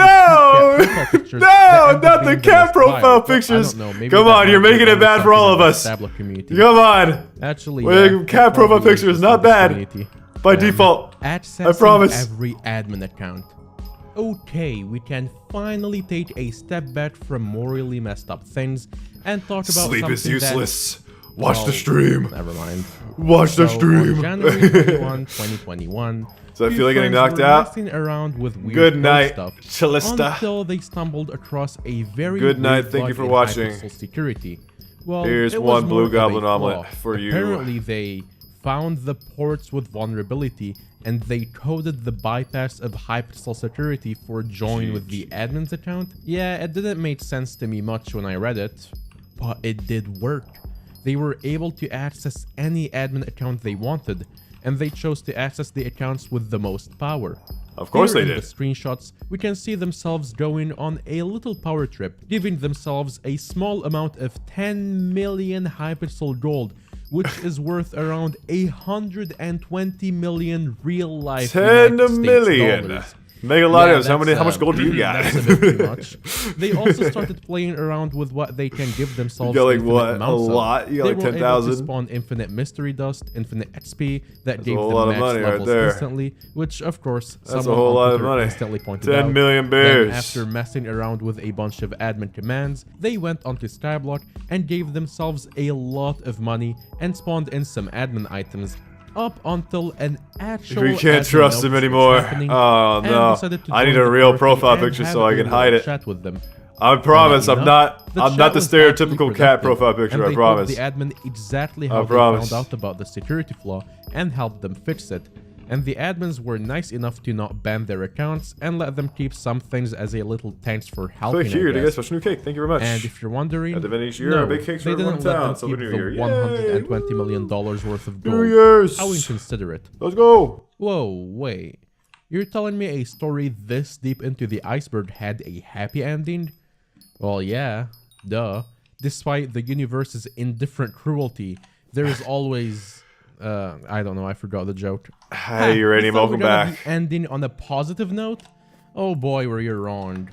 the cat profile pictures. Come on, you're making it bad for all of us. Come on. Actually, cat profile picture is not bad by default. I promise. Every admin account. Okay, we can finally take a step back from morally messed up things and talk about Sleep something is useless. That, Watch the stream. Never mind. Watch the stream. On January 21, 2021, so I feel like getting knocked out. Messing around with weird Good night, stuff Chalista. until they stumbled across a very good night. Thank bug you for in watching. Hypixel security. Well, here's it was one more blue of a goblin flaw. omelet for you. Apparently, they found the ports with vulnerability and they coded the bypass of Hypixel security for join with the admin's account. Yeah, it didn't make sense to me much when I read it, but it did work. They were able to access any admin account they wanted, and they chose to access the accounts with the most power. Of course Here they in did. The screenshots, we can see themselves going on a little power trip, giving themselves a small amount of 10 million Hypixel gold, which is worth around 120 million real-life 10 United million. States dollars. Megalodios, how much gold do you got? That's a bit too much. They also started playing around with what they can give themselves. You got like infinite what? A amounts of. lot? You got like They were able to 10,000? spawn infinite mystery dust, infinite XP that gave a whole them lot of max money right levels there. instantly, which of course That's a someone whole on lot of Twitter money. instantly pointed 10 out. million Then bears. after messing around with a bunch of admin commands, they went onto SkyBlock and gave themselves a lot of money and spawned in some admin items. Up until an actual We can't admin trust him noticed anymore. what's happening Oh and no. decided to I need join a the real party profile and picture have so I a can little hide it. chat with them. I promise I'm not The I'm chat not the was actually stereotypical cat productive, profile and picture, they I told promise. the admin exactly I how they promise. found out about the security flaw and helped them fix it. And the admins were nice enough to not ban their accounts and let them keep some things as a little thanks for helping. Click here I to guess. get special new cake. Thank you very much. And if you're wondering, At the end of each year, no, a big cakes they for everyone didn't in let them town. So keep New the Year. Yay! $120 million worth of New gold. Year's. How inconsiderate. Let's go. Whoa, wait. You're telling me a story this deep into the iceberg had a happy ending? Well, yeah, duh. Despite the universe's indifferent cruelty, there is always... I don't know, I forgot the joke. Hey, Uranium, welcome back. Ending on a positive note? Oh boy, were you wrong.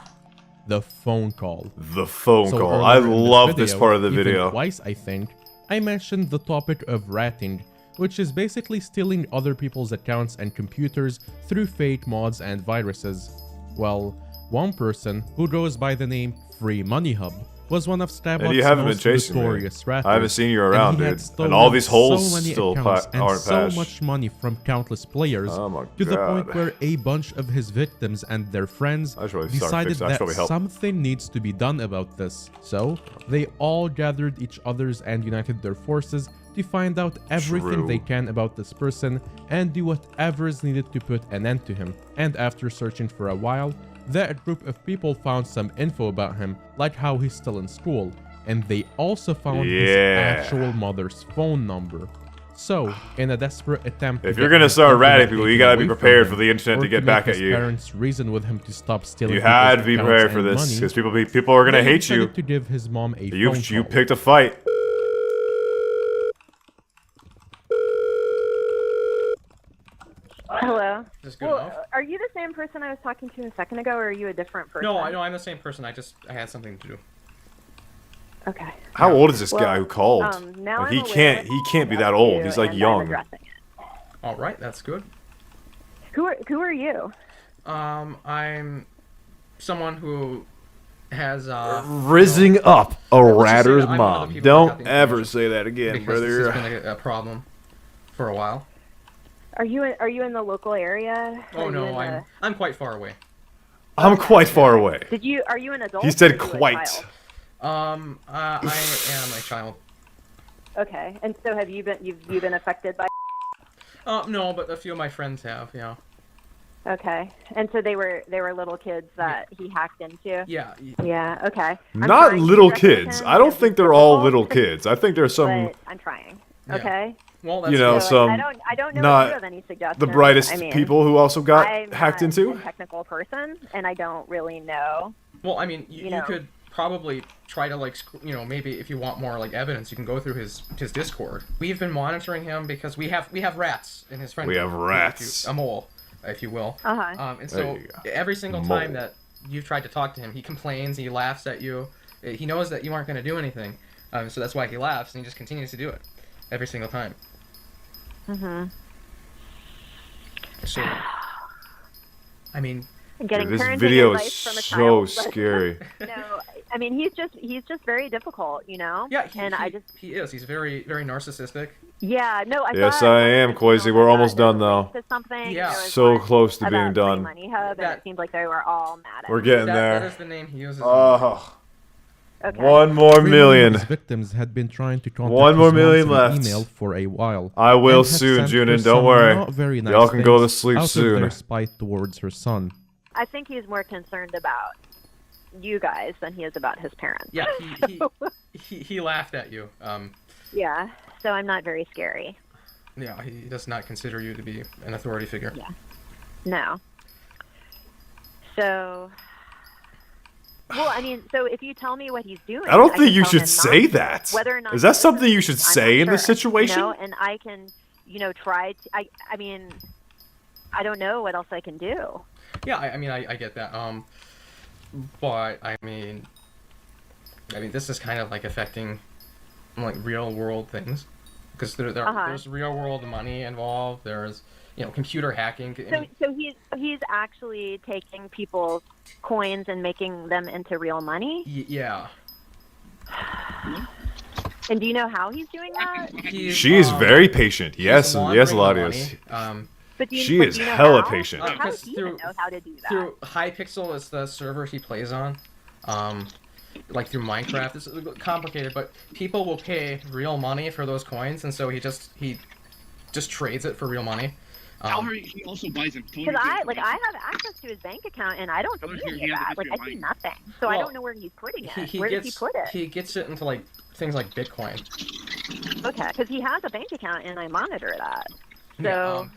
The phone call. The phone So call. I earlier in love this part of the even video. Twice, I think, I mentioned the topic of ratting, which is basically stealing other people's accounts and computers through fake mods and viruses. Well, one person, who goes by the name Free Money Hub, was one of SkyBlock's And you haven't been most chasing me. notorious ratters. I haven't seen you around, and he had dude. And stolen all these holes so many still accounts and aren't so patched. much money from countless players, Oh my to the God. point where a bunch of his victims and their friends decided that help. something needs to be done about this. So, they all gathered each other's and united their forces to find out everything True. they can about this person and do whatever is needed to put an end to him. And after searching for a while, that group of people found some info about him, like how he's still in school, and they also found his actual mother's phone number. So, in a desperate attempt If to you're get gonna his start ratting internet people, you taken gotta away be from prepared him, for the internet or to get make back at his you. parents reason with him to stop stealing You had to people's be accounts prepared for and this money, because people are gonna they hate you. decided to give his mom a You phone call. picked a fight. Hello. Is this good Well, enough? are you the same person I was talking to a second ago, or are you a different person? No, I'm the same person. I had something to do. Okay. How old is this Well, guy who called? now Like, I'm he can't be that old. He's like and I'm young. addressing it. All right, that's good. Who are you? I'm someone who has Rising up a let's just say ratter's that I'm one of the mom. people that Don't got the ever information say that again, because brother. This has been a problem for a while. Are you in the local area? Oh Are you no, in I'm quite far away. I'm quite far away. Are you an adult? He or said are you a quite. child? I am a child. Okay, and so have you been affected by? No, but a few of my friends have. Yeah. Okay, and so they were little kids that he hacked into. Yeah. Yeah. Okay. I'm Not trying to little address with kids. him I don't because think he's they're all difficult, little kids. I think there's some. But I'm trying. Yeah. Okay. Well, you know, So, some I don't know if not you have any suggestions. the brightest I mean, people who also got I'm hacked not into. a technical person, and I don't really know. Well, I mean, you know. could probably try to like, you know, maybe if you want more like evidence, you can go through his Discord. We've been monitoring him because we have rats in his friend. We group, have rats. a mole, if you will. Uh-huh. And There so you go. every single Mole. time that you've tried to talk to him, he complains, he laughs at you. He knows that you aren't going to do anything, so that's why he laughs, and he just continues to do it every single time. Mm-hmm. So, I mean, Getting Dude, this parenting video is advice from a so child, but- scary. No, I mean he's just very difficult, you know. yeah, he is. He's very narcissistic. Yeah, no, I Yes, thought I am, Quasi. We're almost done though. to something. Yeah. There was So one close to about being Free done. Money Hub, and it seemed like they were all mad at We're me. getting That there. is the name he uses. Oh. Okay. One more Three million. of his victims had been trying to contact One more his mom million through left. email for a while. I will and had soon, sent her Junin. Don't some worry. not very nice Y'all can go to things sleep out soon. Of their spite towards her son. I think he's more concerned about you guys than he is about his parents. Yeah, he laughed at you. Yeah, so I'm not very scary. Yeah, he does not consider you to be an authority figure. Yeah. No. So, well, I mean, so if you tell me what he's doing, I don't think can you tell should him say not to. that. Whether or not Is that he something you listens, should I'm say not in this sure, situation? You know, and I can, you know, try. I mean, I don't know what else I can do. Yeah, I mean, I get that. But I mean, this is kind of like affecting like real world things because there's real world money involved. There's computer hacking. So he's actually taking people's coins and making them into real money. Yeah. And do you know how he's doing that? She's very patient. Yes, yes, Ladius. But do you, She but is do you know hella how? patient. How does he even know how to do that? Through Hypixel is the server he plays on. Like through Minecraft. It's complicated, but people will pay real money for those coins, and so he just trades it for real money. Tell her he also buys them. Because I have access to his bank account and I don't see any of that. Like I see nothing, so I don't know where he's putting it. Where does he put it? He gets it into like things like Bitcoin. Okay, because he has a bank account and I monitor that. So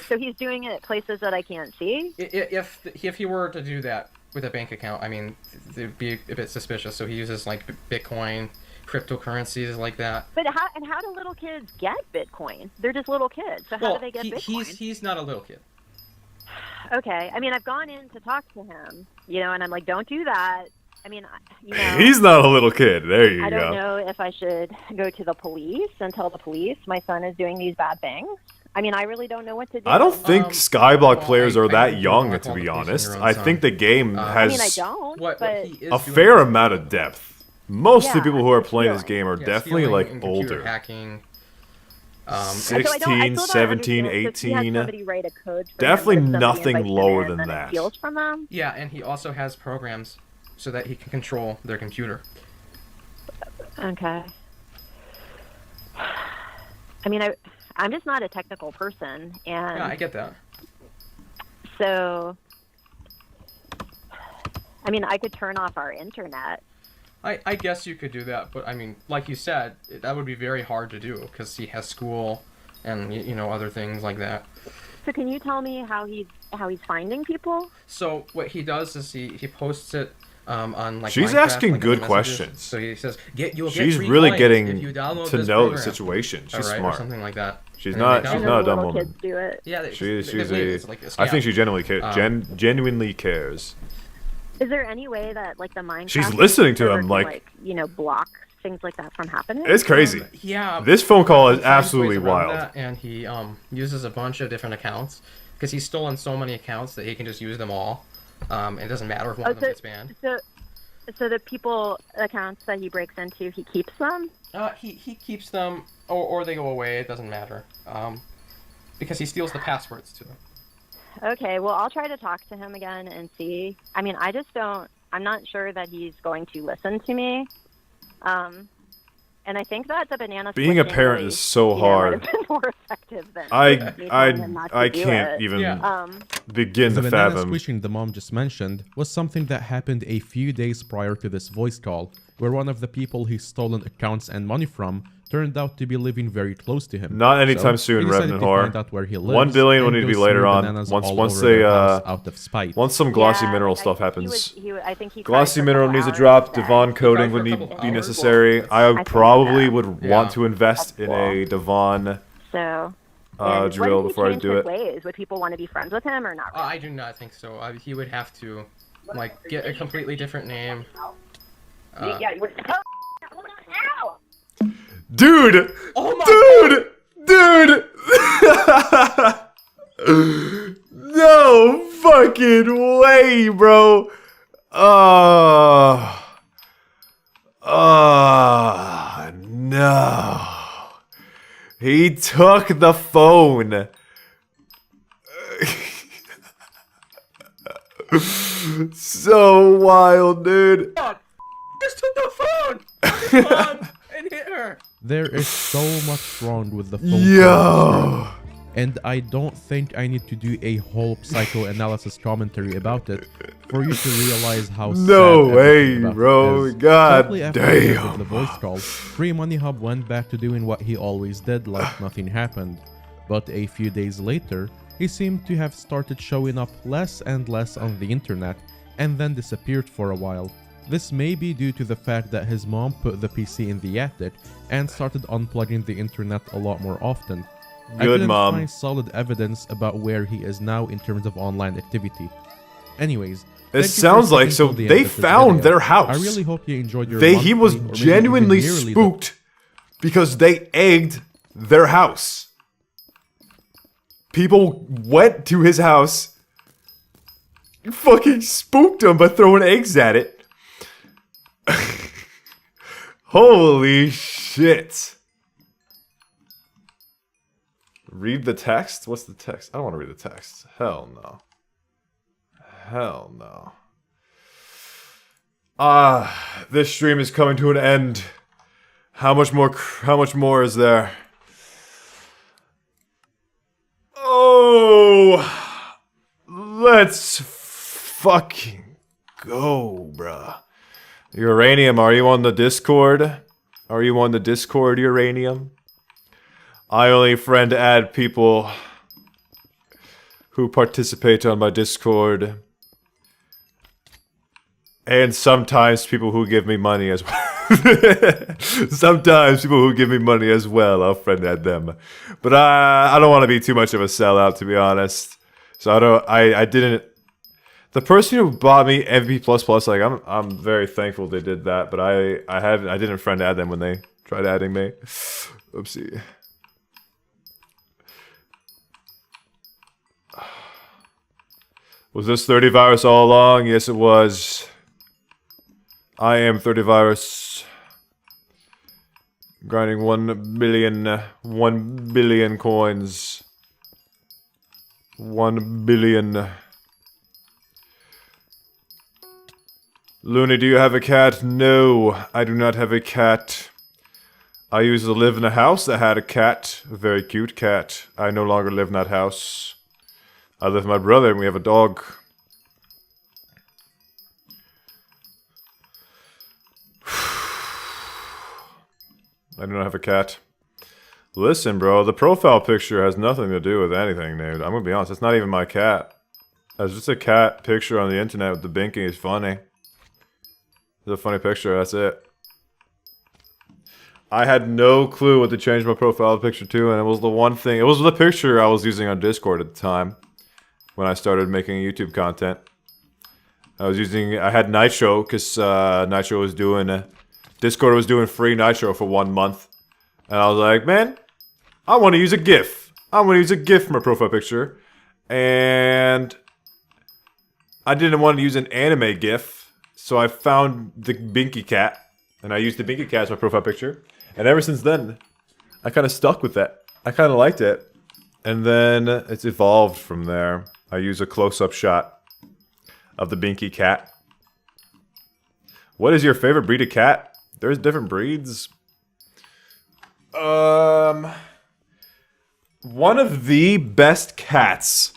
so he's doing it at places that I can't see. If he were to do that with a bank account, I mean, it'd be a bit suspicious. So he uses like Bitcoin, cryptocurrencies like that. But how do little kids get Bitcoin? They're just little kids. So how do they get Bitcoin? He's not a little kid. Okay, I mean, I've gone in to talk to him, and I'm like, don't do that. I mean, He's not a little kid. There you I go. don't know if I should go to the police and tell the police my son is doing these bad things. I mean, I really don't know what to do. I don't think Skyblock players are that young, to be honest. I think the game has I don't, but a fair amount of depth. Most of the Yeah, people who are playing this game are Yeah, definitely stealing like and computer older. hacking. 16, 17, 18. Definitely nothing lower than that. From them. Yeah, and he also has programs so that he can control their computer. Okay. I mean, I'm just not a technical person, and Yeah, I get that. so, I mean, I could turn off our internet. I guess you could do that, but I mean, like you said, that would be very hard to do because he has school and other things like that. So, can you tell me how he's finding people? So what he does is he posts it on like. She's Minecraft, asking like, in good the messages. questions. So he says, you'll get She's free really coins getting if you download to this know the program." situation. She's Alright, smart. Or something like that. She's And not. they She's download not a it. dumb Little woman. kids do it. Yeah, She's it's like a I think scam. she genuinely cares. Is there any way that like the Minecraft? She's listening to server him, can, like- block things like that from happening? It's crazy. Yeah. This phone call is he finds absolutely ways around wild. that, and he uses a bunch of different accounts because he's stolen so many accounts that he can just use them all. It doesn't matter if one of them gets banned. So the people accounts that he breaks into, he keeps them? He keeps them, or they go away. It doesn't matter. Because he steals the passwords to them. Okay, well, I'll try to talk to him again and see. I mean, I'm not sure that he's going to listen to me. And I think that the banana Being a switching parent really, is so might hard. have been more effective than me I telling him not to I do can't it. even begin The to banana fathom. squishing the mom just mentioned was something that happened a few days prior to this voice call, where one of the people he's stolen accounts and money from turned out to be living very close to him. Not anytime soon, he decided Revenant to Horror. find out where he lives 1 billion will and need to be go later smear on. bananas Once all over they their house out of spite. once some glossy Yeah, mineral like, stuff I happens. I think he cried Glossy for a mineral couple needs a hours drop. instead. Devon coding would be necessary. I probably would want to invest in a Devon So. drill what if he before I changed do his it. ways? Would people want to be friends with him or not? Really? I do not think so. He would have to, like, get a completely different name. Yeah, you would. Dude! Oh my Dude! No fucking way, bro! No. He took the phone. So wild, dude. Just took the phone! Come and hit her! There is so much wrong with the phone Yo. call stream, and I don't think I need to do a whole psychoanalysis commentary about it for you to realize how No sad way, everything about bro. it is. God Shortly after the end damn. of the voice call, Free Money Hub went back to doing what he always did, like nothing happened. But a few days later, he seemed to have started showing up less and less on the internet, and then disappeared for a while. This may be due to the fact that his mom put the PC in the attic and started unplugging the internet a lot more often. I Good couldn't mom. find solid evidence about where he is now in terms of online activity. Anyways, It thank you for sounds like sticking so till the end they of this found video. their house. I really hope you enjoyed your He was monthly or maybe even genuinely yearly the- spooked because they egged their house. People went to his house, fucking spooked him by throwing eggs at it. Holy shit. Read the text? What's the text? I don't want to read the text. Hell no. Hell no. This stream is coming to an end. How much more is there? Oh, let's fucking go, bruh. Uranium, are you on the Discord? Are you on the Discord, Uranium? I only friend add people who participate on my Discord. And sometimes people who give me money as well. Sometimes people who give me money as well, I'll friend add them. But I don't want to be too much of a sellout, to be honest. So I didn't. The person who bought me MVP++, like I'm very thankful they did that. But I didn't friend add them when they tried adding me. Oopsie. Was this 30 virus all along? Yes, it was. I am 30 virus. Grinding 1 billion coins. 1 billion. Looney, do you have a cat? No, I do not have a cat. I used to live in a house that had a cat. A very cute cat. I no longer live in that house. I live with my brother and we have a dog. I do not have a cat. Listen, bro, the profile picture has nothing to do with anything, dude. I'm gonna be honest, it's not even my cat. It's just a cat picture on the internet with the binky. It's funny. It's a funny picture, that's it. I had no clue what to change my profile picture to, and it was the one thing. It was the picture I was using on Discord at the time when I started making YouTube content. I had Nitro because Nitro was doing Discord was doing free Nitro for 1 month, and I was like, man, I want to use a GIF. I want to use a GIF for my profile picture, and I didn't want to use an anime GIF, so I found the Binky Cat, and I used the Binky Cat as my profile picture. And ever since then, I kind of stuck with that. I kind of liked it. And then it's evolved from there. I use a close-up shot of the Binky Cat. What is your favorite breed of cat? There's different breeds. One of the best cats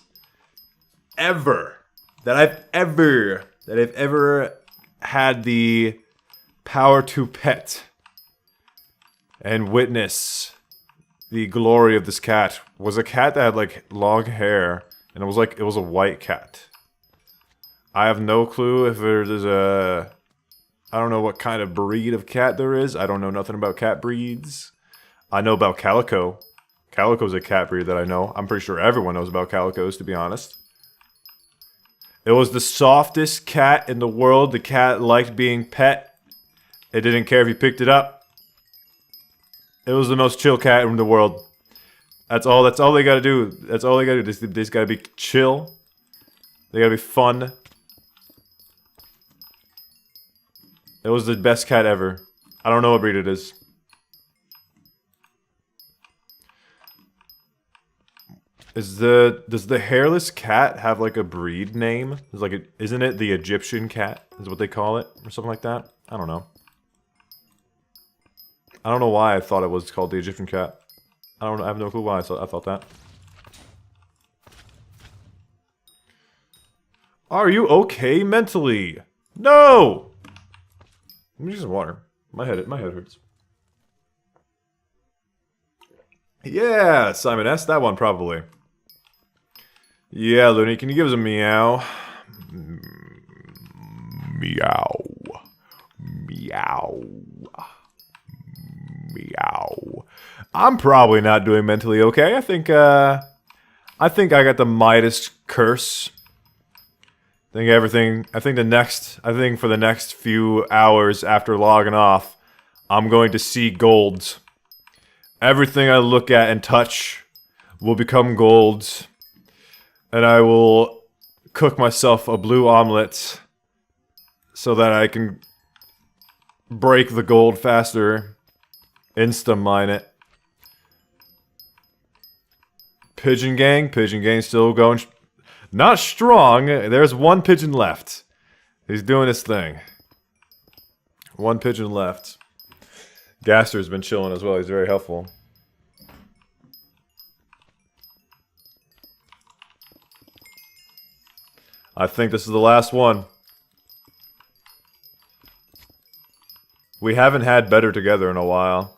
ever that I've ever had the power to pet and witness the glory of this cat. Was a cat that had like long hair, and it was a white cat. I have no clue if there's a... I don't know what kind of breed of cat there is. I don't know nothing about cat breeds. I know about calico. Calico's a cat breed that I know. I'm pretty sure everyone knows about calicos, to be honest. It was the softest cat in the world. The cat liked being pet. It didn't care if you picked it up. It was the most chill cat in the world. That's all they gotta do. That's all they gotta do. They just gotta be chill. They gotta be fun. It was the best cat ever. I don't know what breed it is. Does the hairless cat have like a breed name? Isn't it the Egyptian cat? Is what they call it or something like that? I don't know. I don't know why I thought it was called the Egyptian cat. I have no clue why I thought that. Are you okay mentally? No! Let me get some water. My head hurts. Yeah, Simon S. That one probably. Yeah, Looney, can you give us a meow? Meow. Meow. Meow. I'm probably not doing mentally okay. I think I got the Midas curse. I think for the next few hours after logging off, I'm going to see golds. Everything I look at and touch will become golds. And I will cook myself a blue omelet so that I can break the gold faster. Insta-mine it. Pigeon Gang still going... Not strong. There's one pigeon left. He's doing his thing. One pigeon left. Gaster's been chilling as well. He's very helpful. I think this is the last one. We haven't had better together in a while.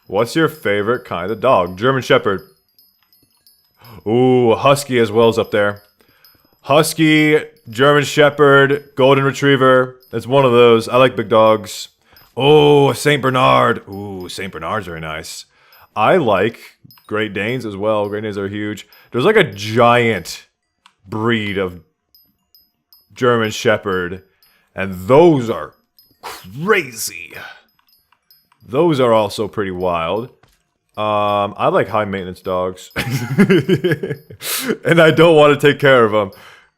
What's your favorite kind of dog? German Shepherd. Ooh, Husky as well is up there. Husky, German Shepherd, Golden Retriever. It's one of those. I like big dogs. Oh, Saint Bernard. Ooh, Saint Bernard's very nice. I like Great Danes as well. Great Danes are huge. There's like a giant breed of German Shepherd, and those are crazy. Those are also pretty wild. I like high maintenance dogs. And I don't want to take care of them.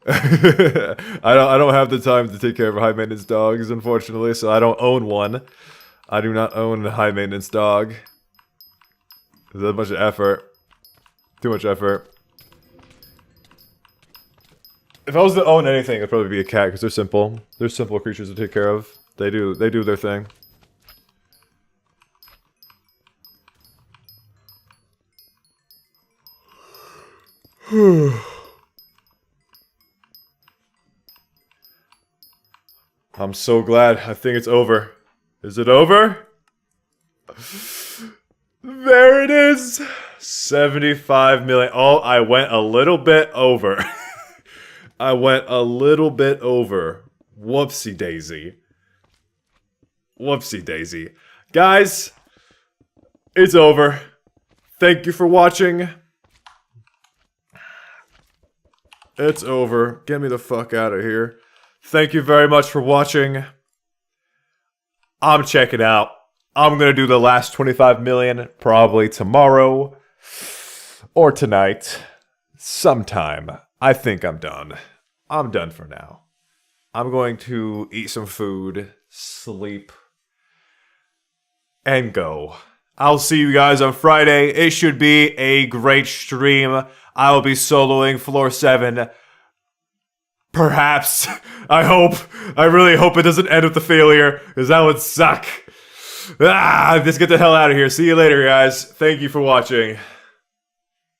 I don't have the time to take care of high maintenance dogs, unfortunately, so I don't own one. I do not own a high maintenance dog. There's a bunch of effort. Too much effort. If I was to own anything, it'd probably be a cat, because they're simple. They're simple creatures to take care of. They do their thing. I'm so glad. I think it's over. Is it over? There it is! 75 million. Oh, I went a little bit over. I went a little bit over. Whoopsie daisy. Whoopsie daisy. Guys, it's over. Thank you for watching. It's over. Get me the fuck out of here. Thank you very much for watching. I'm checking out. I'm gonna do the last 25 million probably tomorrow or tonight. Sometime. I think I'm done. I'm done for now. I'm going to eat some food, sleep, and go. I'll see you guys on Friday. It should be a great stream. I will be soloing Floor 7. Perhaps. I hope. I really hope it doesn't end with a failure, because that would suck. Just get the hell out of here. See you later, guys. Thank you for watching.